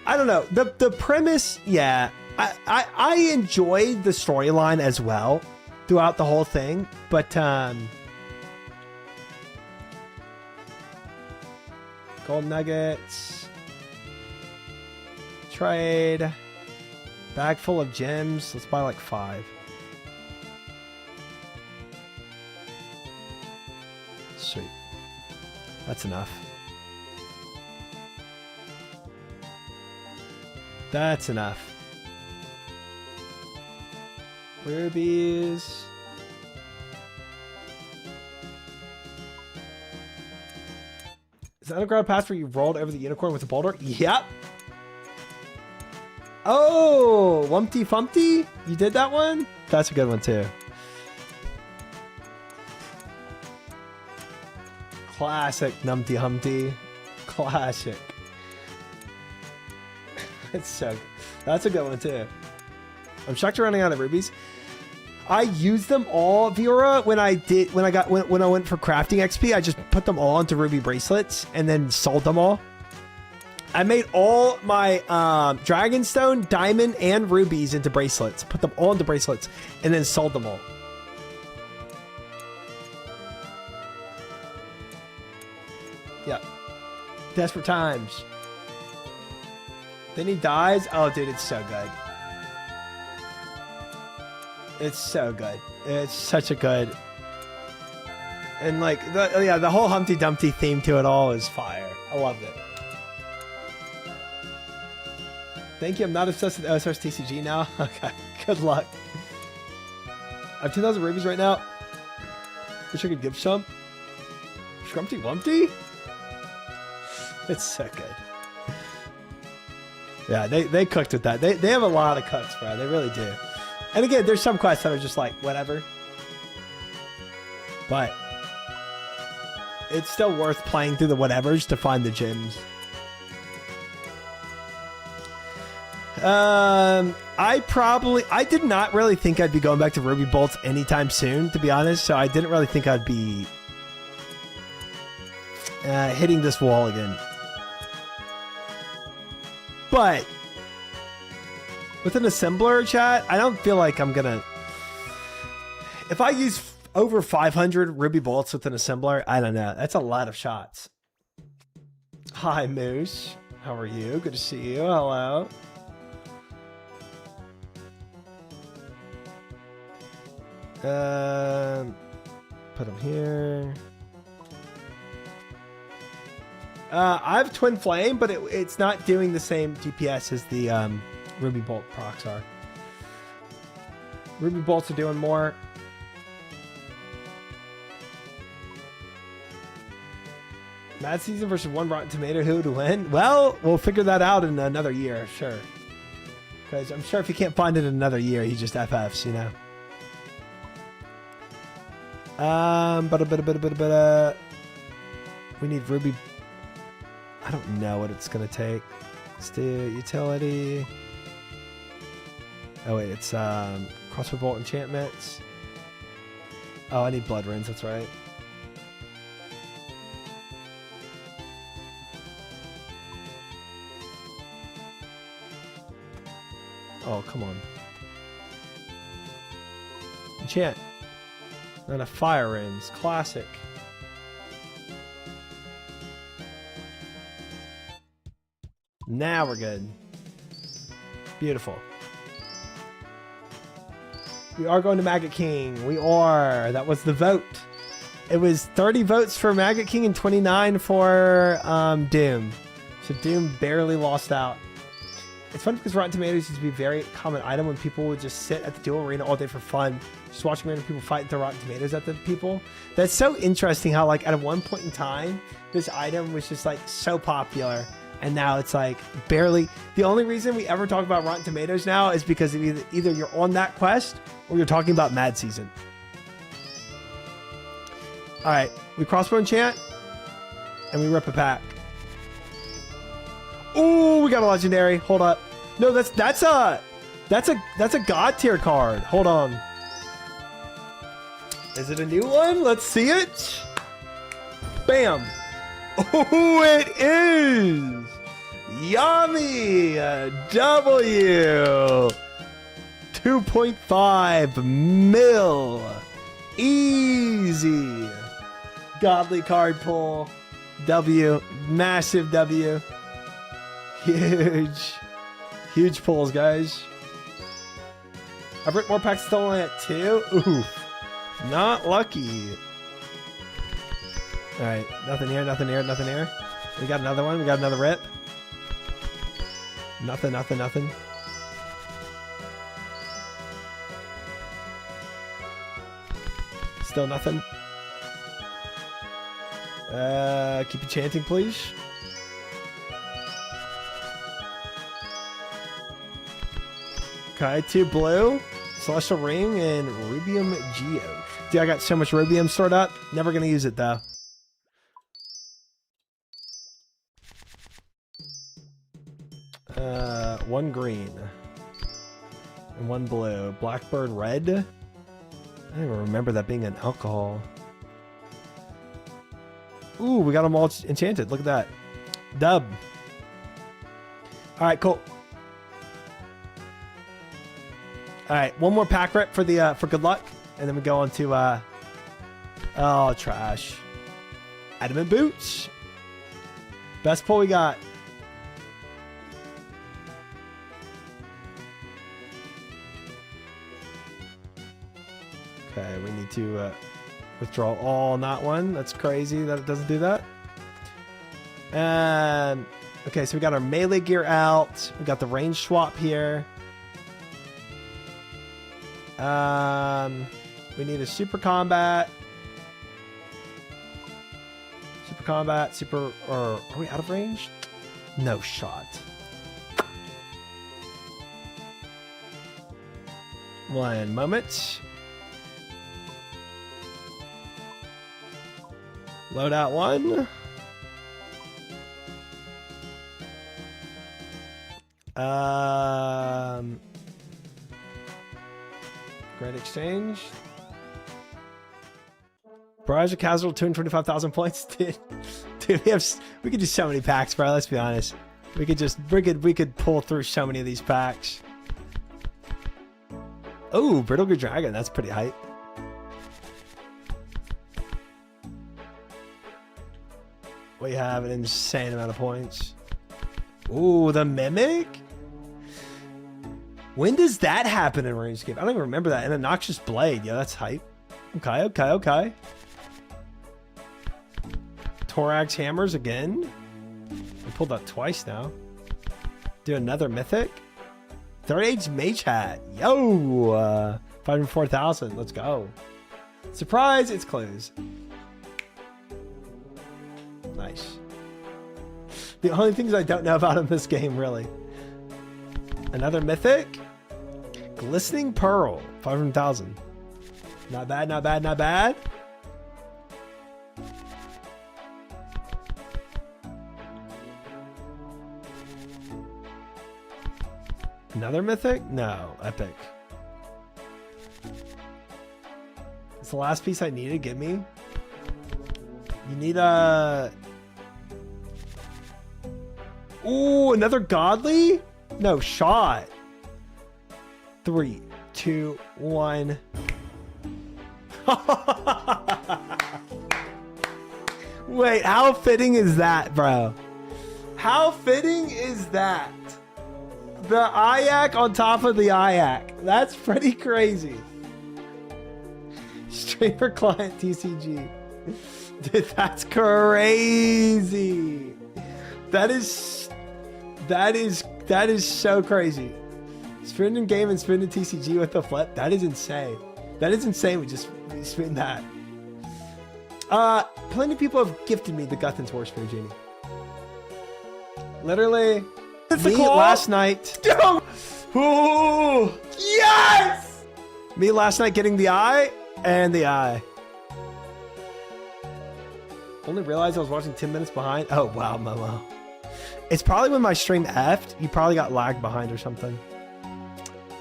I don't know. The premise, yeah. I enjoyed the storyline as well throughout the whole thing, but gold nuggets, trade, bag full of gems. Let's buy like 5. Sweet. That's enough. That's enough. Rubies. Is the underground pass where you rolled over the unicorn with a boulder? Yep. Oh, Wumpty Fumpty? You did that one? That's a good one too. Classic Numpty Humpty. Classic. It's so good. That's a good one too. I'm shocked you're running out of rubies. I used them all, Viora, when I went for crafting XP. I just put them all into ruby bracelets and then sold them all. I made all my dragonstone, diamond, and rubies into bracelets. Put them all into bracelets and then sold them all. Yeah. Desperate times. Then he dies. Oh, dude, it's so good. It's so good. It's such a good. And like, the whole Humpty Dumpty theme to it all is fire. I loved it. Thank you. I'm not obsessed with OSR's TCG now. Okay. Good luck. I have 2,000 rubies right now. Wish I could give some. Shrumpty Wumpty? It's so good. Yeah, they cooked with that. They have a lot of cooks, bro. They really do. And again, there's some quests that are just like, whatever. But it's still worth playing through the whatevers to find the gems. I did not really think I'd be going back to Ruby Bolts anytime soon, to be honest. So I didn't really think I'd be hitting this wall again. But with an assembler, chat, I don't feel like I'm gonna. If I use over 500 Ruby Bolts with an assembler, I don't know. That's a lot of shots. Hi, Moose. How are you? Good to see you. Hello. Put them here. I have Twin Flame, but it's not doing the same DPS as the Ruby Bolt procs are. Ruby Bolts are doing more. Mad Season versus one Rotten Tomato. Who would win? Well, we'll figure that out in another year, sure. Because I'm sure if you can't find it in another year, he just FFs, you know. We need Ruby. I don't know what it's gonna take. Let's do utility. Oh wait, it's crossbow bolt enchantments. Oh, I need blood runes. That's right. Oh, come on. Enchant. And a fire runes. Classic. Now we're good. Beautiful. We are going to Maggot King. We are. That was the vote. It was 30 votes for Maggot King and 29 for Doom. So Doom barely lost out. It's funny because Rotten Tomatoes used to be a very common item when people would just sit at the duel arena all day for fun, just watching random people fight and throw Rotten Tomatoes at the people. That's so interesting how like at one point in time, this item was just like so popular. And now it's like barely. The only reason we ever talk about Rotten Tomatoes now is because either you're on that quest or you're talking about Mad Season. All right, we crossbow enchant and we rip a pack. Ooh, we got a legendary. Hold up. No, that's a god tier card. Hold on. Is it a new one? Let's see it. Bam. Oh, it is. Yummy. W. 2.5 mil. Easy. Godly card pull. W. Massive W. Huge pulls, guys. I've ripped more packs, still only at 2. Oof. Not lucky. Alright, nothing here, nothing here, nothing here. We got another one, we got another rip. Nothing. Still nothing. Keep it chanting, please. Okay, 2 blue, Celestial Ring, and Rubium Geo. Dude, I got so much Rubium stored up. Never gonna use it though. One green. And 1 blue. Blackbird red. I don't even remember that being an alcohol. Ooh, we got them all enchanted. Look at that. Dub. Alright, cool. All right, one more pack rip for the for good luck, and then we go on to oh, trash. Adamant boots. Best pull we got. Okay, we need to withdraw all on that one. That's crazy that it doesn't do that. And okay, so we got our melee gear out. We got the range swap here. We need a super combat. Or are we out of range? No shot. One moment. Load out one. Great exchange. Barrage of Casual, 225,000 points. Dude, we could do so many packs, bro. Let's be honest. We could pull through so many of these packs. Oh, Brittle Good Dragon. That's pretty hype. We have an insane amount of points. Ooh, the Mimic? When does that happen in RuneScape? I don't even remember that. And a Noxious Blade. Yeah, that's hype. Okay. Thorax Hammers again. We pulled that twice now. Do another Mythic. Third Age Mage Hat. Yo! 504,000. Let's go. Surprise! It's closed. Nice. The only things I don't know about in this game, really. Another Mythic. Glistening Pearl. 500,000. Not bad. Another Mythic? No. Epic. It's the last piece I needed. Give me. You need a... Ooh, another Godly? No shot. 3, 2, 1. Wait, how fitting is that, bro? How fitting is that? The Ayak on top of the Ayak. That's pretty crazy. Streamer client TCG. Dude, that's crazy. That is so crazy. Spin in game and spin in TCG with the flip. That is insane. That is insane. We spin that. Plenty of people have gifted me the Guthan's War Spirit Genie. Literally, me last night. Ooh, yes! Me last night getting the eye and the eye. Only realized I was watching 10 minutes behind. Oh, wow, Momo. It's probably when my stream effed. You probably got lagged behind or something.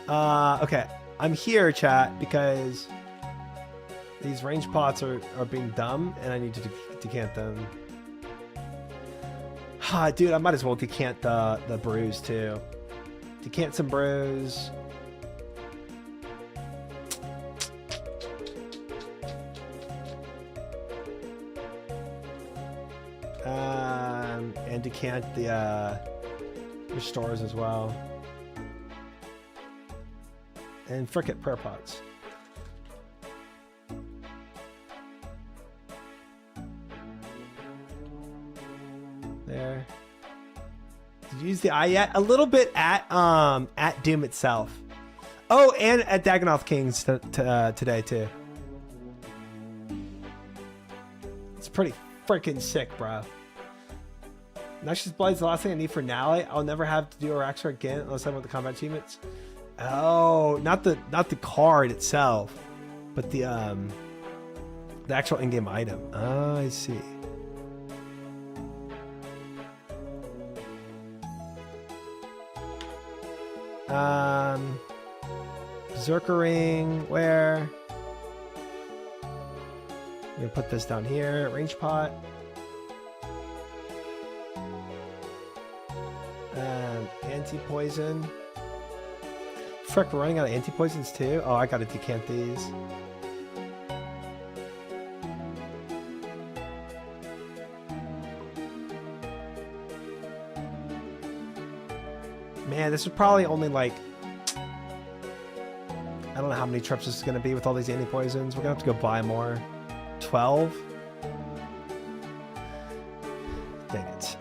Okay. I'm here, chat, because these range pots are being dumb, and I need to decant them. Dude, I might as well decant the brews, too. Decant some brews. And decant the restores as well. And frick it, prayer pots. There. Did you use the eye yet? A little bit at Doom itself. Oh, and at Dagonoth Kings today too. It's pretty freaking sick, bro. Noxious Blight is the last thing I need for Nally. I'll never have to do a Raxor again unless I want the combat achievements. Oh, not the card itself, but the actual in-game item. Oh, I see. Berserker Ring, where? I'm gonna put this down here. Range pot. Anti-poison. Frick, we're running out of anti-poisons too? Oh, I gotta decant these. Man, this is probably only like... I don't know how many trips this is gonna be with all these anti-poisons. We're gonna have to go buy more. 12? Dang it.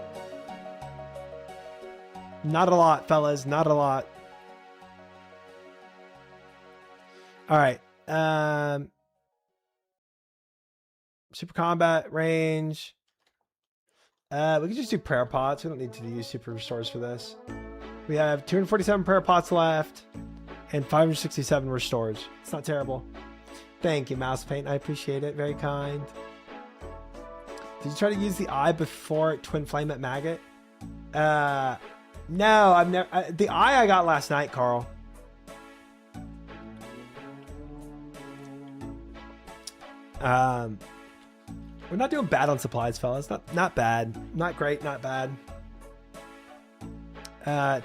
Not a lot, fellas. Not a lot. All right. Super combat range. We can just do prayer pots. We don't need to use super restores for this. We have 247 prayer pots left and 567 restores. It's not terrible. Thank you, Mouse Paint. I appreciate it. Very kind. Did you try to use the eye before Twin Flame at Maggot? No, I've never. The eye I got last night, Carl. We're not doing bad on supplies, fellas. Not bad. Not great. Not bad.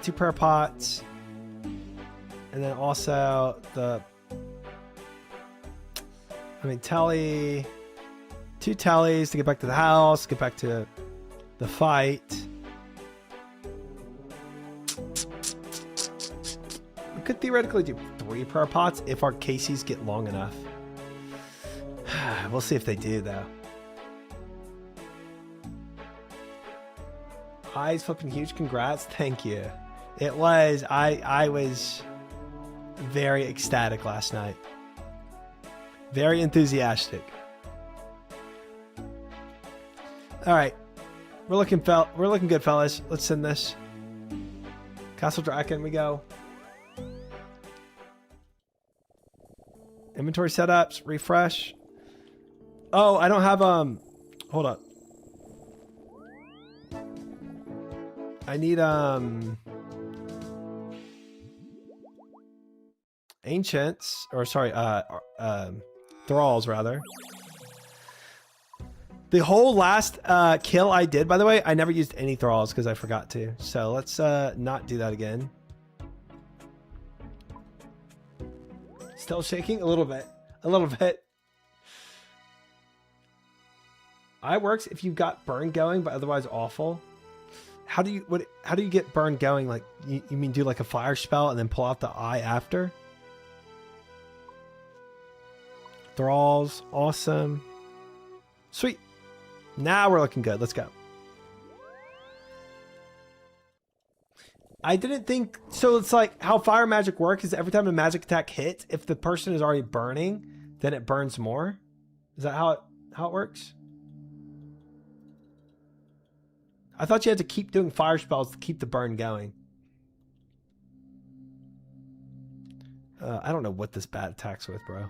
2 prayer pots, and then also telly. 2 tellies to get back to the house. Get back to the fight. We could theoretically do 3 prayer pots if our Casey's get long enough. We'll see if they do, though. Eyes flipping huge. Congrats. Thank you. It was. I was very ecstatic last night. Very enthusiastic. All right. We're looking good, fellas. Let's send this. Castle Draken, we go. Inventory setups, refresh. Oh, I don't have hold up. I need ancients, or sorry, thralls rather. The whole last kill I did, by the way, I never used any thralls because I forgot to. So let's not do that again. Still shaking a little bit. A little bit. Eye works if you've got burn going, but otherwise awful. How do you get burn going? Like you mean do like a fire spell and then pull out the eye after? Thralls, awesome. Sweet. Now we're looking good. Let's go. I didn't think... So it's like how fire magic works is every time a magic attack hits, if the person is already burning, then it burns more. Is that how it works? I thought you had to keep doing fire spells to keep the burn going. I don't know what this bat attacks with, bro.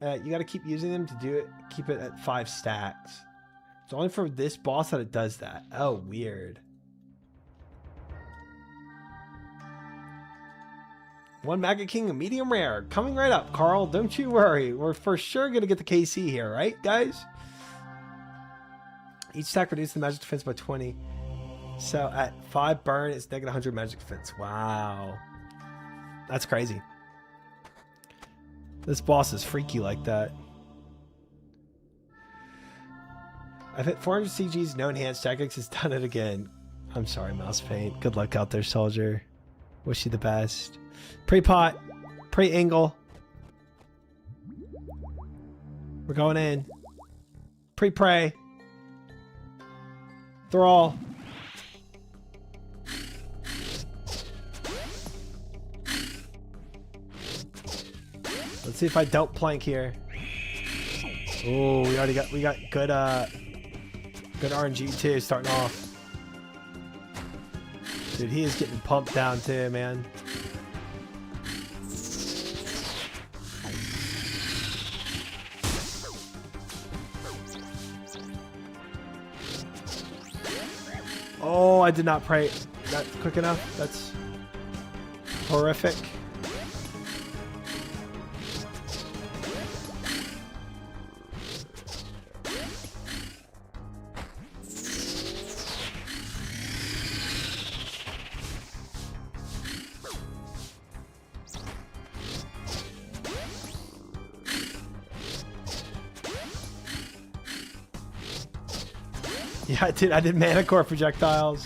You got to keep using them to do it. Keep it at 5 stacks. It's only for this boss that it does that. Oh, weird. One Maggot King, a medium rare. Coming right up, Carl. Don't you worry. We're for sure going to get the KC here, right, guys? Each stack reduces the magic defense by 20. So at 5 burn, it's negative 100 magic defense. Wow. That's crazy. This boss is freaky like that. I've hit 400 CGs, no enhanced. Jagex has done it again. I'm sorry, Mouse Paint. Good luck out there, soldier. Wish you the best. Pre-pot. Pre-angle. We're going in. Pre-pray. Thrall. Let's see if I don't plank here. Oh, we got good good RNG too starting off. Dude, he is getting pumped down too, man. Oh, I did not pray that quick enough. That's horrific. Yeah, I did mana core projectiles.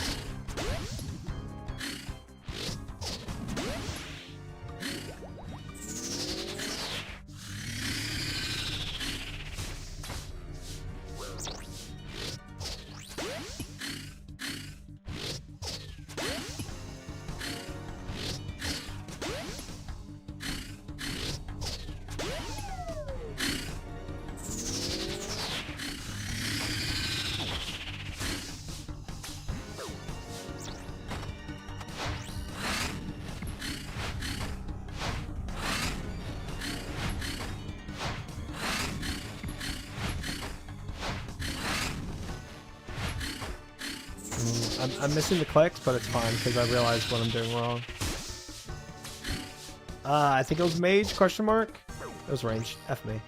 I'm missing the clicks, but it's fine because I realized what I'm doing wrong. I think it was mage, question mark? It was range. F me.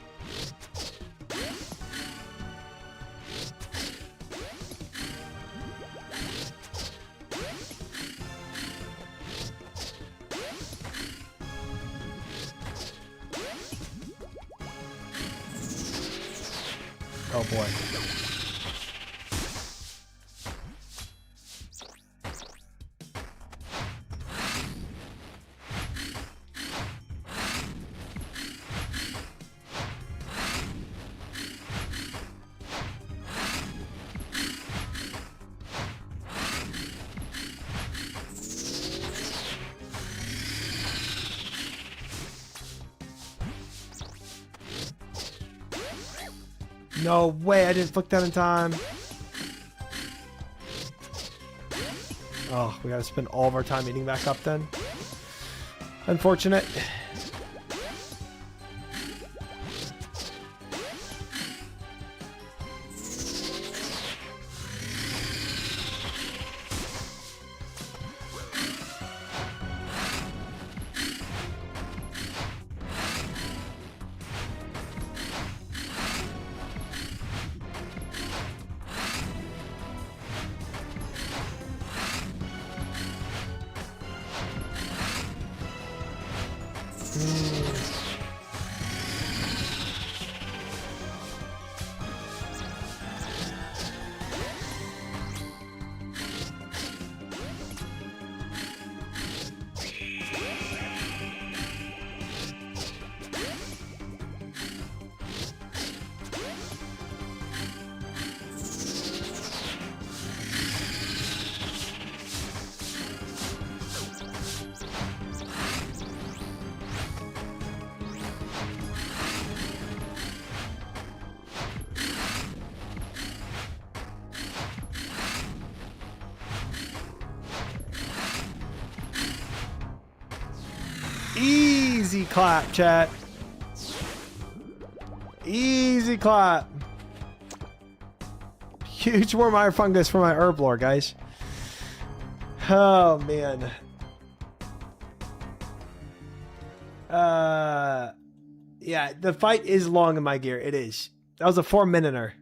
Oh boy. No way, I didn't flick that in time. Oh, we gotta spend all of our time eating back up then. Unfortunate. Easy clap, chat. Easy clap. Huge Wormire fungus for my herb lore, guys. Oh, man. Yeah, the fight is long in my gear. It is. That was a 4-minuter.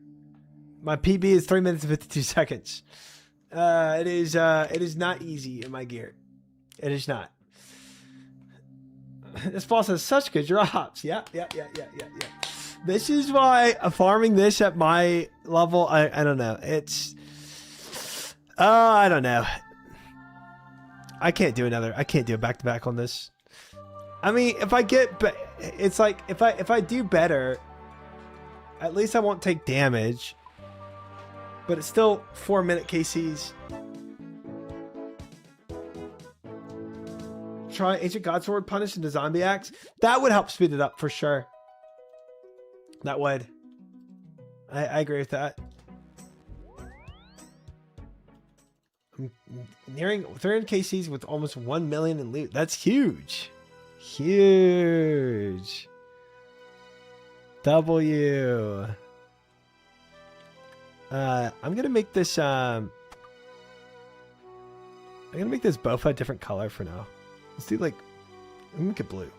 My PB is 3 minutes and 52 seconds. It is not easy in my gear. It is not. This boss has such good drops. Yeah. This is why farming this at my level, I don't know. It's, I don't know. I can't do a back-to-back on this. I mean, if I get, it's like, if I do better, at least I won't take damage. But it's still 4-minute KCs. Try Ancient Godsword punish into Zombie Axe. That would help speed it up for sure. That would. I agree with that. I'm nearing 300 KCs with almost 1 million in loot. That's huge. Huge. W. I'm gonna make this Bofa a different color for now. Let's do like, let me make it blue.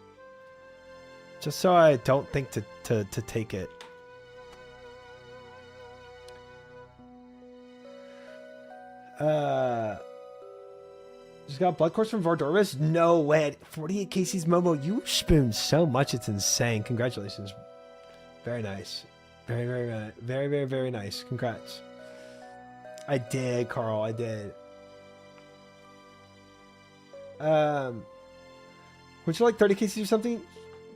Just so I don't think to take it. Just got blood course from Vardorvis? No way. 48 KC's Momo. You spoon so much, it's insane. Congratulations. Very nice. Very nice. Congrats. I did, Carl. I did. Would you like 30 KCs or something?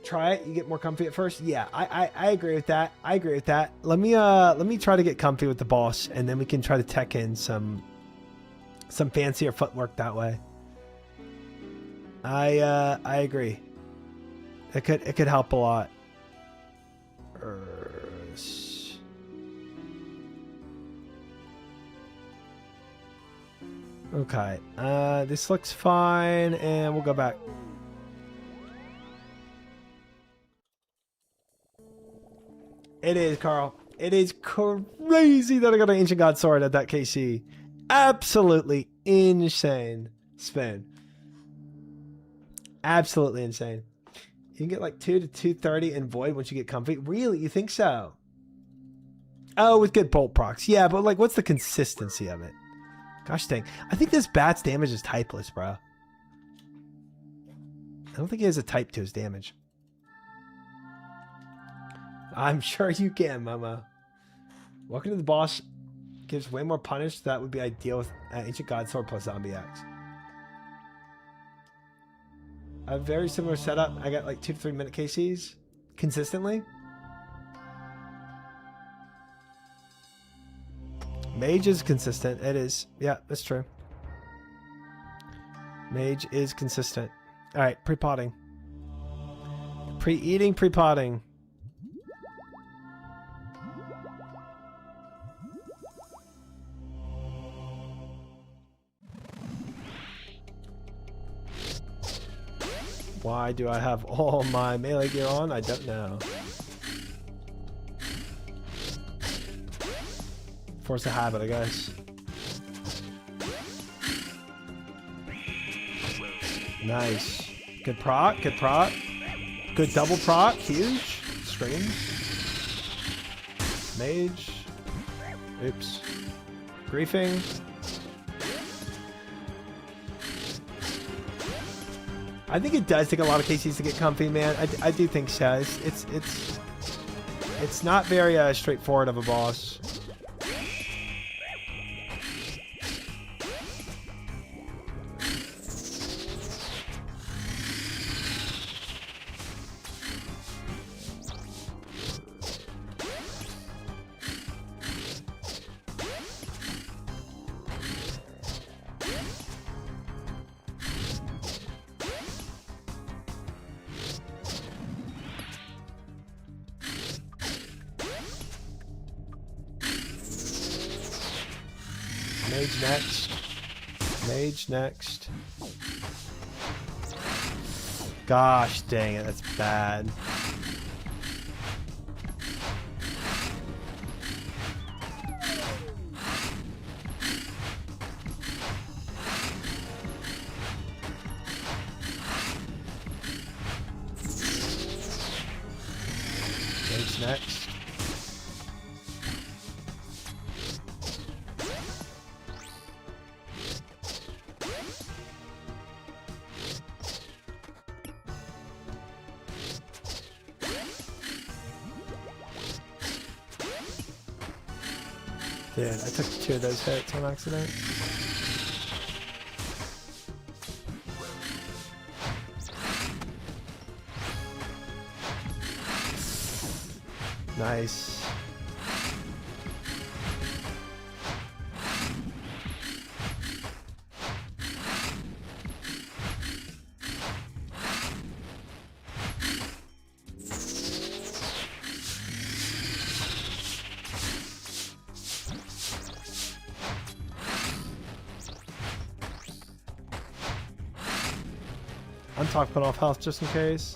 Try it. You get more comfy at first. Yeah, I agree with that. I agree with that. Let me try to get comfy with the boss, and then we can try to tech in some fancier footwork that way. I agree. It could help a lot. Okay, this looks fine, and we'll go back. It is, Carl. It is crazy that I got an Ancient God Sword at that KC. Absolutely insane spin. Absolutely insane. You can get like 2 to 230 in Void once you get comfy. Really? You think so? Oh, with good bolt procs. Yeah, but like, what's the consistency of it? Gosh dang. I think this bat's damage is typeless, bro. I don't think he has a type to his damage. I'm sure you can, Momo. Walking to the boss gives way more punish. That would be ideal with Ancient God Sword plus Zombie Axe. A very similar setup. I got like 2 to 3 minute KCs consistently. Mage is consistent. It is. Yeah, that's true. Mage is consistent. All right, pre-potting. Pre-eating, pre-potting. Why do I have all my melee gear on? I don't know. Force a habit, I guess. Nice. Good proc, good proc. Good double proc, huge. Stream. Mage. Oops. Griefing. I think it does take a lot of KCs to get comfy, man. I do think so. It's not very straightforward of a boss. Mage next. Mage next. Gosh dang it, that's bad. Jake's next. Dude, I took 2 of those hits on accident. Nice. I'm talking off health just in case.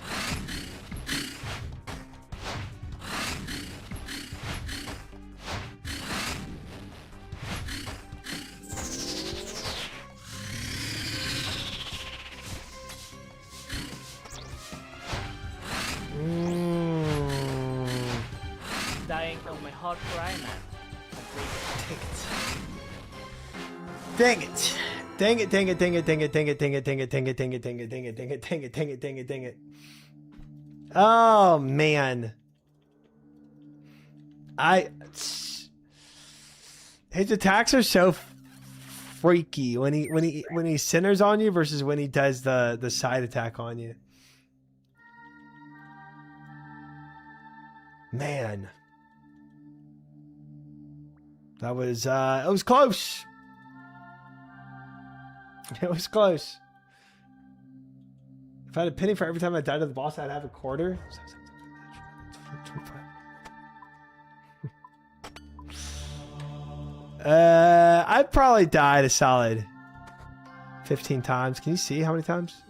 Dying on my hardcore Iron Man. Dang it. Dang it, dang it, dang it, dang it, dang it, dang it, dang it, dang it, dang it, dang it, dang it, dang it, dang it, dang it, dang it, dang it. Oh man. His attacks are so freaky when he centers on you versus when he does the side attack on you. Man. That was it was close. It was close. If I had a penny for every time I died to the boss, I'd have a quarter. I'd probably died a solid 15 times. Can you see how many times?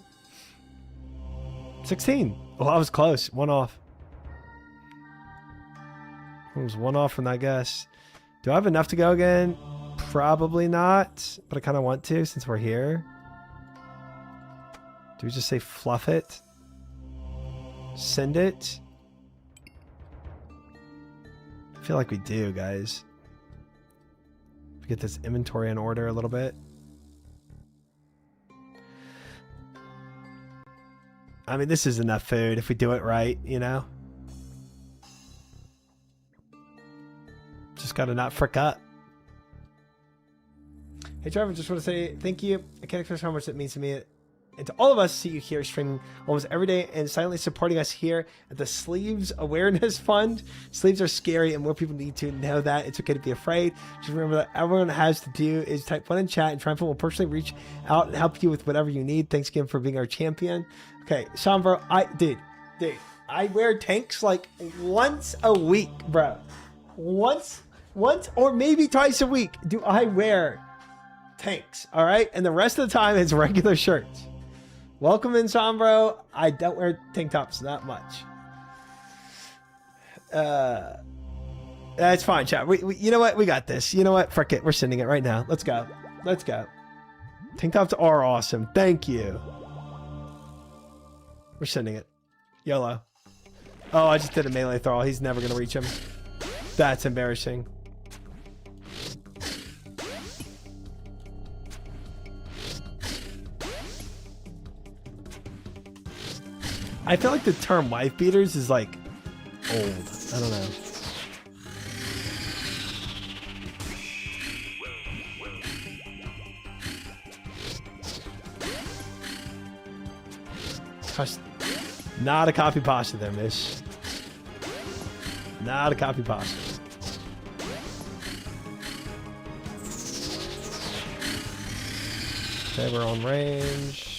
16. Oh, I was close. One off. It was one off from that guess. Do I have enough to go again? Probably not, but I kind of want to since we're here. Do we just say fluff it? Send it? I feel like we do, guys. Get this inventory in order a little bit. I mean, this is enough food if we do it right, you know? Just gotta not frick up. Hey Trevor, just want to say thank you. I can't express how much it means to me and to all of us to see you here streaming almost every day and silently supporting us here at the Sleeves Awareness Fund. Sleeves are scary and more people need to know that. It's okay to be afraid. Just remember that everyone has to do is type 1 in chat and Triumphant will personally reach out and help you with whatever you need. Thanks again for being our champion. Okay, Sean, bro, dude, I wear tanks like once a week, bro. Once or maybe twice a week do I wear tanks, all right? And the rest of the time it's regular shirts. Welcome in, Sombro. I don't wear tank tops that much. That's fine, chat. We you know what? We got this. You know what? Frick it. We're sending it right now. Let's go. Let's go. Tank tops are awesome. Thank you. We're sending it. YOLO. Oh, I just did a melee throw. He's never going to reach him. That's embarrassing. I feel like the term wife beaters is like old. I don't know. Gosh, not a copy pasta there, miss. Not a copy pasta. Okay, we're on range.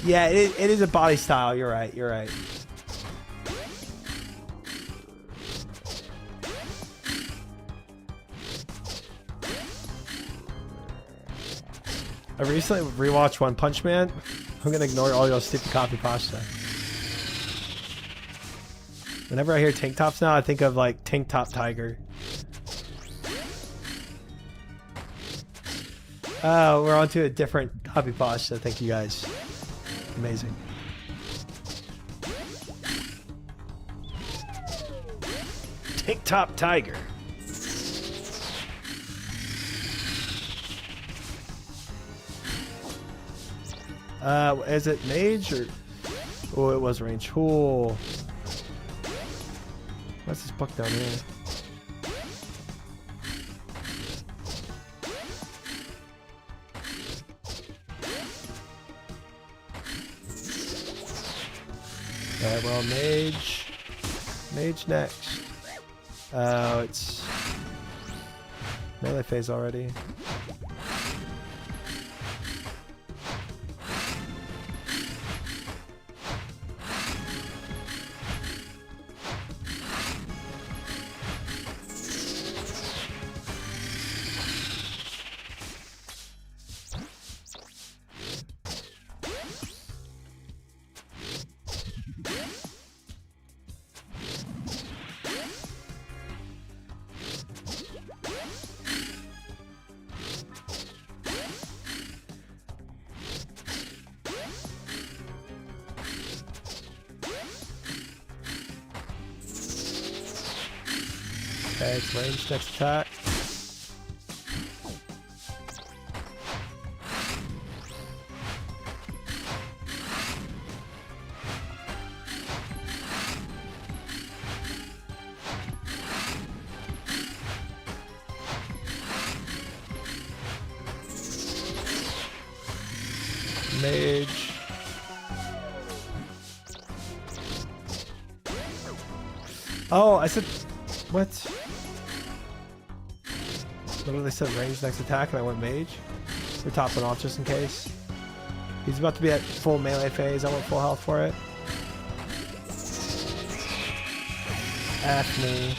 Yeah, it is a body style. You're right. You're right. I recently rewatched One Punch Man. I'm gonna ignore all your stupid copy pasta. Whenever I hear tank tops now, I think of like Tank Top Tiger. Oh, we're on to a different copy pasta. Thank you guys. Amazing. Tank Top Tiger. Is it mage or? Oh, it was range. Cool. What's this book down here? Alright, well, mage. Mage next. Oh, it's melee phase already. Okay, it's range next attack. Mage. Oh, I said what? Literally said range next attack and I went mage. We're topping off just in case. He's about to be at full melee phase. I want full health for it. F me.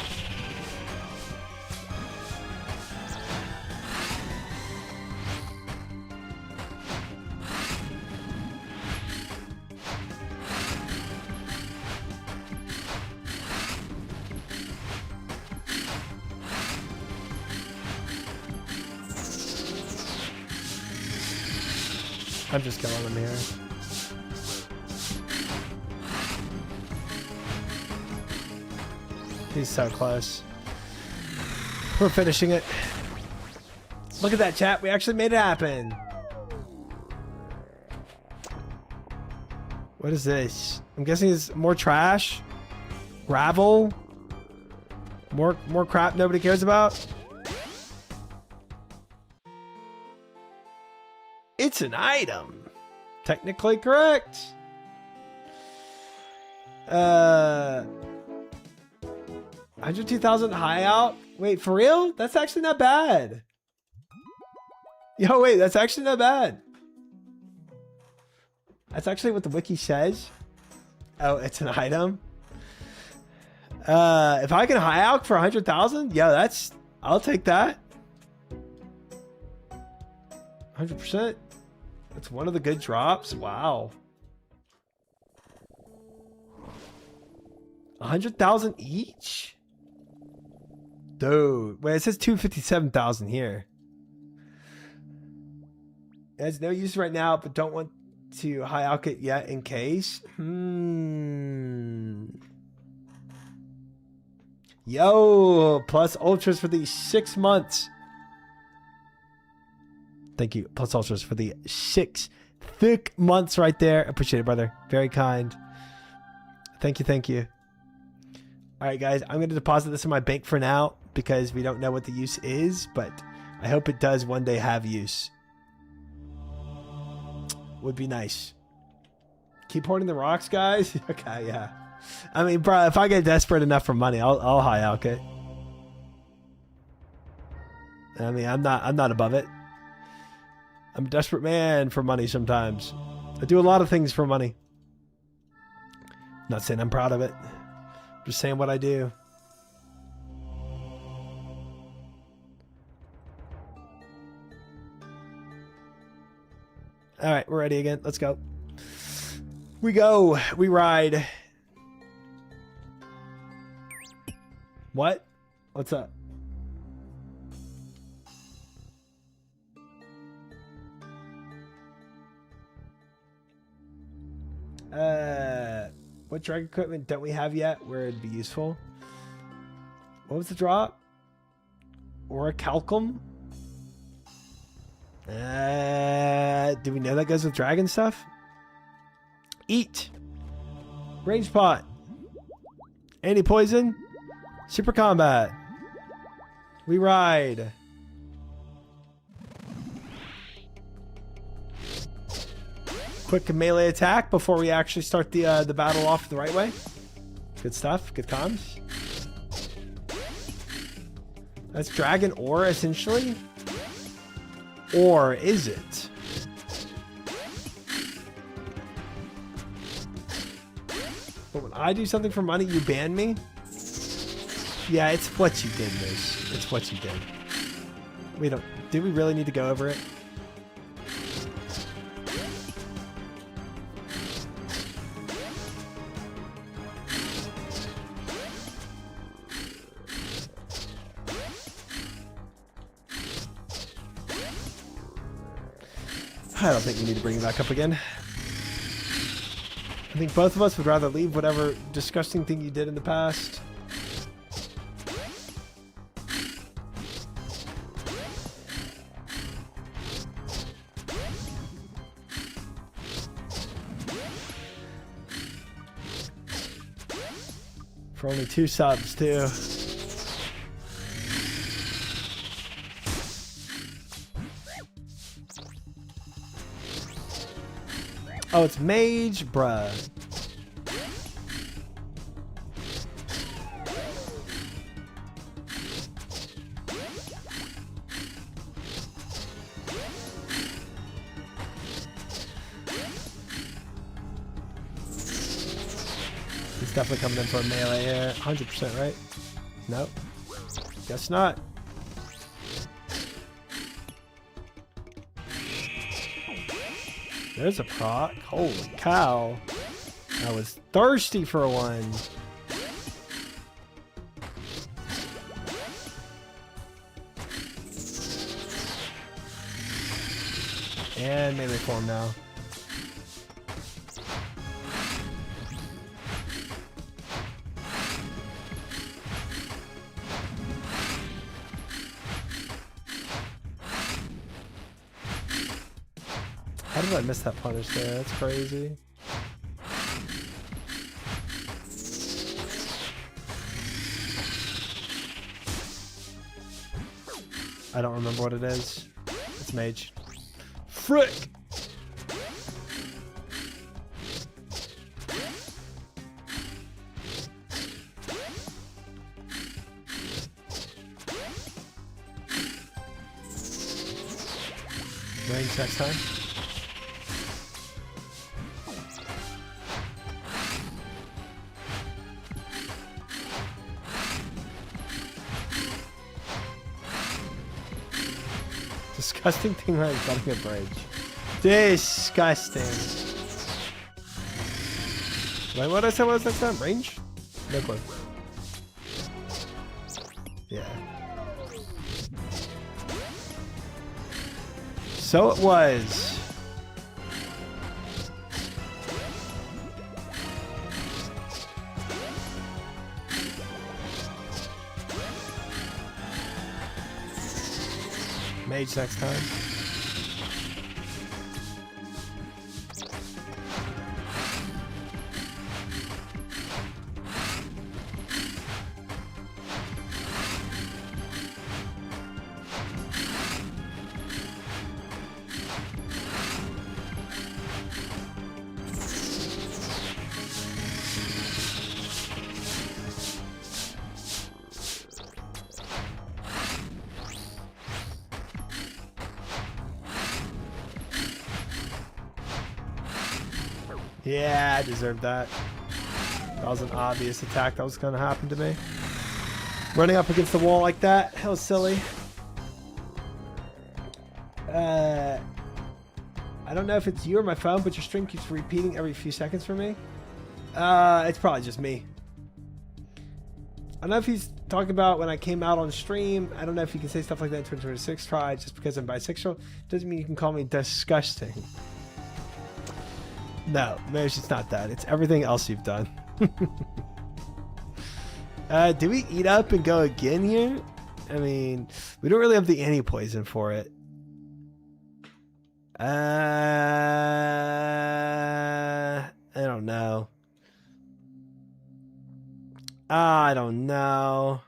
I'm just killing him here. He's so close. We're finishing it. Look at that, chat. We actually made it happen. What is this? I'm guessing it's more trash. Gravel. More crap nobody cares about. It's an item. Technically correct. 102,000 high out. Wait, for real? That's actually not bad. Yo, wait, that's actually not bad. That's actually what the wiki says. Oh, it's an item. If I can high out for 100,000, yeah, I'll take that. 100%. That's one of the good drops. Wow. 100,000 each? Dude. Wait, it says 257,000 here. It has no use right now, but don't want to high alch it yet in case. Yo, plus ultras for these 6 months. Thank you. Plus ultras for the 6 thick months right there. Appreciate it, brother. Very kind. Thank you. Thank you. All right, guys. I'm going to deposit this in my bank for now because we don't know what the use is, but I hope it does one day have use. Would be nice. Keep hoarding the rocks, guys. Okay, yeah. I mean, bro, if I get desperate enough for money, I'll high alch it. I mean, I'm not above it. I'm a desperate man for money sometimes. I do a lot of things for money. Not saying I'm proud of it. Just saying what I do. All right, we're ready again. Let's go. We go. We ride. What? What's up? What drag equipment don't we have yet where it'd be useful? What was the drop? Or a calcum? Do we know that goes with dragon stuff? Eat. Range pot. Anti-poison. Super combat. We ride. Quick melee attack before we actually start the battle off the right way. Good stuff. Good comms. That's dragon ore essentially. Or is it? But when I do something for money, you ban me? Yeah, it's what you did, Mish. It's what you did. We don't... Did we really need to go over it? I don't think we need to bring it back up again. I think both of us would rather leave whatever disgusting thing you did in the past. For only 2 subs, too. Oh, it's mage, bruh. He's definitely coming in for a melee here. 100%, right? Nope. Guess not. There's a proc. Holy cow. I was thirsty for one. And melee form now. How did I miss that punish there? That's crazy. I don't remember what it is. It's mage. Frick! Range next time. Disgusting thing like bumping a bridge. Disgusting. Wait, what did I say was next time? Range? No clue. Yeah. So it was. Mage next time. Yeah, I deserved that. That was an obvious attack that was going to happen to me. Running up against the wall like that, hell silly. I don't know if it's you or my phone, but your stream keeps repeating every few seconds for me. It's probably just me. I don't know if he's talking about when I came out on stream. I don't know if you can say stuff like that in 2026. Try just because I'm bisexual doesn't mean you can call me disgusting. No, maybe it's not that. It's everything else you've done. Do we eat up and go again here? I mean, we don't really have the anti-poison for it. I don't know. I don't know.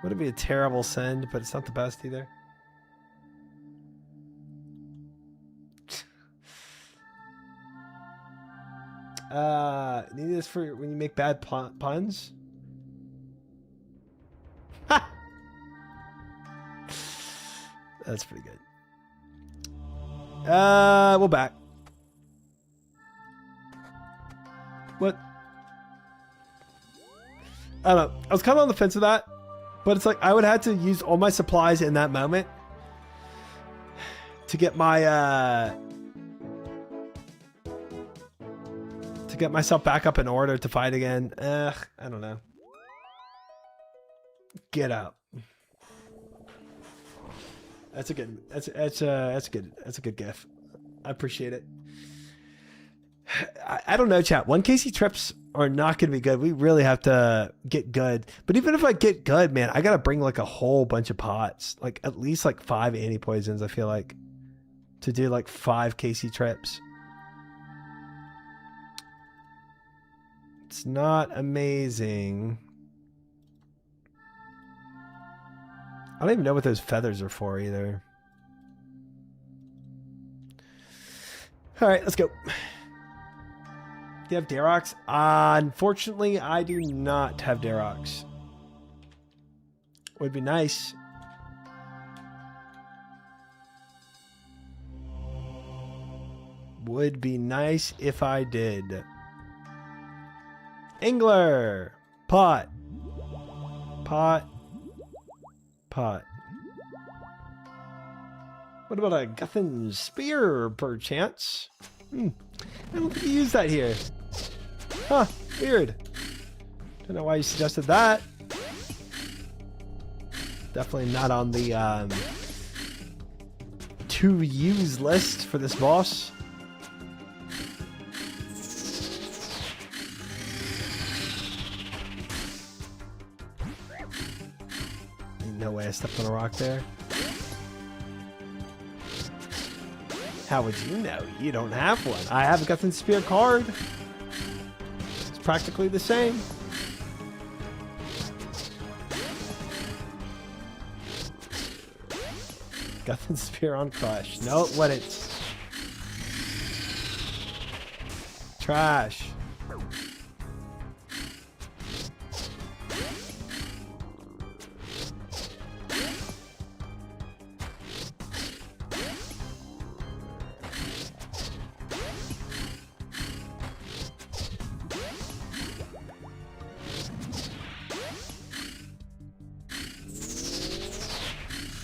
Would it be a terrible send, but it's not the best either. Need this for when you make bad puns? Ha! That's pretty good. We're back. What? I don't know. I was kind of on the fence with that, but it's like I would have to use all my supplies in that moment to get my to get myself back up in order to fight again. I don't know. Get out. That's a good. That's good. That's a good gif. I appreciate it. I don't know, chat. 1 KC trips are not going to be good. We really have to get good. But even if I get good, man, I got to bring like a whole bunch of pots, like at least like 5 anti-poisons. I feel like to do like 5 KC trips. It's not amazing. I don't even know what those feathers are for either. All right, let's go. Do you have Darox? Unfortunately, I do not have Darox. Would be nice. Would be nice if I did. Angler! Pot. Pot. Pot. What about a Guthin Spear, perchance? I don't think you use that here. Huh, weird. Don't know why you suggested that. Definitely not on the to use list for this boss. Ain't no way I stepped on a rock there. How would you know? You don't have one. I have a Guthin Spear card. It's practically the same. Guthin Spear on Crush. No, it wouldn't. Trash.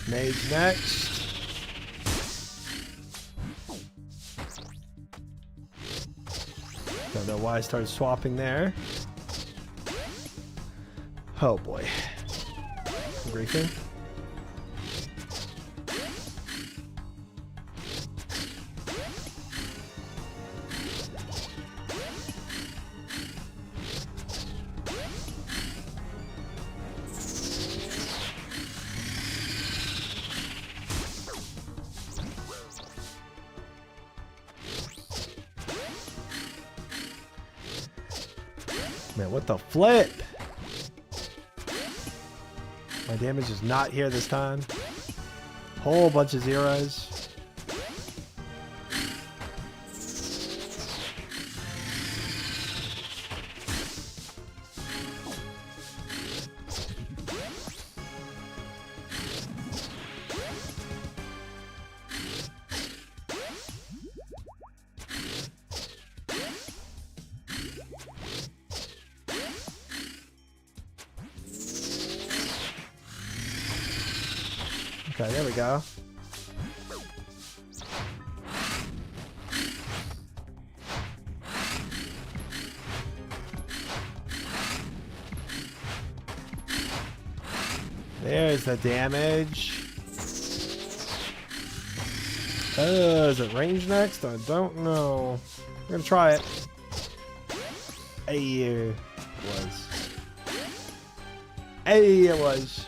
Mage next. Don't know why I started swapping there. Oh boy. Griefing. Man, what the flip? My damage is not here this time. Whole bunch of zeros. Okay, there we go. There's the damage. Is it range next? I don't know. We're gonna try it. Hey, it was. Hey, it was.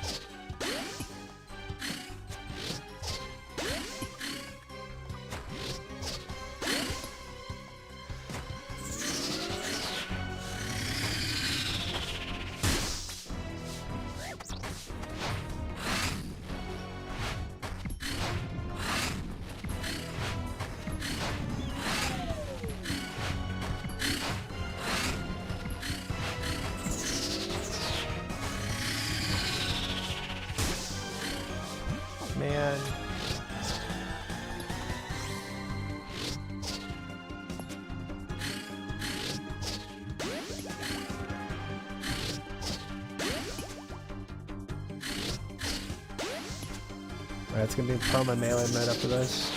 Man. Alright, it's gonna be perma melee mode after this.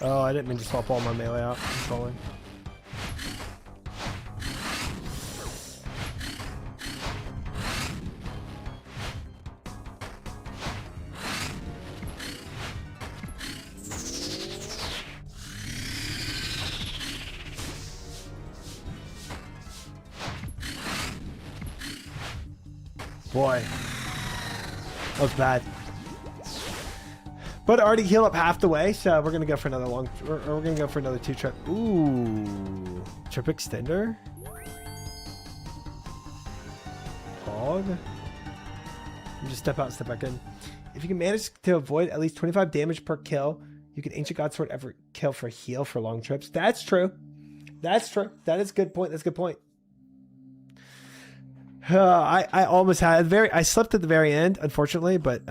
Oh, I didn't mean to swap all my melee out. I'm trolling. Boy, that was bad. But I already heal up half the way, so we're gonna go for another we're gonna go for another 2 trip. Ooh, trip extender. Hog. Just step out, step back in. If you can manage to avoid at least 25 damage per kill, you can Ancient God Sword every kill for heal for long trips. That's true. That's true. That is a good point. That's a good point. I almost had I slept at the very end, unfortunately, but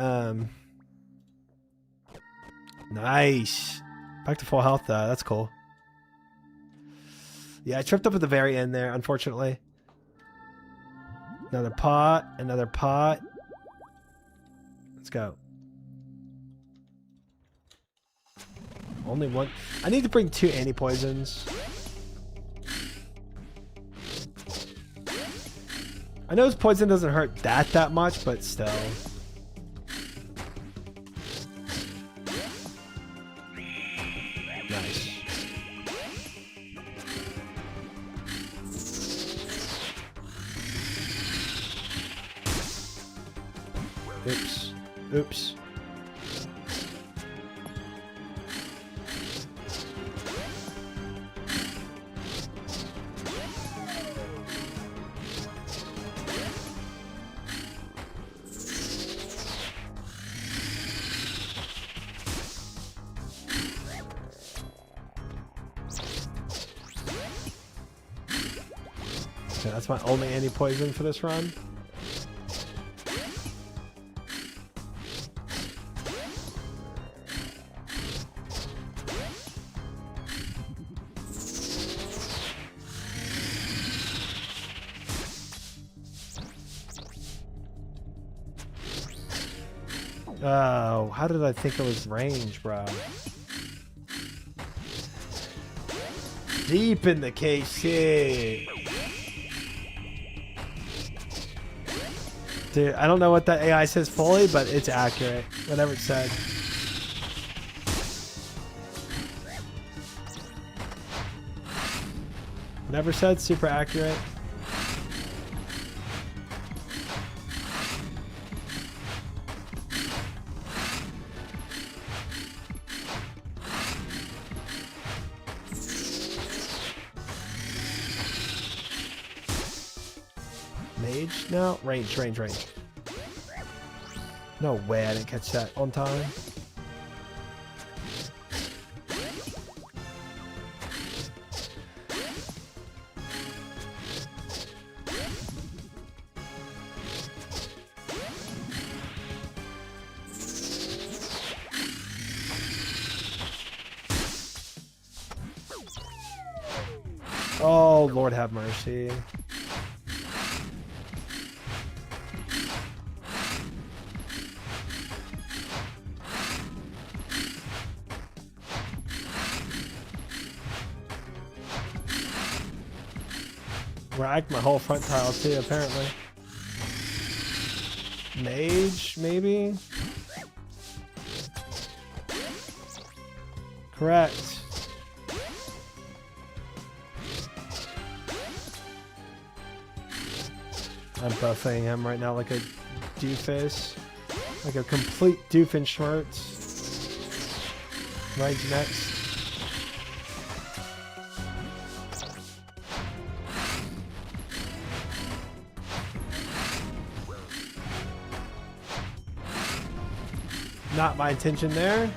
nice. Back to full health though. That's cool. Yeah, I tripped up at the very end there, unfortunately. Another pot, another pot. Let's go. Only one. I need to bring 2 anti-poisons. I know his poison doesn't hurt that much, but still. Nice. Oops. Oops. Okay, that's my only anti-poison for this run. Oh, how did I think it was range, bro? Deep in the KC. Dude, I don't know what that AI says fully, but it's accurate. Whatever it said. Whatever said, super accurate. Mage? No, range. No way I didn't catch that on time. Oh, Lord have mercy. Racked my whole front tile too, apparently. Mage, maybe? Correct. I'm buffing him right now like a doofus. Like a complete doofenshmirtz. Right next. Not my intention there.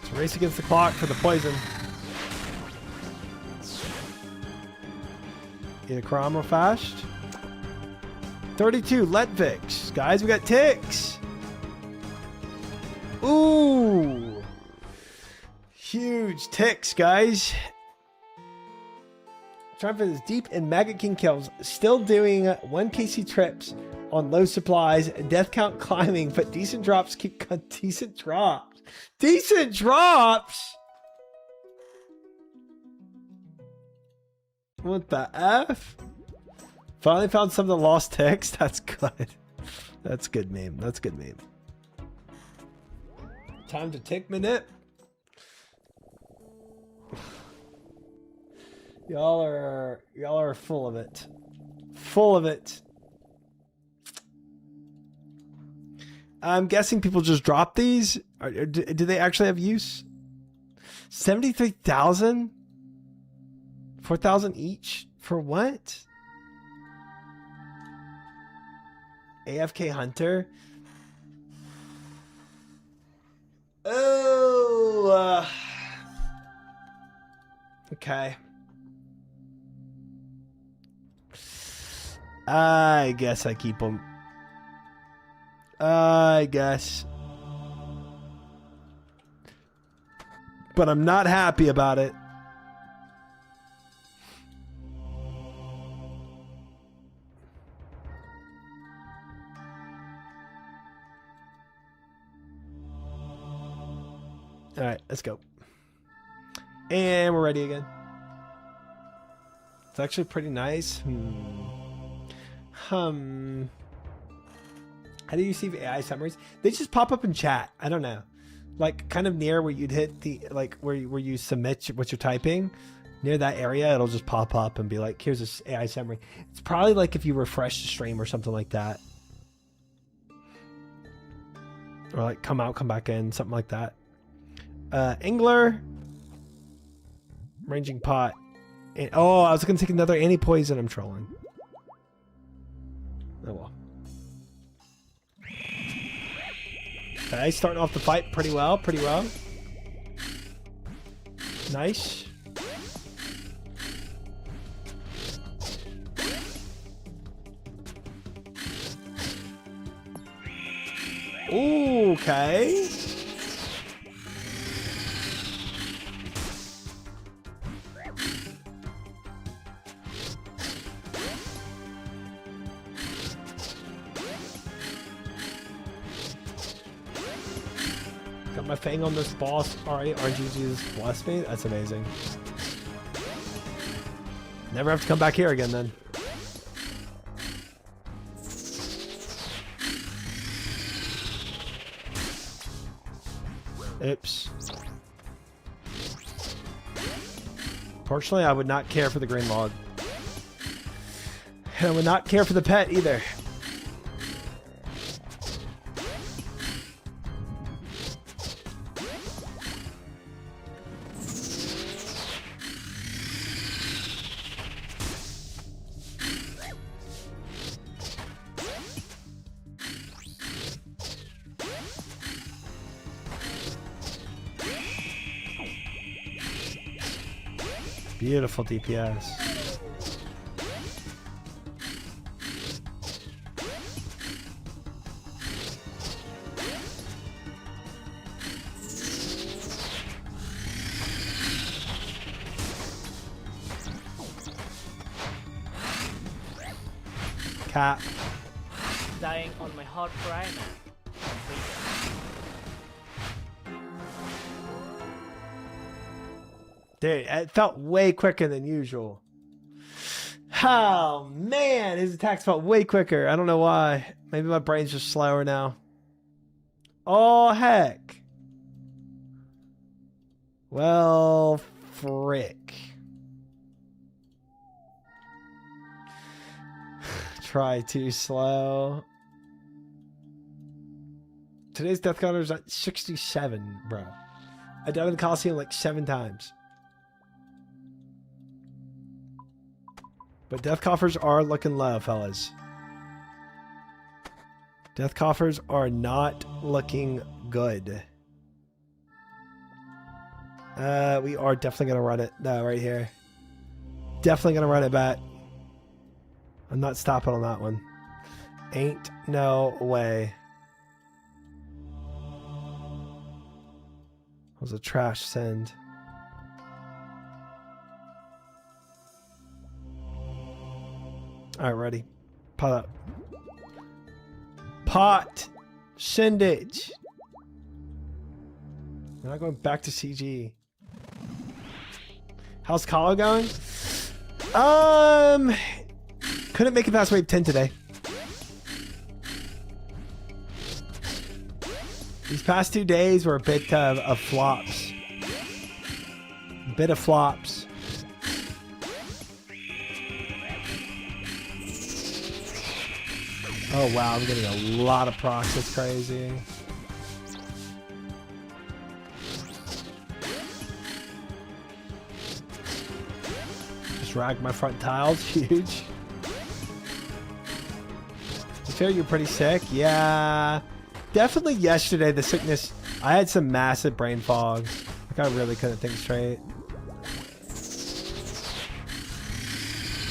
It's a race against the clock for the poison. Get a Crom real fast. 32 Letvix. Guys, we got ticks. Ooh. Huge ticks, guys. Trying for this deep in Maggot King kills. Still doing 1 KC trips on low supplies. Death count climbing, but decent drops keep decent drops. Decent drops. What the F? Finally found some of the lost ticks. That's good. That's good meme. That's good meme. Time to tick minute. Y'all are full of it. Full of it. I'm guessing people just drop these. Do they actually have use? 73,000? 4,000 each? For what? AFK Hunter? Oh! Okay. I guess I keep them. I guess. But I'm not happy about it. All right, let's go. And we're ready again. It's actually pretty nice. How do you see AI summaries? They just pop up in chat. I don't know. Like kind of near where you'd hit the, like where you submit what you're typing. Near that area, it'll just pop up and be like, here's this AI summary. It's probably like if you refresh the stream or something like that. Or like come out, come back in, something like that. Angler. Ranging pot. And, oh, I was going to take another anti-poison. I'm trolling. Oh well. Okay, starting off the fight pretty well, pretty well. Nice. Ooh, okay. Got my fang on this boss. Alright, RGG's blessed me. That's amazing. Never have to come back here again then. Oops. Personally, I would not care for the green log. And I would not care for the pet either. Beautiful DPS. Cap. Dying on my hard cry, man. Dude, it felt way quicker than usual. Oh, man. His attacks felt way quicker. I don't know why. Maybe my brain's just slower now. Oh, heck. Well, frick. Try too slow. Today's death counter is at 67, bro. I died in the Coliseum like 7 times. But death coffers are looking low, fellas. Death coffers are not looking good. We are definitely going to run it. No, right here. Definitely going to run it back. I'm not stopping on that one. Ain't no way. That was a trash send. Alright, ready. Pot up. Pot! Sendage! We're not going back to CG. How's Kalo going? Couldn't make it past wave 10 today. These past 2 days were a bit of flops. A bit of flops. Oh wow, I'm getting a lot of procs. That's crazy. Just ragged my front tiles. Huge. You feel you're pretty sick? Yeah. Definitely yesterday, the sickness. I had some massive brain fog. Like I really couldn't think straight.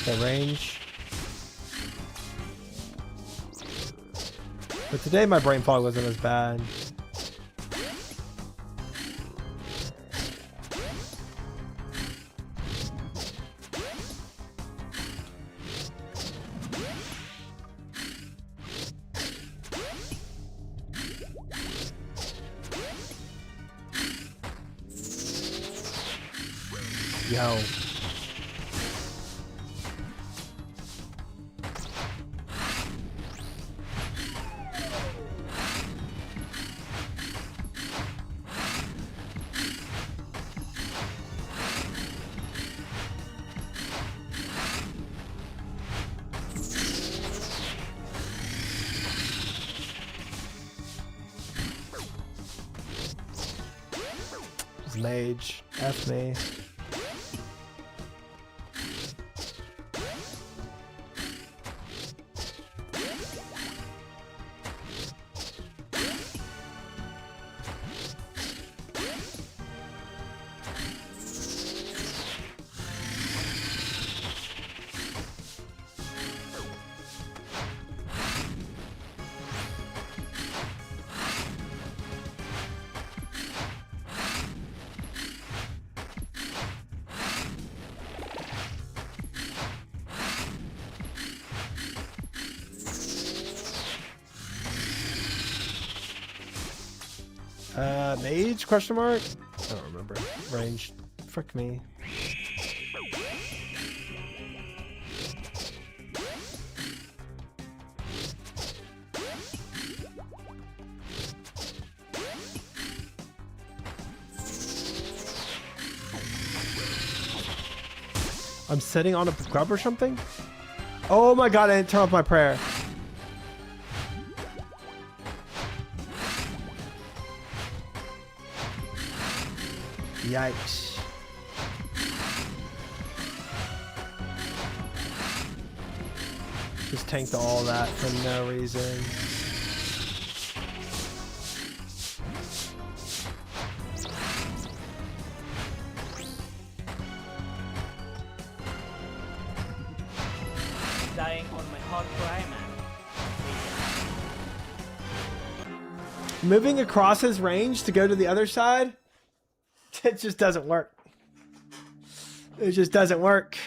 The range. But today my brain fog wasn't as bad. Yo. Mage, F me. Mage? Question mark? I don't remember. Range. Frick me. I'm sitting on a grub or something? Oh my god, I didn't turn off my prayer. Yikes. Just tanked all that for no reason. Moving across his range to go to the other side, it just doesn't work. It just doesn't work.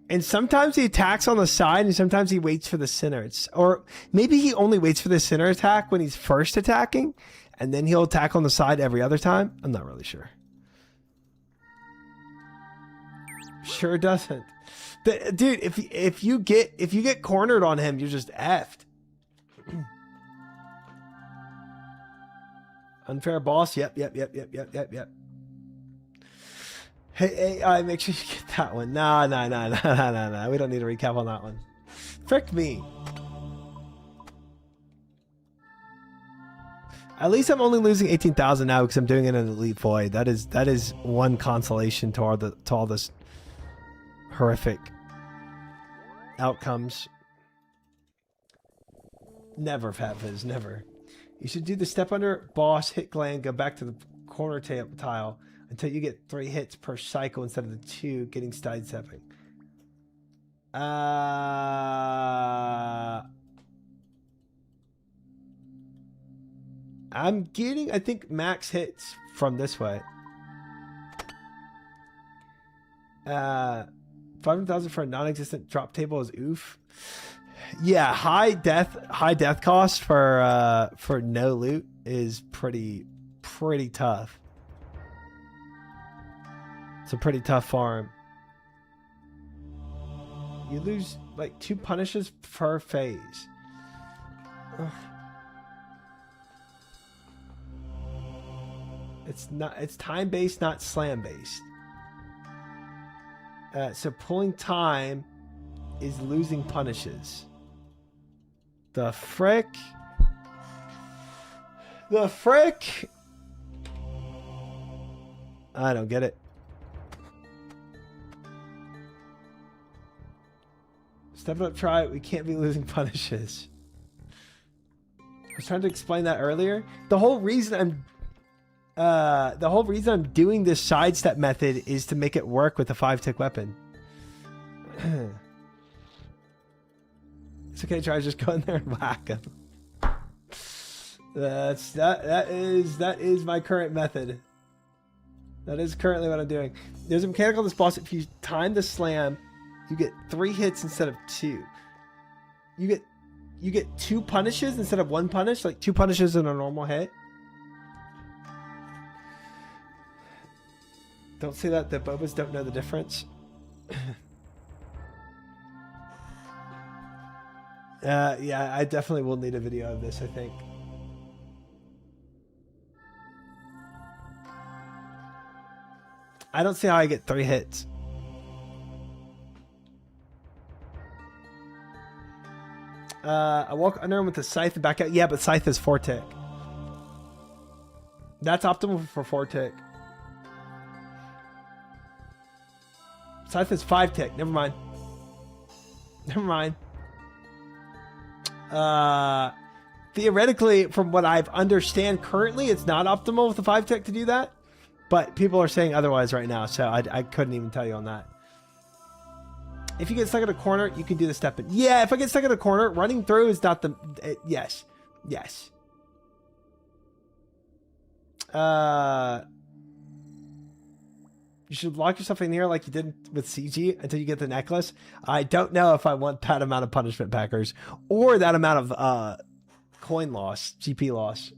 And sometimes he attacks on the side, and sometimes he waits for the center. Or maybe he only waits for the center attack when he's first attacking, and then he'll attack on the side every other time. I'm not really sure. Sure doesn't. Dude, if you get cornered on him, you're just effed. Unfair boss. Yep. Hey, make sure you get that one. No. We don't need a recap on that one. Frick me. At least I'm only losing 18,000 now because I'm doing it in Elite Void. That is one consolation to all this horrific outcomes. Never, Fatviz, never. You should do the step under boss, hit gland, go back to the corner tile until you get 3 hits per cycle instead of the 2 getting sidestepping. I'm getting, I think, max hits from this way. 500,000 for a non-existent drop table is oof. Yeah, high death cost for no loot is pretty tough. It's a pretty tough farm. You lose like 2 punishes per phase. Ugh. It's time based, not slam based. So pulling time is losing punishes. The frick? The frick? I don't get it. Step it up, try it. We can't be losing punishes. I was trying to explain that earlier. The whole reason I'm doing this sidestep method is to make it work with the 5-tick weapon. It's okay, try just go in there and whack him. That is my current method. That is currently what I'm doing. There's a mechanic on this boss. If you time the slam, you get 3 hits instead of 2. You get 2 punishes instead of 1 punish, like 2 punishes in a normal hit. Don't say that. The Bobas don't know the difference. Yeah, I definitely will need a video of this, I think. I don't see how I get 3 hits. I walk under him with the scythe and back out. Yeah, but scythe is 4-tick. That's optimal for 4-tick. Scythe is 5-tick. Never mind. Never mind. Theoretically, from what I understand currently, it's not optimal with the 5-tick to do that. But people are saying otherwise right now, so I couldn't even tell you on that. If you get stuck in a corner, you can do the step in. Yeah, if I get stuck in a corner, running through is not the... yes. Yes. You should lock yourself in here like you did with CG until you get the necklace. I don't know if I want that amount of punishment packers or that amount of coin loss, GP loss.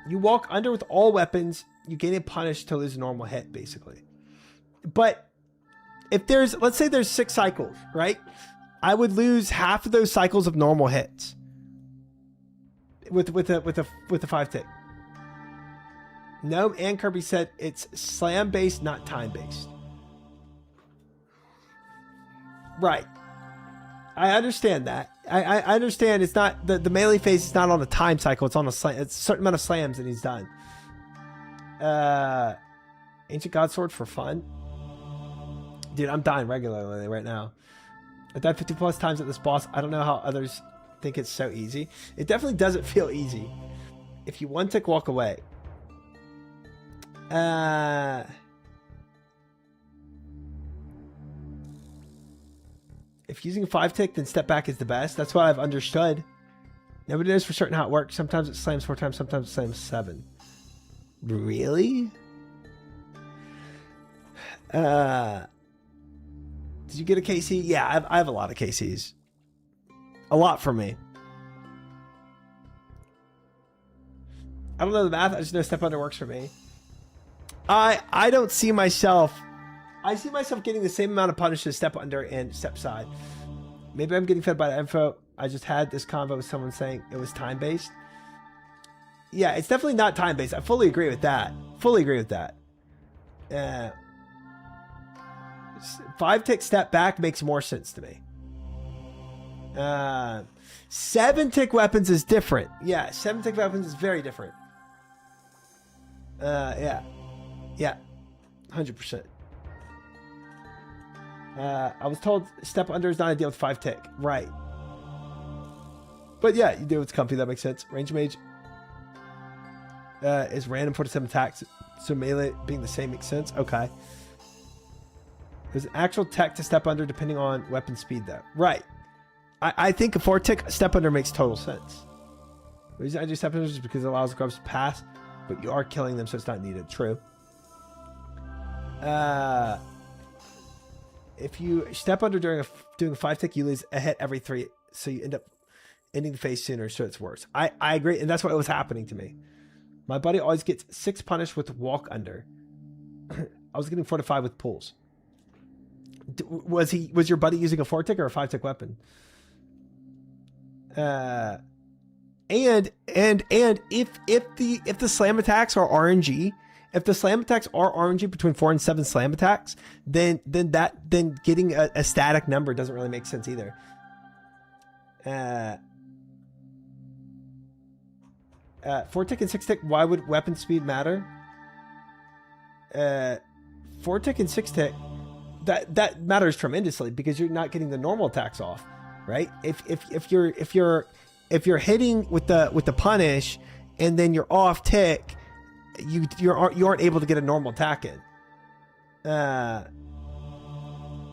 You walk under with all weapons. You gain a punish to lose a normal hit, basically. But if there's, let's say there's 6 cycles, right? I would lose half of those cycles of normal hits with the 5-tick. Gnome and Kirby said it's slam based, not time based. Right. I understand that. I understand it's not the melee phase is not on a time cycle. It's on a slam. It's a certain amount of slams and he's done. Ancient God Sword for fun. Dude, I'm dying regularly right now. I died 50 plus times at this boss. I don't know how others think it's so easy. It definitely doesn't feel easy. If you 1-tick, walk away. If using a 5-tick, then step back is the best. That's what I've understood. Nobody knows for certain how it works. Sometimes it slams 4 times, sometimes it slams 7. Really? Did you get a KC? Yeah, I have a lot of KCs. A lot for me. I don't know the math. I just know step under works for me. I don't see myself. I see myself getting the same amount of punish as step under and step side. Maybe I'm getting fed by the info. I just had this convo with someone saying it was time based. Yeah, it's definitely not time based. I fully agree with that. Fully agree with that. 5-tick step back makes more sense to me. 7-tick weapons is different. Yeah, 7-tick weapons is very different. Yeah, 100%. I was told step under is not ideal with 5-tick. Right. But yeah, you do what's comfy. That makes sense. Range mage is random 47 attacks, so melee being the same makes sense. Okay. There's an actual tech to step under depending on weapon speed, though. Right. I think a 4-tick step under makes total sense. The reason I do step under is because it allows the grubs to pass, but you are killing them, so it's not needed. True. If you step under doing a 5-tick, you lose a hit every 3, so you end up ending the phase sooner, so it's worse. I agree, and that's what was happening to me. My buddy always gets 6 punished with walk under. I was getting 4 to 5 with pulls. Was your buddy using a 4-tick or a 5-tick weapon? And if the slam attacks are RNG, if the slam attacks are RNG between 4 and 7 slam attacks, then getting a static number doesn't really make sense either. 4-tick and 6-tick, why would weapon speed matter? 4-tick and 6-tick, that matters tremendously because you're not getting the normal attacks off, right? If you're hitting with the punish and then you're off tick, you aren't able to get a normal attack in.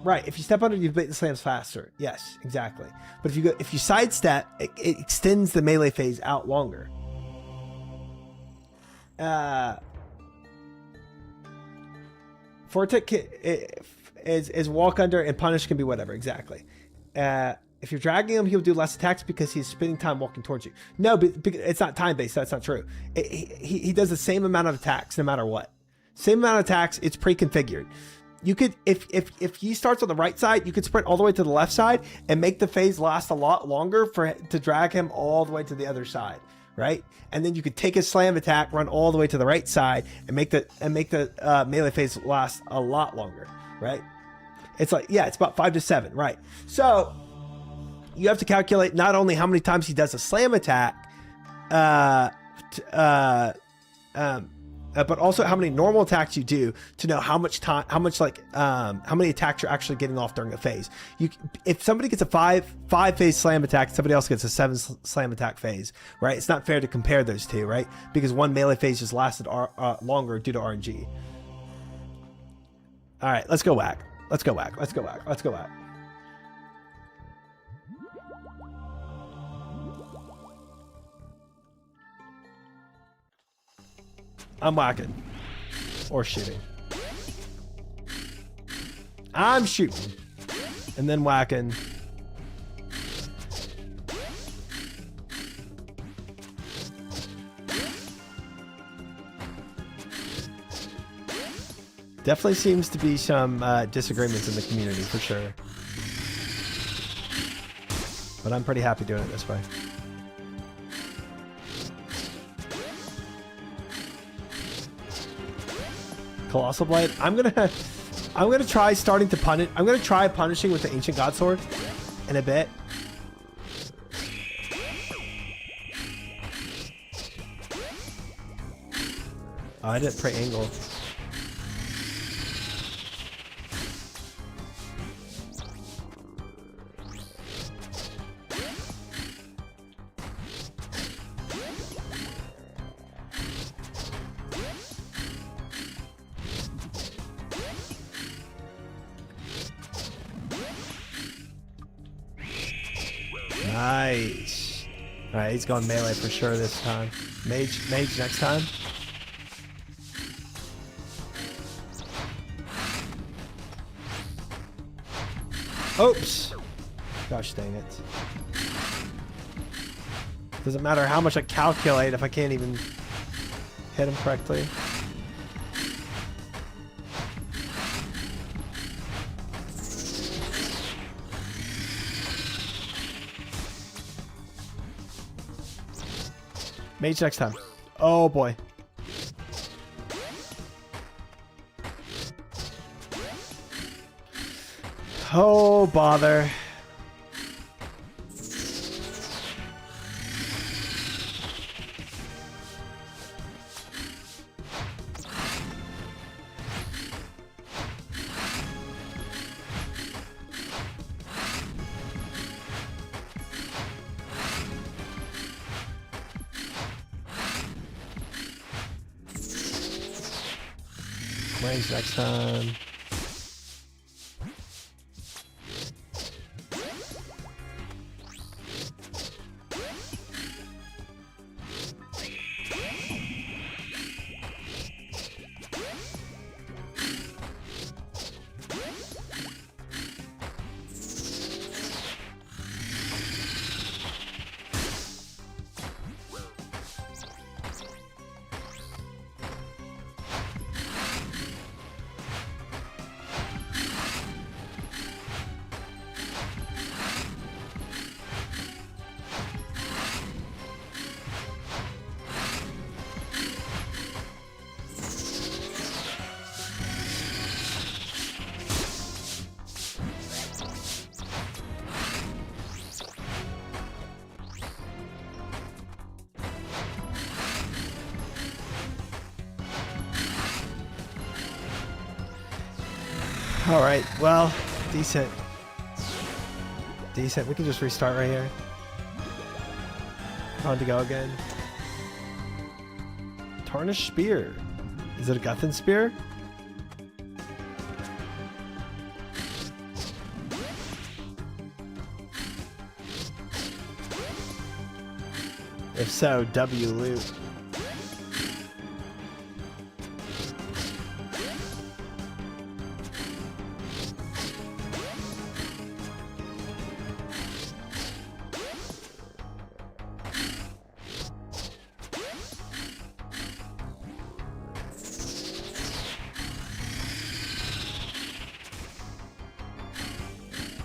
Right. If you step under, you beat the slams faster. Yes, exactly. But if you sidestep, it extends the melee phase out longer. 4-tick is walk under, and punish can be whatever. Exactly. If you're dragging him, he'll do less attacks because he's spending time walking towards you. No, but it's not time based. That's not true. He does the same amount of attacks no matter what. Same amount of attacks. It's pre-configured. You could, if he starts on the right side, you could sprint all the way to the left side and make the phase last a lot longer to drag him all the way to the other side, right? And then you could take his slam attack, run all the way to the right side, and make the melee phase last a lot longer, right? It's like, yeah, it's about 5 to 7, right? So you have to calculate not only how many times he does a slam attack, but also how many normal attacks you do to know how much time, how many attacks you're actually getting off during a phase. If somebody gets a 5 phase slam attack, somebody else gets a 7 slam attack phase, right? It's not fair to compare those two, right? Because one melee phase just lasted longer due to RNG. All right, let's go whack. Let's go whack. Let's go whack. Let's go whack. I'm whacking. Or shooting. I'm shooting. And then whacking. Definitely seems to be some disagreements in the community for sure. But I'm pretty happy doing it this way. Colossal Blade. I'm gonna try starting to punish. I'm gonna try punishing with the Ancient God Sword in a bit. Oh, I didn't pre-angle. Nice. All right, he's going melee for sure this time. Mage next time. Oops. Gosh dang it. Doesn't matter how much I calculate if I can't even hit him correctly. Mage next time. Oh boy. Oh bother. Range next time. All right, well, decent. Decent. We can just restart right here. On to go again. Tarnished Spear. Is it a Guthin Spear? If so, W loot.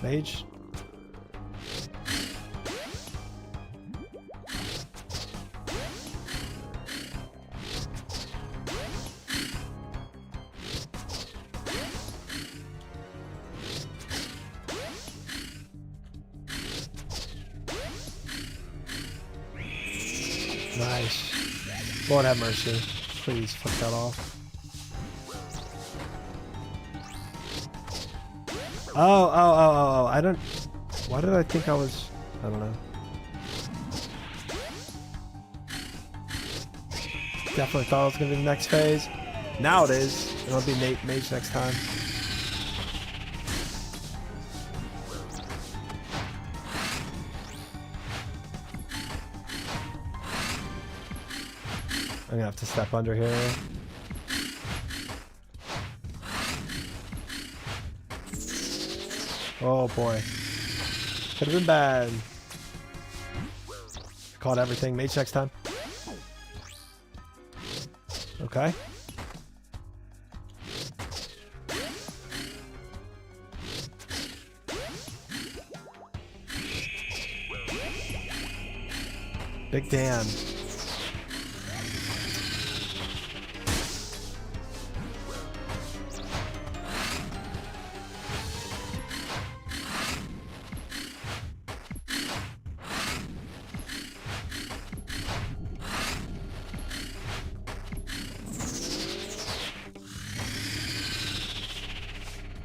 Mage. Nice. Lord have mercy. Please fuck that off. Oh, I don't... Why did I think I was... I don't know. Definitely thought it was going to be the next phase. Now it is. It'll be Mage next time. I'm going to have to step under here. Oh boy. Could have been bad. Caught everything. Mage next time. Okay. Big damn.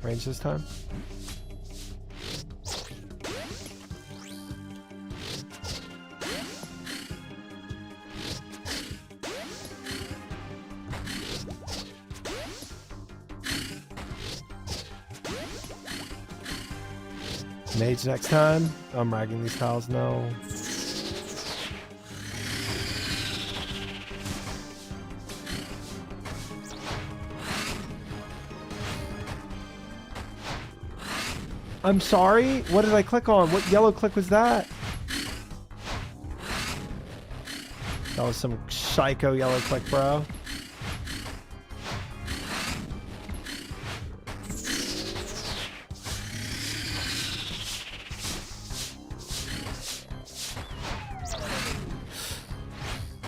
Range this time. Mage next time. I'm ragging these tiles. No. I'm sorry. What did I click on? What yellow click was that? That was some psycho yellow click, bro.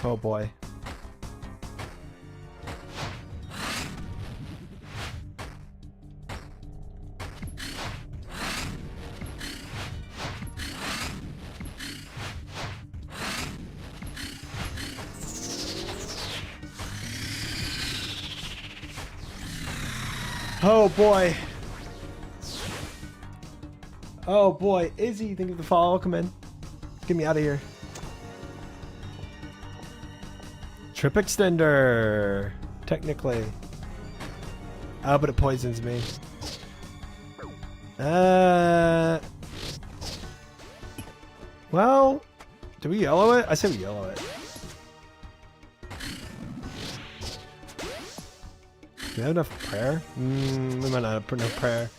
Oh boy. Oh boy. Oh boy. Izzy, think of the fall. Come in. Get me out of here. Trip extender. Technically. Oh, but it poisons me. Well, do we yellow it? I say we yellow it. Do we have enough prayer? We might not have enough prayer.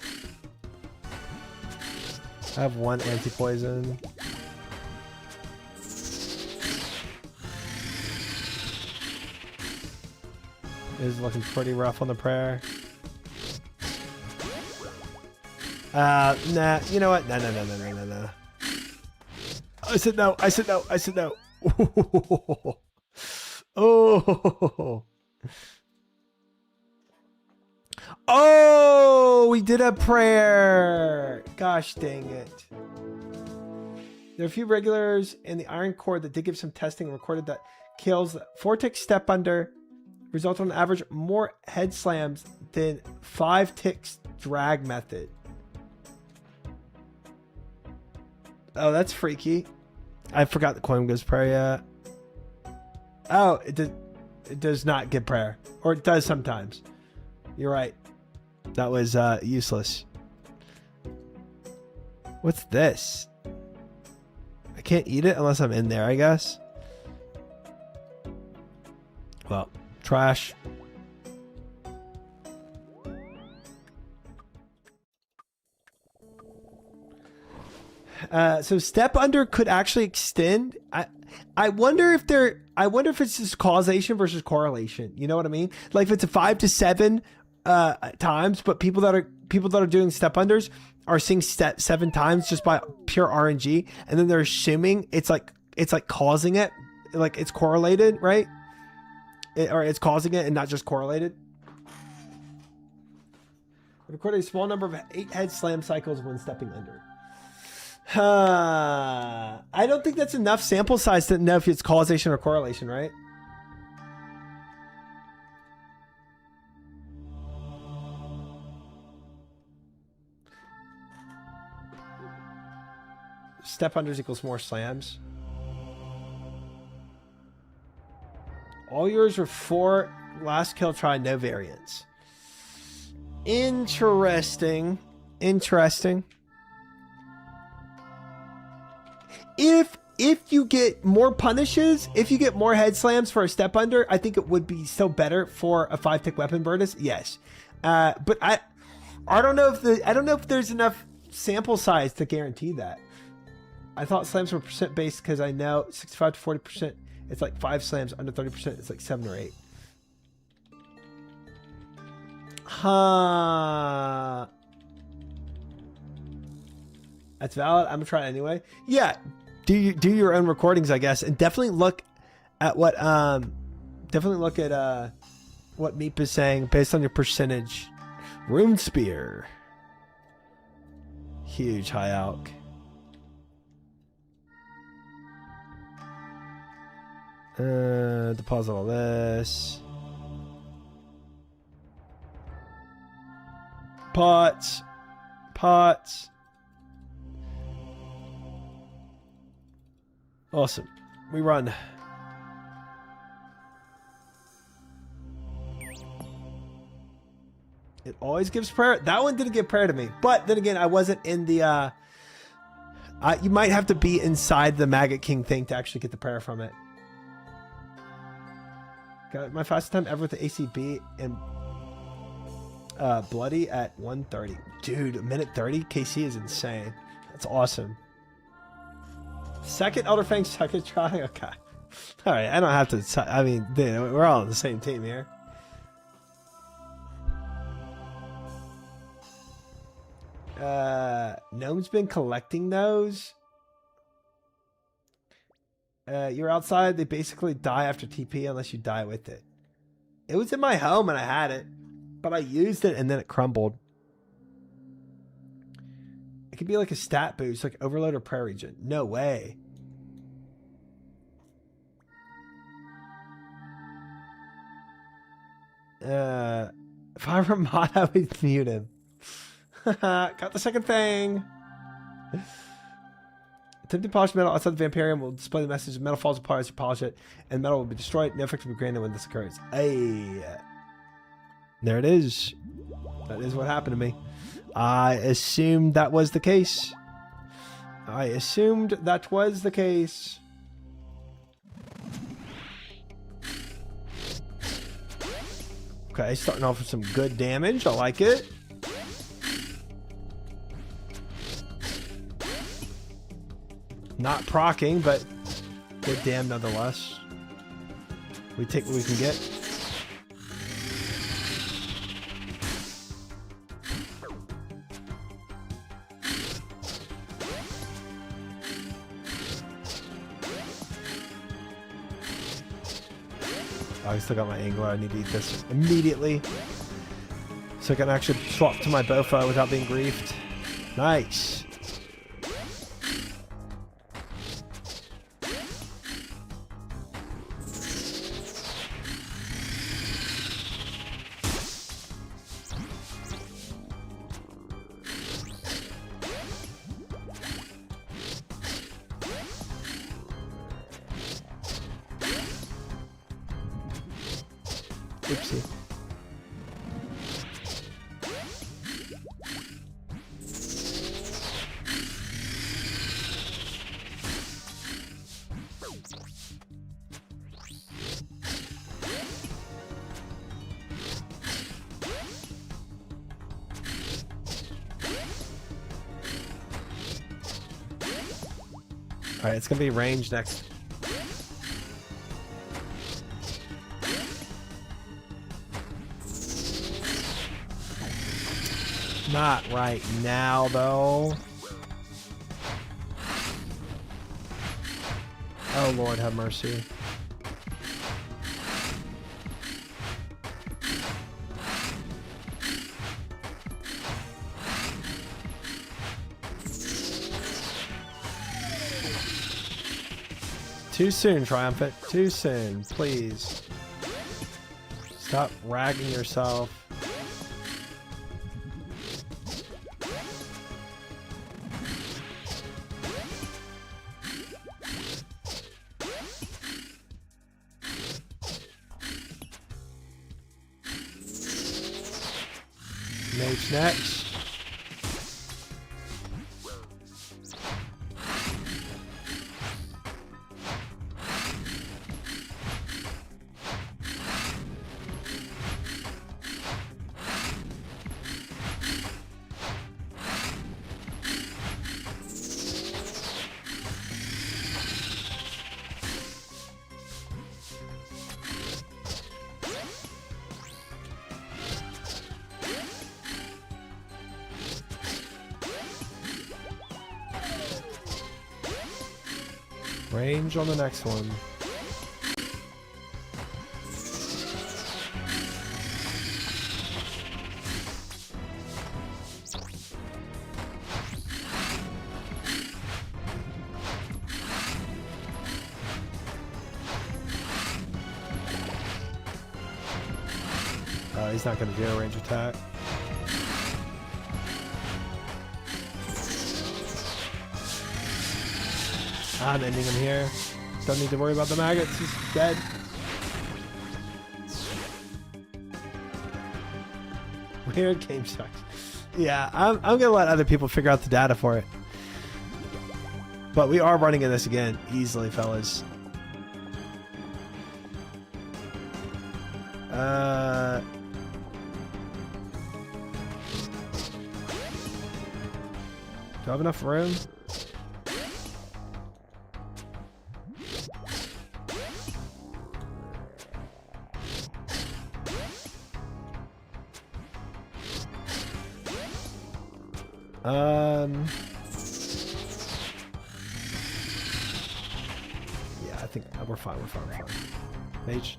I have one anti-poison. It is looking pretty rough on the prayer. Nah, you know what? No. I said no. I said no. I said no. Oh. Oh, we did a prayer. Gosh dang it. There are a few regulars in the Iron Core that did give some testing and recorded that kills 4 ticks step under result on average more head slams than 5 ticks drag method. Oh, that's freaky. I forgot the coin gives prayer yet. Oh, it does not give prayer. Or it does sometimes. You're right. That was useless. What's this? I can't eat it unless I'm in there, I guess. Well, trash. So step under could actually extend. I wonder if it's just causation versus correlation. You know what I mean? Like if it's a 5 to 7 times, but people that are doing step unders are seeing step 7 times just by pure RNG, and then they're assuming it's like causing it, like it's correlated, right? Or it's causing it and not just correlated. Recorded a small number of 8 head slam cycles when stepping under. I don't think that's enough sample size to know if it's causation or correlation, right? Step unders equals more slams. All yours were 4 last kill try, no variants. Interesting. If you get more punishes, if you get more head slams for a step under, I think it would be still better for a 5-tick weapon burnus. Yes, but I don't know if there's enough sample size to guarantee that. I thought slams were percent based because I know 65 to 40%. It's like 5 slams under 30%. It's like 7 or 8. Huh. That's valid. I'm gonna try it anyway. Yeah. Do your own recordings, I guess, and definitely look at what what Meep is saying based on your percentage. Rune Spear. Huge high alk. Deposit all this. Pots. Awesome. We run. It always gives prayer. That one didn't give prayer to me. But then again, I wasn't in the You might have to be inside the Maggot King thing to actually get the prayer from it. Got my fastest time ever with the ACB and Bloody at 1:30. Dude, a minute 30? KC is insane. That's awesome. Second Elder Fang, second try? Okay. Alright, I don't have to... I mean, dude, we're all on the same team here. Gnome's been collecting those. You're outside, they basically die after TP unless you die with it. It was in my home and I had it, but I used it and then it crumbled. It could be like a stat boost, like Overload or Prayer Region. No way. If I were mod, I would mute him. Got the second thing. Attempt to polish metal outside the Vampirium will display the message. Metal falls apart as you polish it, and metal will be destroyed. No effect will be granted when this occurs. Hey, there it is. That is what happened to me. I assumed that was the case. I assumed that was the case. Okay, starting off with some good damage. I like it. Not proccing, but good damn nonetheless. We take what we can get. Oh, I still got my angler. I need to eat this immediately so I can actually swap to my Bofa without being griefed. Nice. Oopsie. Alright, it's gonna be range next. Not right now, though. Oh, Lord, have mercy. Too soon, Triumphant. Too soon. Please. Stop ragging yourself. Mage next. Range on the next one. He's not going to do a range attack. I'm ending him here. Don't need to worry about the maggots. He's dead. Weird game sucks. Yeah, I'm gonna let other people figure out the data for it. But we are running in this again easily, fellas. Do I have enough room? Yeah, I think we're fine. We're fine. We're fine. Mage.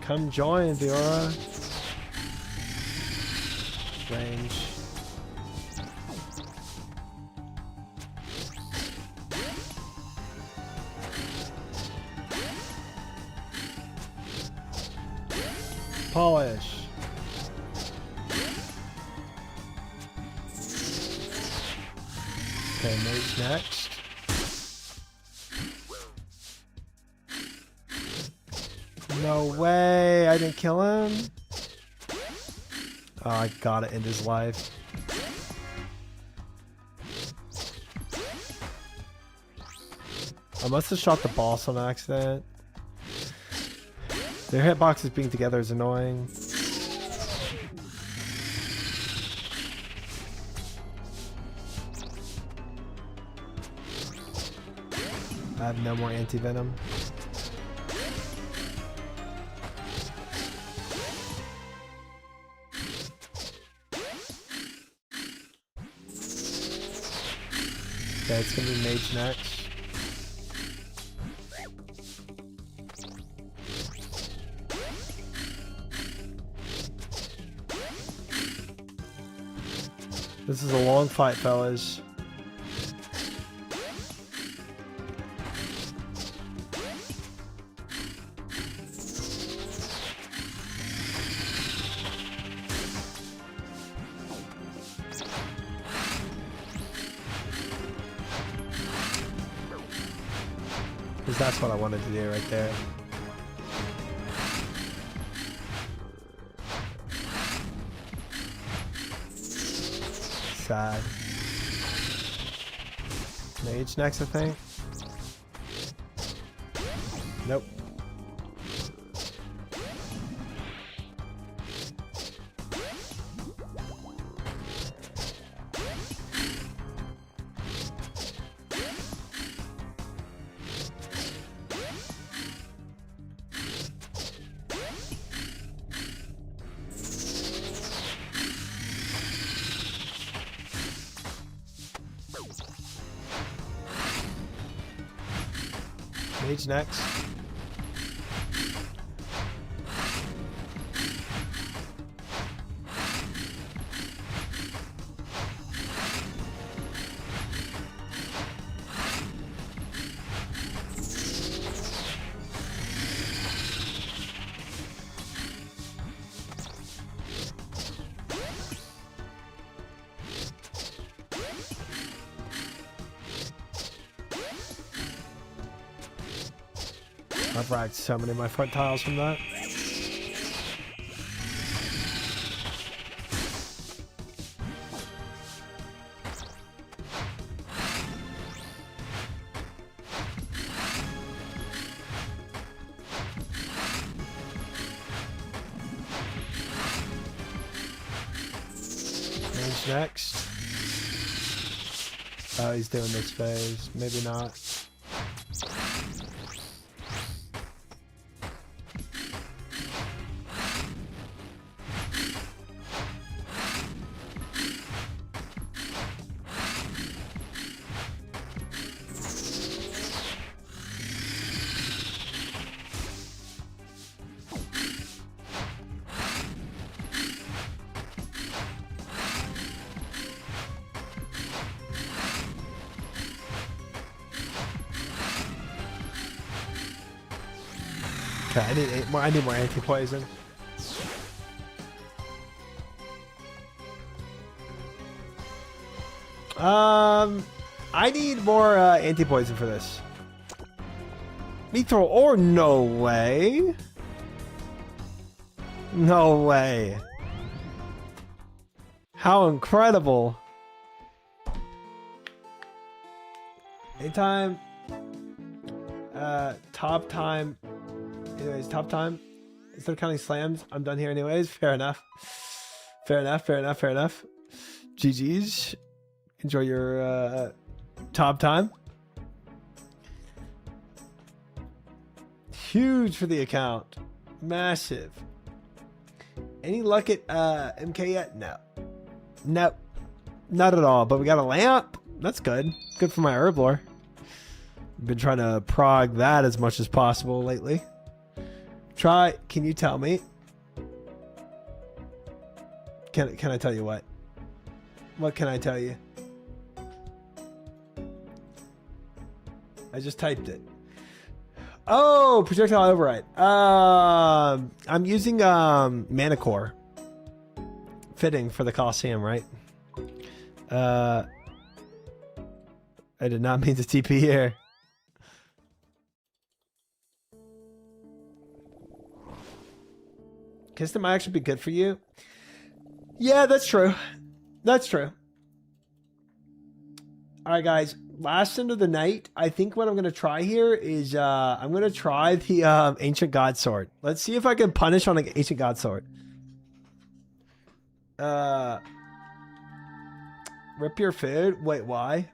Come join, Viora. Range. Polish. Okay, mage next. No way, I didn't kill him. Oh, I gotta end his life. I must have shot the boss on accident. Their hitboxes being together is annoying. I have no more anti-venom. Okay, it's gonna be mage next. This is a long fight, fellas. Because that's what I wanted to do right there. Sad. Mage next, I think. Nope. Mage next. I've racked so many of my front tiles from that. Mage next. Oh, he's doing this phase. Maybe not. Okay, I need more anti-poison. I need more anti-poison for this. Mithril ore? No way. No way. How incredible. Anytime. Top time. Anyways, top time. Instead of counting slams, I'm done here anyways. Fair enough. Fair enough, fair enough, fair enough. GG's. Enjoy your top time. Huge for the account. Massive. Any luck at MK yet? No. Nope. Not at all. But we got a lamp. That's good. Good for my herb lore. Been trying to prog that as much as possible lately. Try. Can you tell me? Can I tell you what? What can I tell you? I just typed it. Oh, projectile override. I'm using mana core. Fitting for the Coliseum, right? I did not mean to TP here. Kiston might actually be good for you. Yeah, that's true. That's true. All right, guys. Last end of the night. I think what I'm going to try here is I'm going to try the Ancient God Sword. Let's see if I can punish on an Ancient God Sword. Rip your food? Wait, why?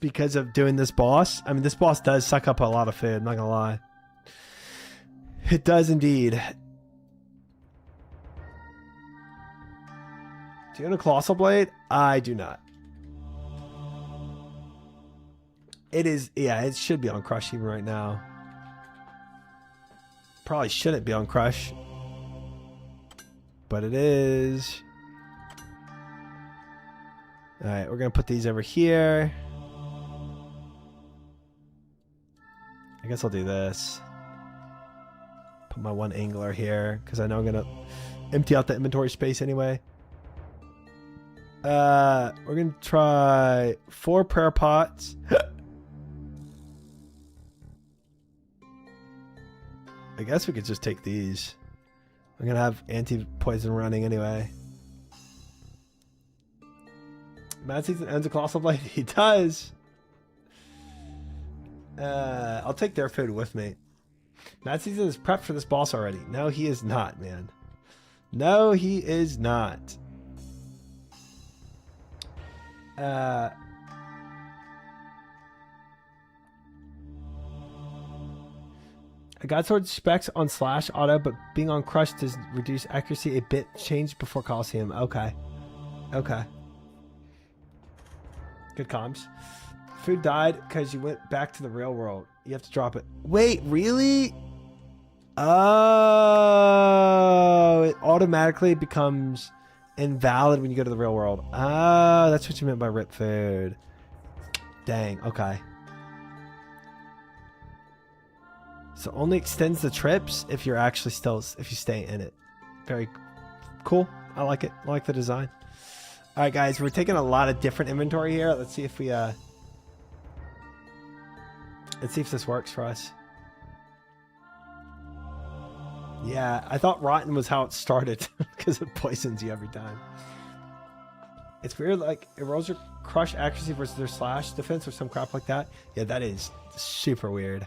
Because of doing this boss? I mean, this boss does suck up a lot of food. I'm not going to lie. It does indeed. Do you own a Colossal Blade? I do not. It is, yeah, it should be on Crush even right now. Probably shouldn't be on Crush. But it is. Alright, we're going to put these over here. I guess I'll do this. Put my one angler here, because I know I'm going to empty out the inventory space anyway. We're going to try 4 prayer pots. I guess we could just take these. I'm going to have anti-poison running anyway. Mad Season ends a Colossal Blade. He does. I'll take their food with me. Mad Season is prepped for this boss already. No, he is not, man. No, he is not. A God Sword specs on slash auto, but being on crush does reduce accuracy a bit. Change before Coliseum. Okay. Okay. Good comms. Food died because you went back to the real world. You have to drop it. Wait, really? Oh, it automatically becomes invalid when you go to the real world. Oh, that's what you meant by rip food. Dang. Okay. So only extends the trips if you're actually if you stay in it. Very cool. I like it. I like the design. All right, guys, we're taking a lot of different inventory here. Let's see if we let's see if this works for us. Yeah, I thought rotten was how it started because it poisons you every time. It's weird, like it rolls your crush accuracy versus their slash defense or some crap like that. Yeah, that is super weird.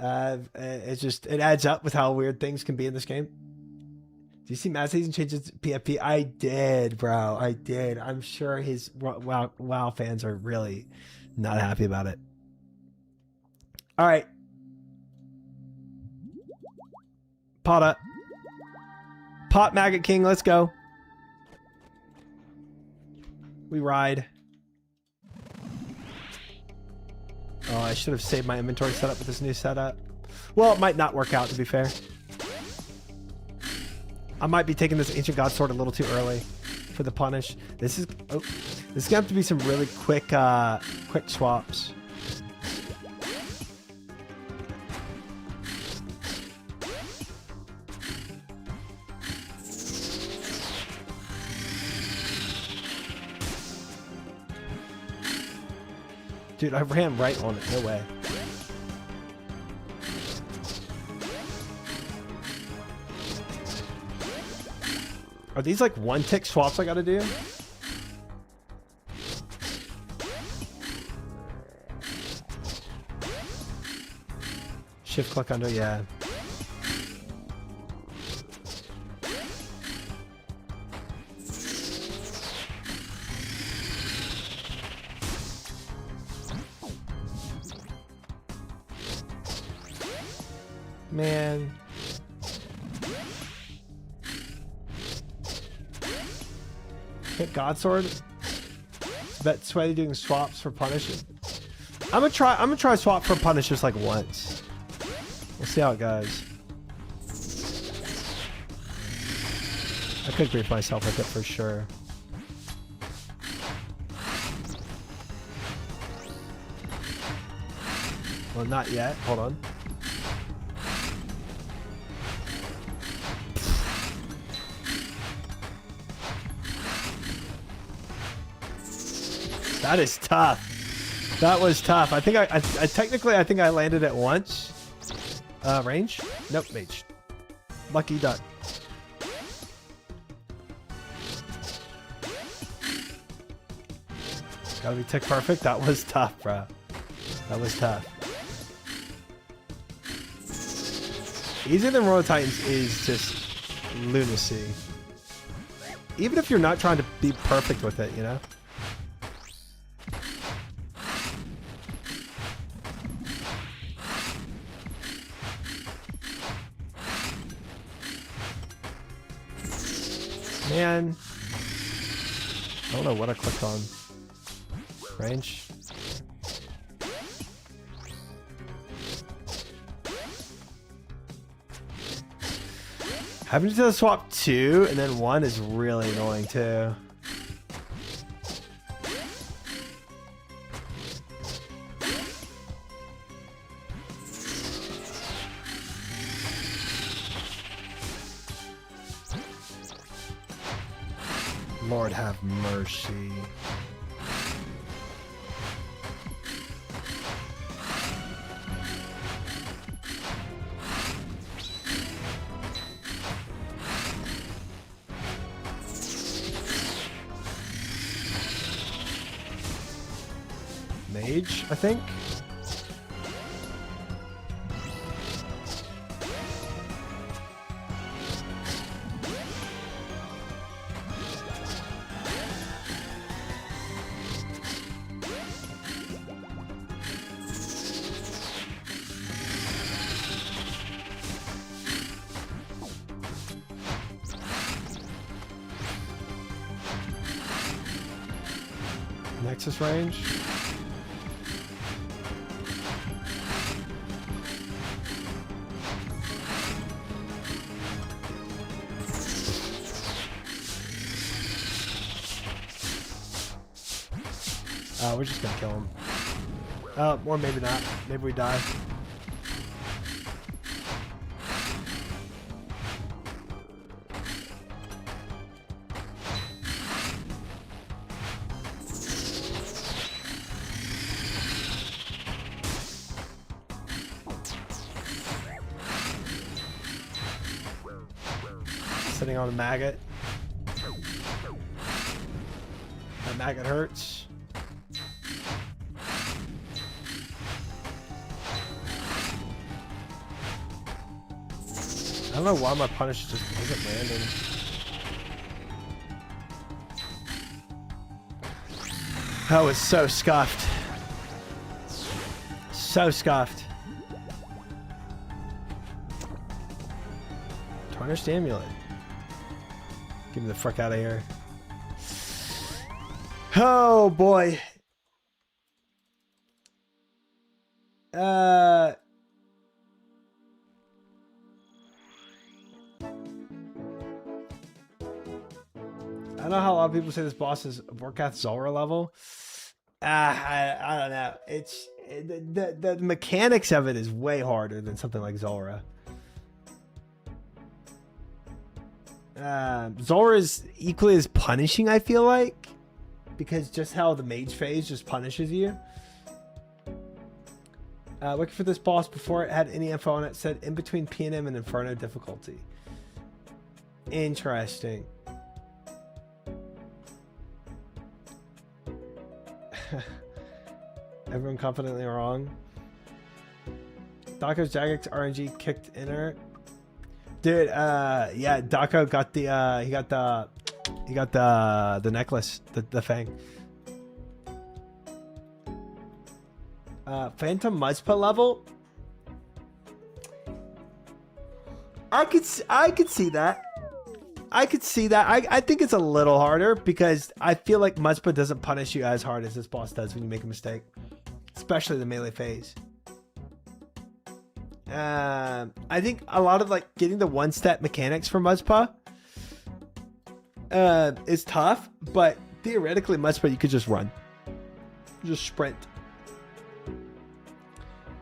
It adds up with how weird things can be in this game. Do you see Mad Season changes PFP? I did, bro. I did. I'm sure his WoW fans are really not happy about it. All right. Pot up. Pot Maggot King, let's go. We ride. Oh, I should have saved my inventory setup with this new setup. Well, it might not work out, to be fair. I might be taking this Ancient God Sword a little too early for the punish. This is gonna have to be some really quick quick swaps. Dude, I ran right on it. No way. Are these like one-tick swaps I gotta do? Shift click under, yeah. Man. Hit Godsword. Bet Sweaty doing swaps for punishes. I'm gonna try swap for punishes like once. We'll see how it goes. I could grief myself with it for sure. Well, not yet. Hold on. That is tough. That was tough. I think I technically I think I landed it once. Range? Nope, mage. Lucky duck. Gotta be tick perfect. That was tough, bro. That was tough. Easier than Royal Titans is just lunacy. Even if you're not trying to be perfect with it, you know? Man, I don't know what I clicked on. Range. Having to do the swap 2 and then 1 is really annoying too. Lord have mercy. Mage, I think. Nexus range. We're just gonna kill him. Or maybe not. Maybe we die. Sitting on a maggot. That maggot hurts. I don't know why my punish just isn't landing. That was so scuffed. So scuffed. Tarnished amulet. Get me the frick out of here. Oh boy. I know how a lot of people say this boss is Warcath Zulrah level. I don't know. It's the mechanics of it is way harder than something like Zulrah. Zulrah is equally as punishing, I feel like, because just how the mage phase just punishes you. Looking for this boss before it had any info on it. Said in between P&M and Inferno difficulty. Interesting. Everyone confidently wrong. Dako's Jagex RNG kicked inner. Dude, yeah, Dako got the he got the necklace, the fang. Phantom Muzpa level. I could see that. I could see that. I think it's a little harder because I feel like Muzpa doesn't punish you as hard as this boss does when you make a mistake, especially the melee phase. I think a lot of like getting the one-step mechanics from Muzpa is tough, but theoretically Muzpa you could just run, just sprint,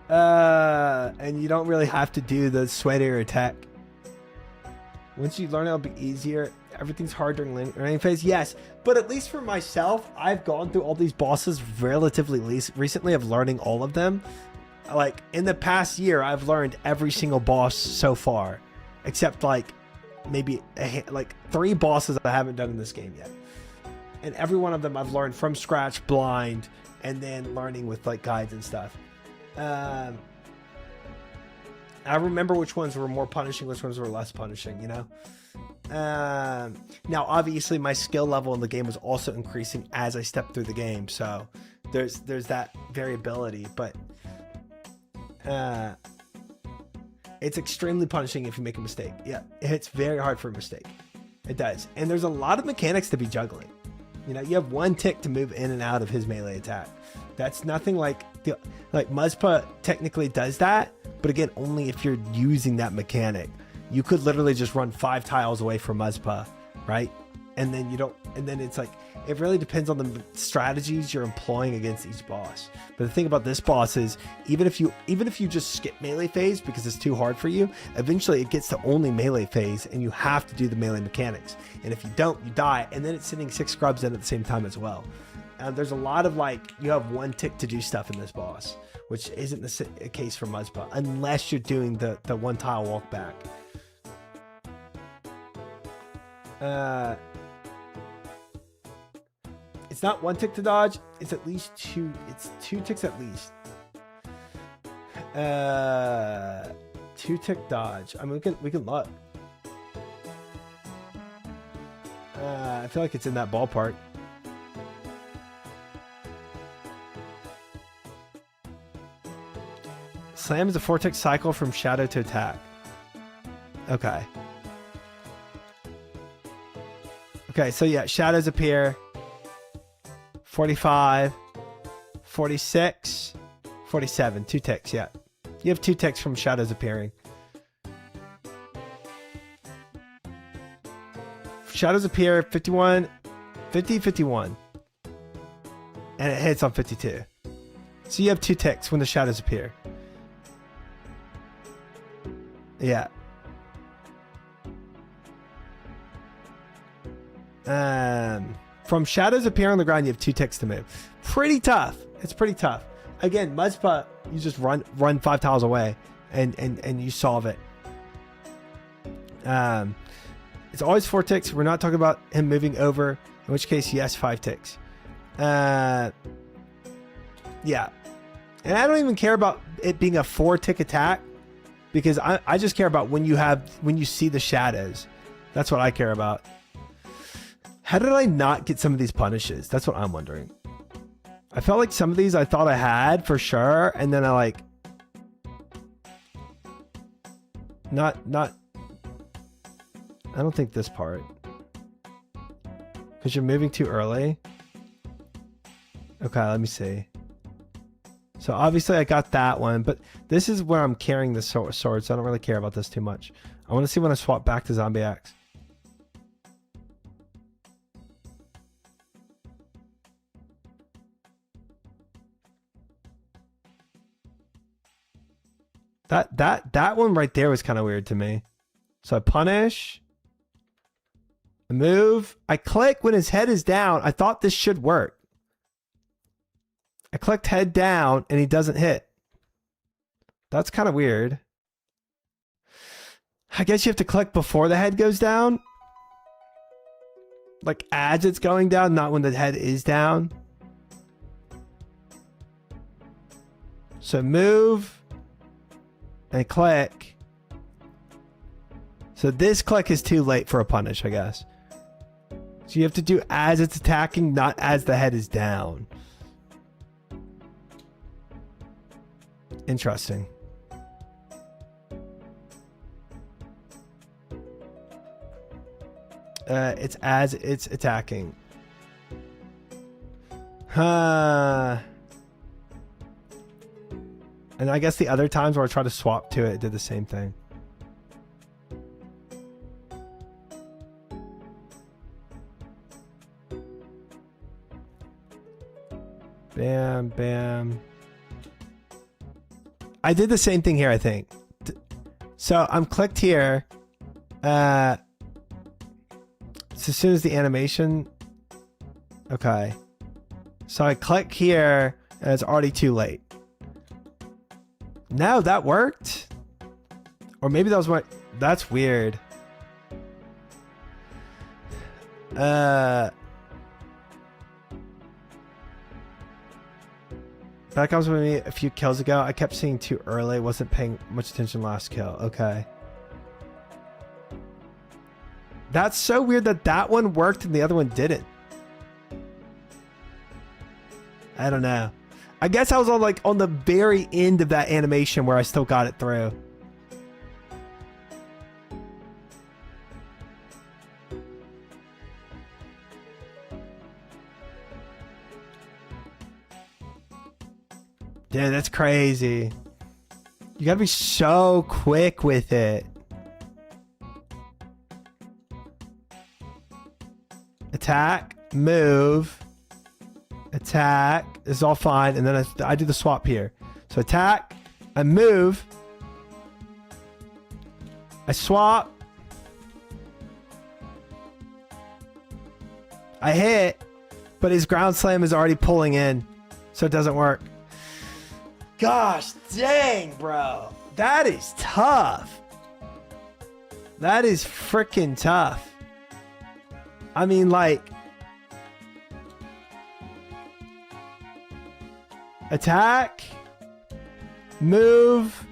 and you don't really have to do the sweatier attack. Once you learn, it'll be easier. Everything's hard during learning phase. Yes, but at least for myself, I've gone through all these bosses relatively recently of learning all of them. Like in the past year, I've learned every single boss so far, except like maybe like 3 bosses I haven't done in this game yet. And every one of them I've learned from scratch, blind, and then learning with like guides and stuff. I remember which ones were more punishing, which ones were less punishing, you know? Now, obviously, my skill level in the game was also increasing as I stepped through the game, so there's that variability, but it's extremely punishing if you make a mistake. Yeah, it's very hard for a mistake. It does. And there's a lot of mechanics to be juggling. You know, you have 1 tick to move in and out of his melee attack. That's nothing like Muzpa technically does that, but again, only if you're using that mechanic. You could literally just run 5 tiles away from Muzpa, right? And then you don't, and then it's like, it really depends on the strategies you're employing against each boss. But the thing about this boss is, even if you just skip melee phase because it's too hard for you, eventually it gets to only melee phase and you have to do the melee mechanics. And if you don't, you die, and then it's sending 6 scrubs in at the same time as well. There's a lot of like, you have 1 tick to do stuff in this boss, which isn't the case for Muzpa, unless you're doing the 1 tile walk back. It's not 1 tick to dodge, it's at least 2, it's 2 ticks at least. 2 tick dodge. I mean, we can look. I feel like it's in that ballpark. Slam is a 4 tick cycle from shadow to attack. Okay. Okay, so yeah, shadows appear. 45, 46, 47, 2 ticks, yeah. You have 2 ticks from shadows appearing. Shadows appear 51, 50, 51. And it hits on 52. So you have 2 ticks when the shadows appear. Yeah. From shadows appear on the ground, you have 2 ticks to move. Pretty tough. It's pretty tough. Again, Muzpa, you just run 5 tiles away and you solve it. It's always 4 ticks. We're not talking about him moving over, in which case, yes, 5 ticks. Yeah. And I don't even care about it being a 4 tick attack, because I just care about when you see the shadows. That's what I care about. How did I not get some of these punishes? That's what I'm wondering. I felt like some of these I thought I had for sure, and then I don't think this part, because you're moving too early. Okay, let me see. So obviously I got that one, but this is where I'm carrying the sword, so I don't really care about this too much. I want to see when I swap back to Zombie Axe. That one right there was kind of weird to me. So I punish, I move, I click when his head is down. I thought this should work. I clicked head down and he doesn't hit. That's kind of weird. I guess you have to click before the head goes down. Like as it's going down, not when the head is down. So move and click. So this click is too late for a punish, I guess. So you have to do as it's attacking, not as the head is down. Interesting. It's as it's attacking. Huh. And I guess the other times where I tried to swap to it, it did the same thing. Bam, bam. I did the same thing here, I think. So I'm clicked here. So as soon as the animation. Okay. So I click here and it's already too late. No, that worked. Or maybe that was what. That's weird. That comes with me a few kills ago. I kept seeing too early. Wasn't paying much attention last kill. Okay. That's so weird that that one worked and the other one didn't. I don't know. I guess I was on like on the very end of that animation where I still got it through. Dude, that's crazy. You gotta be so quick with it. Attack, move, attack. This is all fine. And then I do the swap here. So attack, I move, I swap, I hit, but his ground slam is already pulling in, so it doesn't work. Gosh dang, bro. That is tough. That is freaking tough. I mean, like, attack, move,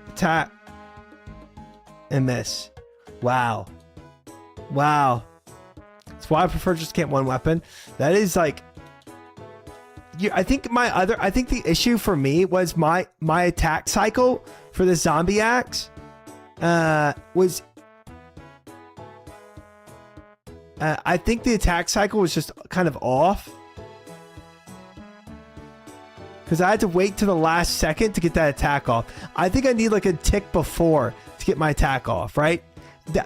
attack, and miss. Wow. Wow. That's why I prefer just get one weapon. That is like, I think the issue for me was my attack cycle for the zombie axe was I think the attack cycle was just kind of off because I had to wait to the last second to get that attack off. I think I need like a tick before to get my attack off, right?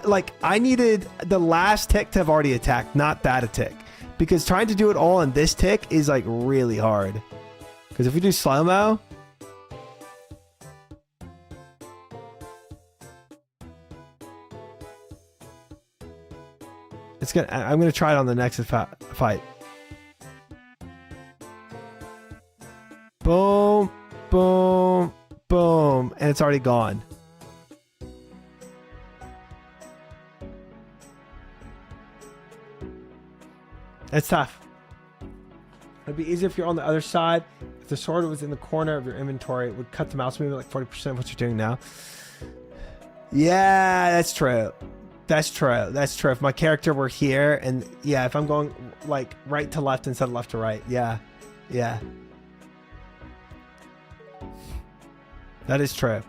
Like I needed the last tick to have already attacked, not that a tick, because trying to do it all in this tick is like really hard. Because if we do slow-mo, I'm gonna try it on the next fight. Boom, boom, boom, and it's already gone. It's tough. It'd be easier if you're on the other side. If the sword was in the corner of your inventory, it would cut the mouse movement like 40% of what you're doing now. Yeah, that's true. That's true. That's true. If my character were here and yeah, if I'm going like right to left instead of left to right. Yeah. Yeah. That is true.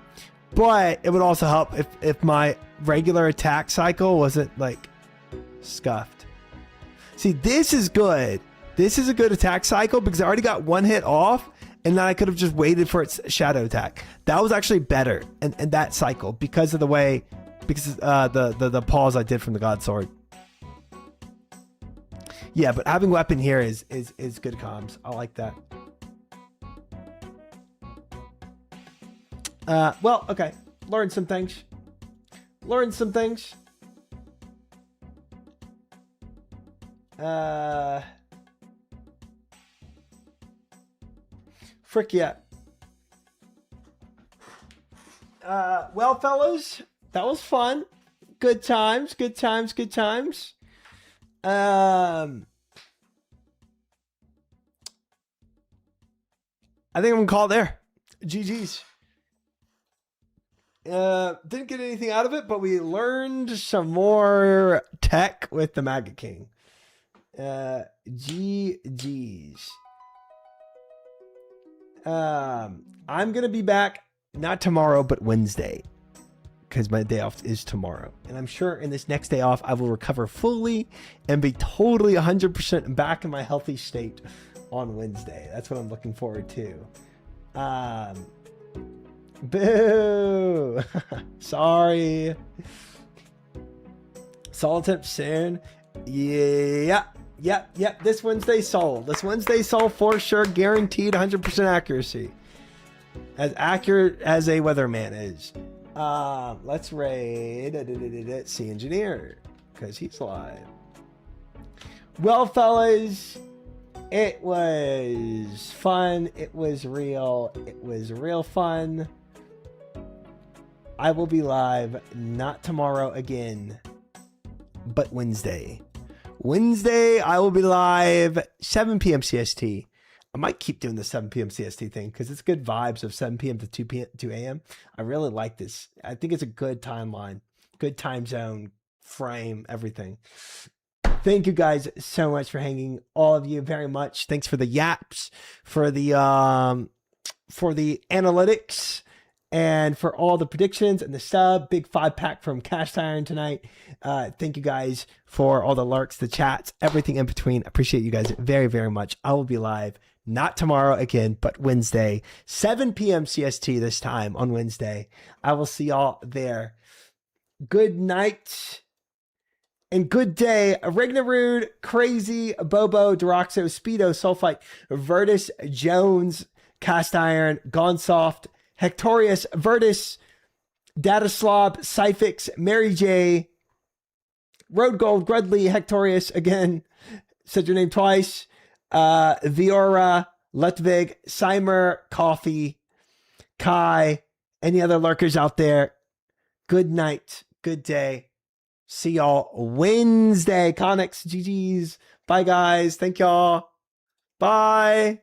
But it would also help if my regular attack cycle wasn't like scuffed. See, this is good. This is a good attack cycle because I already got one hit off and then I could have just waited for its shadow attack. That was actually better in that cycle because of the way, because the pause I did from the God Sword. Yeah, but having weapon here is good comms. I like that. Well, okay. Learn some things. Learn some things. Frick yeah. Well, fellas, that was fun. Good times, good times, good times. I think I'm gonna call it there. GG's. Didn't get anything out of it, but we learned some more tech with the Maggot King. GG's. I'm gonna be back not tomorrow, but Wednesday, because my day off is tomorrow, and I'm sure in this next day off I will recover fully and be totally 100% back in my healthy state on Wednesday. That's what I'm looking forward to. Boo. Sorry. Soul attempt soon. Yeah. Yep. This Wednesday sold. This Wednesday sold for sure. Guaranteed 100% accuracy. As accurate as a weatherman is. Let's raid Sea Engineer, because he's live. Well, fellas, it was fun. It was real. It was real fun. I will be live not tomorrow again, but Wednesday. Wednesday, I will be live 7 p.m. CST. I might keep doing the 7 p.m. CST thing because it's good vibes of 7 p.m. to 2 a.m. I really like this. I think it's a good timeline, good time zone, frame, everything. Thank you guys so much for hanging, all of you very much. Thanks for the yaps, for the analytics, and for all the predictions and the sub. Big 5-pack from Cast Iron tonight. Thank you guys for all the lurks, the chats, everything in between. Appreciate you guys very, very much. I will be live not tomorrow again, but Wednesday, 7 p.m. CST this time on Wednesday. I will see y'all there. Good night and good day. Rignarude, Crazy, Bobo, Deroxo, Speedo, Sulfite, Virtus, Jones, Cast Iron, Gonsoft, Hectorius, Virtus, Dataslob, Cyphix, Mary J, Road Gold, Grudley, Hectorius, again, said your name twice, Viora, Lutvig, Simer, Coffee, Kai, any other lurkers out there. Good night, good day. See y'all Wednesday. Connix, GG's. Bye, guys. Thank y'all. Bye.